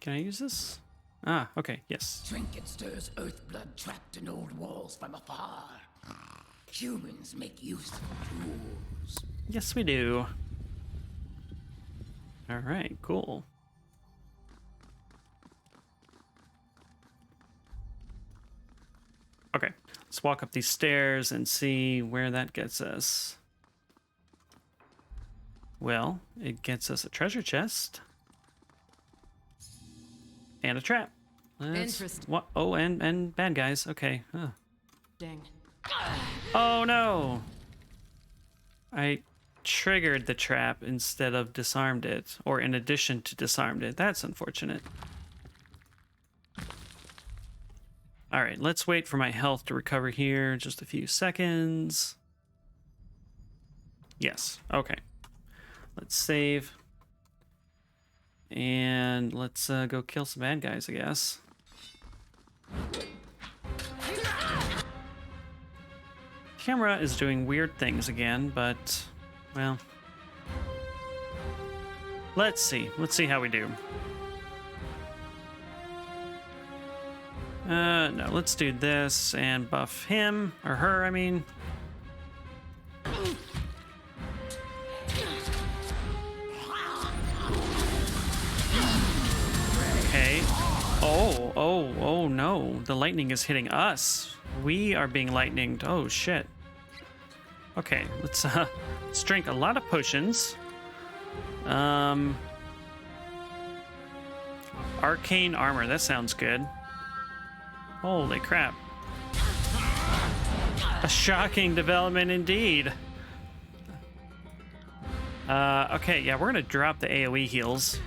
[SPEAKER 1] Can I use this? Ah, okay, yes.
[SPEAKER 4] Trinket stirs earth blood trapped in old walls from afar. Humans make use of tools.
[SPEAKER 1] Yes, we do. All right, cool. Okay, let's walk up these stairs and see where that gets us. Well, it gets us a treasure chest and a trap.
[SPEAKER 2] Interesting.
[SPEAKER 1] What? Oh, and bad guys. Okay. Huh.
[SPEAKER 2] Dang.
[SPEAKER 1] Oh no! I triggered the trap instead of disarmed it, or in addition to disarmed it. That's unfortunate. All right, let's wait for my health to recover here. Just a few seconds. Yes. Okay. Let's save. And let's go kill some bad guys, I guess. Camera is doing weird things again, but, well, let's see. Let's see how we do. No, let's do this and buff him, or her, I mean. Okay. Oh no. The lightning is hitting us. We are being lightninged. Oh, shit. Okay, let's drink a lot of potions. Arcane armor, that sounds good. Holy crap. A shocking development indeed. Okay, yeah, we're gonna drop the AoE heals.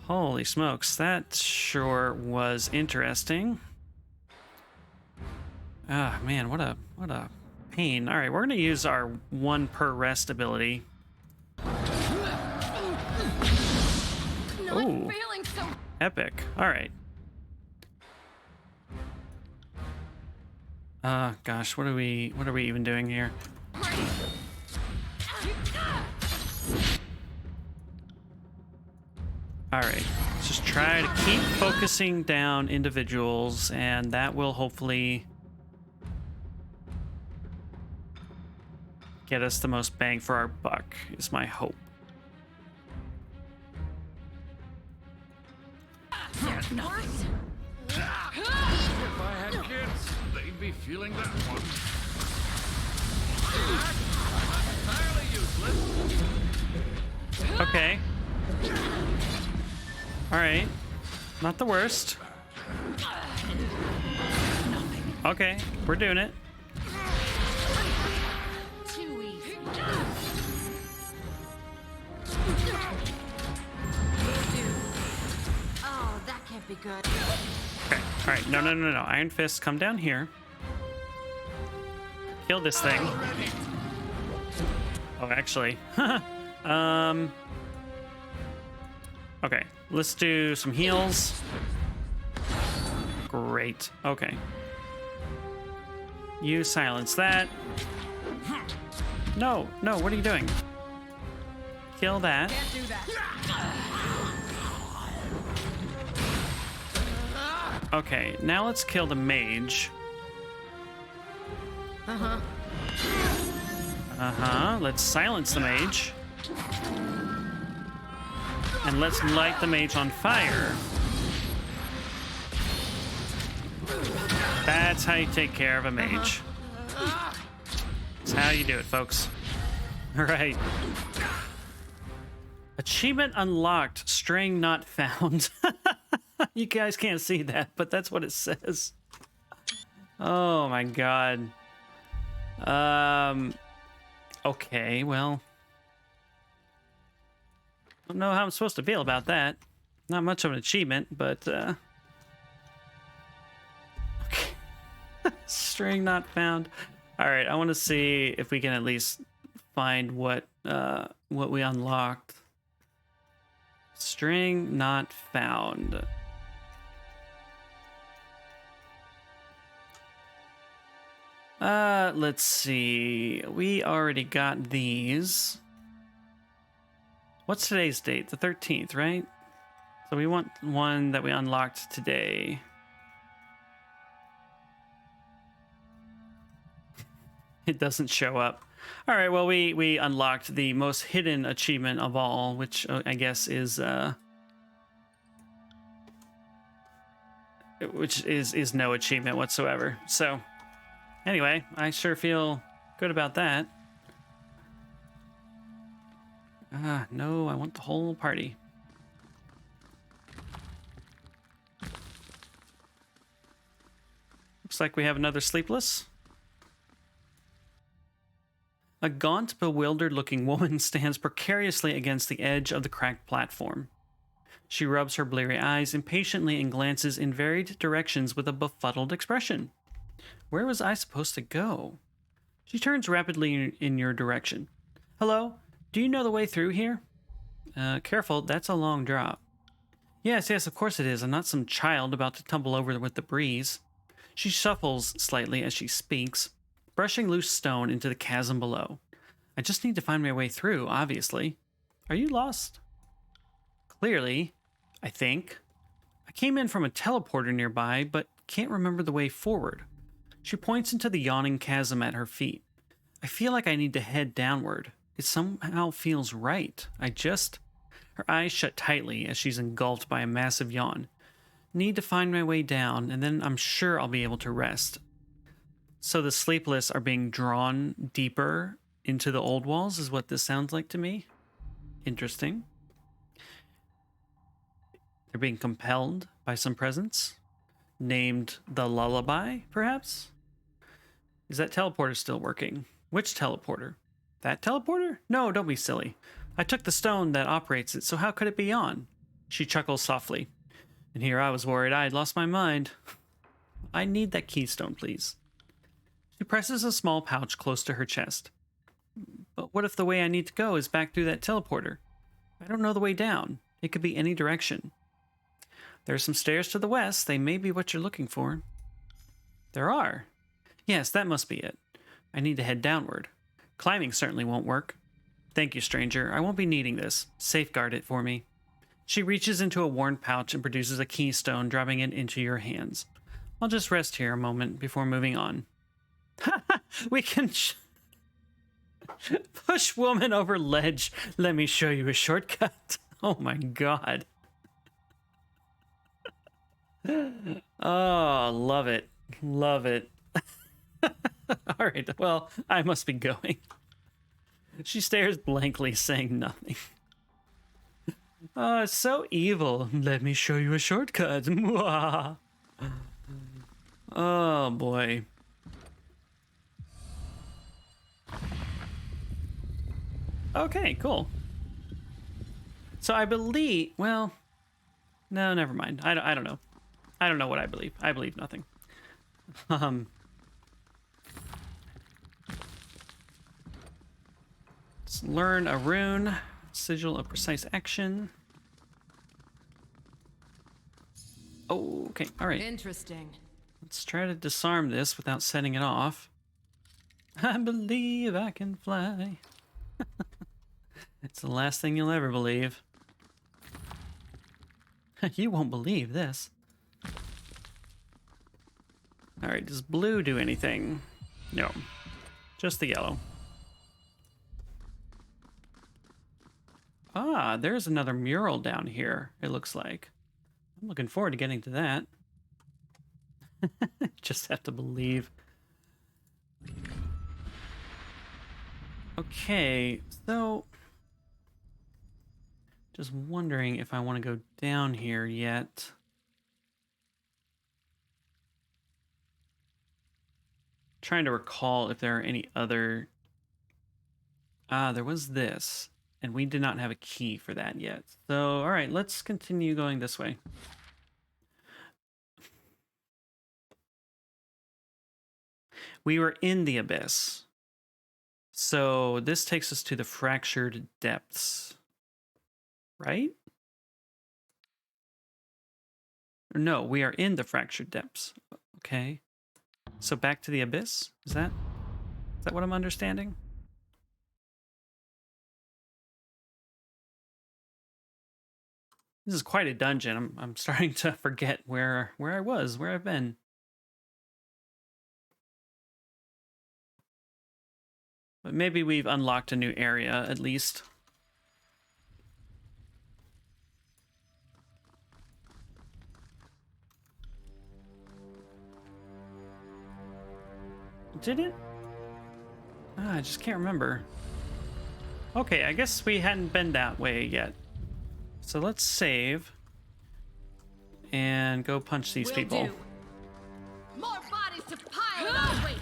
[SPEAKER 1] Holy smokes, that sure was interesting. Ah, man, what a pain. All right, we're gonna use our 1 per rest ability.
[SPEAKER 2] Not
[SPEAKER 1] Ooh.
[SPEAKER 2] feeling so.
[SPEAKER 1] Epic. All right. Gosh, what are we even doing here? All right. Let's just try to keep focusing down individuals, and that will hopefully get us the most bang for our buck, is my hope.
[SPEAKER 4] There's nothing.
[SPEAKER 3] If I had kids, they'd be feeling that one. Entirely useless.
[SPEAKER 1] Okay. All right. Not the worst. Okay, we're doing it.
[SPEAKER 2] Too easy. Oh, that can't be good.
[SPEAKER 1] Okay. All right. No. Iron Fist, come down here. Kill this thing. Oh, actually. Okay. Let's do some heals. Great. Okay. You silence that. No. What are you doing? Kill that.
[SPEAKER 2] Can't do that.
[SPEAKER 1] Okay, now let's kill the mage. Let's silence the mage. And let's light the mage on fire. That's how you take care of a mage. That's how you do it, folks. All right. Achievement unlocked, string not found. You guys can't see that, but that's what it says. Oh my god. Okay, well. I don't know how I'm supposed to feel about that. Not much of an achievement, but okay. String not found. All right, I want to see if we can at least find what we unlocked. String not found. Let's see. We already got these. What's today's date? The 13th, right? So we want one that we unlocked today. It doesn't show up. All right, well, we unlocked the most hidden achievement of all, which I guess is no achievement whatsoever. So anyway, I sure feel good about that. No, I want the whole party. Looks like we have another sleepless. A gaunt, bewildered-looking woman stands precariously against the edge of the cracked platform. She rubs her bleary eyes impatiently and glances in varied directions with a befuddled expression. Where was I supposed to go? She turns rapidly in your direction. Hello? Do you know the way through here? Careful, that's a long drop. Yes, of course it is. I'm not some child about to tumble over with the breeze. She shuffles slightly as she speaks, brushing loose stone into the chasm below. I just need to find my way through, obviously. Are you lost? Clearly, I think. I came in from a teleporter nearby, but can't remember the way forward. She points into the yawning chasm at her feet. I feel like I need to head downward. It somehow feels right. Her eyes shut tightly as she's engulfed by a massive yawn. Need to find my way down, and then I'm sure I'll be able to rest. So the sleepless are being drawn deeper into the old walls, is what this sounds like to me. Interesting. They're being compelled by some presence, named the Lullaby, perhaps? Is that teleporter still working? Which teleporter? That teleporter? No, don't be silly. I took the stone that operates it, so how could it be on? She chuckles softly. And here I was worried I had lost my mind. I need that keystone, please. She presses a small pouch close to her chest. But what if the way I need to go is back through that teleporter? I don't know the way down. It could be any direction. There are some stairs to the west. They may be what you're looking for. There are. Yes, that must be it. I need to head downward. Climbing certainly won't work. Thank you, stranger. I won't be needing this. Safeguard it for me. She reaches into a worn pouch and produces a keystone, dropping it into your hands. I'll just rest here a moment before moving on. We can push woman over ledge. Let me show you a shortcut. Oh my god. Oh, love it. Love it. All right, well, I must be going. She stares blankly, saying nothing. Oh, it's so evil. Let me show you a shortcut. Oh, boy. Okay, cool. So I believe... Well, no, never mind. I don't know. I don't know what I believe. I believe nothing. Let's learn a rune. Sigil of precise action. Oh, okay. All right.
[SPEAKER 2] Interesting.
[SPEAKER 1] Let's try to disarm this without setting it off. I believe I can fly. It's the last thing you'll ever believe. You won't believe this. All right, does blue do anything? No, just the yellow. Ah, there's another mural down here, it looks like. I'm looking forward to getting to that. Just have to believe. Okay, so... Just wondering if I want to go down here yet. Trying to recall if there are any other... Ah, there was this. And we did not have a key for that yet. So, all right, let's continue going this way. We were in the abyss. So this takes us to the fractured depths. Right? No, we are in the fractured depths. Okay. So back to the abyss? Is that what I'm understanding? This is quite a dungeon. I'm starting to forget where I was, where I've been. But maybe we've unlocked a new area at least. Did it? I just can't remember. Okay, I guess we hadn't been that way yet. So let's save and go punch these
[SPEAKER 2] Will
[SPEAKER 1] people.
[SPEAKER 2] do. More bodies to pile in our wake.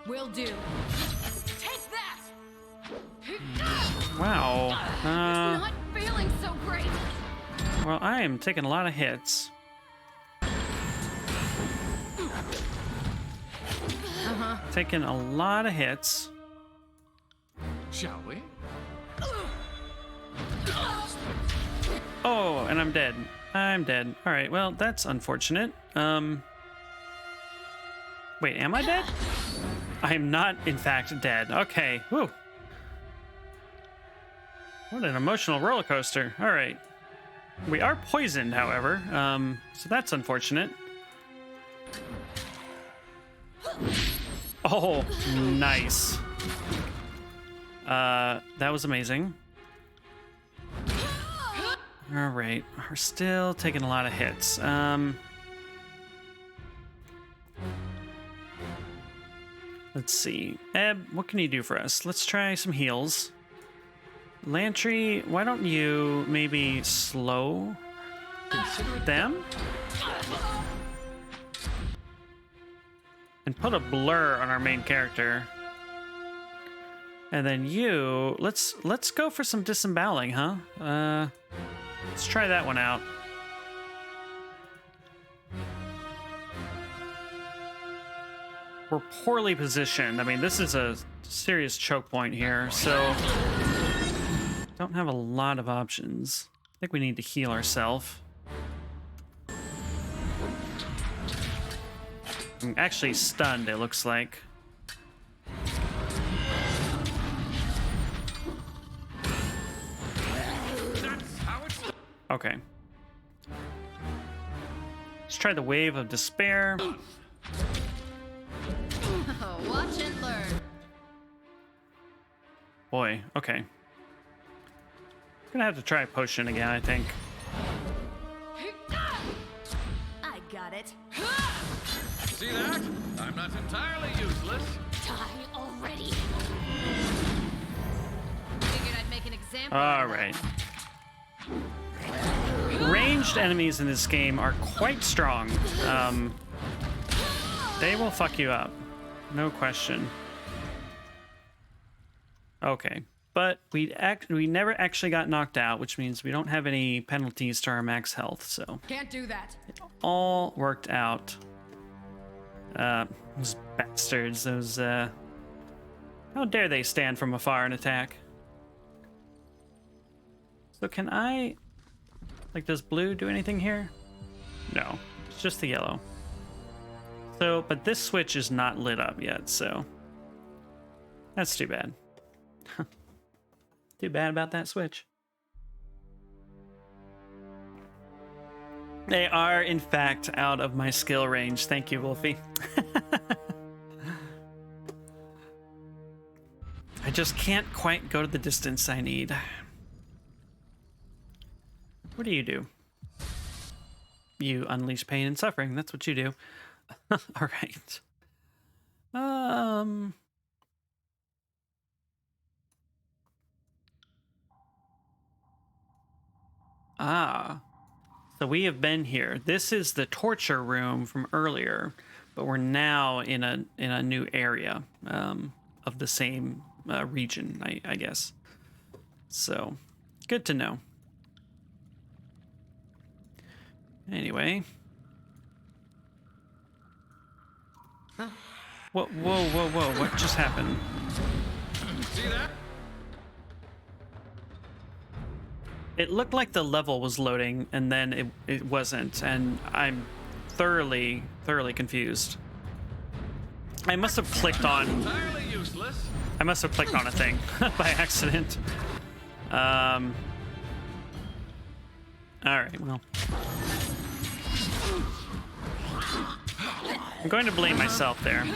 [SPEAKER 2] Will do. Take that.
[SPEAKER 1] Wow.
[SPEAKER 2] Not feeling so great.
[SPEAKER 1] Well, I am taking a lot of hits. Taking a lot of hits.
[SPEAKER 3] Shall we?
[SPEAKER 1] Oh, and I'm dead. I'm dead. All right, well, that's unfortunate. Wait, am I dead? I am not, in fact, dead. Okay, whew. What an emotional roller coaster. All right. We are poisoned, however, so that's unfortunate. Oh, nice. That was amazing. All right, we're still taking a lot of hits. Let's see. Eb, what can you do for us? Let's try some heals. Lantry, why don't you maybe slow them? And put a blur on our main character. And then you, let's go for some disemboweling, huh? Let's try that one out. We're poorly positioned. I mean, this is a serious choke point here, so don't have a lot of options. I think we need to heal ourselves. I'm actually stunned, it looks like. Okay. Let's try the wave of despair.
[SPEAKER 2] Watch and learn.
[SPEAKER 1] Boy, okay. Gonna have to try a potion again, I think.
[SPEAKER 2] I got it.
[SPEAKER 3] See that? I'm not entirely useless.
[SPEAKER 2] Die already. Figured I'd make an example.
[SPEAKER 1] All right. Ranged enemies in this game are quite strong. They will fuck you up. No question. Okay. But we never actually got knocked out, which means we don't have any penalties to our max health, so
[SPEAKER 2] Can't do that.
[SPEAKER 1] all worked out. Those bastards, those, how dare they stand from afar and attack? So can I, like, does blue do anything here? No, it's just the yellow. So, but this switch is not lit up yet, so that's too bad. Too bad about that switch. They are, in fact, out of my skill range. Thank you, Wolfie. I just can't quite go to the distance I need. What do? You unleash pain and suffering. That's what you do. All right. So we have been here. This is the torture room from earlier, but we're now in a new area of the same region, I guess. So, good to know. Anyway. Whoa, what just happened?
[SPEAKER 3] See that?
[SPEAKER 1] It looked like the level was loading, and then it wasn't, and I'm thoroughly confused. I must have clicked on.
[SPEAKER 3] Entirely useless.
[SPEAKER 1] I must have clicked on a thing by accident. All right. Well, I'm going to blame myself there.
[SPEAKER 3] See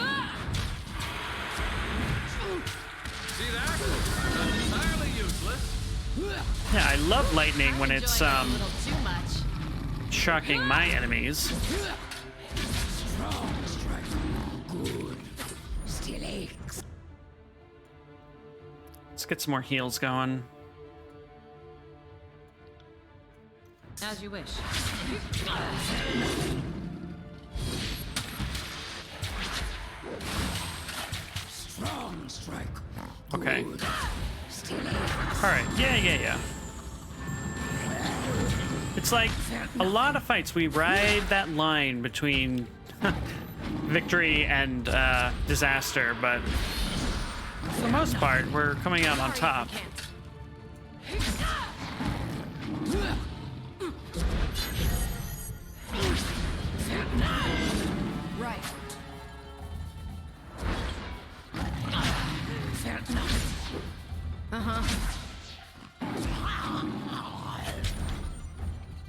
[SPEAKER 3] that? That's entirely useless.
[SPEAKER 1] Yeah, I love lightning when it's
[SPEAKER 2] Enjoying it a little too much.
[SPEAKER 1] shocking my enemies.
[SPEAKER 4] Strong strike. Good. Still aches.
[SPEAKER 1] Let's get some more heals going.
[SPEAKER 2] As you wish.
[SPEAKER 4] Strong strike.
[SPEAKER 1] Okay.
[SPEAKER 4] Good. Still aches.
[SPEAKER 1] All right. Yeah. It's like a lot of fights. We ride that line between victory and disaster, but for the most part, we're coming out on top.
[SPEAKER 2] Right.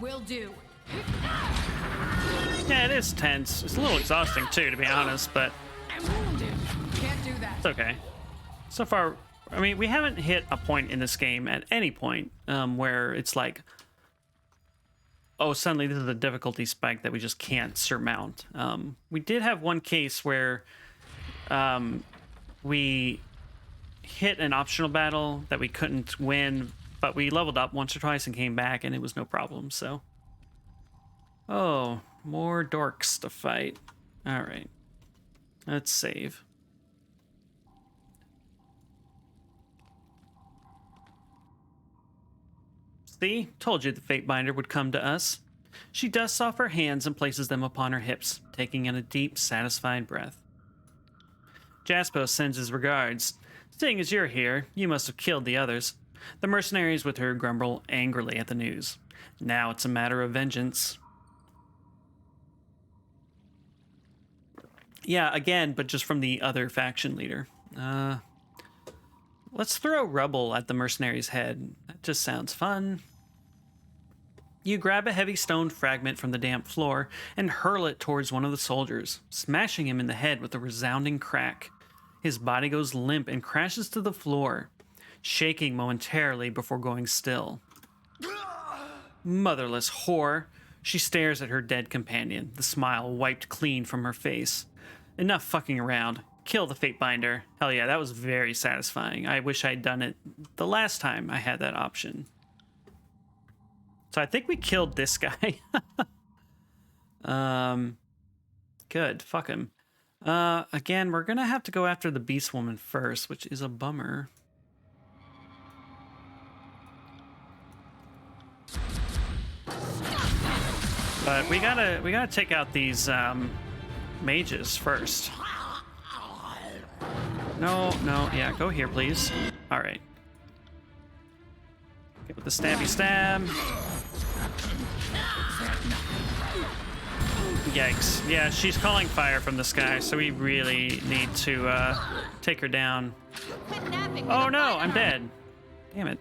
[SPEAKER 2] Will do.
[SPEAKER 1] Yeah, it is tense. It's a little exhausting too, to be honest, but
[SPEAKER 2] I'm wounded. Can't do that.
[SPEAKER 1] it's okay. So far, I mean, we haven't hit a point in this game at any point where it's like, oh, suddenly this is a difficulty spike that we just can't surmount. We did have one case where we hit an optional battle that we couldn't win, but we leveled up once or twice and came back, and it was no problem. So, oh, more dorks to fight. All right, let's save. See, told you the Fate Binder would come to us. She dusts off her hands and places them upon her hips, taking in a deep, satisfied breath. Jaspo sends his regards. Seeing as you're here, you must have killed the others. The mercenaries with her grumble angrily at the news. Now it's a matter of vengeance. Yeah, again, but just from the other faction leader. Let's throw rubble at the mercenary's head. That just sounds fun. You grab a heavy stone fragment from the damp floor and hurl it towards one of the soldiers, smashing him in the head with a resounding crack. His body goes limp and crashes to the floor, shaking momentarily before going still. Motherless whore. She stares at her dead companion, the smile wiped clean from her face. Enough fucking around. Kill the Fate Binder. Hell yeah, that was very satisfying. I wish I'd done it the last time I had that option. So I think we killed this guy. Good. Fuck him. Again, we're gonna have to go after the Beast Woman first, which is a bummer. But we gotta take out these mages first. No, yeah, go here, please. All right. Get with the stabby stab. Yikes. Yeah, she's calling fire from the sky, so we really need to take her down. Oh no, I'm dead. Damn it.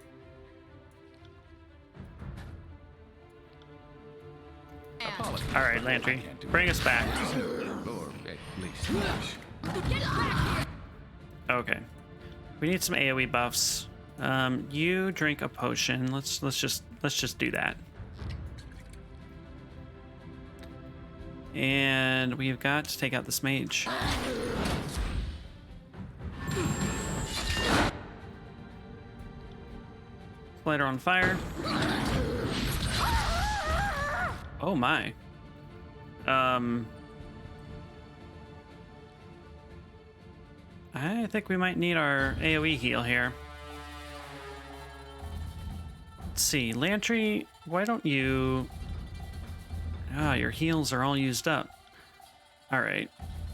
[SPEAKER 1] All right, Lantry, bring us back.
[SPEAKER 3] Or at least.
[SPEAKER 1] Okay. We need some AoE buffs. You drink a potion. Let's just do that. And we've got to take out this mage. Light her on fire. Oh my. I think we might need our AoE heal here. Let's see, Lantry, why don't you... Ah, your heals are all used up. All right.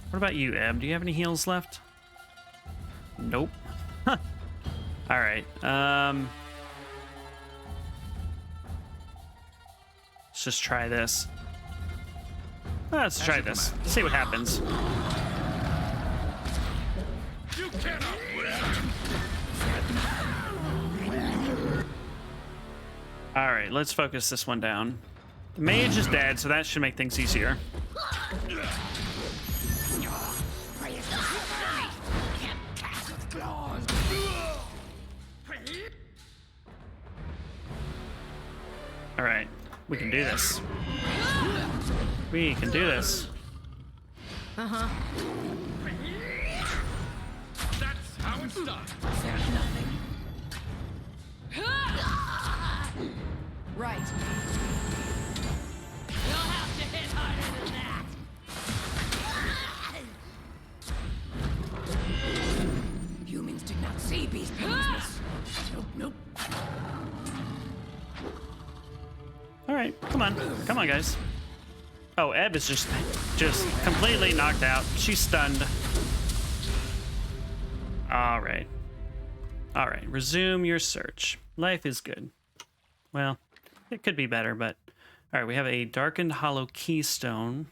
[SPEAKER 1] What about you, Eb? Do you have any heals left? Nope. All right. Let's just try this. Let's try this. See what happens.
[SPEAKER 3] You cannot win!
[SPEAKER 1] All right, let's focus this one down. The mage is dead, so that should make things easier. All right, we can do this. We can do this.
[SPEAKER 2] Uh-huh.
[SPEAKER 3] That's how it's done.
[SPEAKER 2] Right. You'll have to hit harder than that.
[SPEAKER 4] Humans did not see beast business. Nope, nope.
[SPEAKER 1] All right, come on, guys. Oh, Ebb is just completely knocked out. She's stunned. All right, resume your search. Life is good. Well, it could be better, but all right. We have a darkened hollow keystone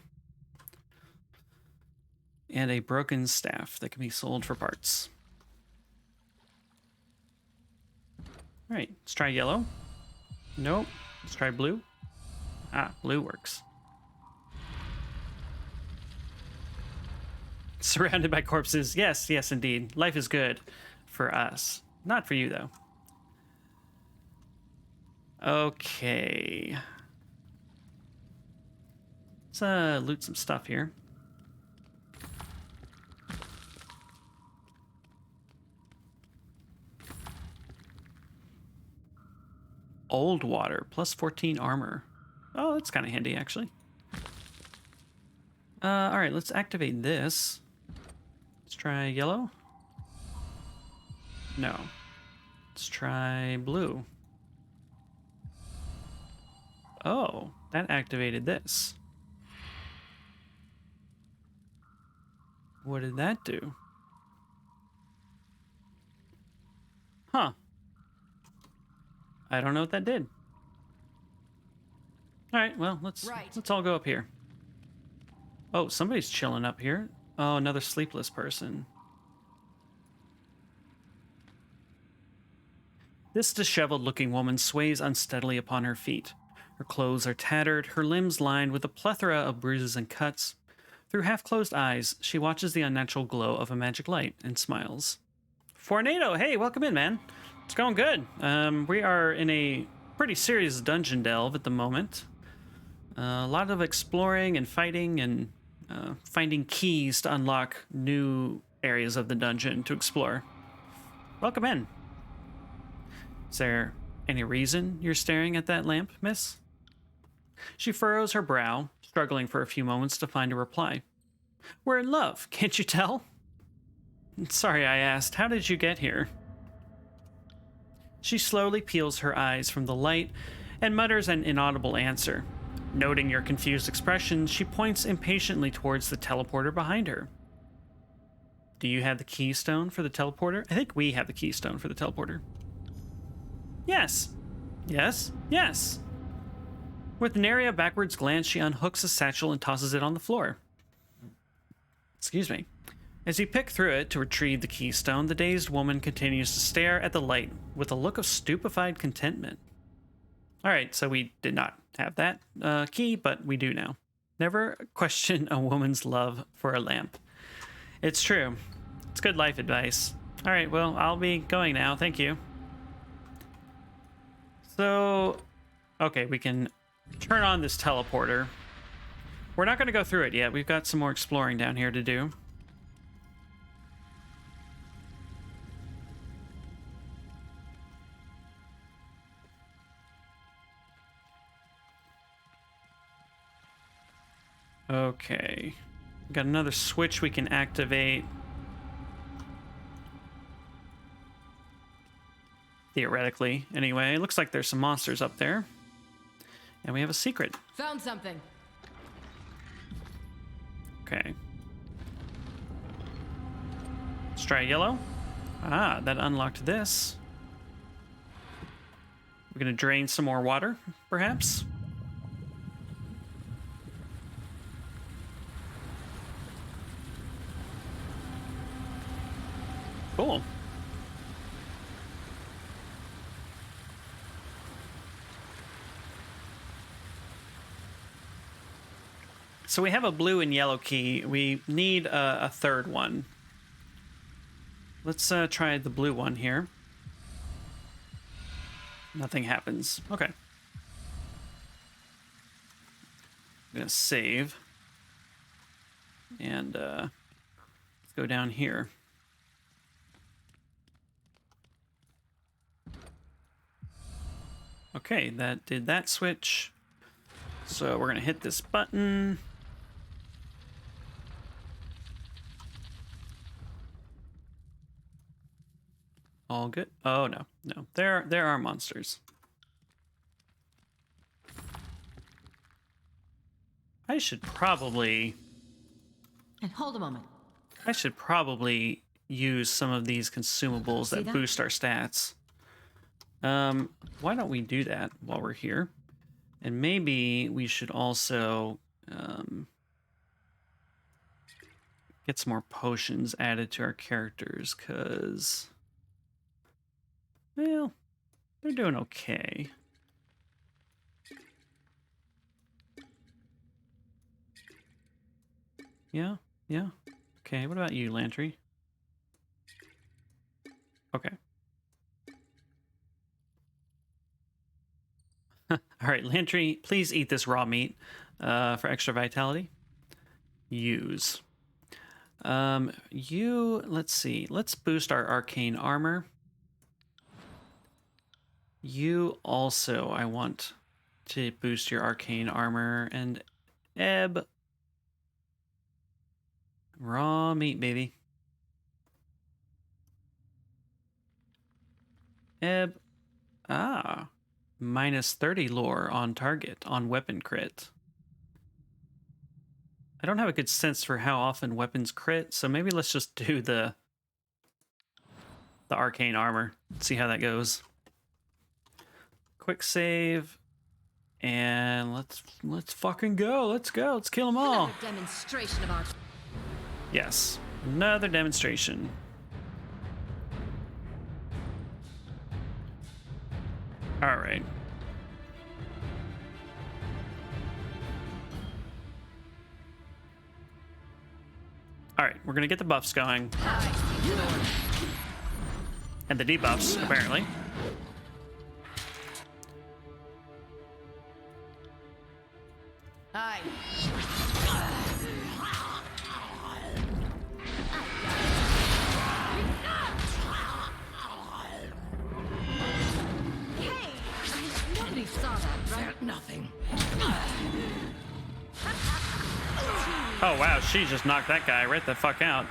[SPEAKER 1] and a broken staff that can be sold for parts. All right, let's try yellow. Nope. Let's try blue. Ah, blue works. Surrounded by corpses. Yes, yes, indeed. Life is good for us. Not for you, though. Okay. Let's loot some stuff here. Old water, plus 14 armor. Oh, that's kind of handy, actually. All right, let's activate this. Let's try yellow. No. Let's try blue. Oh, that activated this. What did that do? Huh. I don't know what that did. All right, well, let's all go up here. Oh, somebody's chilling up here. Oh, another sleepless person. This disheveled-looking woman sways unsteadily upon her feet. Her clothes are tattered, her limbs lined with a plethora of bruises and cuts. Through half-closed eyes, she watches the unnatural glow of a magic light and smiles. Fornado, hey, welcome in, man. It's going good. We are in a pretty serious dungeon delve at the moment. A lot of exploring and fighting and finding keys to unlock new areas of the dungeon to explore. Welcome in. Is there any reason you're staring at that lamp, miss? She furrows her brow, struggling for a few moments to find a reply. We're in love, can't you tell? Sorry I asked, how did you get here? She slowly peels her eyes from the light and mutters an inaudible answer. Noting your confused expression, she points impatiently towards the teleporter behind her. Do you have the keystone for the teleporter? I think we have the keystone for the teleporter. Yes. Yes. Yes. With nary a backwards glance, she unhooks a satchel and tosses it on the floor. Excuse me. As you pick through it to retrieve the keystone, the dazed woman continues to stare at the light with a look of stupefied contentment. All right, so we did not have that key, but we do now. Never question a woman's love for a lamp. It's true. It's good life advice. All right, well, I'll be going now. Thank you. So, okay, we can turn on this teleporter. We're not going to go through it yet. We've got some more exploring down here to do. Okay. Got another switch we can activate. Theoretically, anyway. It looks like there's some monsters up there. And we have a secret.
[SPEAKER 2] Found something.
[SPEAKER 1] Okay. Let's try yellow. Ah, that unlocked this. We're gonna drain some more water, perhaps. Cool. So we have a blue and yellow key. We need a third one. Let's try the blue one here. Nothing happens. Okay. I'm gonna save. And let's go down here. Okay, that did that switch. So we're gonna hit this button. All good. Oh no, no. There are monsters. I should probably
[SPEAKER 2] And hold a moment.
[SPEAKER 1] use some of these consumables that boost our stats. Why don't we do that while we're here? And maybe we should also get some more potions added to our characters, because, well, they're doing okay. Yeah, yeah. Okay, what about you, Lantry? Okay. All right, Lantry, please eat this raw meat for extra vitality. Use. Let's see. Let's boost our arcane armor. You also, I want to boost your arcane armor. And Ebb. Raw meat, baby. Ebb. Ah. Minus 30 lore on target on weapon crit. I don't have a good sense for how often weapons crit, so maybe let's just do the arcane armor. See how that goes. Quick save, and let's fucking go. Let's go. Let's kill them all.
[SPEAKER 2] Another demonstration of our...
[SPEAKER 1] Yes, another demonstration. All right. All right, we're gonna get the buffs going. And the debuffs, apparently.
[SPEAKER 2] Hi. Hey, nobody saw that, right?
[SPEAKER 4] Nothing.
[SPEAKER 1] Oh wow, she just knocked that guy right the fuck out.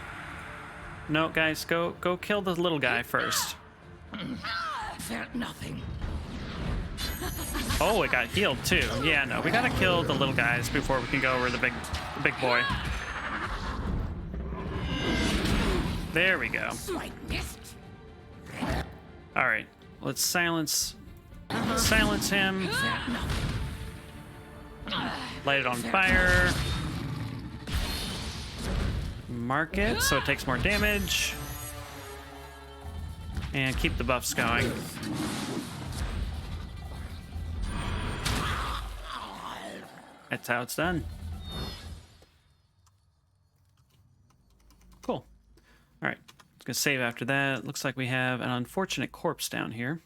[SPEAKER 1] No, guys, go kill the little guy first.
[SPEAKER 4] Felt nothing.
[SPEAKER 1] Oh, it got healed too. Yeah, no, we gotta kill the little guys before we can go over the big boy. There we go.
[SPEAKER 4] Slight missed.
[SPEAKER 1] All right, let's silence him.
[SPEAKER 4] Felt nothing.
[SPEAKER 1] Light it on fire. Mark it so it takes more damage. And keep the buffs going. That's how it's done. Cool. All right, let's go save after that. Looks like we have an unfortunate corpse down here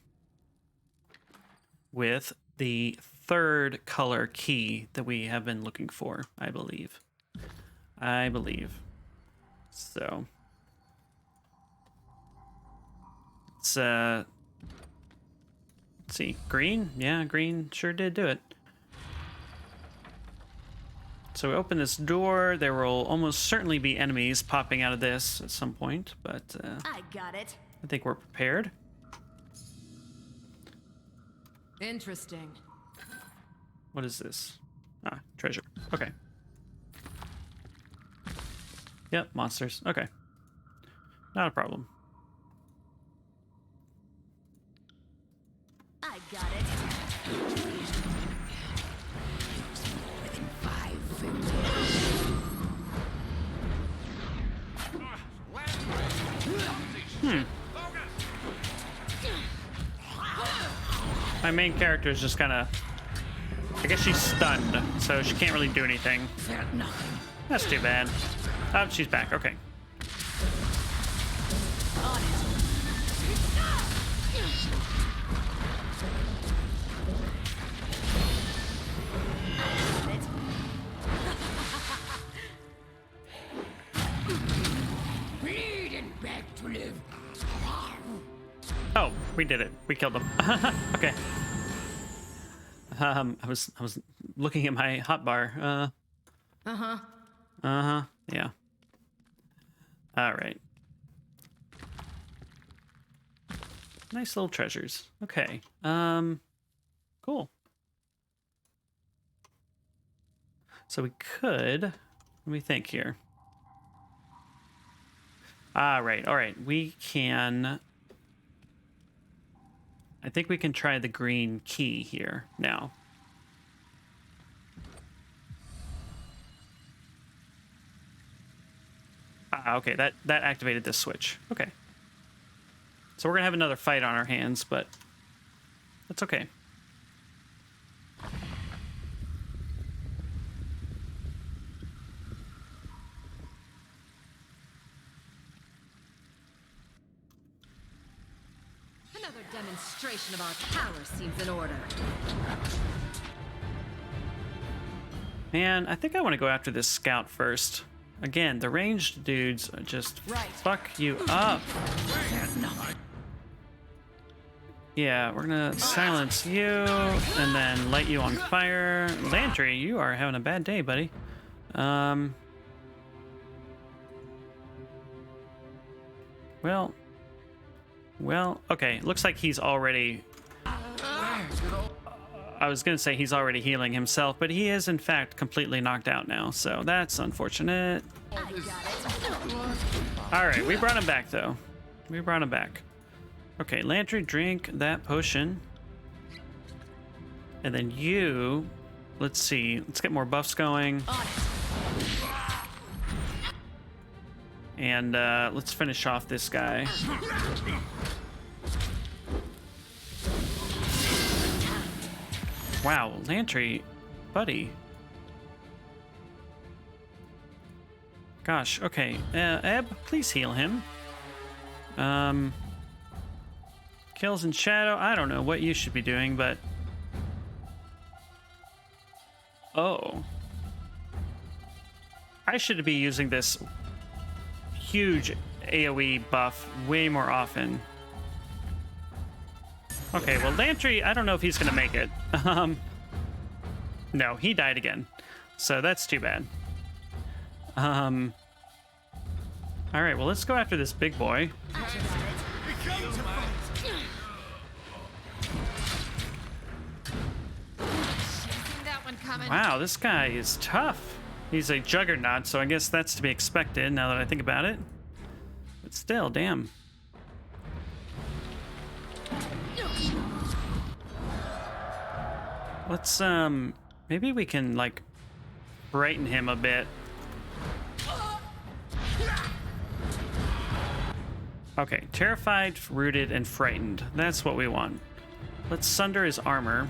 [SPEAKER 1] with the third color key that we have been looking for, I believe. So let's see. Green? Yeah, green sure did do it. So we open this door. There will almost certainly be enemies popping out of this at some point, but
[SPEAKER 2] I got it.
[SPEAKER 1] I think we're prepared.
[SPEAKER 2] Interesting.
[SPEAKER 1] What is this? Ah, treasure. Okay. Yep, monsters. Okay. Not a problem.
[SPEAKER 2] I got it.
[SPEAKER 4] Within 5 fingers.
[SPEAKER 1] My main character is just kind of... I guess she's stunned, so she can't really do anything.
[SPEAKER 4] Felt nothing.
[SPEAKER 1] That's too bad. Oh, she's back. Okay.
[SPEAKER 4] Bleed and beg to live.
[SPEAKER 1] Oh, we did it. We killed him. Okay. I was looking at my hotbar. Yeah. All right. Nice little treasures. Okay. Cool. So we could, let me think here. All right. We can, I think we can try the green key here now. Okay, that activated this switch. Okay. So we're gonna have another fight on our hands, but that's okay.
[SPEAKER 2] Another demonstration of our power seems in order.
[SPEAKER 1] Man, I think I want to go after this scout first. Again, the ranged dudes just fuck you up. Yeah, we're gonna silence you and then light you on fire. Lantry, you are having a bad day, buddy. Well, okay. Looks like he's already... I was gonna say he's already healing himself, but he is in fact completely knocked out now, so that's unfortunate. All right, we brought him back though. We brought him back. Okay, Lantry, drink that potion. And then you, let's see, let's get more buffs going. And let's finish off this guy. Wow, Lantry, buddy. Gosh, okay. Ebb, please heal him. Kills in shadow. I don't know what you should be doing, but... Oh. I should be using this huge AoE buff way more often. Okay, well, Lantry, I don't know if he's gonna make it. No, he died again. So that's too bad. All right, well, let's go after this big boy. Wow, this guy is tough. He's a juggernaut, so I guess that's to be expected now that I think about it. But still, damn. Let's, maybe we can, like, brighten him a bit. Okay, terrified, rooted, and frightened. That's what we want. Let's sunder his armor.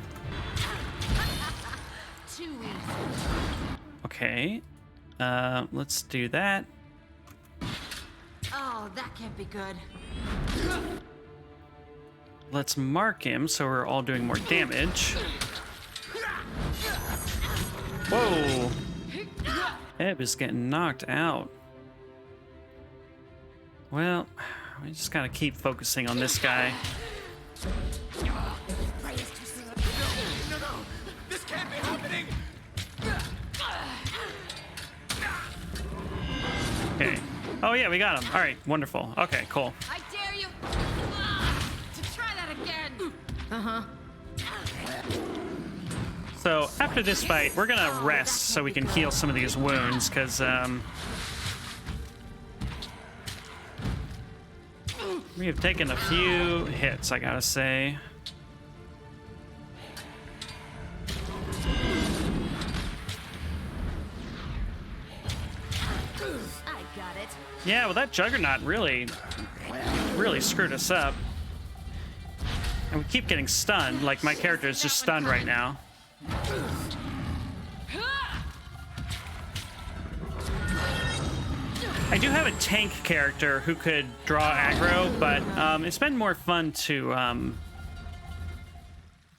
[SPEAKER 1] Okay. Let's do that.
[SPEAKER 2] Oh, that can't be good.
[SPEAKER 1] Let's mark him so we're all doing more damage. Whoa! Ebb is getting knocked out. Well, we just gotta keep focusing on this guy.
[SPEAKER 3] No, this can't be happening.
[SPEAKER 1] Okay. Oh yeah, we got him. All right, wonderful. Okay, cool.
[SPEAKER 2] I dare you to try that again.
[SPEAKER 1] So after this fight, we're gonna rest so we can heal some of these wounds, because we have taken a few hits, I gotta say.
[SPEAKER 2] I got it.
[SPEAKER 1] Yeah, well, that Juggernaut really screwed us up. And we keep getting stunned. Like, my character is just stunned right now. I do have a tank character who could draw aggro, but it's been more fun to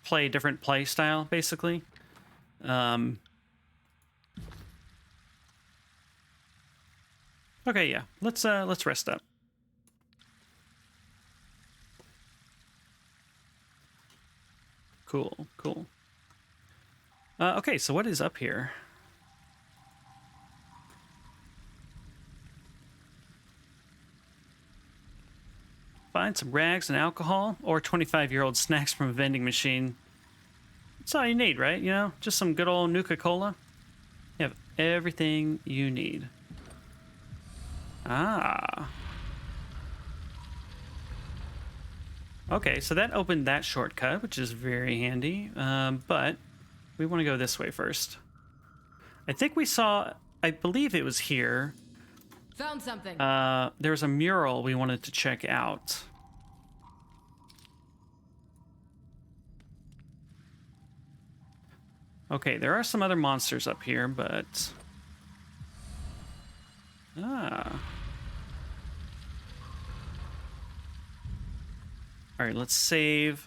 [SPEAKER 1] play a different play style, basically. Okay, yeah. Let's rest up. Cool, cool. Okay, so what is up here? Find some rags and alcohol, or 25-year-old snacks from a vending machine. That's all you need, right? You know, just some good old Nuka-Cola. You have everything you need. Ah. Okay, so that opened that shortcut, which is very handy. But we want to go this way first. I think we saw, I believe it was here.
[SPEAKER 2] Found something.
[SPEAKER 1] There was a mural we wanted to check out. Okay, there are some other monsters up here, but... Ah. Alright, let's save.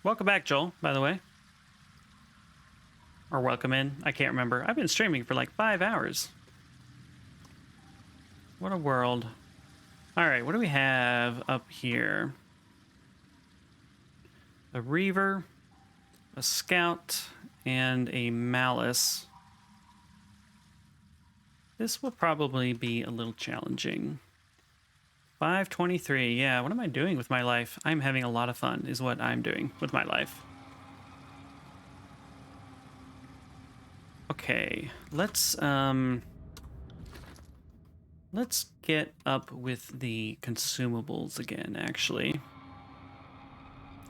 [SPEAKER 1] Welcome back, Joel, by the way. Or welcome in. I can't remember. I've been streaming for like 5 hours. What a world. Alright, what do we have up here? A Reaver, a Scout, and a Malice. This will probably be a little challenging. 523, yeah, what am I doing with my life? I'm having a lot of fun, is what I'm doing with my life. Okay, let's get up with the consumables again, actually.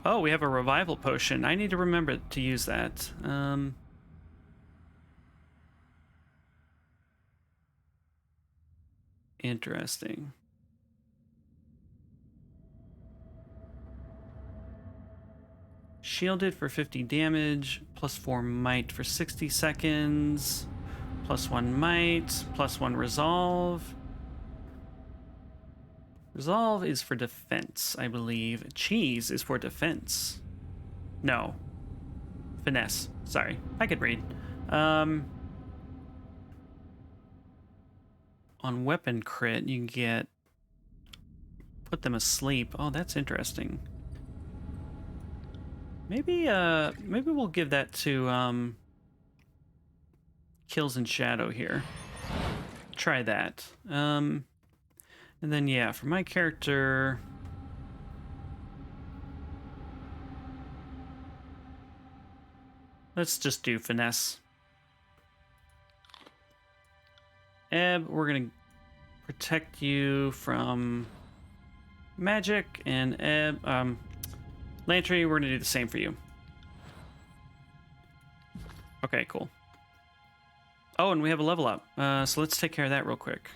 [SPEAKER 1] Oh, we have a revival potion. I need to remember to use that. Interesting. Shielded for 50 damage, plus 4 might for 60 seconds, plus 1 might, plus 1 resolve. Resolve is for defense, I believe. Cheese is for defense. No. Finesse. Sorry, I could read. On weapon crit, you can get... Put them asleep. Oh, that's interesting. Maybe we'll give that to Kills in Shadow here. Try that. And then yeah, for my character, let's just do finesse. Ebb, we're gonna protect you from magic, and Ebb, Lantry, we're gonna do the same for you. Okay, cool. Oh, and we have a level up. So let's take care of that real quick.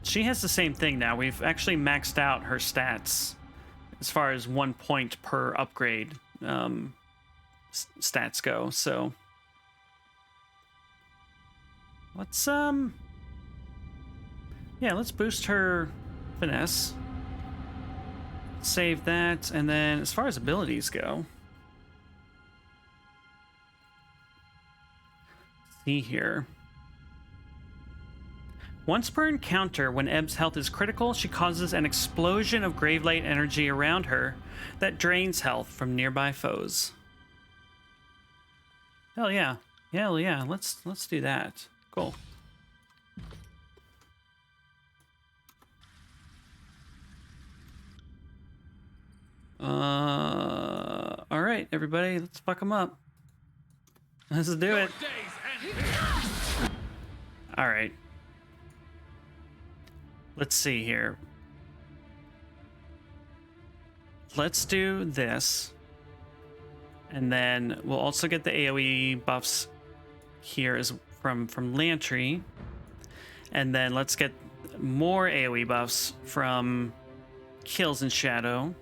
[SPEAKER 1] She has the same thing now. We've actually maxed out her stats as far as 1 point per upgrade stats go. So let's yeah, let's boost her finesse. Save that, and then as far as abilities go, see here. Once per encounter, when Ebb's health is critical, she causes an explosion of Gravelight energy around her that drains health from nearby foes. Hell yeah. Hell yeah. Let's do that. Cool. All right, everybody, let's fuck them up. Let's do it. All right. Let's see here. Let's do this. And then we'll also get the AoE buffs here as from Lantry. And then let's get more AoE buffs from Kills and Shadow.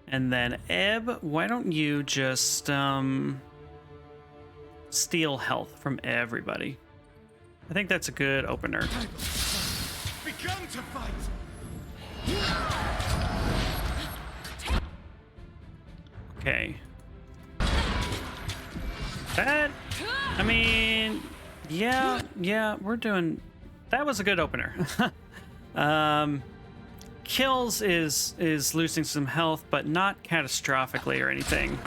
[SPEAKER 1] And then Ebb, why don't you just steal health from everybody? I think that's a good opener.
[SPEAKER 5] Begun to fight.
[SPEAKER 1] Okay. That, I mean, yeah, we're doing, that was a good opener. Kills is losing some health, but not catastrophically or anything.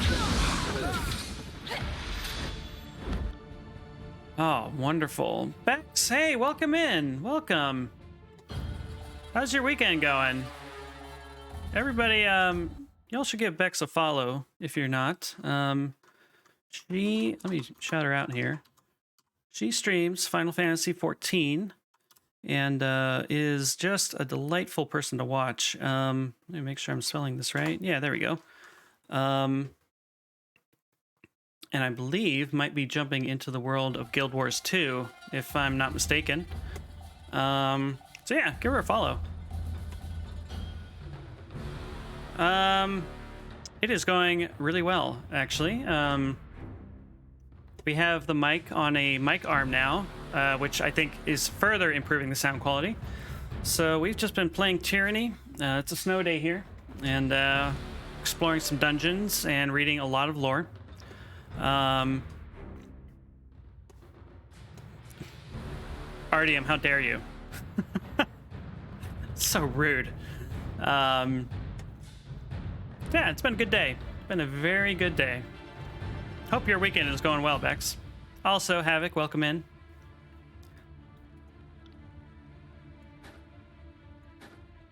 [SPEAKER 1] Oh, wonderful. Bex, hey, welcome in. Welcome. How's your weekend going? Everybody, y'all should give Bex a follow if you're not. Let me shout her out here. She streams Final Fantasy XIV and is just a delightful person to watch. Let me make sure I'm spelling this right. Yeah, there we go. And I believe might be jumping into the world of Guild Wars 2, if I'm not mistaken. So yeah, give her a follow. It is going really well, actually. We have the mic on a mic arm now, which I think is further improving the sound quality. So we've just been playing Tyranny. It's a snow day here, and exploring some dungeons and reading a lot of lore. Artyom, how dare you? So rude. Yeah, it's been a good day. It's been a very good day. Hope your weekend is going well, Bex. Also, Havoc, welcome in.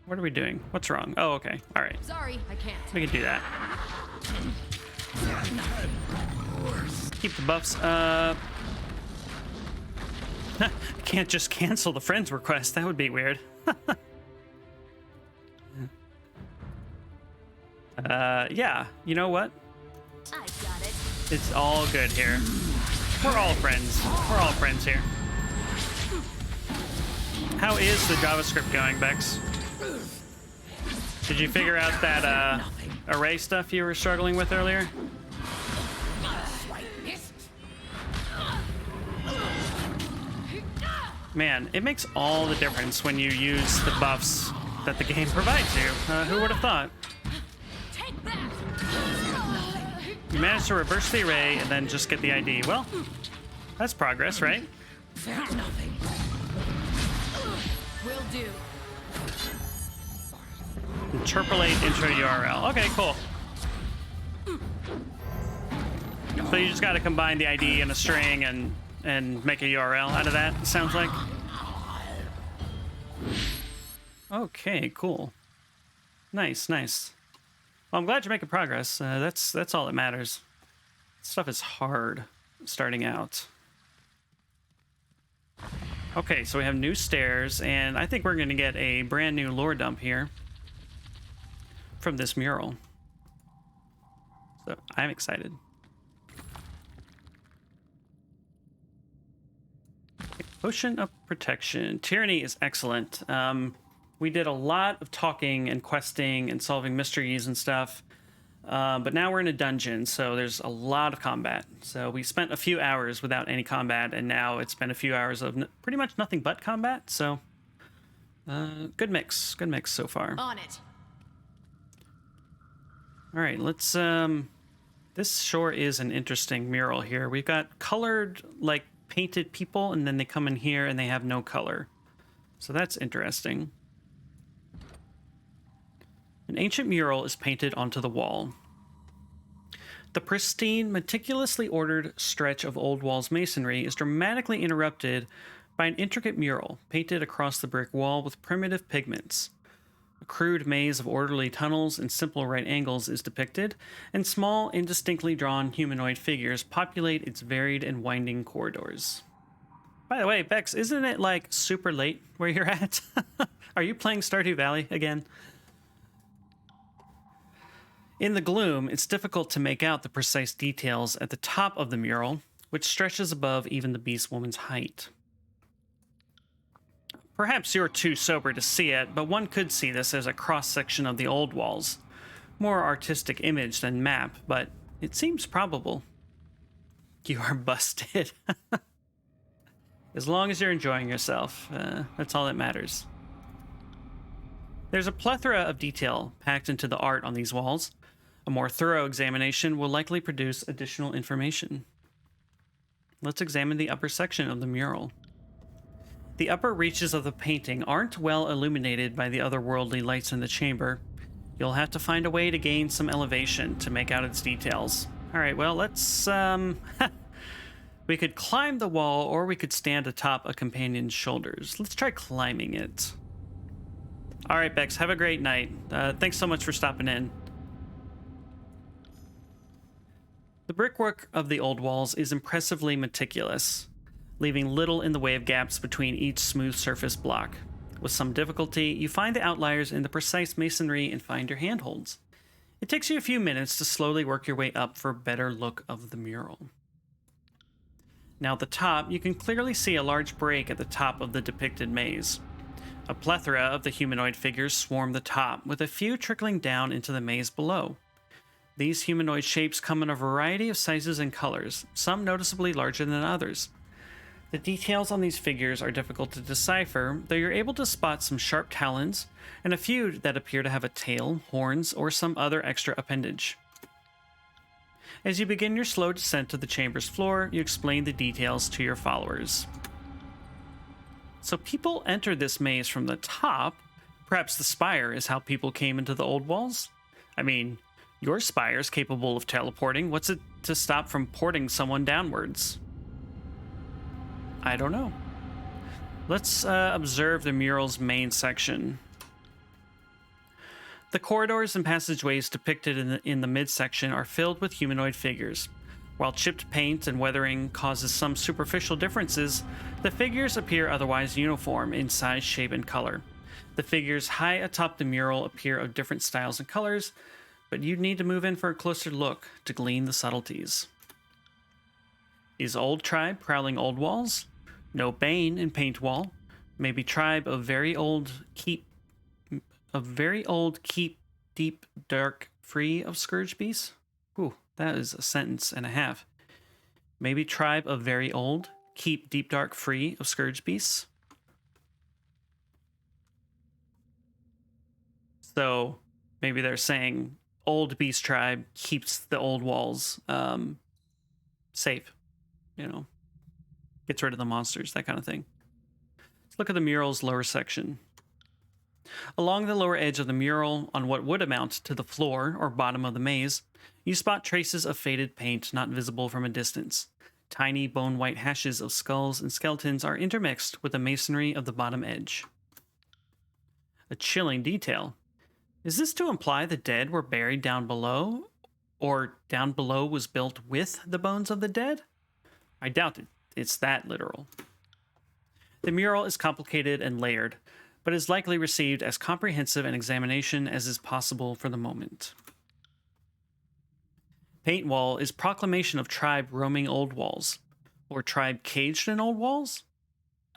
[SPEAKER 1] What are we doing? What's wrong? Oh, okay. All right.
[SPEAKER 2] Sorry, I can't.
[SPEAKER 1] We can do that. Keep the buffs up. Can't just cancel the friends request. That would be weird. Yeah, you know what?
[SPEAKER 2] I got it.
[SPEAKER 1] It's all good here. We're all friends. We're all friends here. How is the JavaScript going, Bex? Did you figure out that array stuff you were struggling with earlier? Man, it makes all the difference when you use the buffs that the game provides you. Who would have thought?
[SPEAKER 2] Take that.
[SPEAKER 1] You managed to reverse the array and then just get the ID. Well, that's progress, right?
[SPEAKER 4] Nothing.
[SPEAKER 2] Will do.
[SPEAKER 1] Interpolate into a URL. Okay, cool. So you just got to combine the ID and a string and make a URL out of that, it sounds like. Okay, cool. Nice, nice. Well, I'm glad you're making progress. That's all that matters. Stuff is hard starting out. Okay, so we have new stairs, and I think we're going to get a brand new lore dump here from this mural. So I'm excited. Potion of Protection. Tyranny is excellent. We did a lot of talking and questing and solving mysteries and stuff. But now we're in a dungeon, so there's a lot of combat. So we spent a few hours without any combat, and now it's been a few hours of pretty much nothing but combat. So good mix so far.
[SPEAKER 2] On it.
[SPEAKER 1] All right, let's this sure is an interesting mural here. We've got colored, like, painted people, and then they come in here and they have no color. So that's interesting. An ancient mural is painted onto the wall. The pristine, meticulously ordered stretch of old wall's masonry is dramatically interrupted by an intricate mural painted across the brick wall with primitive pigments. A crude maze of orderly tunnels and simple right angles is depicted, and small, indistinctly drawn humanoid figures populate its varied and winding corridors. By the way, Bex, isn't it, like, super late where you're at? Are you playing Stardew Valley again? In the gloom, it's difficult to make out the precise details at the top of the mural, which stretches above even the beast woman's height. Perhaps you're too sober to see it, but one could see this as a cross-section of the old walls. More artistic image than map, but it seems probable. You are busted. As long as you're enjoying yourself, that's all that matters. There's a plethora of detail packed into the art on these walls. A more thorough examination will likely produce additional information. Let's examine the upper section of the mural. The upper reaches of the painting aren't well illuminated by the otherworldly lights in the chamber. You'll have to find a way to gain some elevation to make out its details. Alright, well, let's, we could climb the wall, or we could stand atop a companion's shoulders. Let's try climbing it. Alright, Bex, have a great night. Thanks so much for stopping in. The brickwork of the old walls is impressively meticulous, leaving little in the way of gaps between each smooth surface block. With some difficulty, you find the outliers in the precise masonry and find your handholds. It takes you a few minutes to slowly work your way up for a better look of the mural. Now at the top, you can clearly see a large break at the top of the depicted maze. A plethora of the humanoid figures swarm the top, with a few trickling down into the maze below. These humanoid shapes come in a variety of sizes and colors, some noticeably larger than others. The details on these figures are difficult to decipher, though you're able to spot some sharp talons, and a few that appear to have a tail, horns, or some other extra appendage. As you begin your slow descent to the chamber's floor, you explain the details to your followers. So people enter this maze from the top. Perhaps the spire is how people came into the old walls? I mean, your spire's capable of teleporting. What's it to stop from porting someone downwards? I don't know. Let's observe the mural's main section. The corridors and passageways depicted in the midsection are filled with humanoid figures. While chipped paint and weathering causes some superficial differences, the figures appear otherwise uniform in size, shape, and color. The figures high atop the mural appear of different styles and colors, but you'd need to move in for a closer look to glean the subtleties. Is old tribe prowling old walls? No bane in paint wall. Maybe tribe of very old keep deep dark free of scourge beasts? Whew, that is a sentence and a half. Maybe tribe of very old keep deep dark free of scourge beasts. So maybe they're saying old beast tribe keeps the old walls safe, you know, gets rid of the monsters, that kind of thing. Let's look at the mural's lower section. Along the lower edge of the mural, on what would amount to the floor or bottom of the maze, you spot traces of faded paint not visible from a distance. Tiny bone-white hashes of skulls and skeletons are intermixed with the masonry of the bottom edge. A chilling detail. Is this to imply the dead were buried down below? Or down below was built with the bones of the dead? I doubt it's that literal. The mural is complicated and layered, but is likely received as comprehensive an examination as is possible for the moment. Paint wall is proclamation of tribe roaming old walls, or tribe caged in old walls?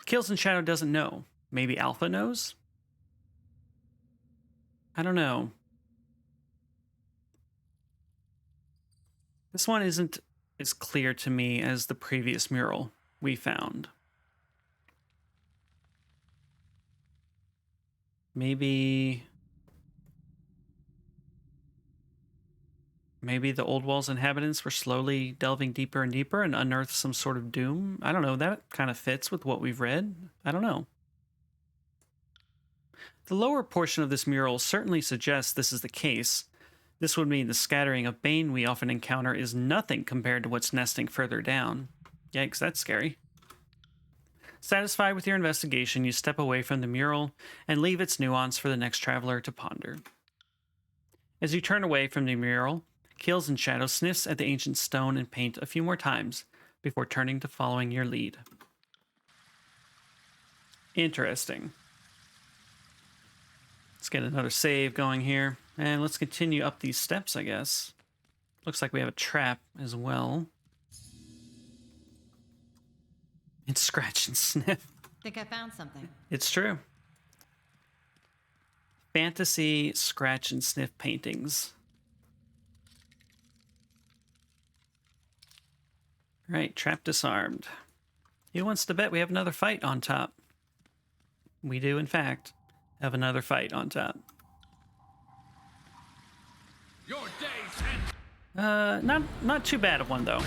[SPEAKER 1] Kills and Shadow doesn't know. Maybe Alpha knows? I don't know. This one isn't as clear to me as the previous mural we found. Maybe the Old Wall's inhabitants were slowly delving deeper and deeper and unearthed some sort of doom. I don't know. That kind of fits with what we've read. I don't know. The lower portion of this mural certainly suggests this is the case. This would mean the scattering of bane we often encounter is nothing compared to what's nesting further down. Yikes, that's scary. Satisfied with your investigation, you step away from the mural and leave its nuance for the next traveler to ponder. As you turn away from the mural, Kills and Shadow sniffs at the ancient stone and paint a few more times before turning to following your lead. Interesting. Let's get another save going here, and let's continue up these steps, I guess. Looks like we have a trap as well. And scratch and sniff.
[SPEAKER 2] Think I found something.
[SPEAKER 1] It's true. Fantasy scratch and sniff paintings. Right, trap disarmed. Who wants to bet we have another fight on top? We do, in fact, have another fight on top.
[SPEAKER 3] Your days end.
[SPEAKER 1] Not too bad of one though.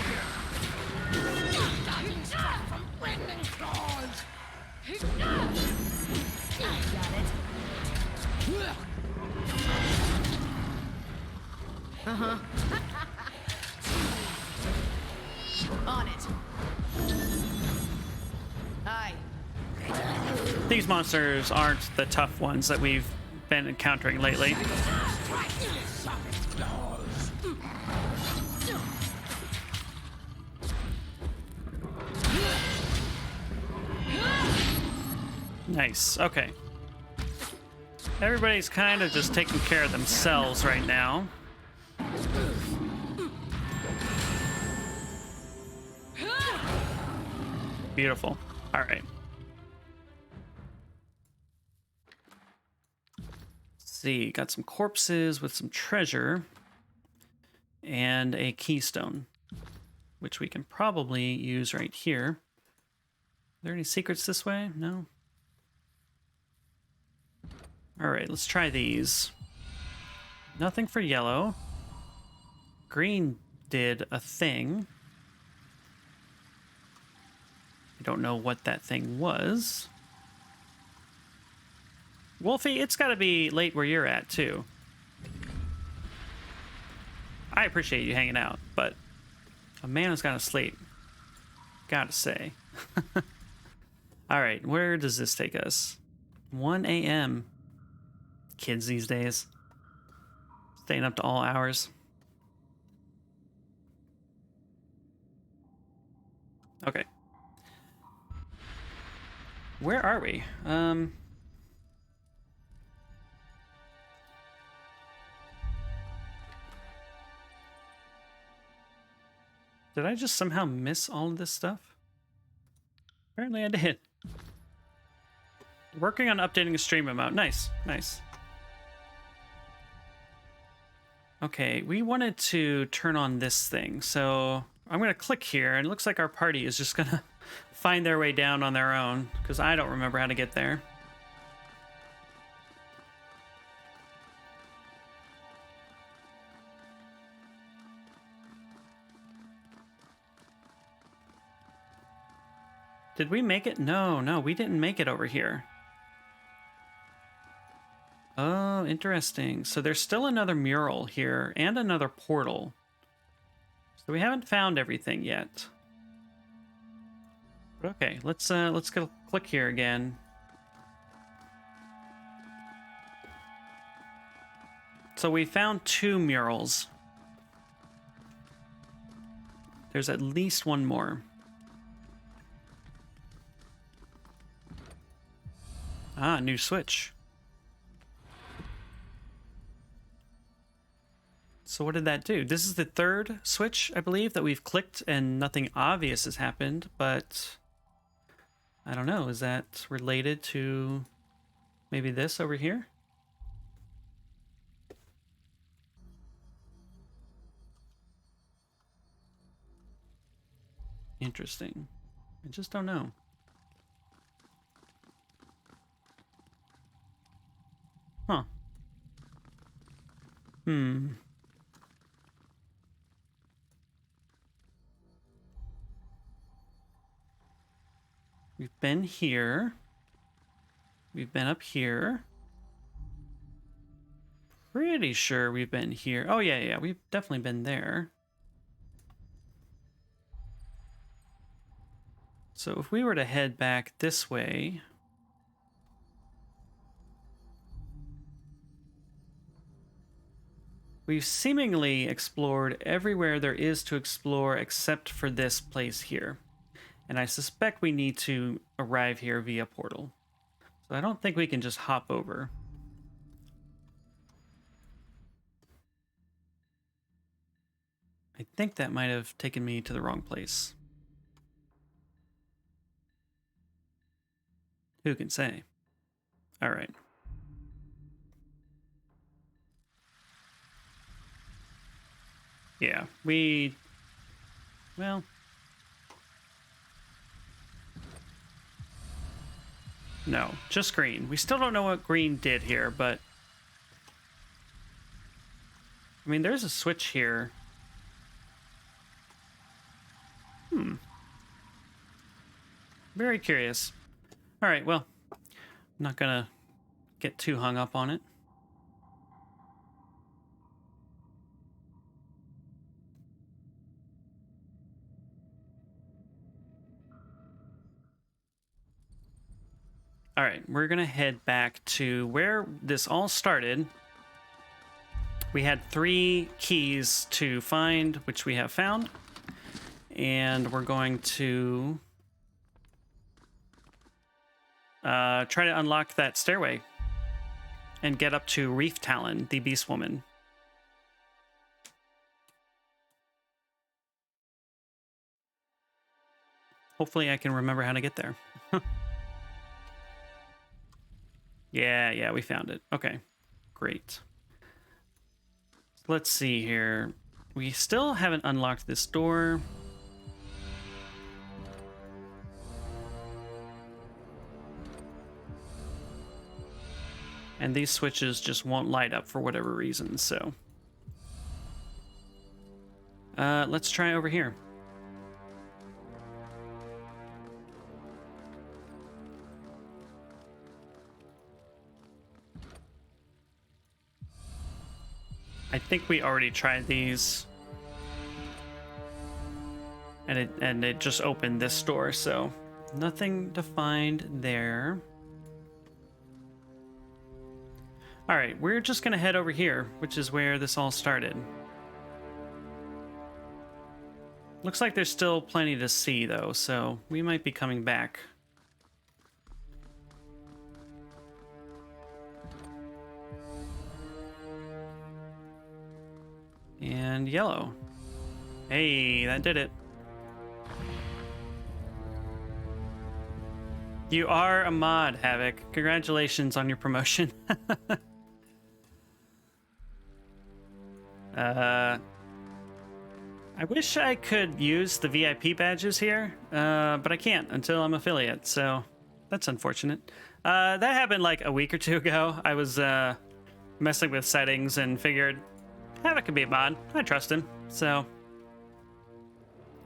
[SPEAKER 2] On it. Hi.
[SPEAKER 1] These monsters aren't the tough ones that we've been encountering lately. Nice. Okay. Everybody's kind of just taking care of themselves right now. Beautiful. All right. Let's see. Got some corpses with some treasure and a keystone, which we can probably use right here. Are there any secrets this way? No. All right, let's try these. Nothing for yellow. Green did a thing. I don't know what that thing was. Wolfie, it's got to be late where you're at, too. I appreciate you hanging out, but a man has got to sleep. Gotta say. All right, where does this take us? 1 a.m. Kids these days. Staying up to all hours. Okay. Where are we? Did I just somehow miss all of this stuff? Apparently I did. Working on updating the stream amount. Nice, nice. Okay, we wanted to turn on this thing, so I'm going to click here, and it looks like our party is just going to find their way down on their own, because I don't remember how to get there. Did we make it? No, we didn't make it over here. Oh, interesting. So there's still another mural here and another portal. So we haven't found everything yet. But okay, let's go click here again. So we found 2 murals. There's at least one more. Ah, new switch. So what did that do? This is the 3rd switch, I believe, that we've clicked and nothing obvious has happened, but I don't know. Is that related to maybe this over here? Interesting. I just don't know. Huh. We've been here. We've been up here. Pretty sure we've been here. Oh, yeah, we've definitely been there. So if we were to head back this way... We've seemingly explored everywhere there is to explore except for this place here. And I suspect we need to arrive here via portal. So I don't think we can just hop over. I think that might have taken me to the wrong place. Who can say? All right. Yeah, well, no, just green. We still don't know what green did here, but I mean, there's a switch here. Very curious. All right, well, I'm not gonna get too hung up on it. All right, we're gonna head back to where this all started. We had 3 keys to find, which we have found. And we're going to try to unlock that stairway and get up to Reef Talon, the Beast Woman. Hopefully I can remember how to get there. Yeah, we found it. Okay, great. Let's see here. We still haven't unlocked this door. And these switches just won't light up for whatever reason, so. Let's try over here. I think we already tried these. And it just opened this door, so nothing to find there. All right, we're just gonna head over here, which is where this all started. Looks like there's still plenty to see though, so we might be coming back. And yellow. Hey, that did it. You are a mod, Havoc. Congratulations on your promotion. I wish I could use the VIP badges here, but I can't until I'm affiliate, so that's unfortunate. That happened like a week or 2 ago. I was messing with settings and figured Havoc could be a mod. I trust him, so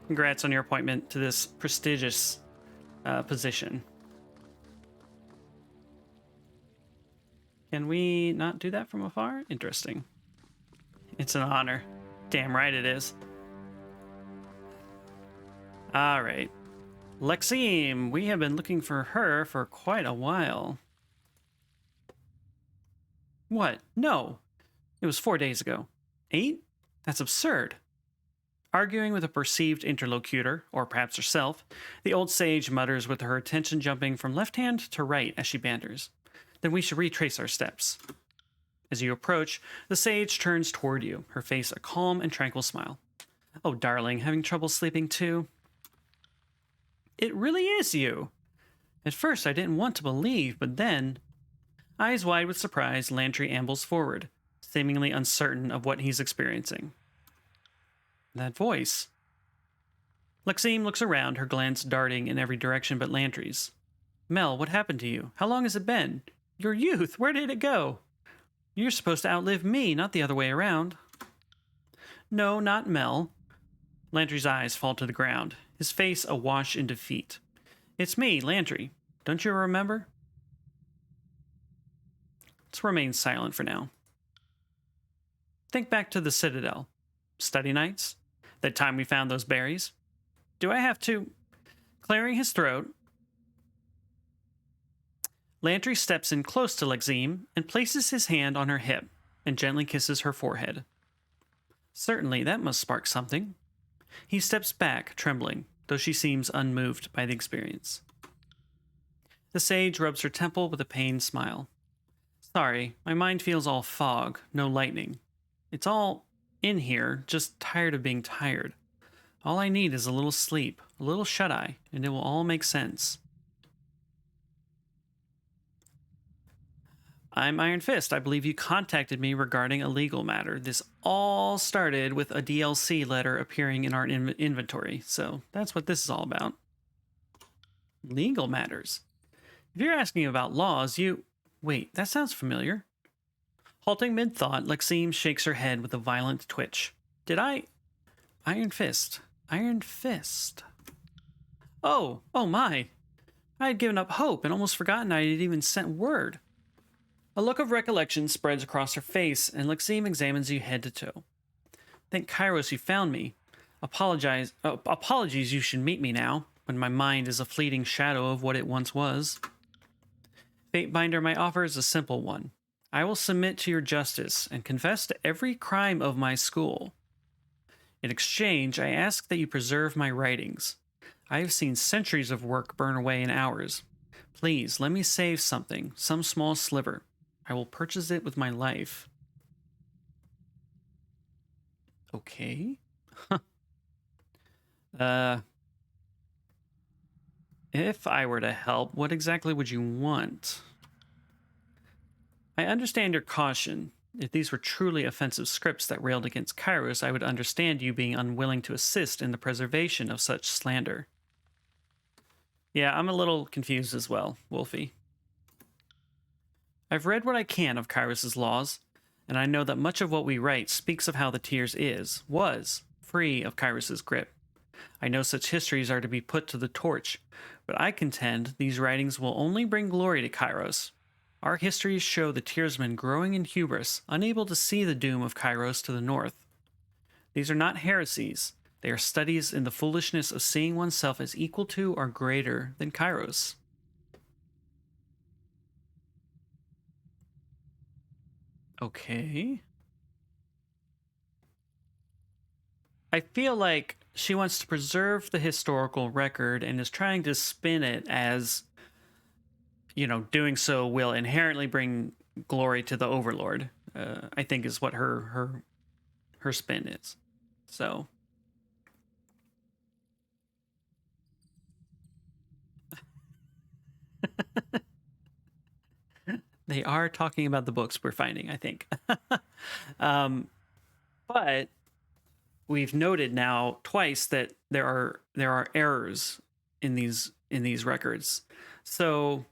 [SPEAKER 1] congrats on your appointment to this prestigious position. Can we not do that from afar? Interesting. It's an honor. Damn right it is. All right. Lexime, we have been looking for her for quite a while. What? No. It was 4 days ago. 8? That's absurd. Arguing with a perceived interlocutor, or perhaps herself, the old sage mutters with her attention jumping from left hand to right as she banters. Then we should retrace our steps. As you approach, the sage turns toward you, her face a calm and tranquil smile. Oh, darling, having trouble sleeping too? It really is you. At first, I didn't want to believe, but then... Eyes wide with surprise, Lantry ambles forward, seemingly uncertain of what he's experiencing. That voice. Lexime looks around, her glance darting in every direction but Lantry's. Mel, what happened to you? How long has it been? Your youth, where did it go? You're supposed to outlive me, not the other way around. No, not Mel. Lantry's eyes fall to the ground, his face awash in defeat. It's me, Lantry. Don't you remember? Let's remain silent for now. Think back to the Citadel. Study nights? That time we found those berries? Do I have to... Clearing his throat, Lantry steps in close to Lexime and places his hand on her hip and gently kisses her forehead. Certainly, that must spark something. He steps back, trembling, though she seems unmoved by the experience. The sage rubs her temple with a pained smile. Sorry, my mind feels all fog, no lightning. It's all in here, just tired of being tired. All I need is a little sleep, a little shut-eye, and it will all make sense. I'm Iron Fist. I believe you contacted me regarding a legal matter. This all started with a DLC letter appearing in our inventory, so that's what this is all about. Legal matters. If you're asking about laws, you... Wait, that sounds familiar. Halting mid-thought, Lexime shakes her head with a violent twitch. Did I... Iron Fist. Iron Fist. Oh my. I had given up hope and almost forgotten I had even sent word. A look of recollection spreads across her face, and Lexime examines you head to toe. Thank Kairos you found me. Apologies you should meet me now, when my mind is a fleeting shadow of what it once was. Fatebinder, my offer is a simple one. I will submit to your justice and confess to every crime of my school. In exchange, I ask that you preserve my writings. I have seen centuries of work burn away in hours. Please, let me save something, some small sliver. I will purchase it with my life. Okay. If I were to help, what exactly would you want? I understand your caution. If these were truly offensive scripts that railed against Kairos, I would understand you being unwilling to assist in the preservation of such slander. Yeah, I'm a little confused as well, Wolfie. I've read what I can of Kairos' laws, and I know that much of what we write speaks of how the Tears was, free of Kairos' grip. I know such histories are to be put to the torch, but I contend these writings will only bring glory to Kairos. Our histories show the Tearsmen growing in hubris, unable to see the doom of Kairos to the north. These are not heresies. They are studies in the foolishness of seeing oneself as equal to or greater than Kairos. Okay. I feel like she wants to preserve the historical record and is trying to spin it as, you know, doing so will inherently bring glory to the Overlord. I think is what her spin is. So they are talking about the books we're finding, I think. But we've noted now twice that there are errors in these records. So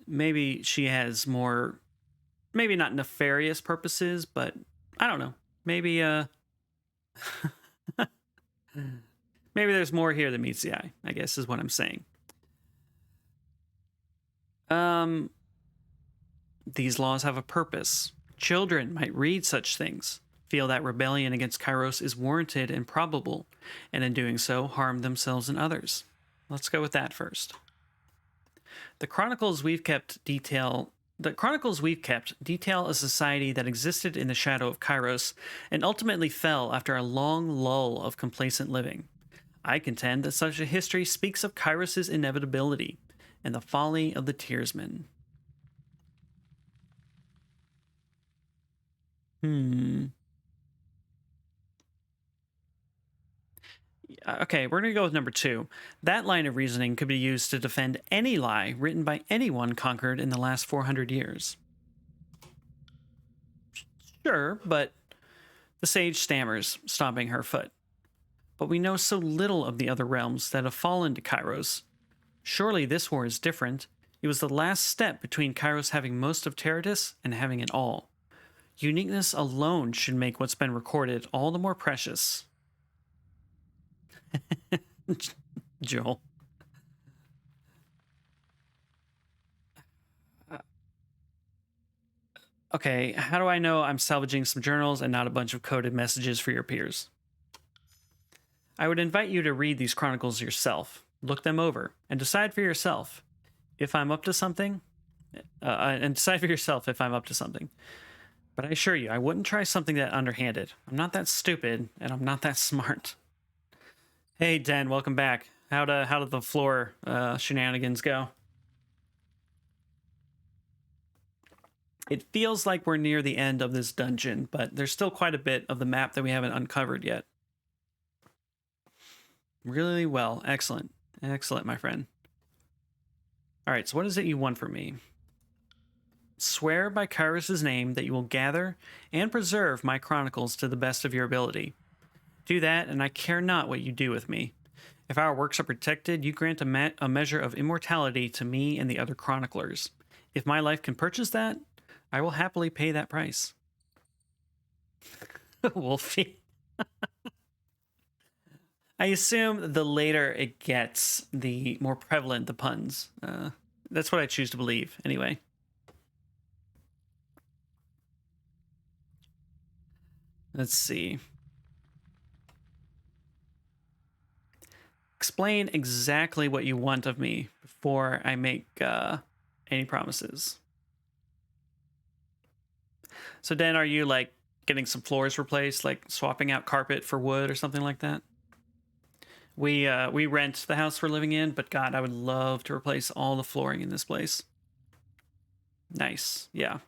[SPEAKER 1] maybe she has more, maybe not nefarious purposes, but I don't know. Maybe maybe there's more here than meets the eye, I guess is what I'm saying. These laws have a purpose. Children might read such things, feel that rebellion against Kairos is warranted and probable, and in doing so, harm themselves and others. Let's go with that first. The chronicles we've kept detail a society that existed in the shadow of Kairos and ultimately fell after a long lull of complacent living. I contend that such a history speaks of Kairos' inevitability and the folly of the Tearsmen. Okay, we're going to go with number 2. That line of reasoning could be used to defend any lie written by anyone conquered in the last 400 years. Sure, but the sage stammers, stomping her foot. But we know so little of the other realms that have fallen to Kairos. Surely this war is different. It was the last step between Kairos having most of Terratus and having it all. Uniqueness alone should make what's been recorded all the more precious. Joel. Okay, how do I know I'm salvaging some journals and not a bunch of coded messages for your peers? I would invite you to read these chronicles yourself, look them over, and decide for yourself if I'm up to something. But I assure you, I wouldn't try something that underhanded. I'm not that stupid, and I'm not that smart. Hey, Den, welcome back. How did the floor shenanigans go? It feels like we're near the end of this dungeon, but there's still quite a bit of the map that we haven't uncovered yet. Really well. Excellent. Excellent, my friend. All right, so what is it you want from me? Swear by Kyros's name that you will gather and preserve my chronicles to the best of your ability. Do that, and I care not what you do with me. If our works are protected, you grant a measure of immortality to me and the other chroniclers. If my life can purchase that, I will happily pay that price. Wolfie. I assume the later it gets, the more prevalent the puns. That's what I choose to believe, anyway. Let's see. Explain exactly what you want of me before I make any promises. So then are you like getting some floors replaced, like swapping out carpet for wood or something like that? We rent the house we're living in, but God, I would love to replace all the flooring in this place. Nice. Yeah.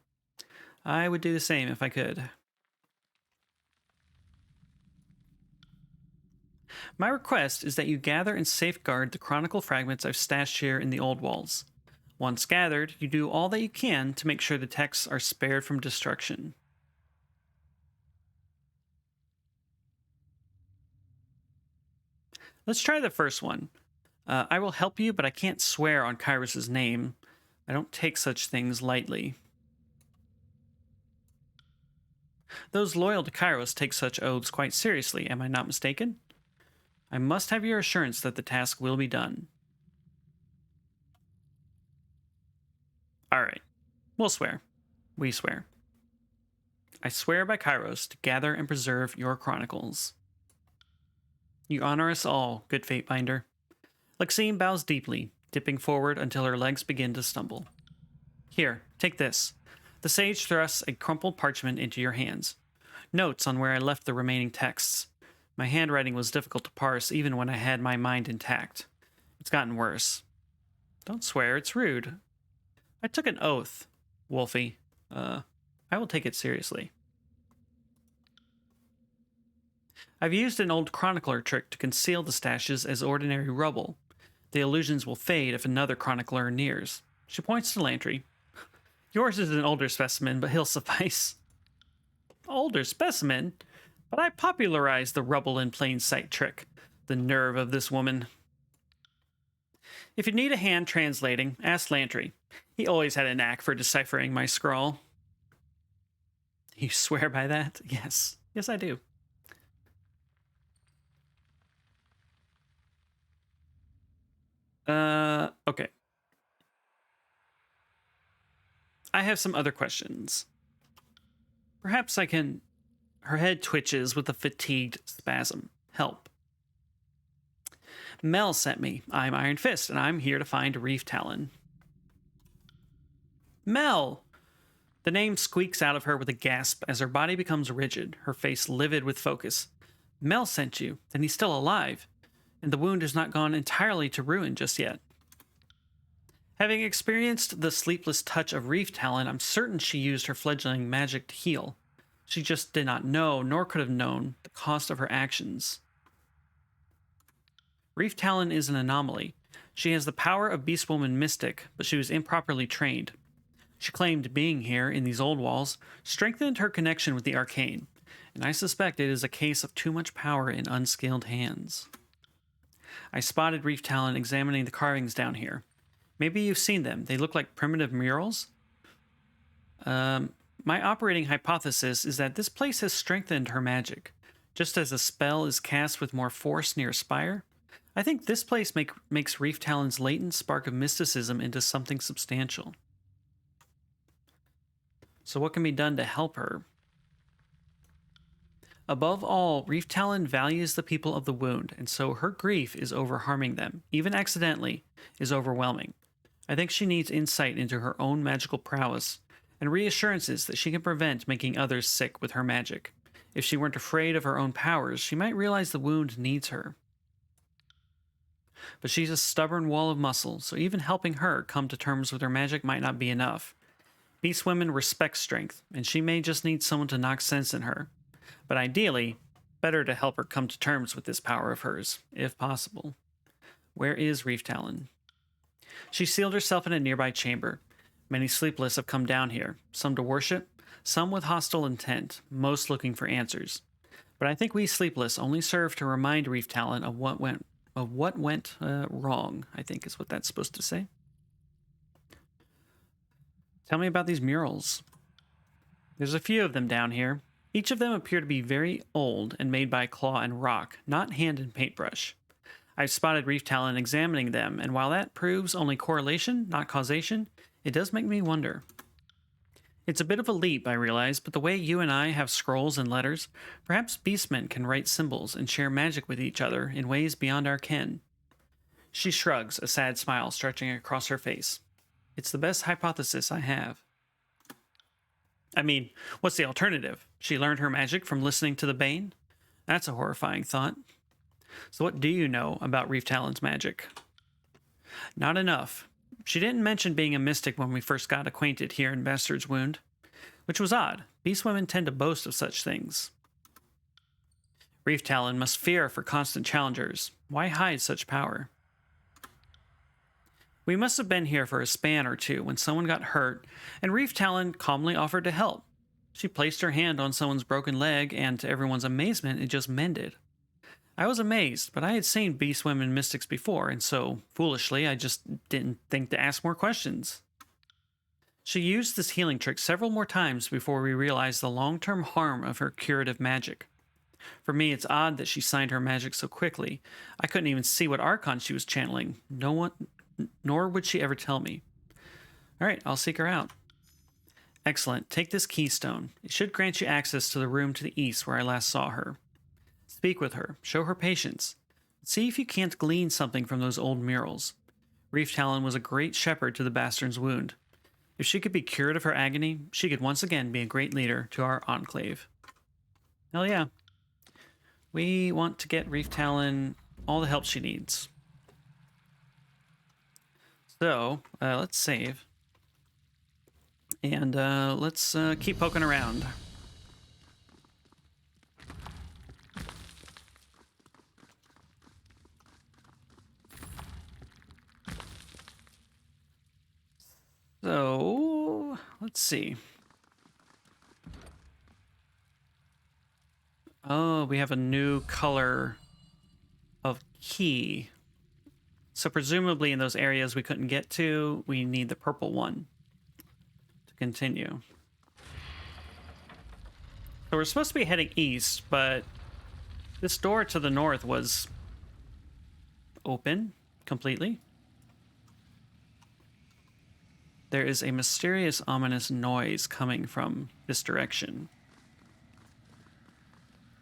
[SPEAKER 1] I would do the same if I could. My request is that you gather and safeguard the chronicle fragments I've stashed here in the old walls. Once gathered, you do all that you can to make sure the texts are spared from destruction. Let's try the first one. I will help you, but I can't swear on Kyros's name. I don't take such things lightly. Those loyal to Kairos take such oaths quite seriously, am I not mistaken? I must have your assurance that the task will be done. All right. We'll swear. We swear. I swear by Kairos to gather and preserve your chronicles. You honor us all, good Fatebinder. Lexine bows deeply, dipping forward until her legs begin to stumble. Here, take this. The sage thrusts a crumpled parchment into your hands. Notes on where I left the remaining texts. My handwriting was difficult to parse even when I had my mind intact. It's gotten worse. Don't swear, it's rude. I took an oath, Wolfie. I will take it seriously. I've used an old chronicler trick to conceal the stashes as ordinary rubble. The illusions will fade if another chronicler nears. She points to Lantry. Yours is an older specimen, but he'll suffice. Older specimen? But I popularized the rubble in plain sight trick. The nerve of this woman. If you need a hand translating, ask Lantry. He always had a knack for deciphering my scrawl. You swear by that? Yes. Yes, I do. Okay. I have some other questions. Perhaps I can... Her head twitches with a fatigued spasm. Help. Mel sent me. I'm Iron Fist, and I'm here to find Reef Talon. Mel! The name squeaks out of her with a gasp as her body becomes rigid, her face livid with focus. Mel sent you, then he's still alive, and the wound has not gone entirely to ruin just yet. Having experienced the sleepless touch of Reef Talon, I'm certain she used her fledgling magic to heal. She just did not know, nor could have known, the cost of her actions. Reef Talon is an anomaly. She has the power of Beastwoman Mystic, but she was improperly trained. She claimed being here, in these old walls, strengthened her connection with the arcane, and I suspect it is a case of too much power in unskilled hands. I spotted Reef Talon examining the carvings down here. Maybe you've seen them. They look like primitive murals. My operating hypothesis is that this place has strengthened her magic. Just as a spell is cast with more force near a spire, I think this place makes Reef Talon's latent spark of mysticism into something substantial. So what can be done to help her? Above all, Reef Talon values the people of the wound, and so her grief is over harming them, even accidentally, is overwhelming. I think she needs insight into her own magical prowess, and reassurances that she can prevent making others sick with her magic. If she weren't afraid of her own powers, she might realize the wound needs her. But she's a stubborn wall of muscle, so even helping her come to terms with her magic might not be enough. Beast women respect strength, and she may just need someone to knock sense in her. But ideally, better to help her come to terms with this power of hers, if possible. Where is Reef Talon? She sealed herself in a nearby chamber. Many sleepless have come down here, some to worship, some with hostile intent, most looking for answers. But I think we sleepless only serve to remind Reef Talon of what went wrong, I think is what that's supposed to say. Tell me about these murals. There's a few of them down here. Each of them appear to be very old and made by claw and rock, not hand and paintbrush. I've spotted Reef Talon examining them, and while that proves only correlation, not causation, it does make me wonder. It's a bit of a leap, I realize, but the way you and I have scrolls and letters, perhaps beastmen can write symbols and share magic with each other in ways beyond our ken. She shrugs, a sad smile stretching across her face. It's the best hypothesis I have. I mean, what's the alternative? She learned her magic from listening to the Bane? That's a horrifying thought. So what do you know about Reef Talon's magic? Not enough. She didn't mention being a mystic when we first got acquainted here in Bastard's Wound, which was odd. Beast women tend to boast of such things. Reef Talon must fear for constant challengers. Why hide such power? We must have been here for a span or two when someone got hurt, and Reef Talon calmly offered to help. She placed her hand on someone's broken leg, and to everyone's amazement, it just mended. I was amazed, but I had seen beast women mystics before, and so, foolishly, I just didn't think to ask more questions. She used this healing trick several more times before we realized the long-term harm of her curative magic. For me, it's odd that she signed her magic so quickly. I couldn't even see what archon she was channeling. Nor would she ever tell me. All right, I'll seek her out. Excellent. Take this keystone. It should grant you access to the room to the east where I last saw her. Speak with her. Show her patience. See if you can't glean something from those old murals. Reef Talon was a great shepherd to the Bastard's Wound. If she could be cured of her agony, she could once again be a great leader to our enclave. Hell yeah. We want to get Reef Talon all the help she needs. So, let's save. And let's keep poking around. So, let's see. Oh, we have a new color of key. So presumably in those areas we couldn't get to, we need the purple one to continue. So we're supposed to be heading east, but this door to the north was open completely. There is a mysterious, ominous noise coming from this direction.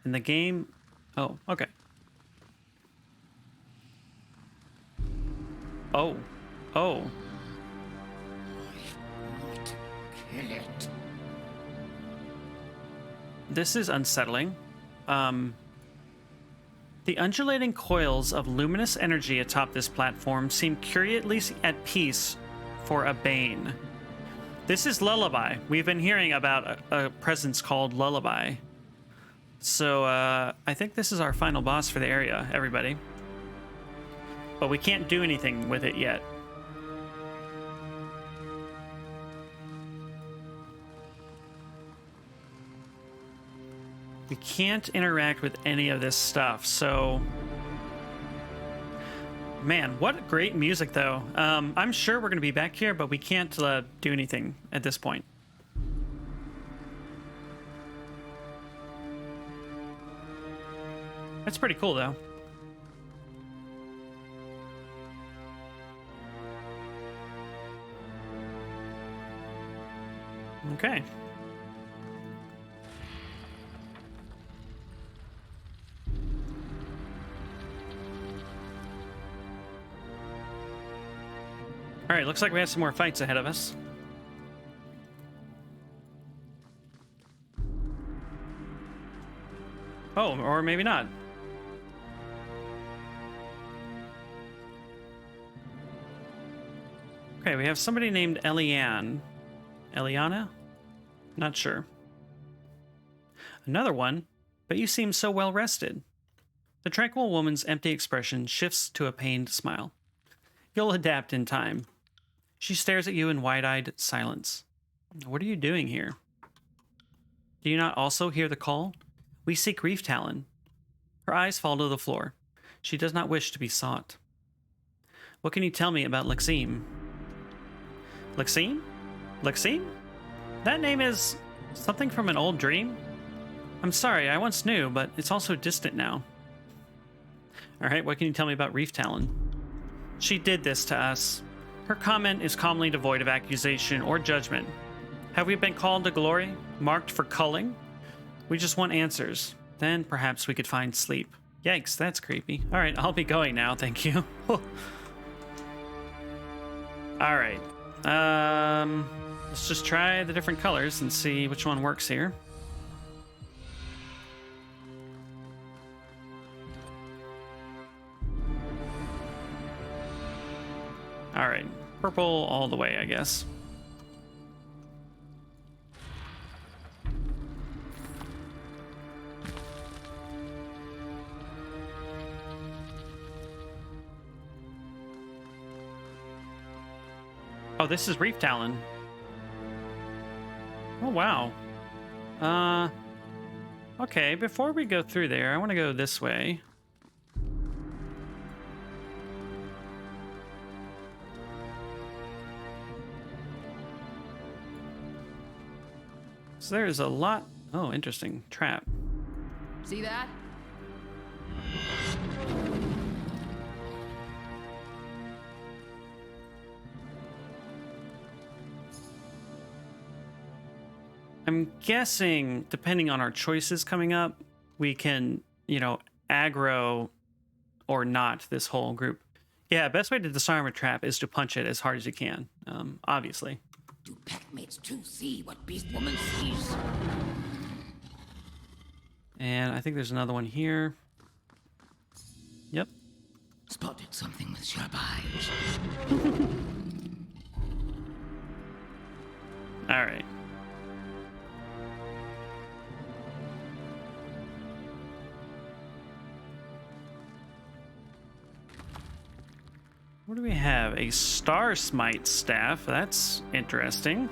[SPEAKER 1] In the game... Oh, okay. Oh. Oh.
[SPEAKER 4] Kill it.
[SPEAKER 1] This is unsettling. The undulating coils of luminous energy atop this platform seem curiously at peace for a Bane. This is Lullaby. We've been hearing about a presence called Lullaby. So, I think this is our final boss for the area, everybody. But we can't do anything with it yet. We can't interact with any of this stuff, so... Man, what great music, though. I'm sure we're going to be back here, but we can't do anything at this point. That's pretty cool, though. Okay. All right, looks like we have some more fights ahead of us. Oh, or maybe not. Okay, we have somebody named Eliane. Eliana? Not sure. Another one, but you seem so well rested. The tranquil woman's empty expression shifts to a pained smile. You'll adapt in time. She stares at you in wide-eyed silence. What are you doing here? Do you not also hear the call? We seek Reef Talon. Her eyes fall to the floor. She does not wish to be sought. What can you tell me about Lexim? Lexim? Lexim? That name is something from an old dream? I'm sorry, I once knew, but it's also distant now. Alright, what can you tell me about Reef Talon? She did this to us. Her comment is calmly devoid of accusation or judgment. Have we been called to glory? Marked for culling? We just want answers. Then perhaps we could find sleep. Yikes, that's creepy. Alright, I'll be going now, thank you. Alright. Let's just try the different colors and see which one works here. Alright, purple all the way, I guess. Oh, this is Reef Talon. Oh, wow. Okay, before we go through there, I want to go this way. So there's a lot. Oh, interesting. Trap.
[SPEAKER 2] See that?
[SPEAKER 1] I'm guessing, depending on our choices coming up, we can, aggro or not this whole group. Yeah, best way to disarm a trap is to punch it as hard as you can, obviously.
[SPEAKER 4] Do packmates too see what Beast Woman sees?
[SPEAKER 1] And I think there's another one here. Yep.
[SPEAKER 4] Spotted something with sharp eyes.
[SPEAKER 1] All right. What do we have? A Star Smite staff. That's interesting.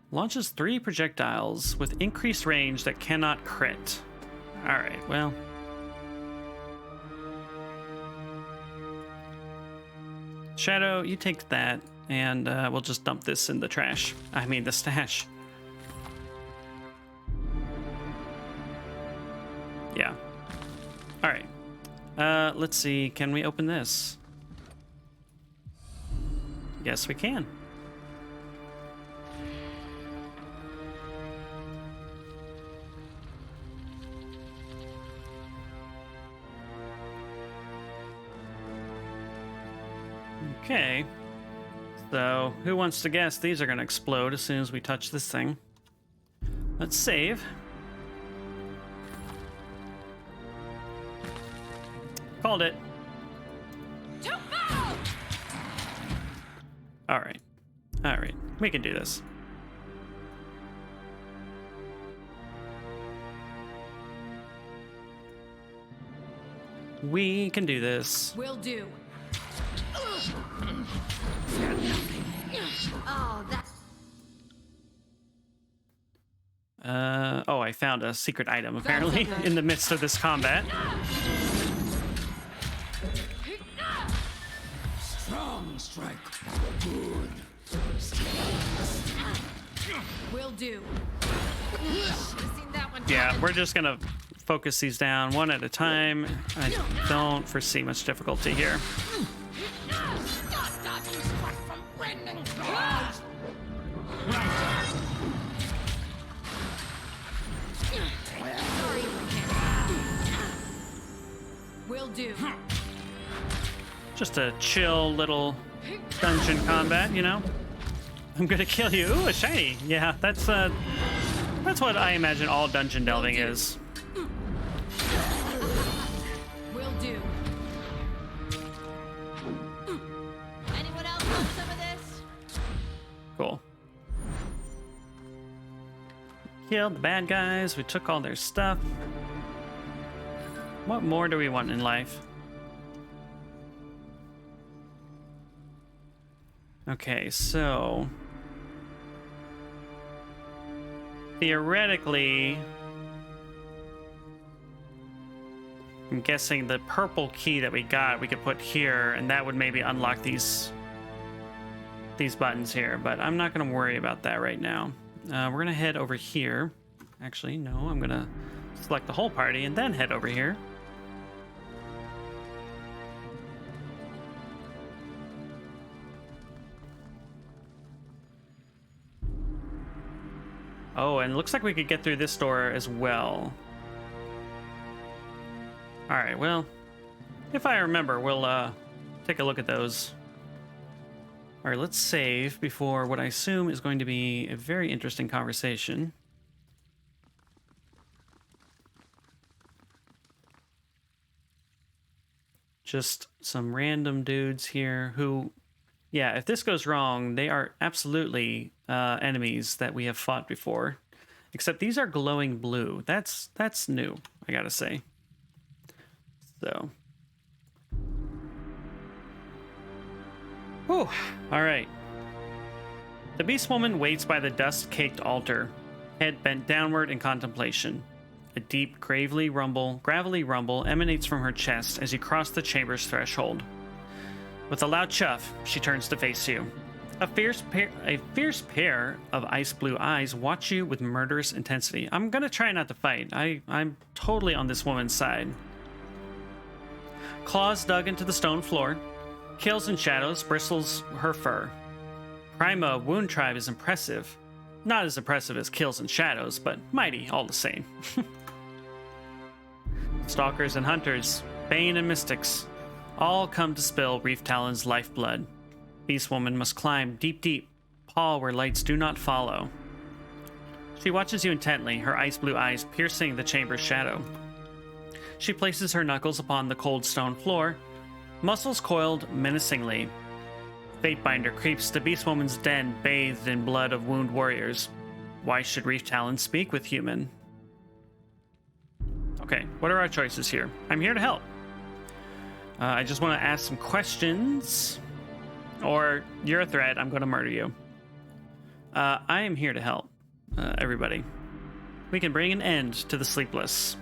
[SPEAKER 1] Launches 3 projectiles with increased range that cannot crit. Alright, well. Shadow, you take that, and we'll just dump this in the trash. I mean, the stash. Yeah. Alright. Let's see. Can we open this? Yes, we can. Okay. So, who wants to guess these are going to explode as soon as we touch this thing? Let's save. Called it. Alright. Alright. We can do this. We can do this.
[SPEAKER 2] Will do. Oh, that.
[SPEAKER 1] Oh, I found a secret item apparently in the midst of this combat.
[SPEAKER 4] Strong strike. Good.
[SPEAKER 2] Will do. Seen that one
[SPEAKER 1] Yeah,
[SPEAKER 2] coming.
[SPEAKER 1] we're just gonna focus these down one at a time. I don't foresee much difficulty here.
[SPEAKER 4] Stop dodging strike from blending claws.
[SPEAKER 2] Sorry, Lieutenant. Will do.
[SPEAKER 1] Just a chill little dungeon combat, you know? I'm gonna kill you. Ooh, a shiny. Yeah, that's what I imagine all dungeon delving is.
[SPEAKER 2] Will do. Anyone else want some of this?
[SPEAKER 1] Cool. Killed the bad guys. We took all their stuff. What more do we want in life? Okay, so theoretically, I'm guessing the purple key that we got, we could put here, and that would maybe unlock these buttons here, but I'm not going to worry about that right now. We're going to head over here. Actually, no, I'm going to select the whole party and then head over here. Oh, and it looks like we could get through this door as well. All right, well, if I remember, we'll take a look at those. All right, let's save before what I assume is going to be a very interesting conversation. Just some random dudes here who, yeah, if this goes wrong, they are absolutely enemies that we have fought before. Except these are glowing blue. That's new, I gotta say. So. Whew. All right. The Beast Woman waits by the dust-caked altar, head bent downward in contemplation. A deep, gravelly rumble emanates from her chest as you cross the chamber's threshold. With a loud chuff, she turns to face you. A fierce pair of ice blue eyes watch you with murderous intensity. I'm gonna try not to fight. I'm totally on this woman's side. Claws dug into the stone floor. Kills and shadows bristles her fur. Prima Wound Tribe is impressive. Not as impressive as Kills and Shadows, but mighty all the same. Stalkers and hunters, Bane and mystics, all come to spill Reef Talon's lifeblood. Beast Woman must climb deep, paw where lights do not follow. She watches you intently, her ice blue eyes piercing the chamber's shadow. She places her knuckles upon the cold stone floor, muscles coiled menacingly. Fatebinder creeps to Beast Woman's den bathed in blood of wound warriors. Why should Reef Talon speak with human? Okay, what are our choices here? I'm here to help. I just want to ask some questions. Or, you're a threat, I'm going to murder you. I am here to help, everybody. We can bring an end to the sleepless.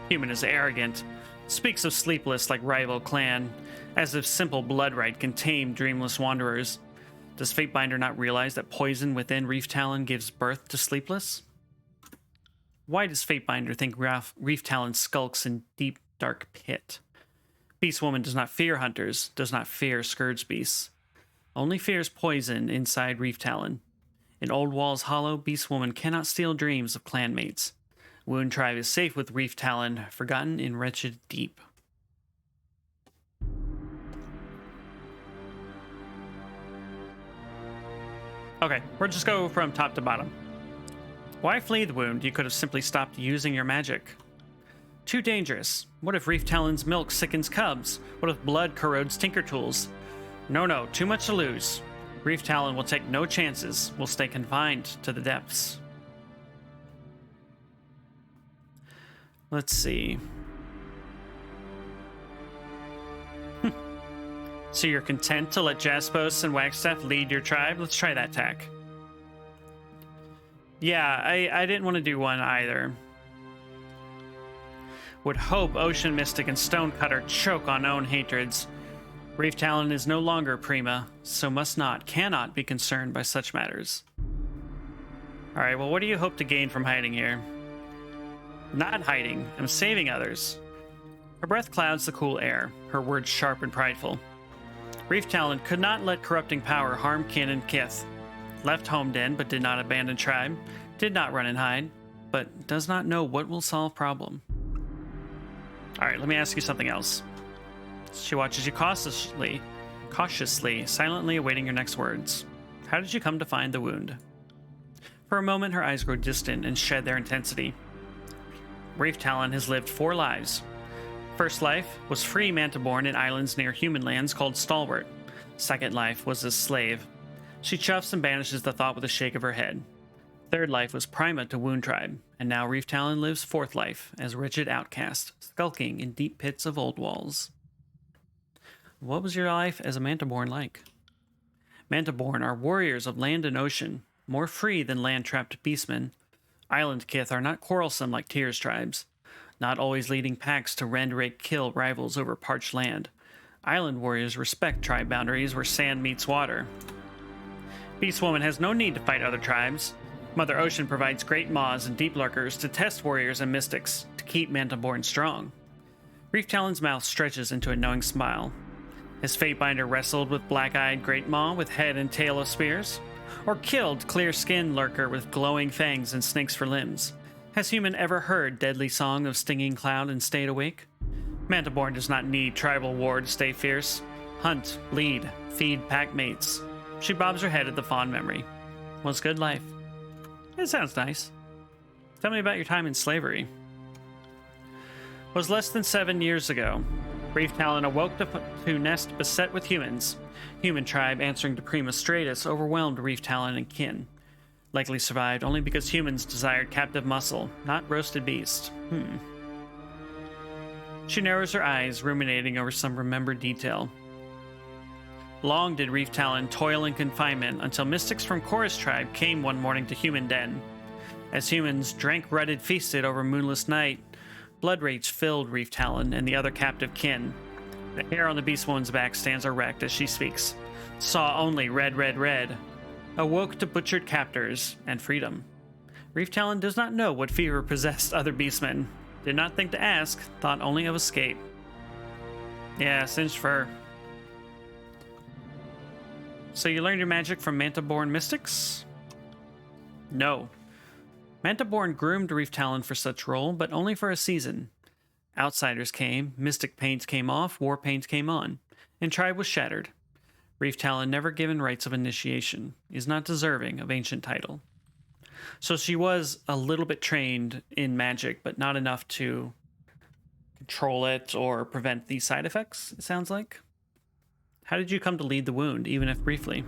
[SPEAKER 1] Human is arrogant. Speaks of sleepless like rival clan, as if simple blood right can tame dreamless wanderers. Does Fatebinder not realize that poison within Reef Talon gives birth to sleepless? Why does Fatebinder think Reef Talon skulks in deep, dark pit? Beast Woman does not fear hunters, does not fear scourge beasts. Only fears poison inside Reef Talon. In Old Walls Hollow, Beast Woman cannot steal dreams of clanmates. Wound Tribe is safe with Reef Talon, forgotten in wretched deep. Okay, we'll just go from top to bottom. Why flee the wound? You could have simply stopped using your magic. Too dangerous. What if Reef Talon's milk sickens cubs? What if blood corrodes tinker tools? No, too much to lose. Reef Talon will take no chances, will stay confined to the depths. Let's see. So you're content to let Jaspos and Wagstaff lead your tribe? Let's try that tack. Yeah, I didn't want to do one either. Would hope Ocean Mystic and Stonecutter choke on own hatreds. Reef Talon is no longer Prima, so cannot be concerned by such matters. Alright, well, what do you hope to gain from hiding here? Not hiding, I'm saving others. Her breath clouds the cool air, her words sharp and prideful. Reef Talon could not let corrupting power harm kin and kith. Left home den, but did not abandon tribe. Did not run and hide, but does not know what will solve problem. Alright, let me ask you something else. She watches you cautiously, silently awaiting your next words. How did you come to find the wound? For a moment, her eyes grow distant and shed their intensity. Reef Talon has lived 4 lives. First life was free Mantiborn in islands near human lands called Stalwart. Second life was as slave. She chuffs and banishes the thought with a shake of her head. Third life was Prima to Wound Tribe, and now Reef Talon lives fourth life as wretched outcast, skulking in deep pits of old walls. What was your life as a Mantiborn like? Mantiborn are warriors of land and ocean, more free than land-trapped beastmen. Island Kith are not quarrelsome like Tyr's tribes, not always leading packs to rend, rake, kill rivals over parched land. Island warriors respect tribe boundaries where sand meets water. Beastwoman has no need to fight other tribes. Mother Ocean provides great maws and deep lurkers to test warriors and mystics, to keep Mantiborn strong. Reef Talon's mouth stretches into a knowing smile. Has Fatebinder wrestled with black-eyed Great Maw with head and tail of spears? Or killed clear-skinned lurker with glowing fangs and snakes for limbs? Has human ever heard deadly song of stinging cloud and stayed awake? Mantiborn does not need tribal war to stay fierce. Hunt, lead, feed pack mates. She bobs her head at the fond memory. Was good life. It sounds nice. Tell me about your time in slavery. Was less than 7 years ago. Reef Talon awoke to nest beset with humans. Human tribe answering to Prima Stratus overwhelmed Reef Talon and kin. Likely survived only because humans desired captive muscle, not roasted beast. She narrows her eyes, ruminating over some remembered detail. Long did Reef Talon toil in confinement until mystics from Chorus tribe came one morning to human den. As humans drank, rutted, feasted over moonless night, blood rage filled Reef Talon and the other captive kin. The hair on the Beastwoman's back stands erect as she speaks. Saw only red, red, red. Awoke to butchered captors and freedom. Reef Talon does not know what fever possessed other beastmen. Did not think to ask, thought only of escape. Yeah, singed fur. So you learned your magic from Mantiborn mystics? No. Mantiborn groomed Reef Talon for such role, but only for a season. Outsiders came, mystic paint came off, war paint came on, and tribe was shattered. Reef Talon, never given rites of initiation, is not deserving of ancient title. So she was a little bit trained in magic, but not enough to control it or prevent these side effects, it sounds like. How did you come to lead the wound, even if briefly?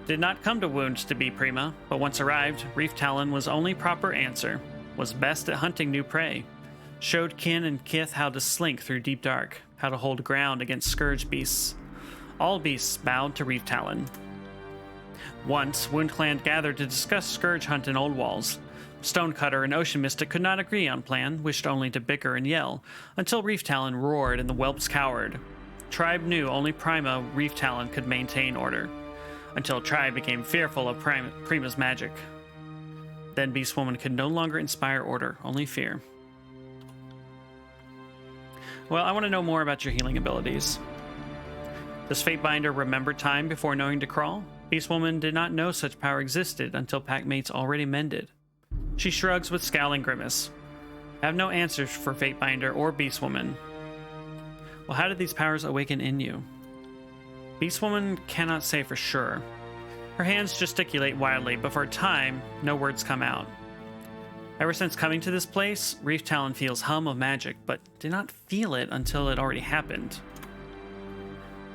[SPEAKER 1] Did not come to wounds to be Prima, but once arrived, Reef Talon was only proper answer, was best at hunting new prey, showed kin and kith how to slink through deep dark, how to hold ground against scourge beasts. All beasts bowed to Reef Talon. Once, Wound Clan gathered to discuss scourge hunt in Old Walls. Stonecutter and Ocean Mystic could not agree on plan, wished only to bicker and yell, until Reef Talon roared and the whelps cowered. Tribe knew only Prima Reef Talon could maintain order, until Tribe became fearful of Prima's magic. Then Beastwoman could no longer inspire order, only fear. Well, I want to know more about your healing abilities. Does Fatebinder remember time before knowing to crawl? Beastwoman did not know such power existed until packmates already mended. She shrugs with scowling grimace. I have no answers for Fatebinder or Beastwoman. Well, how did these powers awaken in you? Beastwoman cannot say for sure. Her hands gesticulate wildly, but for a time, no words come out. Ever since coming to this place, Reef Talon feels hum of magic, but did not feel it until it already happened.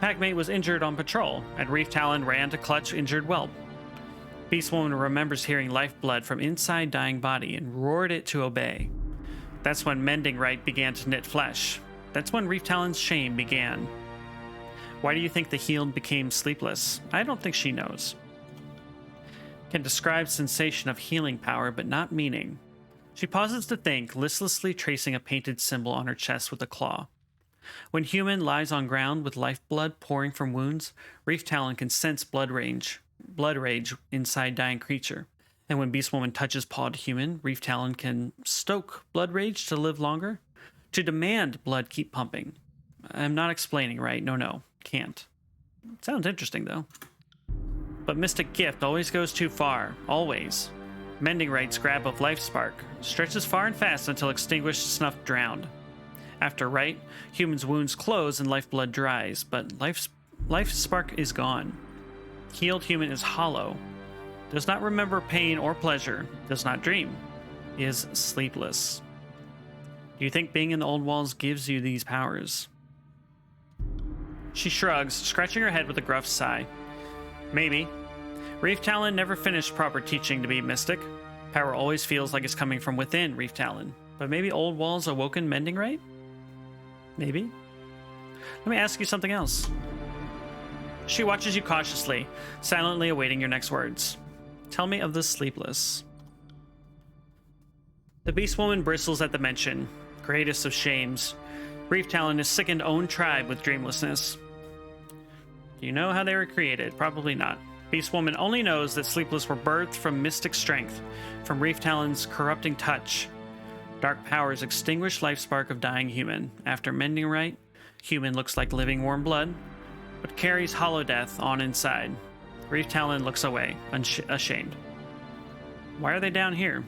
[SPEAKER 1] Packmate was injured on patrol, and Reef Talon ran to clutch injured whelp. Beastwoman remembers hearing lifeblood from inside dying body and roared it to obey. That's when mending rite began to knit flesh. That's when Reef Talon's shame began. Why do you think the healed became sleepless? I don't think she knows. Can describe sensation of healing power, but not meaning. She pauses to think, listlessly tracing a painted symbol on her chest with a claw. When human lies on ground with lifeblood pouring from wounds, Reef Talon can sense blood rage inside dying creature. And when Beastwoman touches pawed human, Reef Talon can stoke blood rage to live longer, to demand blood keep pumping. I'm not explaining, right? No, can't. Sounds interesting, though. But Mystic Gift always goes too far, always. Mending Rite's grab of Life Spark stretches far and fast until extinguished, snuffed, drowned. After Rite, human's wounds close and lifeblood dries, but Life Spark is gone. Healed human is hollow, does not remember pain or pleasure, does not dream, is sleepless. Do you think being in the Old Walls gives you these powers? She shrugs, scratching her head with a gruff sigh. Maybe. Reef Talon never finished proper teaching to be mystic. Power always feels like it's coming from within Reef Talon. But maybe old walls awoken mending right? Maybe. Let me ask you something else. She watches you cautiously, silently awaiting your next words. Tell me of the sleepless. The beast woman bristles at the mention. Greatest of shames. Reef Talon has sickened own tribe with dreamlessness. Do you know how they were created? Probably not. Beast woman only knows that sleepless were birthed from mystic strength, from Reef Talon's corrupting touch. Dark powers extinguish life spark of dying human. After mending right, human looks like living warm blood, but carries hollow death on inside. Reef Talon looks away, ashamed. Why are they down here?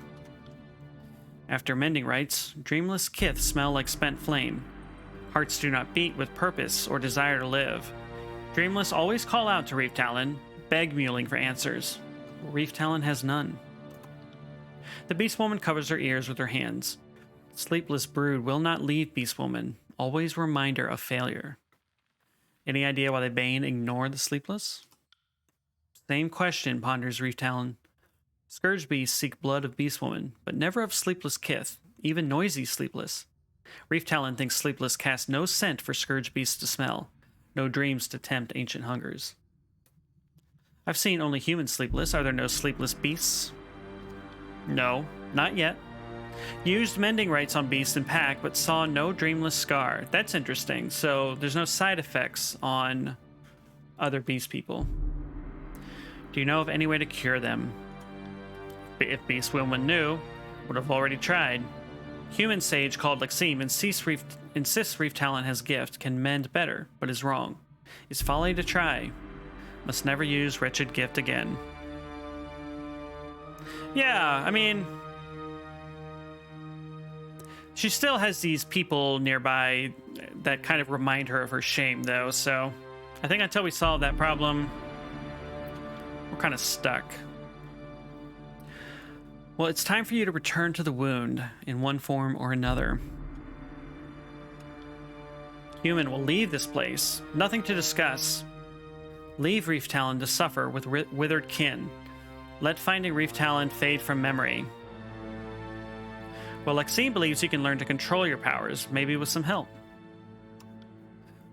[SPEAKER 1] After mending rites, dreamless kith smell like spent flame. Hearts do not beat with purpose or desire to live. Dreamless always call out to Reef Talon, beg muling for answers. Reef Talon has none. The Beast Woman covers her ears with her hands. Sleepless brood will not leave Beast Woman, always reminder of failure. Any idea why the Bane ignore the Sleepless? Same question, ponders Reef Talon. Scourge beasts seek blood of Beast Woman, but never of Sleepless kith, even noisy Sleepless. Reef Talon thinks Sleepless cast no scent for Scourge beasts to smell, no dreams to tempt ancient hungers. I've seen only human Sleepless. Are there no Sleepless beasts? No, not yet. Used mending rites on beasts and pack, but saw no dreamless scar. That's interesting. So there's no side effects on other beast people. Do you know of any way to cure them? If Beast Woman knew, would have already tried. Human sage called Lexime insists Reef Talon has gift, can mend better, but is wrong. It's folly to try. Must never use wretched gift again. Yeah, I mean, she still has these people nearby that kind of remind her of her shame, though, so I think until we solve that problem, we're kind of stuck. Well, it's time for you to return to the wound in one form or another. Human will leave this place. Nothing to discuss. Leave Reef Talon to suffer with withered kin. Let finding Reef Talon fade from memory. Well, Lexime believes you can learn to control your powers, maybe with some help.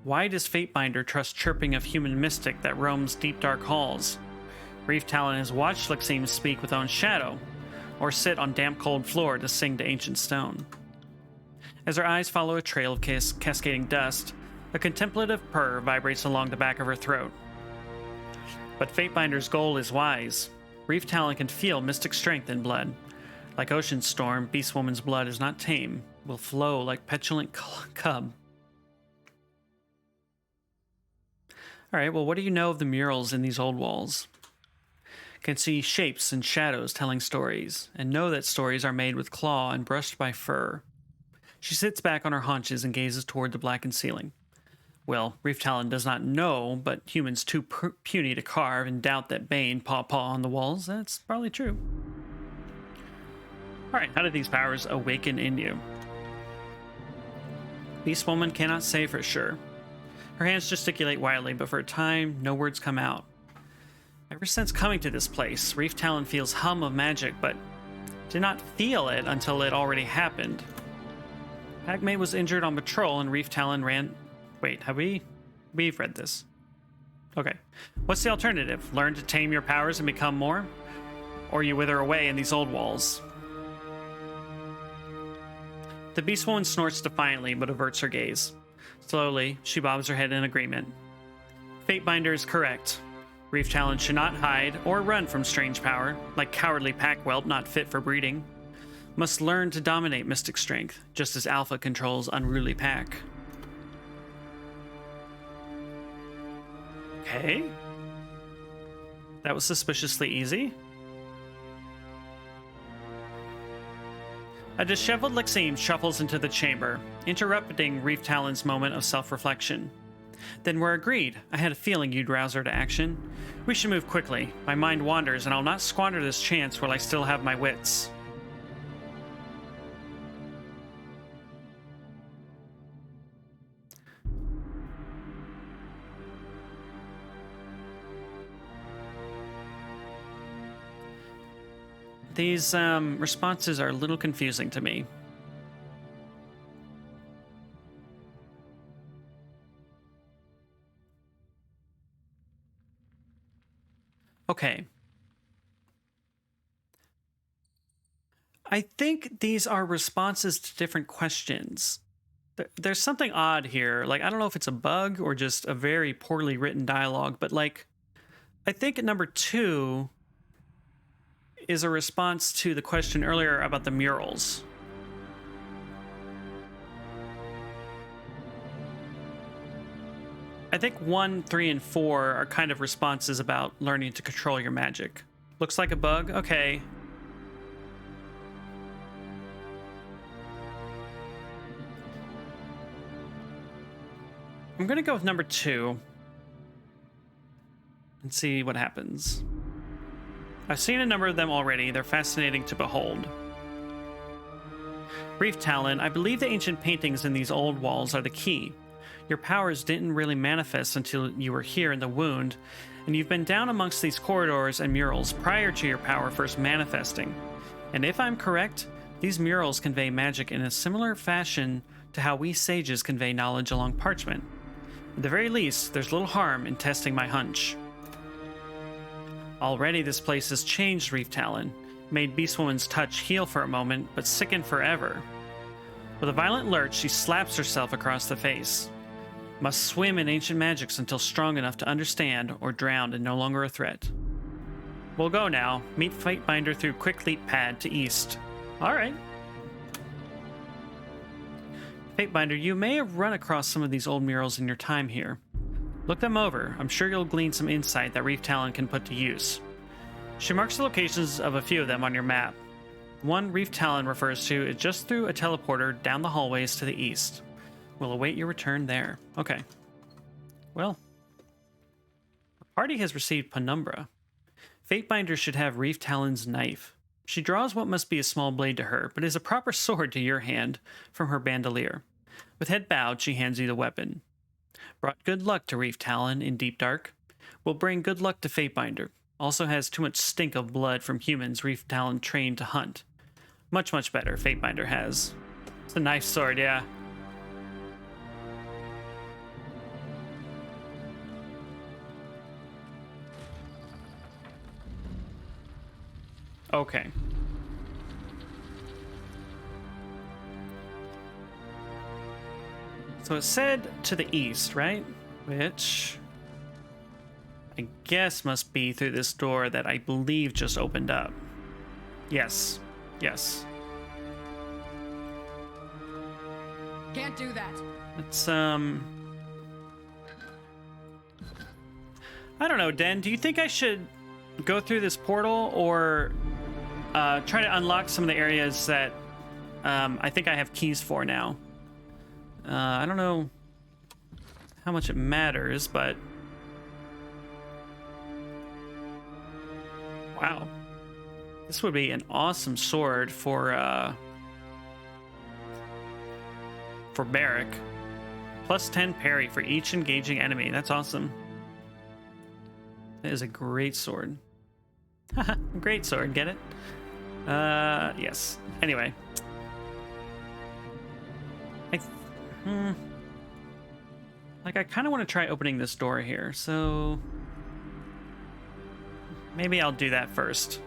[SPEAKER 1] Why does Fatebinder trust chirping of human mystic that roams deep dark halls? Reef Talon has watched Lexime speak with own shadow, or sit on damp cold floor to sing to ancient stone. As her eyes follow a trail of cascading dust, a contemplative purr vibrates along the back of her throat. But Fatebinder's goal is wise. Reef Talon can feel mystic strength in blood. Like ocean storm, Beast Woman's blood is not tame, will flow like petulant cub. Alright, well, what do you know of the murals in these old walls? Can see shapes and shadows telling stories, and know that stories are made with claw and brushed by fur. She sits back on her haunches and gazes toward the blackened ceiling. Well, Reef Talon does not know, but humans too puny to carve and doubt that Bane paw on the walls. That's probably true. Alright, how did these powers awaken in you? Beast Woman cannot say for sure. Her hands gesticulate wildly, but for a time, no words come out. Ever since coming to this place, Reef Talon feels hum of magic, but did not feel it until it already happened. Packmate was injured on patrol and Reef Talon ran... Wait, we've read this. Okay. What's the alternative? Learn to tame your powers and become more? Or you wither away in these old walls? The Beast Woman snorts defiantly, but averts her gaze. Slowly, she bobs her head in agreement. Fatebinder is correct. Reef Talon should not hide or run from strange power, like cowardly pack whelp not fit for breeding. Must learn to dominate mystic strength, just as Alpha controls unruly pack. Okay. That was suspiciously easy. A disheveled Lexime shuffles into the chamber, interrupting Reef Talon's moment of self-reflection. Then we're agreed. I had a feeling you'd rouse her to action. We should move quickly. My mind wanders, and I'll not squander this chance while I still have my wits. These responses are a little confusing to me. Okay. I think these are responses to different questions. There's something odd here. Like, I don't know if it's a bug or just a very poorly written dialogue, but like, I think number 2 is a response to the question earlier about the murals. I think 1, 3, and 4 are kind of responses about learning to control your magic. Looks like a bug? Okay. I'm gonna go with number 2 and see what happens. I've seen a number of them already. They're fascinating to behold. Brief Talon, I believe the ancient paintings in these old walls are the key. Your powers didn't really manifest until you were here in the wound, and you've been down amongst these corridors and murals prior to your power first manifesting. And if I'm correct, these murals convey magic in a similar fashion to how we sages convey knowledge along parchment. At the very least, there's little harm in testing my hunch. Already this place has changed, Reef Talon, made Beastwoman's touch heal for a moment, but sicken forever. With a violent lurch, she slaps herself across the face. Must swim in ancient magics until strong enough to understand, or drowned and no longer a threat. We'll go now. Meet Fatebinder through Quick Leap Pad to East. Alright. Fatebinder, you may have run across some of these old murals in your time here. Look them over. I'm sure you'll glean some insight that Reef Talon can put to use. She marks the locations of a few of them on your map. One Reef Talon refers to is just through a teleporter down the hallways to the east. We'll await your return there. Okay. Well. The party has received Penumbra. Fatebinder should have Reef Talon's knife. She draws what must be a small blade to her, but is a proper sword to your hand from her bandolier. With head bowed, she hands you the weapon. Brought good luck to Reef Talon in Deep Dark. Will bring good luck to Fatebinder. Also has too much stink of blood from humans Reef Talon trained to hunt. Much, much better, Fatebinder has. It's a nice sword, yeah. Okay. So it said to the east, right? Which I guess must be through this door that I believe just opened up. Yes. Yes.
[SPEAKER 2] Can't do that.
[SPEAKER 1] It's I don't know, Den. Do you think I should go through this portal or try to unlock some of the areas that I think I have keys for now? I don't know how much it matters, but wow, this would be an awesome sword for Barrack. Plus 10 parry for each engaging enemy. That's awesome. That is a great sword. Haha, great sword, get it? Yes. Anyway. I kind of want to try opening this door here, so maybe I'll do that first.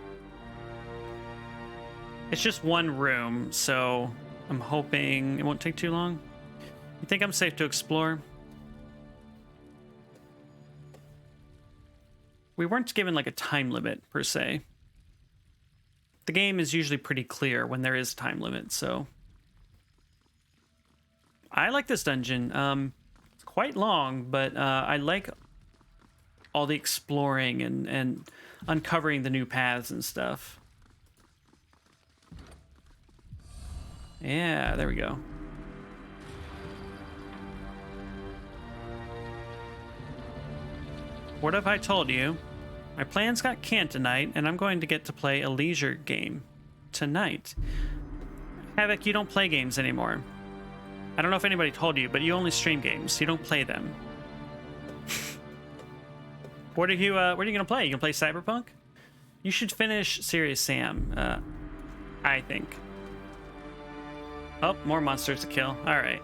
[SPEAKER 1] It's just one room, so I'm hoping it won't take too long. You think I'm safe to explore? We weren't given like a time limit per se. The game is usually pretty clear when there is time limit, so I like this dungeon. It's quite long, but I like all the exploring and uncovering the new paths and stuff. Yeah, there we go. What have I told you? My plans got canned tonight, and I'm going to get to play a leisure game tonight. Havoc, you don't play games anymore. I don't know if anybody told you, but you only stream games. You don't play them. What are you gonna play? You gonna play Cyberpunk? You should finish Serious Sam, I think. Oh, more monsters to kill. All right.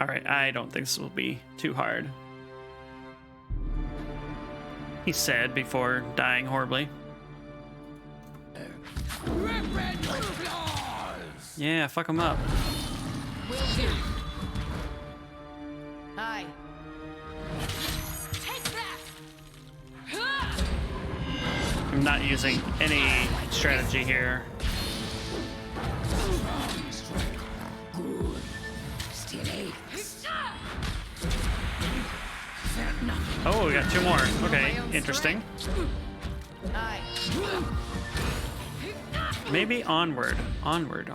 [SPEAKER 1] All right, I don't think this will be too hard. He said before dying horribly. Yeah, fuck him up.
[SPEAKER 2] Will do. Aye. Take that.
[SPEAKER 1] I'm not using any strategy here.
[SPEAKER 4] Good. Still aches.
[SPEAKER 1] Oh, we got two more. Okay, interesting.
[SPEAKER 2] Aye.
[SPEAKER 1] Maybe onward. Onward.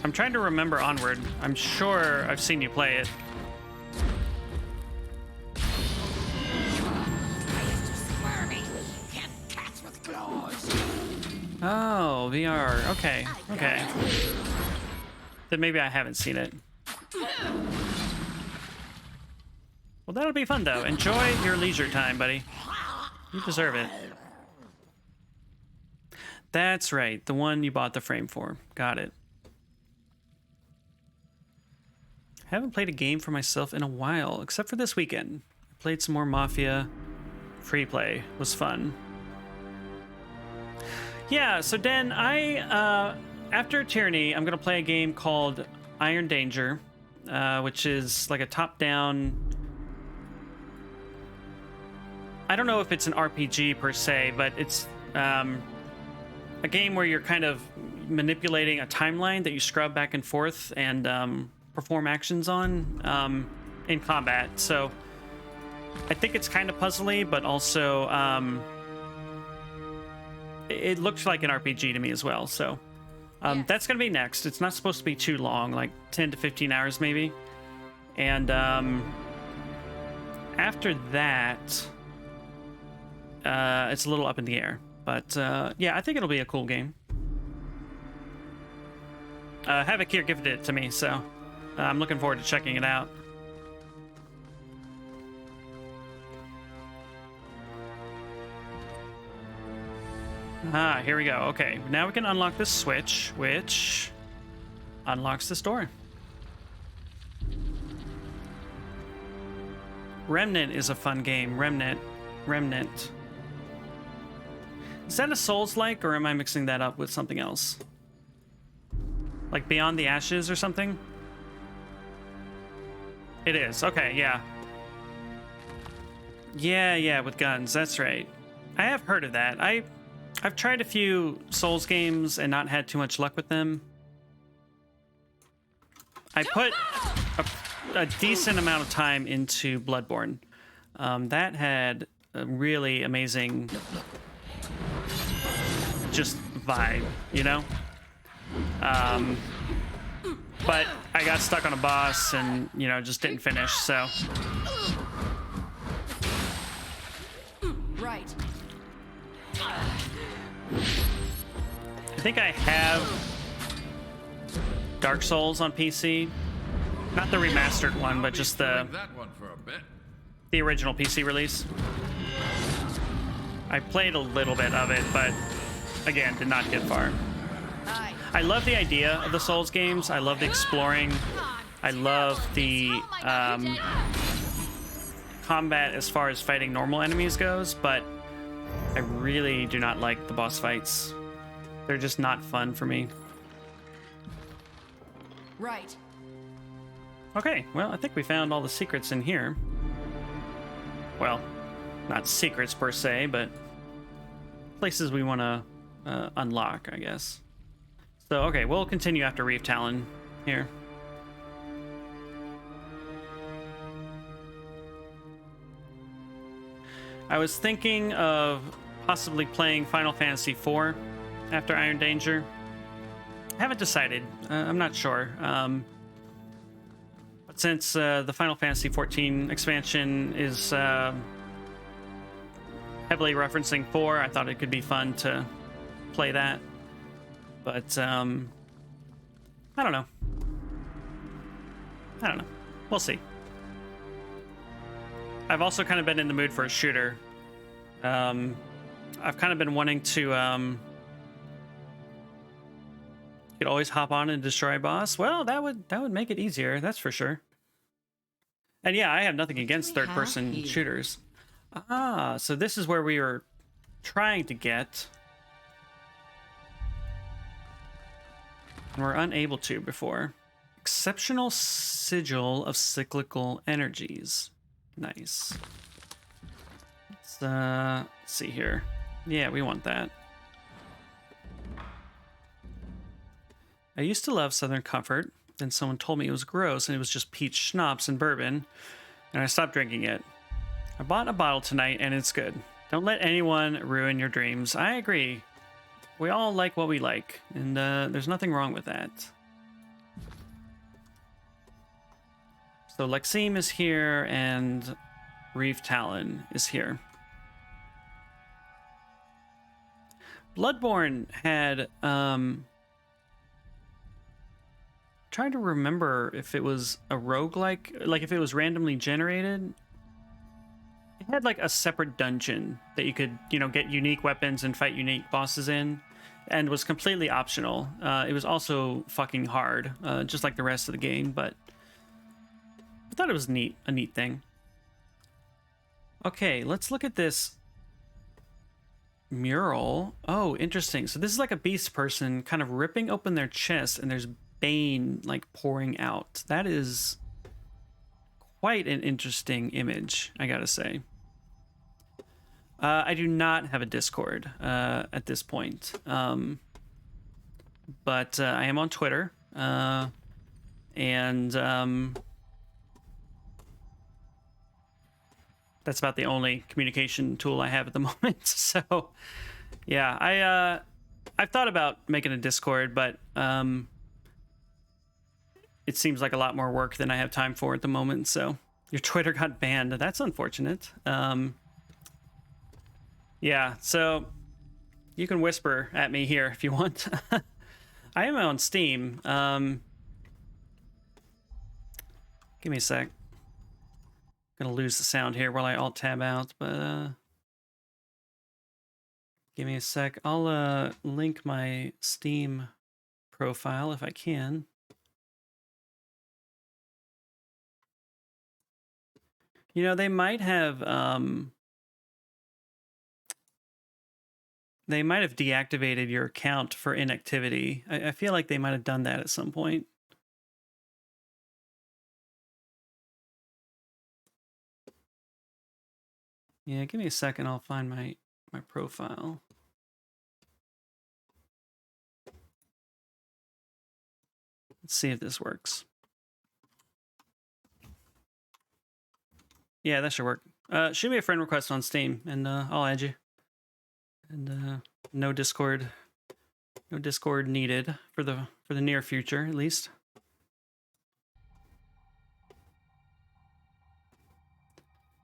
[SPEAKER 1] I'm trying to remember Onward. I'm sure I've seen you play it. Oh, VR. Okay. Then maybe I haven't seen it. Well, that'll be fun, though. Enjoy your leisure time, buddy. You deserve it. That's right. The one you bought the frame for. Got it. Haven't played a game for myself in a while, except for this weekend. I played some more Mafia. Free play was fun. Yeah, so Den, after Tyranny, I'm going to play a game called Iron Danger, which is like a top-down... I don't know if it's an RPG per se, but it's a game where you're kind of manipulating a timeline that you scrub back and forth and perform actions on in combat. So I think it's kind of puzzly, but also it looks like an RPG to me as well. So
[SPEAKER 2] Yes.
[SPEAKER 1] that's going to be next. It's not supposed to be too long, like 10 to 15 hours maybe. And after that... it's a little up in the air, but yeah, I think it'll be a cool game. Havoc here gifted it to me, so I'm looking forward to checking it out. Ah, here we go. Okay, now we can unlock this switch, which unlocks this door. Remnant is a fun game. Remnant. Is that a Souls-like, or am I mixing that up with something else? Like Beyond the Ashes or something? It is. Okay, yeah. Yeah, with guns. That's right. I have heard of that. I've tried a few Souls games and not had too much luck with them. I put a decent amount of time into Bloodborne. That had a really amazing just vibe, you know? But I got stuck on a boss and, you know, just didn't finish, so.
[SPEAKER 2] Right.
[SPEAKER 1] I think I have Dark Souls on PC. Not the remastered one, but just the
[SPEAKER 3] That one for a bit.
[SPEAKER 1] original PC release. I played a little bit of it, but again, did not get far.
[SPEAKER 2] Aye.
[SPEAKER 1] I love the idea of the Souls games. I love the exploring. I love the combat as far as fighting normal enemies goes, but I really do not like the boss fights. They're just not fun for me.
[SPEAKER 2] Right.
[SPEAKER 1] Okay, well, I think we found all the secrets in here. Well, not secrets per se, but places we want to unlock, I guess. So, okay, we'll continue after Reef Talon here. I was thinking of possibly playing Final Fantasy IV after Iron Danger. I haven't decided. I'm not sure. But since the Final Fantasy XIV expansion is heavily referencing 4, I thought it could be fun to play that. But I I don't know. I don't know. We'll see. I've also kind of been in the mood for a shooter. I've kind of been wanting to, you could always hop on and destroy a boss. Well, that would make it easier, that's for sure. And yeah, I have nothing against third-person shooters. Ah, so this is where we were trying to get. And we're unable to before. Exceptional sigil of cyclical energies. Nice. Let's see here. Yeah, we want that. I used to love Southern Comfort. Then someone told me it was gross and it was just peach schnapps and bourbon, and I stopped drinking it. I bought a bottle tonight and it's good. Don't let anyone ruin your dreams. I agree. We all like what we like, and there's nothing wrong with that. So Lexime is here and Reef Talon is here. Bloodborne had trying to remember if it was a roguelike, like if it was randomly generated. It had like a separate dungeon that you could, you know, get unique weapons and fight unique bosses in, and was completely optional. It was also fucking hard, just like the rest of the game, but I thought it was neat, a neat thing. Okay, let's look at this mural. Oh, interesting. So this is like a beast person kind of ripping open their chest, and there's bane like pouring out. That is quite an interesting image, I gotta say. I do not have a Discord at this point, but I am on Twitter, and that's about the only communication tool I have at the moment. So, yeah, I've thought about making a Discord, but it seems like a lot more work than I have time for at the moment. So your Twitter got banned. That's unfortunate. Yeah, so you can whisper at me here if you want. I am on Steam. Give me a sec. Gonna lose the sound here while I alt tab out, but give me a sec. I'll link my Steam profile if I can. You know, they might have deactivated your account for inactivity. I feel like they might have done that at some point. Yeah, give me a second. I'll find my profile. Let's see if this works. Yeah, that should work. Shoot me a friend request on Steam, and I'll add you. And no Discord needed for the near future, at least.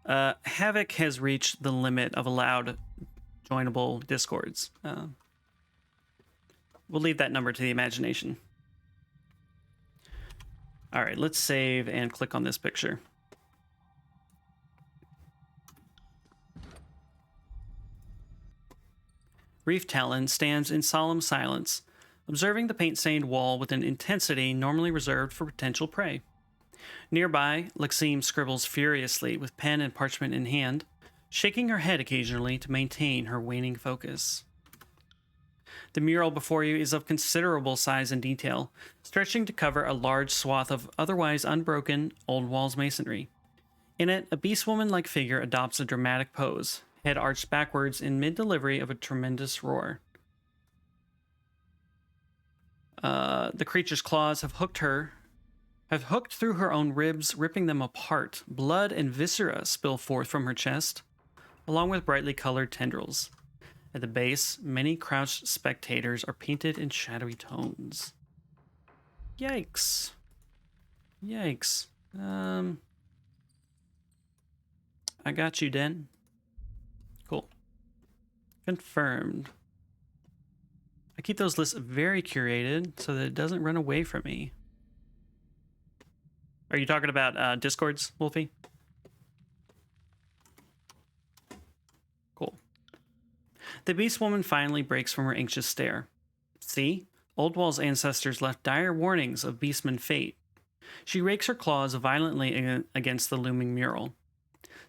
[SPEAKER 1] Havoc has reached the limit of allowed joinable Discords. We'll leave that number to the imagination. All right, let's save and click on this picture. Reef Talon stands in solemn silence, observing the paint-stained wall with an intensity normally reserved for potential prey. Nearby, Lexime scribbles furiously with pen and parchment in hand, shaking her head occasionally to maintain her waning focus. The mural before you is of considerable size and detail, stretching to cover a large swath of otherwise unbroken old walls masonry. In it, a beast-woman-like figure adopts a dramatic pose, head arched backwards in mid-delivery of a tremendous roar. The creature's claws have hooked through her own ribs, ripping them apart. Blood and viscera spill forth from her chest, along with brightly colored tendrils. At the base, many crouched spectators are painted in shadowy tones. Yikes. Yikes. I got you, Den. Cool. Confirmed. I keep those lists very curated so that it doesn't run away from me. Are you talking about Discords, Wolfie? Cool. The Beast Woman finally breaks from her anxious stare. See? Oldwall's ancestors left dire warnings of Beastman fate. She rakes her claws violently against the looming mural.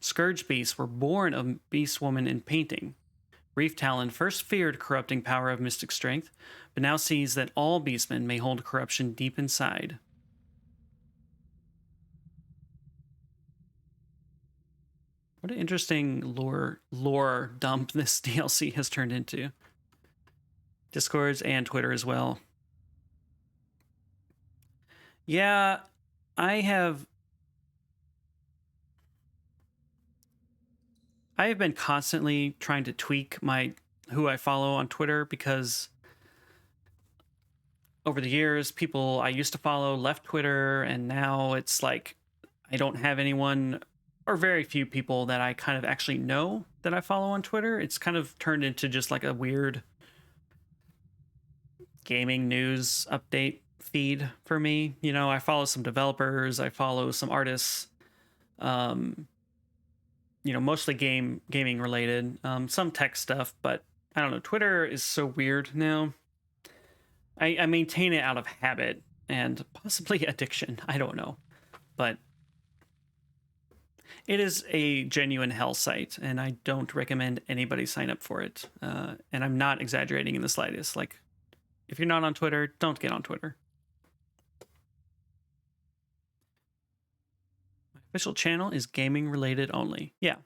[SPEAKER 1] Scourge beasts were born of Beast Woman in painting. Reef Talon first feared corrupting power of mystic strength, but now sees that all beastmen may hold corruption deep inside. What an interesting lore dump this DLC has turned into. Discords and Twitter as well. Yeah, I have been constantly trying to tweak who I follow on Twitter, because over the years, people I used to follow left Twitter, and now it's like I don't have anyone or very few people that I kind of actually know that I follow on Twitter. It's kind of turned into just like a weird gaming news update feed for me. You know, I follow some developers, I follow some artists, you know, mostly gaming related, some tech stuff, but I don't know. Twitter is so weird now. I maintain it out of habit and possibly addiction. I don't know, but it is a genuine hell site, and I don't recommend anybody sign up for it. And I'm not exaggerating in the slightest. Like, if you're not on Twitter, don't get on Twitter. My official channel is gaming related only. Yeah.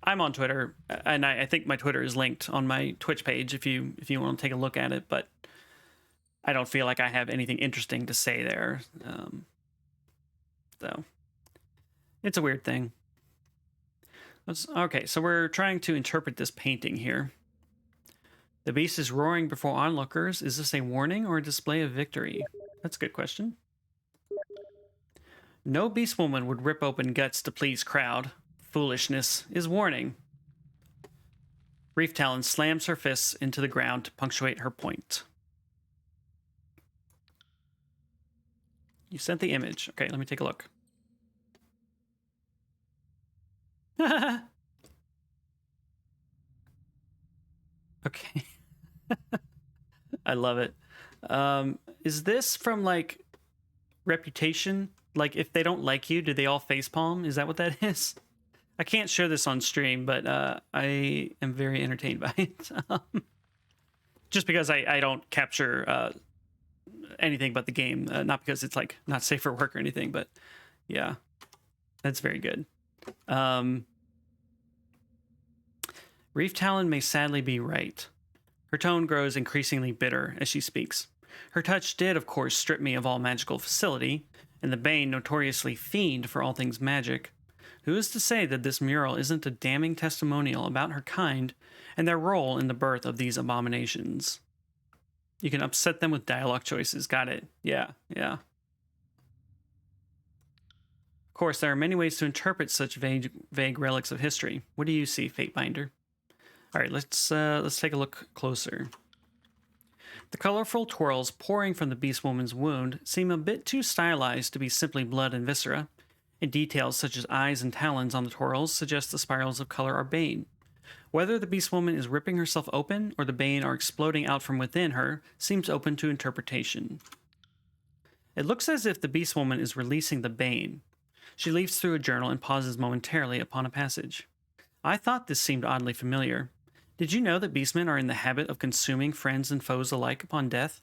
[SPEAKER 1] I'm on Twitter, and I think my Twitter is linked on my Twitch page if you want to take a look at it, but I don't feel like I have anything interesting to say there. So it's a weird thing. Okay, so we're trying to interpret this painting here. The beast is roaring before onlookers. Is this a warning or a display of victory? That's a good question. No beast woman would rip open guts to please crowd. Foolishness is warning. Reef Talon slams her fists into the ground to punctuate her point. You sent the image. Okay, let me take a look. Okay. I love it. Is this from, like, Reputation? Like, if they don't like you, do they all facepalm? Is that what that is? I can't show this on stream, but I am very entertained by it. Just because I don't capture anything but the game. Not because it's, like, not safe for work or anything, but yeah. That's very good. Reef Talon may sadly be right. Her tone grows increasingly bitter as she speaks. Her touch did, of course, strip me of all magical facility, and the Bane notoriously fiend for all things magic. Who is to say that this mural isn't a damning testimonial about her kind and their role in the birth of these abominations? You can upset them with dialogue choices. Got it. Yeah. Of course, there are many ways to interpret such vague relics of history. What do you see, Fatebinder? All right, let's take a look closer. The colorful twirls pouring from the beast woman's wound seem a bit too stylized to be simply blood and viscera, and details such as eyes and talons on the twirls suggest the spirals of color are bane. Whether the beast woman is ripping herself open or the bane are exploding out from within her seems open to interpretation. It looks as if the beast woman is releasing the bane. She leafs through a journal and pauses momentarily upon a passage. I thought this seemed oddly familiar. Did you know that beastmen are in the habit of consuming friends and foes alike upon death?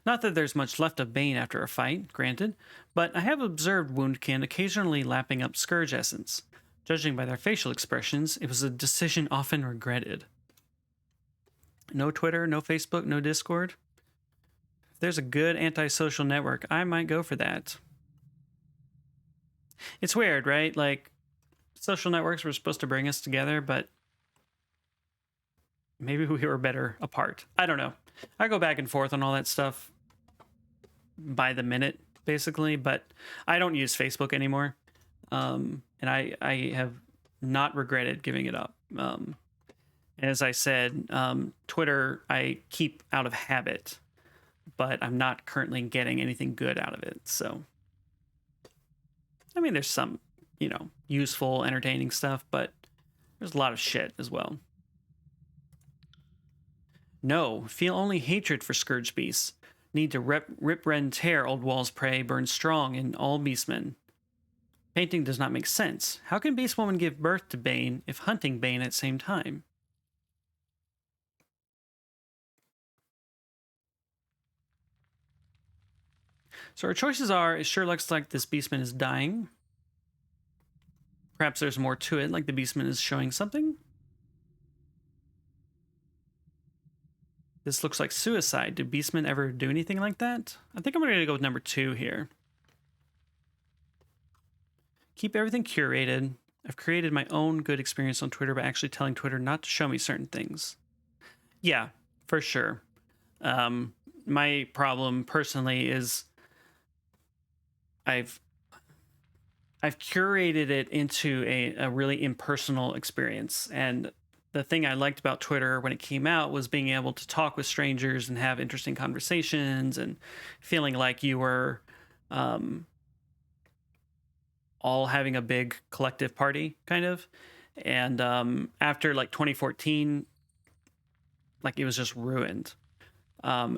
[SPEAKER 1] Not that there's much left of bane after a fight, granted, but I have observed woundkin occasionally lapping up scourge essence. Judging by their facial expressions, it was a decision often regretted. No Twitter, no Facebook, no Discord. If there's a good antisocial network, I might go for that. It's weird, right? Like, social networks were supposed to bring us together, but maybe we were better apart. I don't know. I go back and forth on all that stuff by the minute, basically, but I don't use Facebook anymore. And I have not regretted giving it up. As I said, Twitter I keep out of habit, but I'm not currently getting anything good out of it. So, I mean, there's some, useful, entertaining stuff, but there's a lot of shit as well. No, feel only hatred for scourge beasts. Need to rip, rend, tear old walls prey, burn strong in all beastmen. Painting does not make sense. How can Beast Woman give birth to Bane if hunting Bane at the same time? So our choices are, it sure looks like this Beastman is dying. Perhaps there's more to it, like the Beastman is showing something. This looks like suicide. Do Beastmen ever do anything like that? I think I'm going to go with number 2 here. Keep everything curated. I've created my own good experience on Twitter by actually telling Twitter not to show me certain things. Yeah, for sure. My problem personally is I've curated it into a really impersonal experience. And the thing I liked about Twitter when it came out was being able to talk with strangers and have interesting conversations and feeling like you were all having a big collective party, kind of. And after like 2014, like it was just ruined.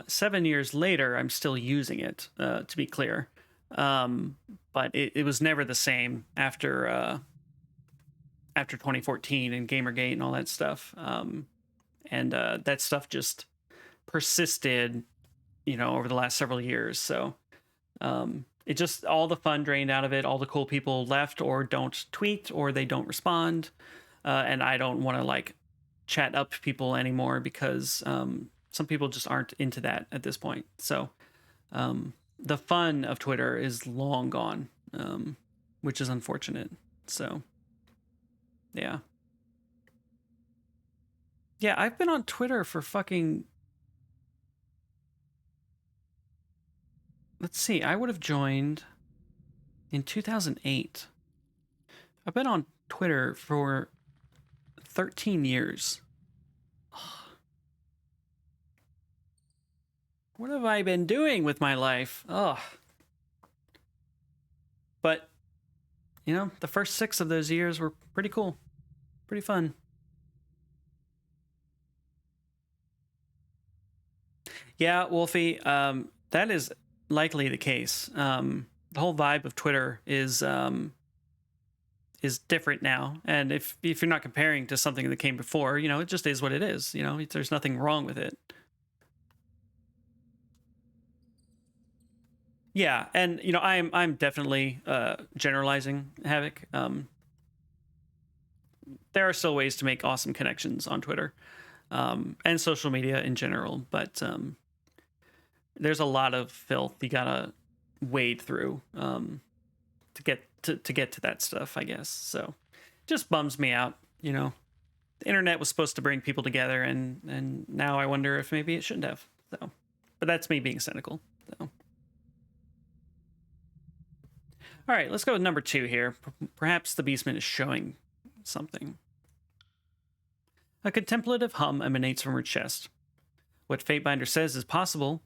[SPEAKER 1] 7 years later, I'm still using it, to be clear. But it was never the same after 2014 and Gamergate and all that stuff. And that stuff just persisted, over the last several years. So it just, all the fun drained out of it. All the cool people left or don't tweet or they don't respond. And I don't want to like chat up people anymore because some people just aren't into that at this point. So the fun of Twitter is long gone, which is unfortunate. So, yeah. Yeah, I've been on Twitter for fucking... Let's see, I would have joined in 2008. I've been on Twitter for 13 years. What have I been doing with my life? Ugh. But, the first 6 of those years were pretty cool. Pretty fun. Yeah, Wolfie, that is likely the case. The whole vibe of Twitter is different now. And if you're not comparing to something that came before, it just is what it is. There's nothing wrong with it. Yeah, and I'm definitely generalizing, Havoc. There are still ways to make awesome connections on Twitter, and social media in general, but there's a lot of filth you gotta wade through to get to that stuff, I guess. So just bums me out. The internet was supposed to bring people together, and now I wonder if maybe it shouldn't have. So, but that's me being cynical. So. All right, let's go with number 2 here. Perhaps the Beastman is showing something. A contemplative hum emanates from her chest. What Fatebinder says is possible.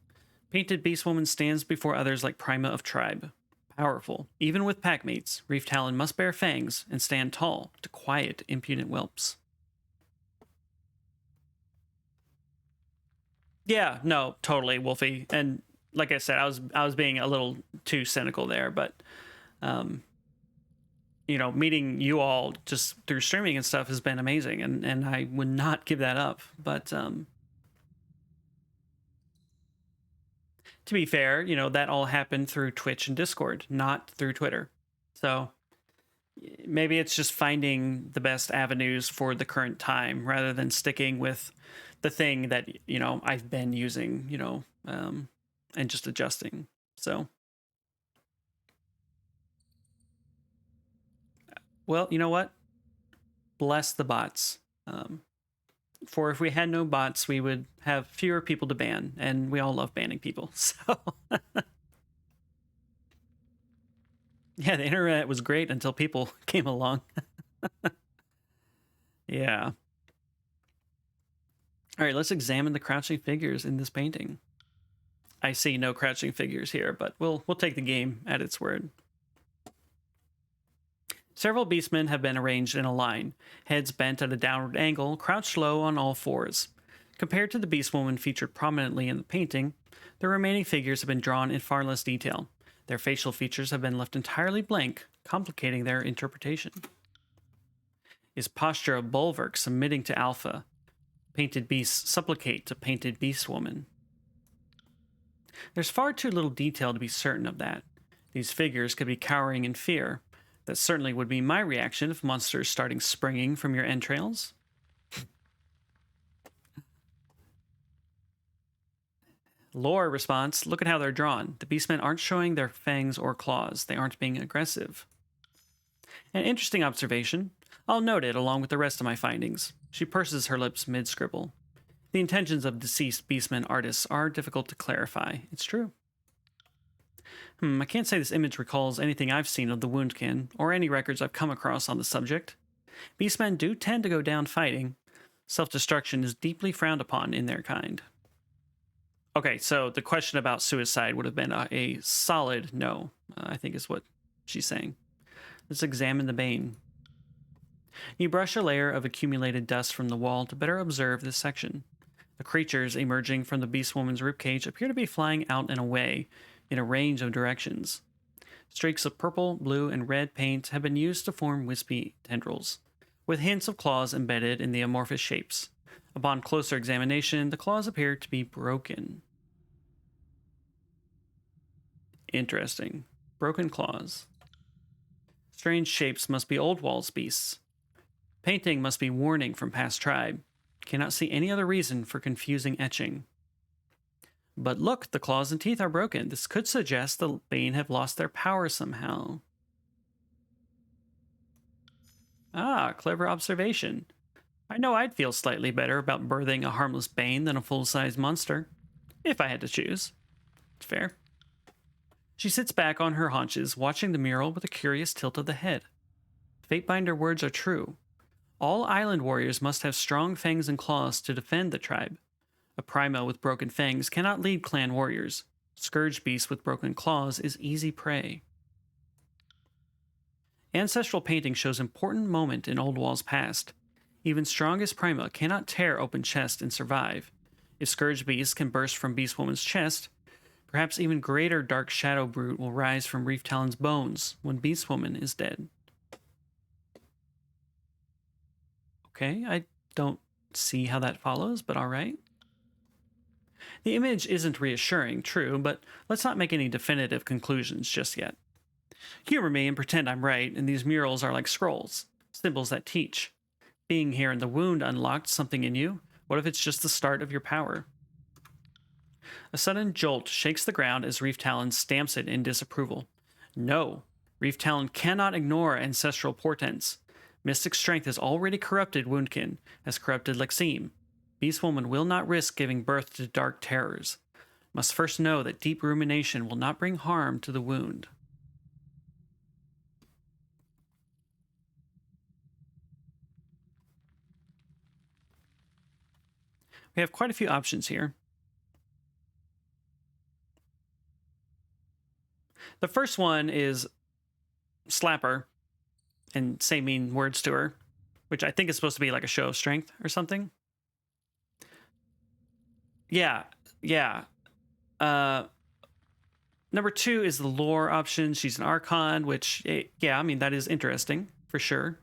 [SPEAKER 1] Painted Beastwoman stands before others like Prima of Tribe. Powerful, even with packmates, Reef Talon must bear fangs and stand tall to quiet impudent whelps. Yeah, no, totally, Wolfie. And like I said, I was being a little too cynical there, but meeting you all just through streaming and stuff has been amazing, and I would not give that up. But to be fair, that all happened through Twitch and Discord, not through Twitter. So maybe it's just finding the best avenues for the current time rather than sticking with the thing that I've been using, and just adjusting. So. Well, you know what? Bless the bots. For if we had no bots, we would have fewer people to ban, and we all love banning people. So, yeah, the internet was great until people came along. Yeah. All right, let's examine the crouching figures in this painting. I see no crouching figures here, but we'll take the game at its word. Several beastmen have been arranged in a line, heads bent at a downward angle, crouched low on all fours. Compared to the beast woman featured prominently in the painting, the remaining figures have been drawn in far less detail. Their facial features have been left entirely blank, complicating their interpretation. Is posture a bulwark submitting to alpha? Painted beasts supplicate to painted beast woman. There's far too little detail to be certain of that. These figures could be cowering in fear. That certainly would be my reaction if monsters starting springing from your entrails. Lore response, look at how they're drawn. The beastmen aren't showing their fangs or claws. They aren't being aggressive. An interesting observation. I'll note it along with the rest of my findings. She purses her lips mid-scribble. The intentions of deceased beastmen artists are difficult to clarify. It's true. I can't say this image recalls anything I've seen of the Woundkin, or any records I've come across on the subject. Beastmen do tend to go down fighting. Self-destruction is deeply frowned upon in their kind. Okay, so the question about suicide would have been a solid no, I think is what she's saying. Let's examine the bane. You brush a layer of accumulated dust from the wall to better observe this section. The creatures emerging from the beast woman's ribcage appear to be flying out and away in a range of directions. Streaks of purple, blue, and red paint have been used to form wispy tendrils, with hints of claws embedded in the amorphous shapes. Upon closer examination, the claws appear to be broken. Interesting. Broken claws. Strange shapes must be Old Walls beasts. Painting must be warning from past tribe. Cannot see any other reason for confusing etching. But look, the claws and teeth are broken. This could suggest the Bane have lost their power somehow. Ah, clever observation. I know I'd feel slightly better about birthing a harmless Bane than a full-size monster. If I had to choose. It's fair. She sits back on her haunches, watching the mural with a curious tilt of the head. Fatebinder words are true. All island warriors must have strong fangs and claws to defend the tribe. A primo with broken fangs cannot lead clan warriors. Scourge beast with broken claws is easy prey. Ancestral painting shows important moment in Old Wall's past. Even strongest prima cannot tear open chest and survive. If Scourge beast can burst from Beast Woman's chest, perhaps even greater dark shadow brute will rise from Reef Talon's bones when Beast Woman is dead. Okay, I don't see how that follows, but alright. The image isn't reassuring, true, but let's not make any definitive conclusions just yet. Humor me and pretend I'm right, and these murals are like scrolls, symbols that teach. Being here in the wound unlocked something in you. What if it's just the start of your power? A sudden jolt shakes the ground as Reef Talon stamps it in disapproval. No, Reef Talon cannot ignore ancestral portents. Mystic strength has already corrupted Woundkin, has corrupted Lexime. Beast Woman will not risk giving birth to dark terrors. Must first know that deep rumination will not bring harm to the wound. We have quite a few options here. The first one is slap her and say mean words to her, which I think is supposed to be like a show of strength or something. Yeah. Number 2 is the lore option. She's an Archon, which, yeah, I mean, that is interesting for sure.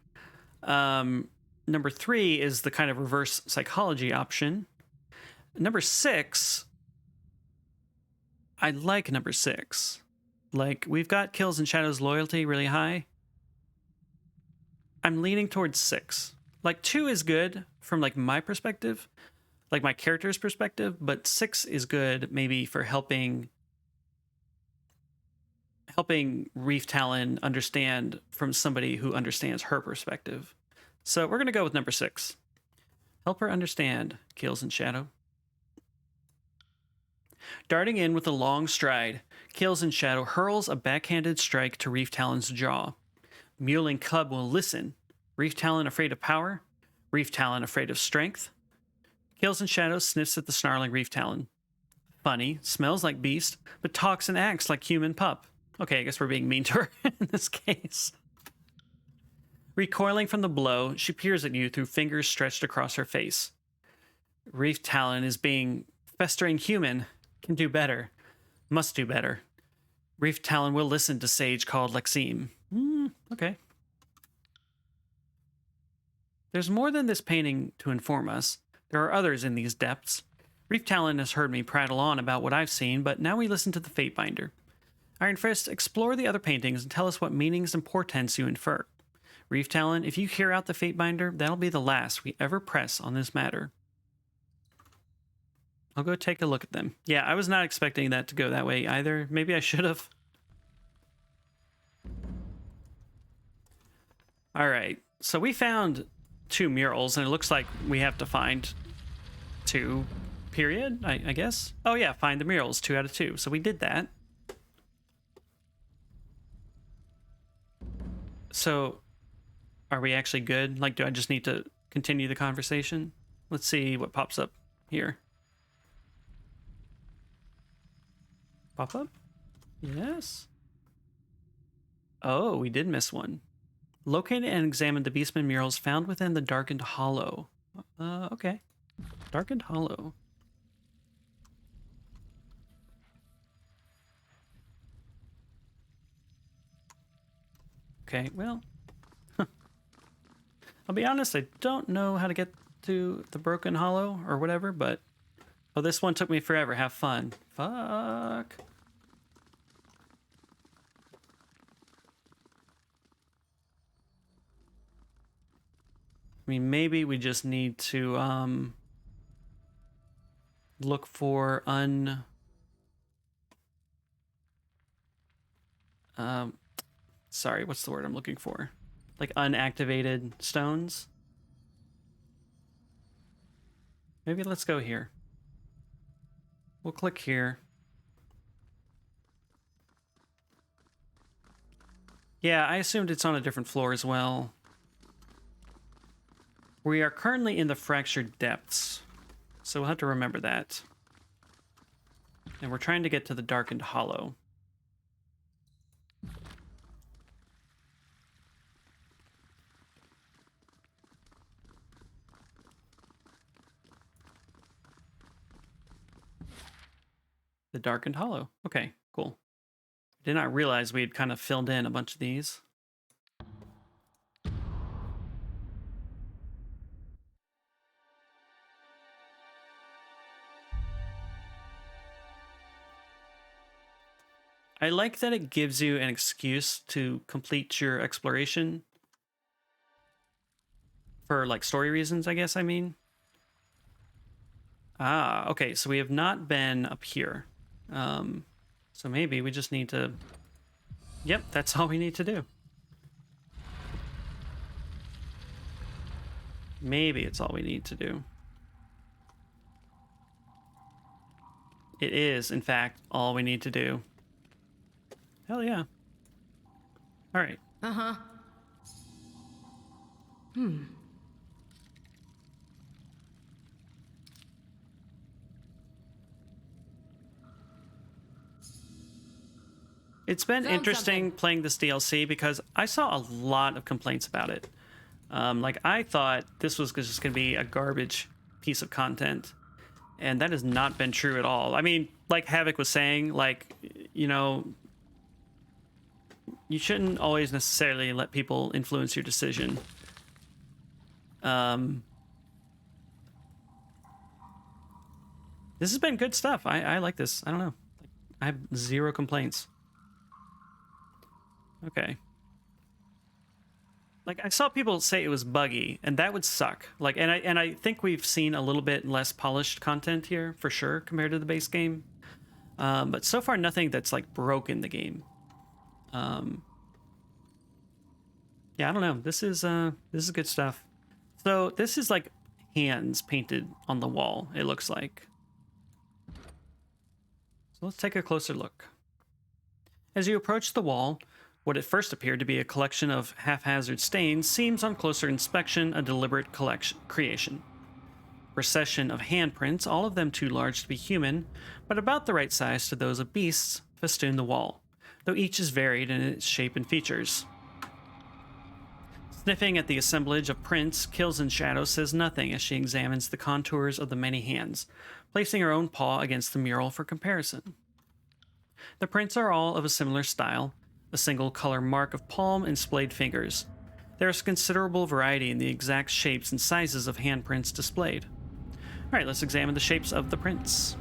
[SPEAKER 1] Number 3 is the kind of reverse psychology option. Number 6, I like number 6. Like, we've got Kills and Shadows loyalty really high. I'm leaning towards 6. Like, 2 is good from, like, my perspective, like my character's perspective, but 6 is good maybe for helping Reef Talon understand from somebody who understands her perspective. So we're going to go with number 6. Help her understand, Kills and Shadow. Darting in with a long stride, Kills and Shadow hurls a backhanded strike to Reef Talon's jaw. Mewling Cub will listen. Reef Talon afraid of power? Reef Talon afraid of strength? Kills in Shadows sniffs at the snarling Reef Talon. Funny, smells like beast, but talks and acts like human pup. Okay, I guess we're being mean to her in this case. Recoiling from the blow, she peers at you through fingers stretched across her face. Reef Talon is being festering human. Can do better. Must do better. Reef Talon will listen to sage called Lexime. Okay. There's more than this painting to inform us. There are others in these depths. Reef Talon has heard me prattle on about what I've seen, but now we listen to the Fate Binder. Iron Fist, explore the other paintings and tell us what meanings and portents you infer. Reef Talon, if you hear out the Fate Binder, that'll be the last we ever press on this matter. I'll go take a look at them. Yeah, I was not expecting that to go that way either. Maybe I should have. All right, so we found 2 murals, and it looks like we have to find 2, period, I guess. Oh yeah, find the murals, 2 out of 2. So we did that. So, are we actually good? Like, do I just need to continue the conversation? Let's see what pops up here. Pop up? Yes. Oh, we did miss one. Locate and examine the Beastman murals found within the Darkened Hollow. Okay. Darkened Hollow. Okay, well. I'll be honest, I don't know how to get to the Broken Hollow or whatever, but... Oh, this one took me forever. Have fun. Fuck. I mean, maybe we just need to look for sorry, what's the word I'm looking for? Like unactivated stones. Maybe let's go here. We'll click here. Yeah, I assumed it's on a different floor as well. We are currently in the Fractured Depths, so we'll have to remember that. And we're trying to get to the Darkened Hollow. The Darkened Hollow. Okay, cool. Did not realize we had kind of filled in a bunch of these. I like that it gives you an excuse to complete your exploration. For, like, story reasons, I guess I mean. Ah, okay, so we have not been up here. So maybe we just need to... Yep, that's all we need to do. Maybe it's all we need to do. It is, in fact, all we need to do. Hell yeah. All right.
[SPEAKER 2] Uh-huh.
[SPEAKER 1] It's been
[SPEAKER 2] Found
[SPEAKER 1] interesting
[SPEAKER 2] something.
[SPEAKER 1] playing this DLC because I saw a lot of complaints about it. Like, I thought this was just going to be a garbage piece of content. And that has not been true at all. I mean, like Havoc was saying, like, you know, you shouldn't always necessarily let people influence your decision. This has been good stuff. I like this. I don't know. I have 0 complaints. Okay. Like, I saw people say it was buggy, and that would suck. Like, and I think we've seen a little bit less polished content here, for sure, compared to the base game. But so far, nothing that's, like, broken the game. Yeah, I don't know. This is good stuff. So this is like hands painted on the wall, it looks like. So let's take a closer look. As you approach the wall, what at first appeared to be a collection of haphazard stains seems on closer inspection a deliberate creation. procession of handprints, all of them too large to be human, but about the right size to those of beasts, festoon the wall, though each is varied in its shape and features. Sniffing at the assemblage of prints, Kills in Shadow says nothing as she examines the contours of the many hands, placing her own paw against the mural for comparison. The prints are all of a similar style, a single color mark of palm and splayed fingers. There is considerable variety in the exact shapes and sizes of handprints displayed. Alright, let's examine the shapes of the prints.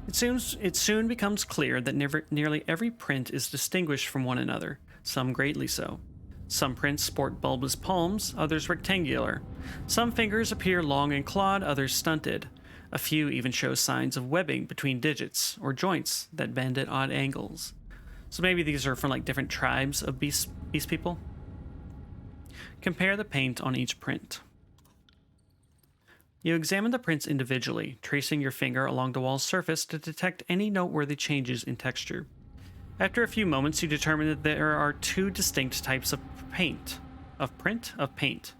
[SPEAKER 1] It soon becomes clear that nearly every print is distinguished from one another, some greatly so. Some prints sport bulbous palms, others rectangular. Some fingers appear long and clawed, others stunted. A few even show signs of webbing between digits, or joints that bend at odd angles. So maybe these are from like different tribes of beast people. Compare the paint on each print. You examine the prints individually, tracing your finger along the wall's surface to detect any noteworthy changes in texture. After a few moments, you determine that there are two distinct types of paint. Of paint.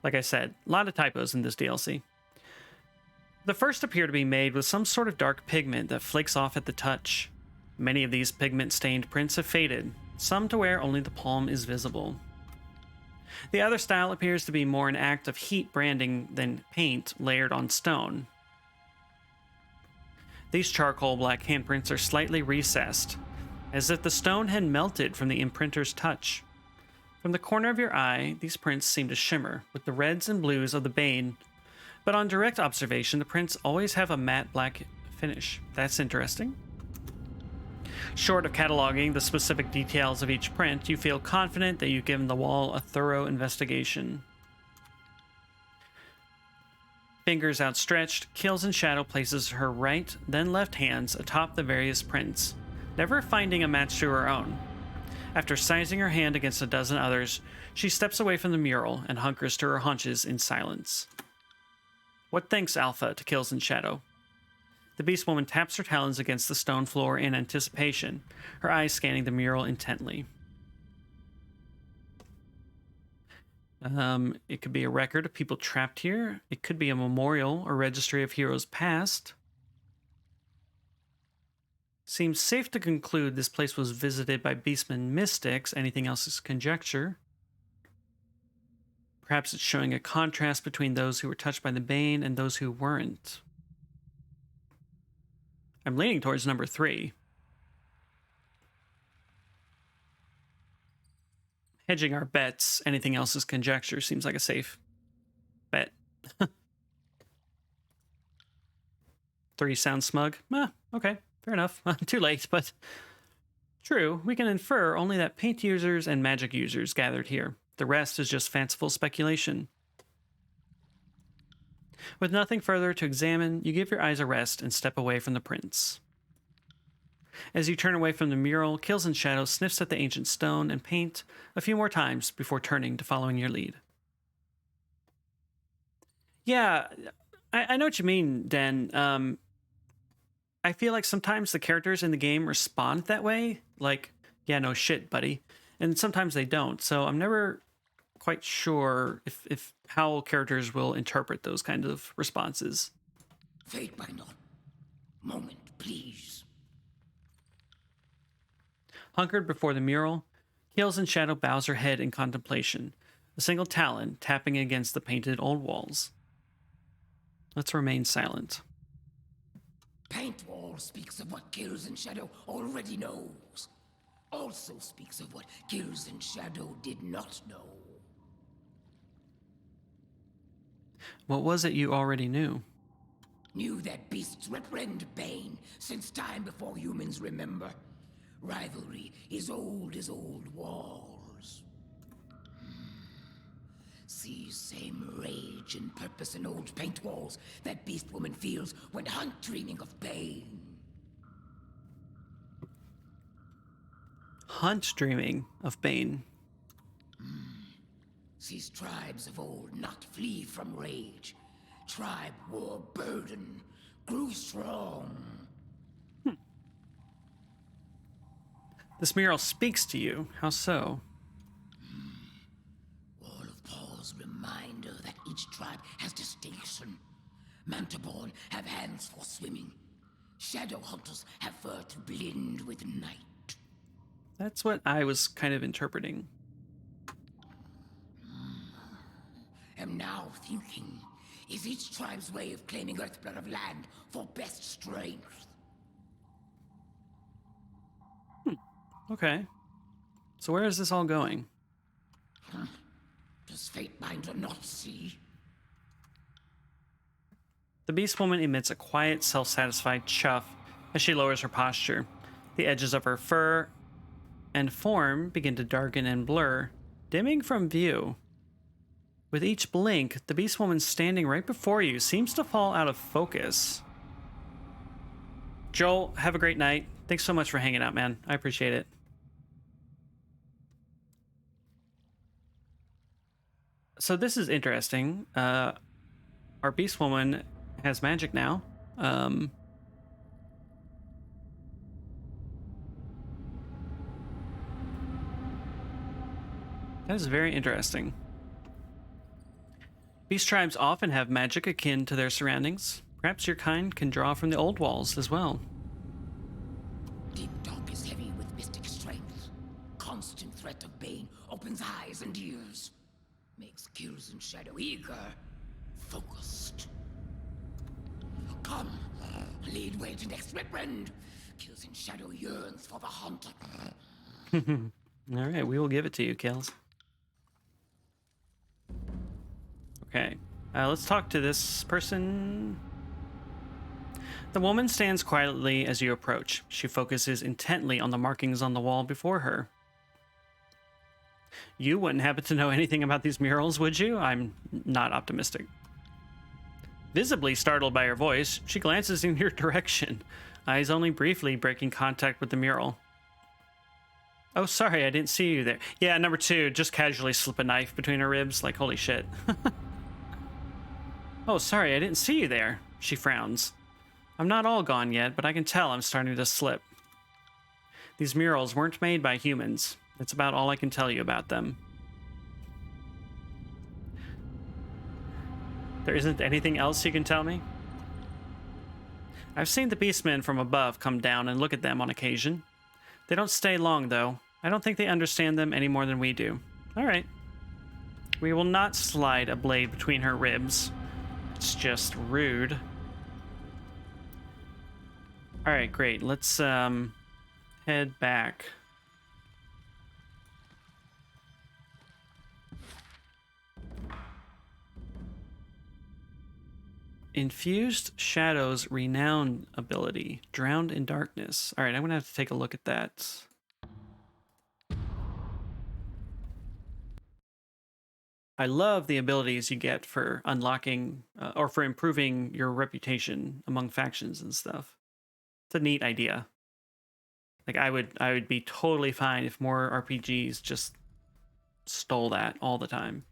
[SPEAKER 1] Like I said, a lot of typos in this DLC. The first appear to be made with some sort of dark pigment that flakes off at the touch. Many of these pigment-stained prints have faded, some to where only the palm is visible. The other style appears to be more an act of heat branding than paint layered on stone. These charcoal black handprints are slightly recessed, as if the stone had melted from the imprinter's touch. From the corner of your eye, these prints seem to shimmer with the reds and blues of the bane, but on direct observation, the prints always have a matte black finish. That's interesting. Short of cataloging the specific details of each print, you feel confident that you've given the wall a thorough investigation. Fingers outstretched, Kills in Shadow places her right, then left hands atop the various prints, never finding a match to her own. After sizing her hand against a dozen others, she steps away from the mural and hunkers to her haunches in silence. What thinks Alpha to Kills in Shadow? The beast woman taps her talons against the stone floor in anticipation, her eyes scanning the mural intently. It could be a record of people trapped here. It could be a memorial or registry of heroes past. Seems safe to conclude this place was visited by beastmen mystics. Anything else is conjecture. Perhaps it's showing a contrast between those who were touched by the Bane and those who weren't. I'm leaning towards number 3. Hedging our bets. Anything else is conjecture. Seems like a safe bet. 3 sounds smug. Okay, fair enough. Too late, but true. We can infer only that paint users and magic users gathered here. The rest is just fanciful speculation. With nothing further to examine, you give your eyes a rest and step away from the prints. As you turn away from the mural, Kills in Shadow sniffs at the ancient stone and paint a few more times before turning to following your lead. Yeah, I know what you mean, Den. I feel like sometimes the characters in the game respond that way, like, yeah, no shit, buddy. And sometimes they don't, so I'm never quite sure if how characters will interpret those kinds of responses.
[SPEAKER 4] Fate by not. Moment, please.
[SPEAKER 1] Hunkered before the mural, Kills in Shadow bows her head in contemplation, a single talon tapping against the painted old walls. Let's remain silent.
[SPEAKER 4] Paint Wall speaks of what Kills in Shadow already knows. Also speaks of what Kills in Shadow did not know.
[SPEAKER 1] What was it you already knew?
[SPEAKER 4] Knew that beasts reprend Bane since time before humans remember. Rivalry is old as old walls. See same rage and purpose in old paint walls that beast woman feels when hunt dreaming of Bane.
[SPEAKER 1] Hunt dreaming of Bane.
[SPEAKER 4] Sees tribes of old not flee from rage. Tribe wore burden, grew strong.
[SPEAKER 1] This mural speaks to you. How so?
[SPEAKER 4] Wall of paws Just a reminder that each tribe has distinction. Mantiborn have hands for swimming. Shadow hunters have fur to blend with night.
[SPEAKER 1] That's what I was kind of interpreting.
[SPEAKER 4] Am now thinking, is each tribe's way of claiming Earthblood of land for best strength?
[SPEAKER 1] Okay. So where is this all going?
[SPEAKER 4] Does Fatebinder not see?
[SPEAKER 1] The beast woman emits a quiet, self-satisfied chuff as she lowers her posture. The edges of her fur and form begin to darken and blur, dimming from view. With each blink, the beast woman standing right before you seems to fall out of focus. Joel, have a great night. Thanks so much for hanging out, man. I appreciate it. So this is interesting. Our beast woman has magic now. That is very interesting. Beast tribes often have magic akin to their surroundings. Perhaps your kind can draw from the old walls as well.
[SPEAKER 4] Deep dark is heavy with mystic strength. Constant threat of bane opens eyes and ears. Makes kills and shadow eager, focused. Come, lead way to next weapon. Kills and shadow yearns for the hunter.
[SPEAKER 1] All right, we will give it to you, Kills. Okay, let's talk to this person. The woman stands quietly as you approach. She focuses intently on the markings on the wall before her. You wouldn't happen to know anything about these murals, would you? I'm not optimistic. Visibly startled by your voice, she glances in your direction, eyes only briefly breaking contact with the mural. Oh, sorry, I didn't see you there. Yeah, number 2, just casually slip a knife between her ribs, like, holy shit. Oh, sorry, I didn't see you there, she frowns. I'm not all gone yet, but I can tell I'm starting to slip. These murals weren't made by humans. That's about all I can tell you about them. There isn't anything else you can tell me? I've seen the beastmen from above come down and look at them on occasion. They don't stay long, though. I don't think they understand them any more than we do. All right. We will not slide a blade between her ribs. It's just rude. All right, great. Let's head back. Infused Shadows Renown ability. Drowned in Darkness. All right, I'm going to have to take a look at that. I love the abilities you get for unlocking or for improving your reputation among factions and stuff. It's a neat idea. Like I would be totally fine if more RPGs just stole that all the time.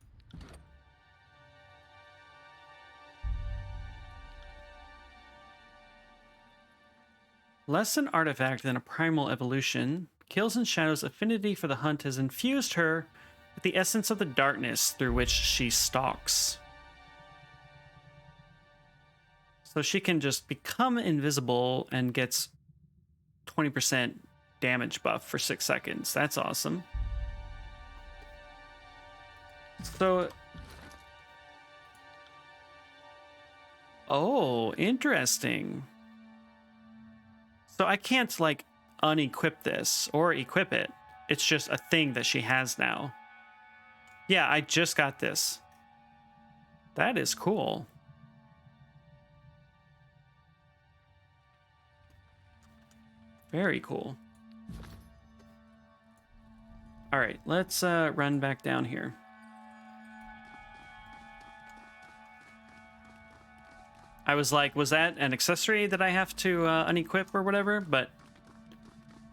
[SPEAKER 1] Less an artifact than a primal evolution, Kills and Shadow's affinity for the hunt has infused her with the essence of the darkness through which she stalks. So she can just become invisible and gets 20% damage buff for 6 seconds. That's awesome. So... oh, interesting. So I can't, like, unequip this or equip it. It's just a thing that she has now. Yeah, I just got this. That is cool. Very cool. All right, let's run back down here. I was like, was that an accessory that I have to unequip or whatever? But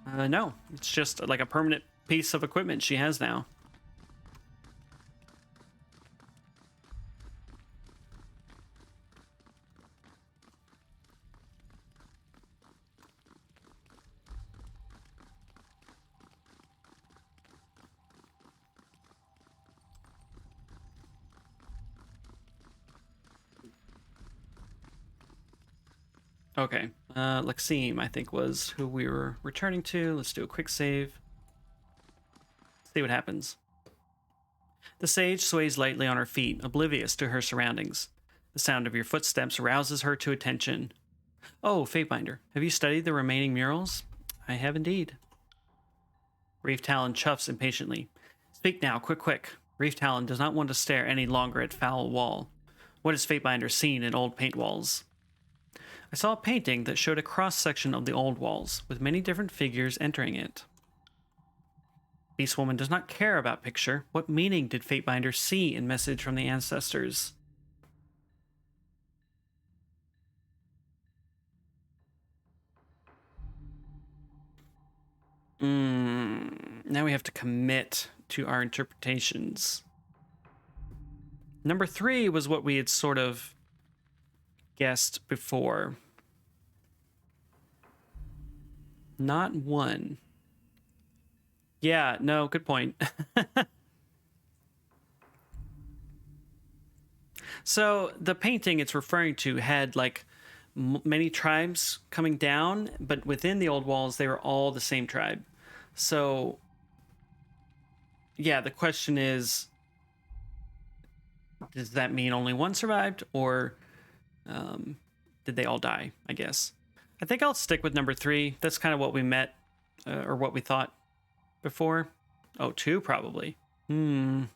[SPEAKER 1] no, it's just like a permanent piece of equipment she has now. Okay. Lexime, I think, was who we were returning to. Let's do a quick save. See what happens. The sage sways lightly on her feet, oblivious to her surroundings. The sound of your footsteps rouses her to attention. Oh, Fatebinder, have you studied the remaining murals? I have indeed. Reef Talon chuffs impatiently. Speak now, quick, quick. Reef Talon does not want to stare any longer at foul wall. What has Fatebinder seen in old paint walls? I saw a painting that showed a cross-section of the old walls, with many different figures entering it. Beastwoman does not care about picture. What meaning did Fatebinder see in Message from the Ancestors? Now we have to commit to our interpretations. Number 3 was what we had sort of guessed before. Not 1. Yeah, no, good point. So the painting it's referring to had like many tribes coming down, but within the old walls, they were all the same tribe. So, yeah, the question is, does that mean only one survived, or did they all die, I guess? I think I'll stick with number 3. That's kind of what we met, or what we thought before. Oh, 2 probably. But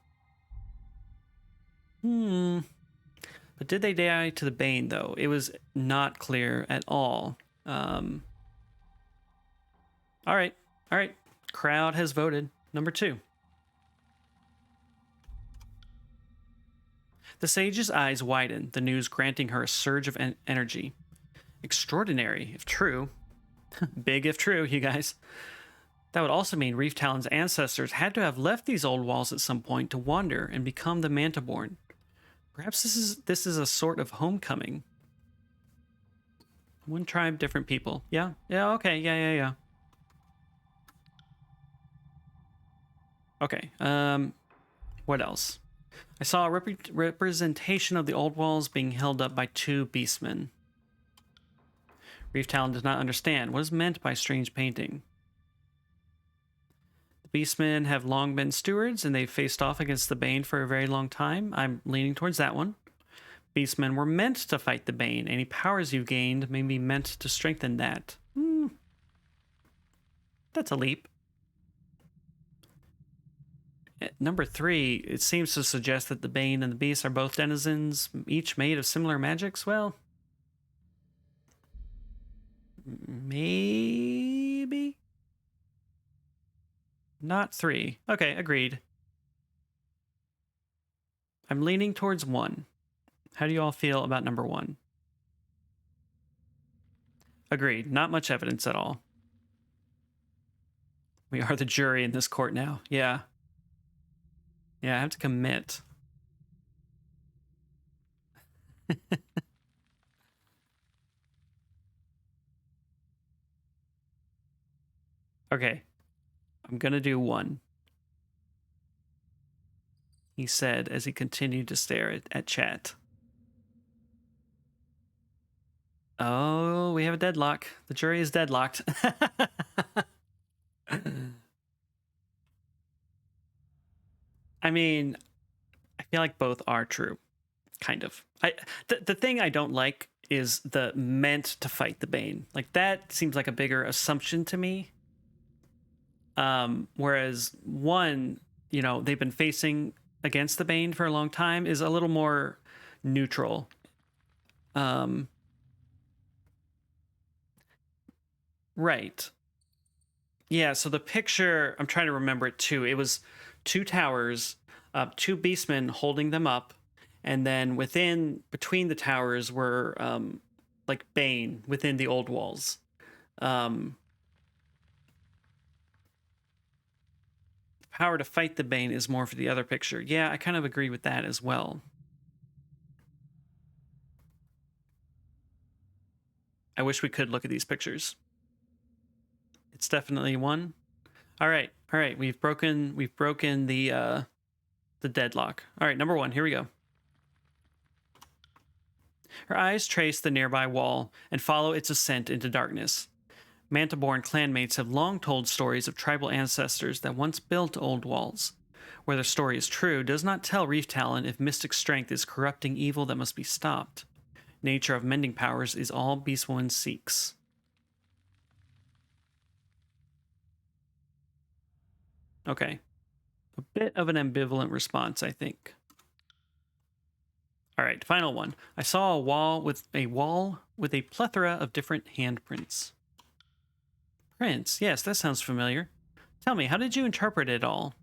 [SPEAKER 1] did they die to the Bane, though? It was not clear at all. All right. Crowd has voted. Number 2. The sage's eyes widen, the news granting her a surge of energy. Extraordinary, if true. Big if true, you guys. That would also mean Reef Talon's ancestors had to have left these old walls at some point to wander and become the Mantiborn. Perhaps this is a sort of homecoming. One tribe, different people. Yeah, okay, yeah. Okay, what else? I saw a representation of the old walls being held up by 2 beastmen. Reef Talon does not understand what is meant by strange painting. The beastmen have long been stewards, and they've faced off against the Bane for a very long time. I'm leaning towards that one. Beastmen were meant to fight the Bane. Any powers you've gained may be meant to strengthen that. That's a leap. At number 3, it seems to suggest that the Bane and the Beast are both denizens, each made of similar magics. Well, maybe? Not 3. Okay, agreed. I'm leaning towards 1. How do you all feel about number 1? Agreed. Not much evidence at all. We are the jury in this court now. Yeah. Yeah, I have to commit. Okay. I'm gonna do 1. He said as he continued to stare at chat. Oh, we have a deadlock. The jury is deadlocked. I mean, I feel like both are true, kind of. The thing I don't like is the meant to fight the Bane. Like, that seems like a bigger assumption to me. Whereas 1, they've been facing against the Bane for a long time, is a little more neutral. Right. Yeah, so the picture, I'm trying to remember it too. It was 2 towers, 2 beastmen holding them up, and then between the towers were like Bane within the old walls. Power to fight the Bane is more for the other picture. Yeah, I kind of agree with that as well. I wish we could look at these pictures. It's definitely 1. All right. We've broken the deadlock. All right, number 1. Here we go. Her eyes trace the nearby wall and follow its ascent into darkness. Manta-born clanmates have long told stories of tribal ancestors that once built old walls. Whether story is true does not tell Reef Talon if mystic strength is corrupting evil that must be stopped. Nature of mending powers is all Beastwoman seeks. Okay. A bit of an ambivalent response, I think. All right, final one. I saw a wall with a plethora of different handprints. Prints? Yes, that sounds familiar. Tell me, how did you interpret it all?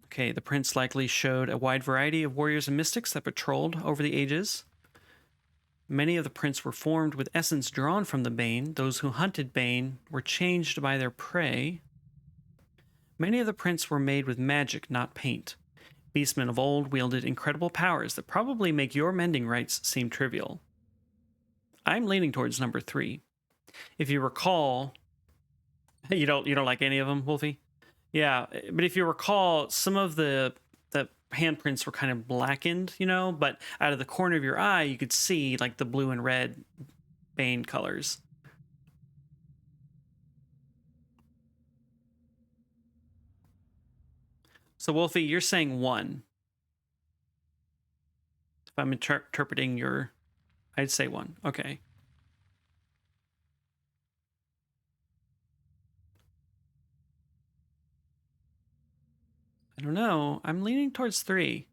[SPEAKER 1] Okay, the prints likely showed a wide variety of warriors and mystics that patrolled over the ages. Many of the prints were formed with essence drawn from the Bane. Those who hunted Bane were changed by their prey. Many of the prints were made with magic, not paint. Beastmen of old wielded incredible powers that probably make your mending rites seem trivial. I'm leaning towards number 3. If you recall, you don't like any of them, Wolfie? Yeah, but if you recall, some of the handprints were kind of blackened, but out of the corner of your eye, you could see like the blue and red Bane colors. So, Wolfie, you're saying 1. If I'm interpreting I'd say 1. Okay. I don't know. I'm leaning towards 3.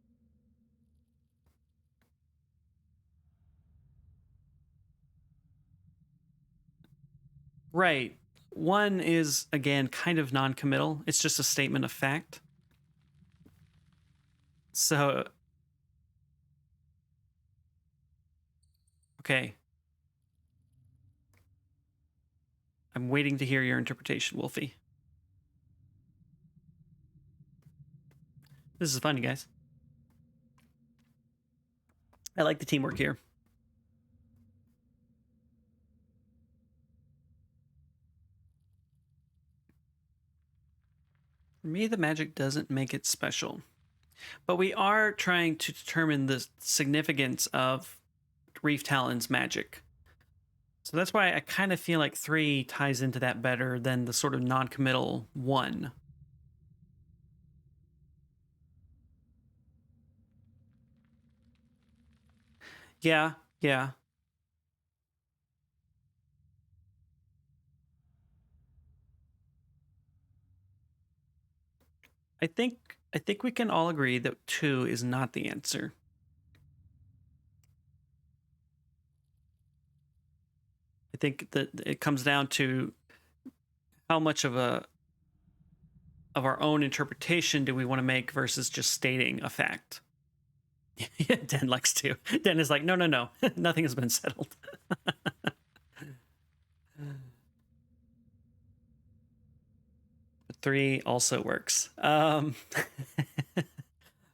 [SPEAKER 1] Right. 1 is, again, kind of non-committal. It's just a statement of fact. So, okay. I'm waiting to hear your interpretation, Wolfie. This is fun, you guys. I like the teamwork here. For me, the magic doesn't make it special. But we are trying to determine the significance of Reef Talon's magic. So that's why I kind of feel like 3 ties into that better than the sort of non-committal 1. Yeah. I think we can all agree that 2 is not the answer. I think that it comes down to how much of our own interpretation do we want to make versus just stating a fact. Den likes to. Den is like, no, nothing has been settled. 3 also works. All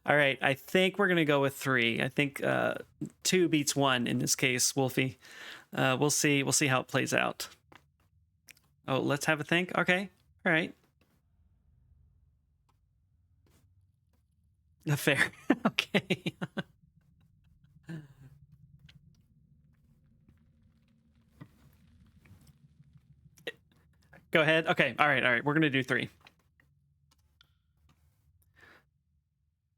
[SPEAKER 1] right, I think we're gonna go with 3. I think 2 beats 1 in this case, Wolfie. We'll see how it plays out. Oh, let's have a think. Okay, all right. Fair. Okay. Go ahead. Okay. All right. We're gonna do 3.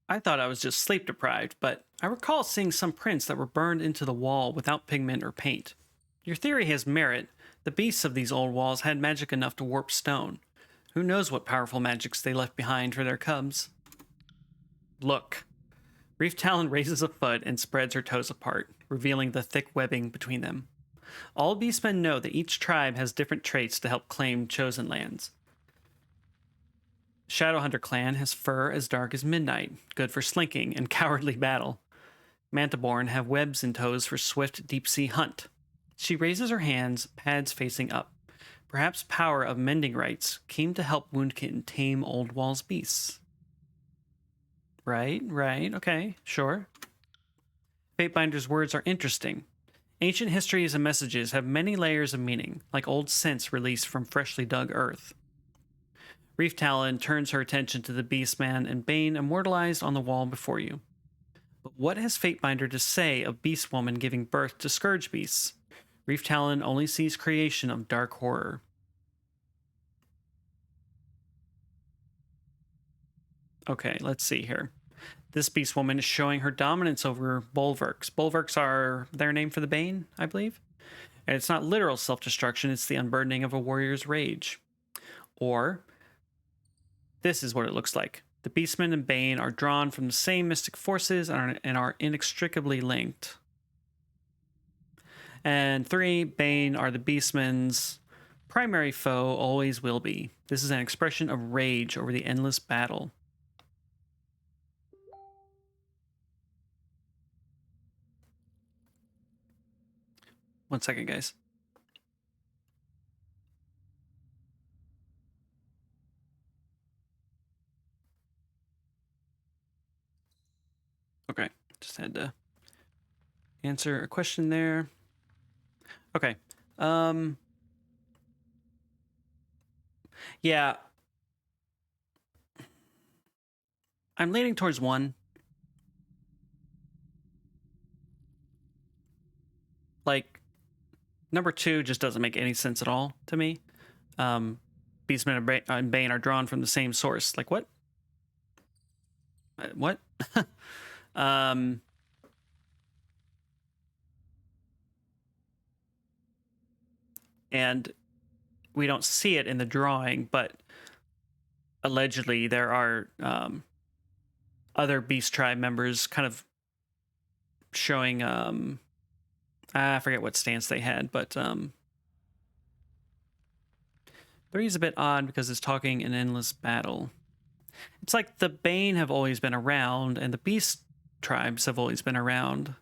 [SPEAKER 1] I thought I was just sleep deprived, but I recall seeing some prints that were burned into the wall without pigment or paint. Your theory has merit. The beasts of these old walls had magic enough to warp stone. Who knows what powerful magics they left behind for their cubs? Look. Reef Talon raises a foot and spreads her toes apart, revealing the thick webbing between them. All beastmen know that each tribe has different traits to help claim chosen lands. Shadowhunter clan has fur as dark as midnight, good for slinking and cowardly battle. Mantaborn have webs and toes for swift deep-sea hunt. She raises her hands, pads facing up. Perhaps power of mending rites came to help Woundkitten tame Old Wall's beasts. Right, okay, sure. Fatebinder's words are interesting. Ancient histories and messages have many layers of meaning, like old scents released from freshly dug earth. Reef Talon turns her attention to the Beastman and Bane immortalized on the wall before you. But what has Fatebinder to say of Beast Woman giving birth to Scourge Beasts? Reef Talon only sees creation of dark horror. Okay, let's see here. This Beast Woman is showing her dominance over Bulwarks. Bulwarks are their name for the Bane, I believe. And it's not literal self-destruction, it's the unburdening of a warrior's rage. Or, this is what it looks like. The Beastman and Bane are drawn from the same mystic forces and are inextricably linked. And 3, Bane are the Beastman's primary foe, always will be. This is an expression of rage over the endless battle. One second, guys. Okay, just had to answer a question there. Okay. Yeah. I'm leaning towards 1. Like, number 2 just doesn't make any sense at all to me. Beastman and Bane are drawn from the same source. Like, what? What? And we don't see it in the drawing, but allegedly there are other Beast Tribe members kind of showing I forget what stance they had, but 3 is a bit odd because it's talking an endless battle. It's like the Bane have always been around and the Beast tribes have always been around.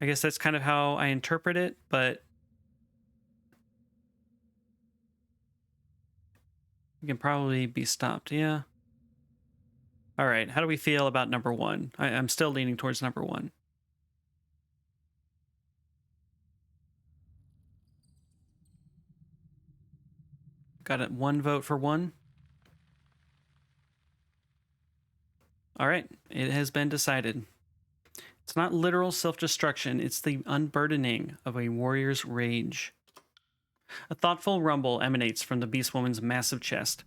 [SPEAKER 1] I guess that's kind of how I interpret it, but we can probably be stopped. Yeah. All right. How do we feel about number 1? I'm still leaning towards number 1. Got it. 1 vote for 1. All right. It has been decided. It's not literal self-destruction. It's the unburdening of a warrior's rage. A thoughtful rumble emanates from the Beast Woman's massive chest.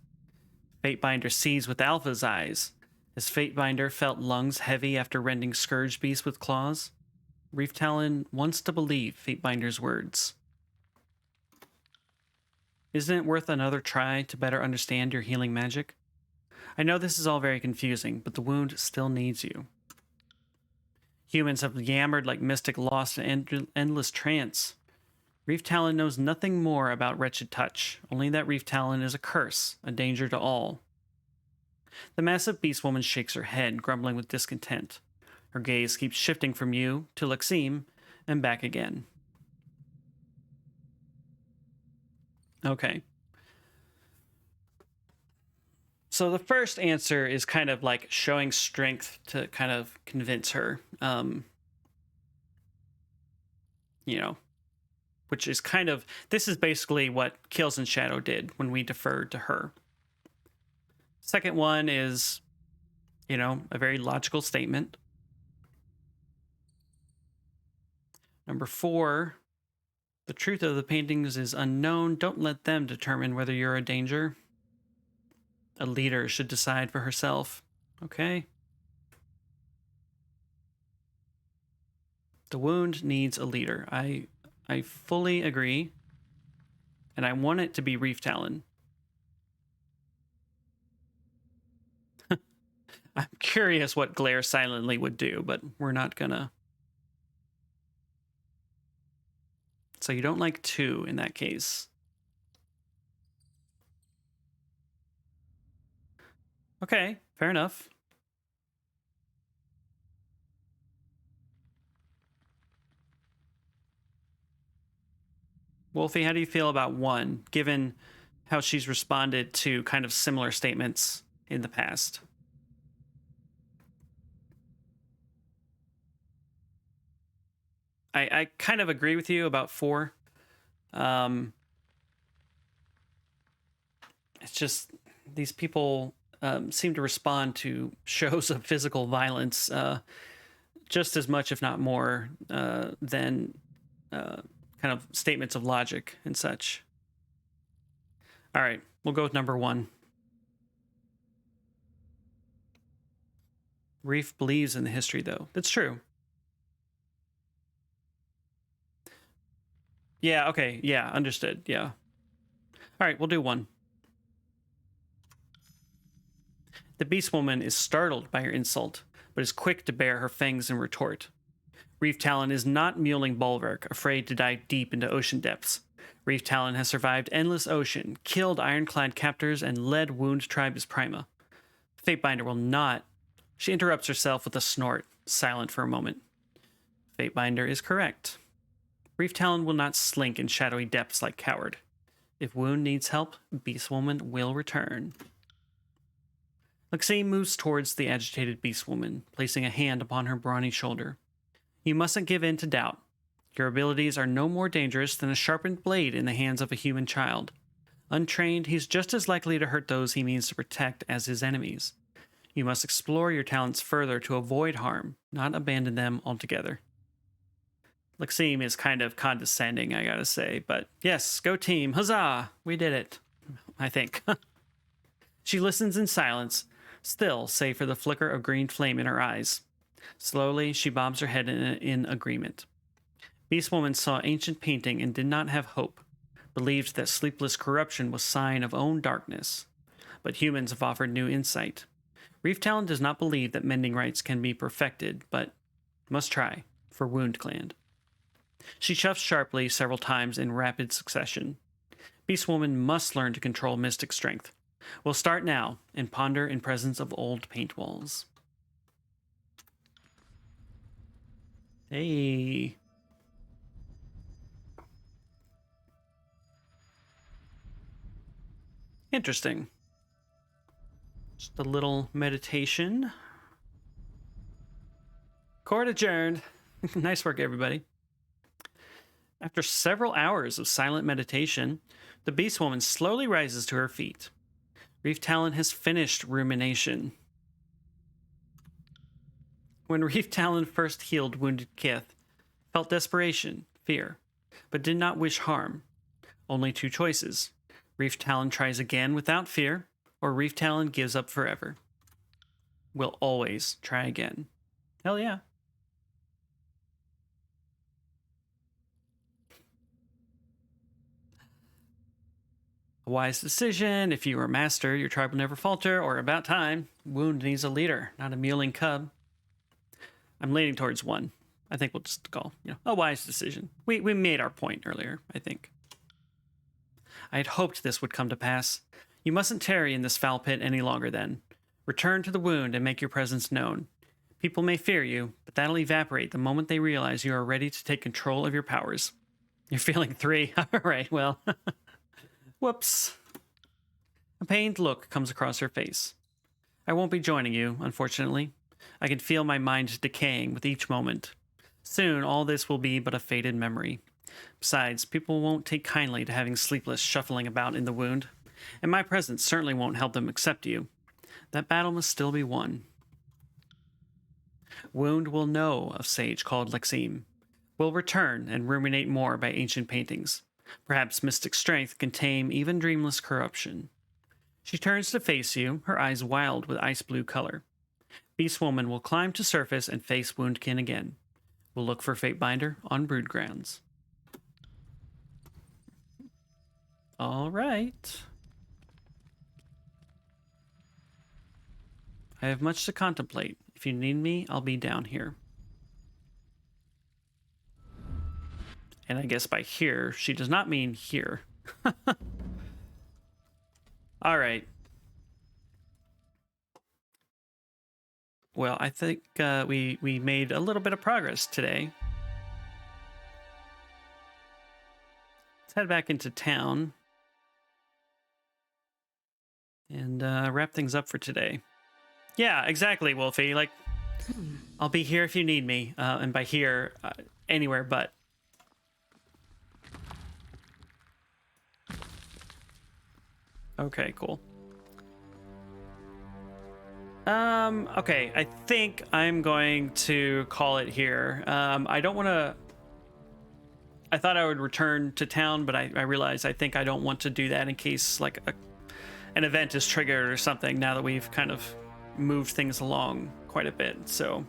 [SPEAKER 1] Fatebinder sees with Alpha's eyes. Has Fatebinder felt lungs heavy after rending Scourge Beast with claws? Reef Talon wants to believe Fatebinder's words. Isn't it worth another try to better understand your healing magic? I know this is all very confusing, but the wound still needs you. Humans have yammered like Mystic lost in endless trance. Reef Talon knows nothing more about Wretched Touch, only that Reef Talon is a curse, a danger to all. The massive Beast Woman shakes her head, grumbling with discontent. Her gaze keeps shifting from you to Luxiem and back again. Okay. So the first answer is kind of like showing strength to kind of convince her, which is kind of, this is basically what Kills and Shadow did when we deferred to her. Second one is, a very logical statement. Number 4, the truth of the paintings is unknown. Don't let them determine whether you're a danger. A leader should decide for herself. Okay. The wound needs a leader. I fully agree. And I want it to be Reef Talon. I'm curious what Glare silently would do, but we're not gonna. So you don't like 2 in that case. Okay, fair enough. Wolfie, how do you feel about 1, given how she's responded to kind of similar statements in the past? I kind of agree with you about 4. It's just these people seem to respond to shows of physical violence just as much, if not more, than kind of statements of logic and such. All right, we'll go with number 1. Reef believes in the history, though. That's true. Yeah, okay. Yeah, understood. Yeah. All right, we'll do 1. The Beast Woman is startled by your insult, but is quick to bare her fangs in retort. Reef Talon is not muling bulwark, afraid to dive deep into ocean depths. Reef Talon has survived endless ocean, killed ironclad captors, and led wound tribes prima. Fatebinder will not. She interrupts herself with a snort, silent for a moment. Fatebinder is correct. Reef Talon will not slink in shadowy depths like coward. If Wound needs help, Beast Woman will return. Lexine moves towards the agitated Beast Woman, placing a hand upon her brawny shoulder. You mustn't give in to doubt. Your abilities are no more dangerous than a sharpened blade in the hands of a human child. Untrained, he's just as likely to hurt those he means to protect as his enemies. You must explore your talents further to avoid harm, not abandon them altogether. Lexime is kind of condescending, I gotta say, but yes, go team, huzzah! We did it, I think. She listens in silence, still save for the flicker of green flame in her eyes. Slowly, she bobs her head in agreement. Beast Woman saw ancient painting and did not have hope, believed that sleepless corruption was sign of own darkness. But humans have offered new insight. Reef Talon does not believe that mending rites can be perfected, but must try, for Wound Clan. She chuffs sharply several times in rapid succession. Beast Woman must learn to control mystic strength. We'll start now and ponder in presence of old paint walls. Hey. Interesting. Just a little meditation. Court adjourned. Nice work, everybody. After several hours of silent meditation, the Beast Woman slowly rises to her feet. Reef Talon has finished rumination. When Reef Talon first healed wounded Kith, felt desperation, fear, but did not wish harm. Only 2 choices. Reef Talon tries again without fear, or Reef Talon gives up forever. Will always try again. Hell yeah. A wise decision. If you are master, your tribe will never falter, or about time. Wound needs a leader, not a mewling cub. I'm leaning towards 1. I think we'll just call, a wise decision. We made our point earlier, I think. I had hoped this would come to pass. You mustn't tarry in this foul pit any longer then. Return to the Wound and make your presence known. People may fear you, but that'll evaporate the moment they realize you are ready to take control of your powers. You're feeling 3. All right, well... Whoops. A pained look comes across her face. I won't be joining you, unfortunately. I can feel my mind decaying with each moment. Soon, all this will be but a faded memory. Besides, people won't take kindly to having Sleepless shuffling about in the Wound, and my presence certainly won't help them accept you. That battle must still be won. Wound will know of sage called Lexime. Will return and ruminate more by ancient paintings. Perhaps mystic strength can tame even dreamless corruption. She turns to face you, her eyes wild with ice blue color. Beast Woman will climb to surface and face Woundkin again. We'll look for Fatebinder on Brood Grounds. All right. I have much to contemplate. If you need me, I'll be down here. And I guess by here, she does not mean here. All right. Well, I think we made a little bit of progress today. Let's head back into town and wrap things up for today. Yeah, exactly, Wolfie. Like, I'll be here if you need me. And by here, anywhere but. Okay, cool. Okay, I think I'm going to call it here. I don't want to... I thought I would return to town, but I realized I think I don't want to do that in case like an event is triggered or something, now that we've kind of moved things along quite a bit. So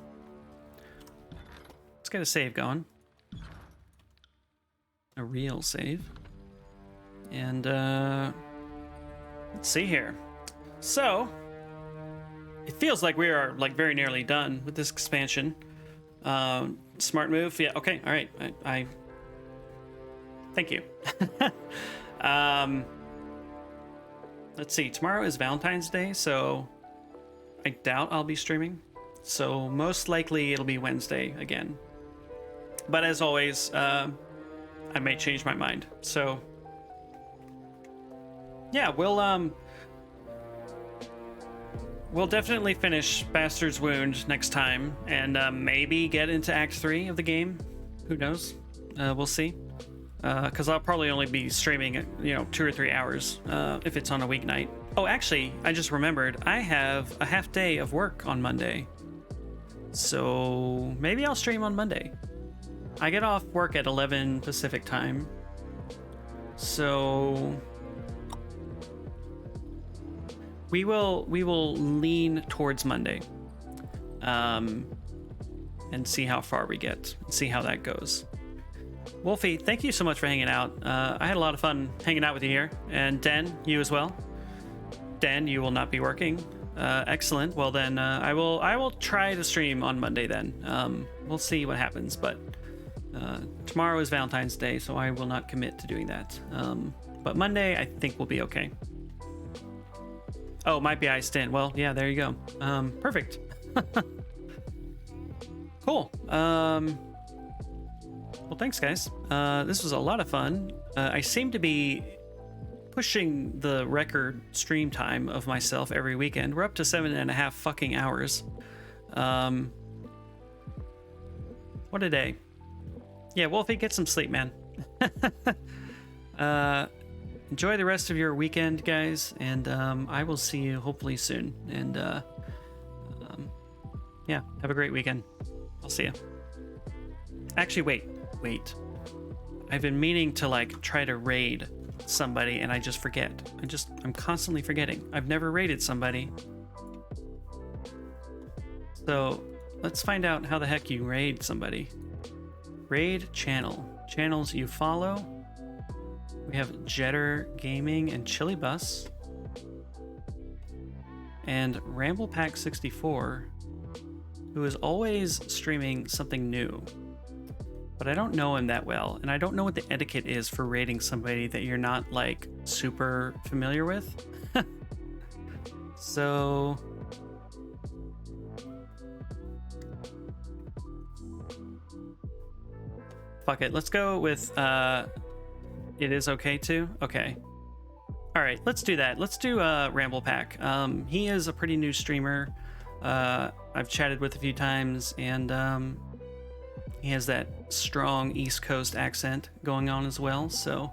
[SPEAKER 1] let's get a save going. A real save. And let's see here. So it feels like we are like very nearly done with this expansion. Smart move. Yeah, okay, all right. I thank you. Let's see, tomorrow is Valentine's Day, so I doubt I'll be streaming. So most likely it'll be Wednesday again. But as always, I may change my mind. So yeah, we'll definitely finish Bastard's Wound next time, and maybe get into Act 3 of the game. Who knows? We'll see. Because I'll probably only be streaming, 2 or 3 hours if it's on a weeknight. Oh, actually, I just remembered I have a half day of work on Monday. So maybe I'll stream on Monday. I get off work at 11 Pacific time. So we will lean towards Monday. And see how far we get. See how that goes. Wolfie, thank you so much for hanging out. I had a lot of fun hanging out with you here. And Den, you as well. Den, you will not be working. Excellent. Well then, I will try to stream on Monday then. We'll see what happens, but tomorrow is Valentine's Day, so I will not commit to doing that. But Monday, I think we'll be okay. Oh, might be iced in. Well, yeah, there you go. Perfect. Cool. Well, thanks, guys. This was a lot of fun. I seem to be pushing the record stream time of myself every weekend. We're up to 7.5 fucking hours. What a day. Yeah, Wolfie, get some sleep, man. Enjoy the rest of your weekend, guys, and I will see you hopefully soon. And yeah, have a great weekend. I'll see you. Actually, wait. I've been meaning to like try to raid somebody and I just forget. I'm constantly forgetting. I've never raided somebody. So let's find out how the heck you raid somebody. Raid channel. Channels you follow. We have Jetter Gaming and Chili Bus. And Ramble Pack 64, who is always streaming something new. But I don't know him that well, and I don't know what the etiquette is for raiding somebody that you're not like super familiar with. So fuck it, let's go with it is okay to. Okay, all right, let's do that. Let's do Ramble Pack. He is a pretty new streamer. I've chatted with a few times, and he has that strong East Coast accent going on as well, so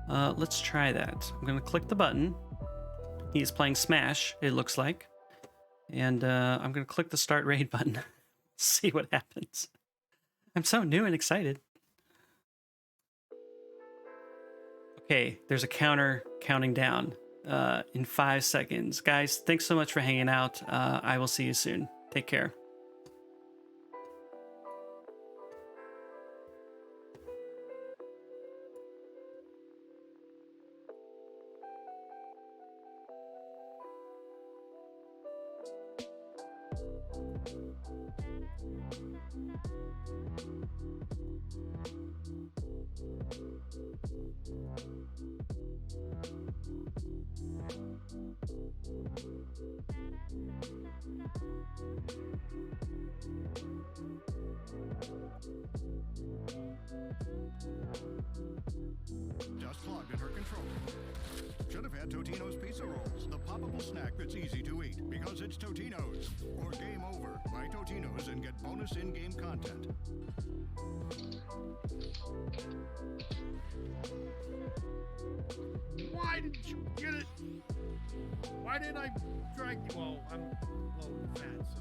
[SPEAKER 1] let's try that. I'm gonna click the button. He's playing Smash, it looks like. And I'm gonna click the Start Raid button. See what happens. I'm so new and excited. Okay, there's a counter counting down in 5 seconds. Guys, thanks so much for hanging out. I will see you soon. Take care.
[SPEAKER 5] Just clogged in her controller. Should have had Totino's pizza rolls, the poppable snack that's easy to eat. Because it's Totino's. Or Game Over. Buy Totino's and get bonus in-game content.
[SPEAKER 6] Why did you get it? Why didn't I drag you? Well, fat, so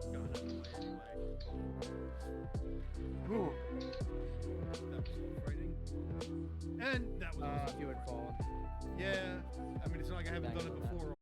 [SPEAKER 6] I'm going out of the way anyway.
[SPEAKER 7] Ooh.
[SPEAKER 6] That was a little frightening. And that was
[SPEAKER 7] If you had fallen.
[SPEAKER 6] yeah. I mean, it's not like I haven't
[SPEAKER 7] Back
[SPEAKER 6] done it
[SPEAKER 7] on that.
[SPEAKER 6] before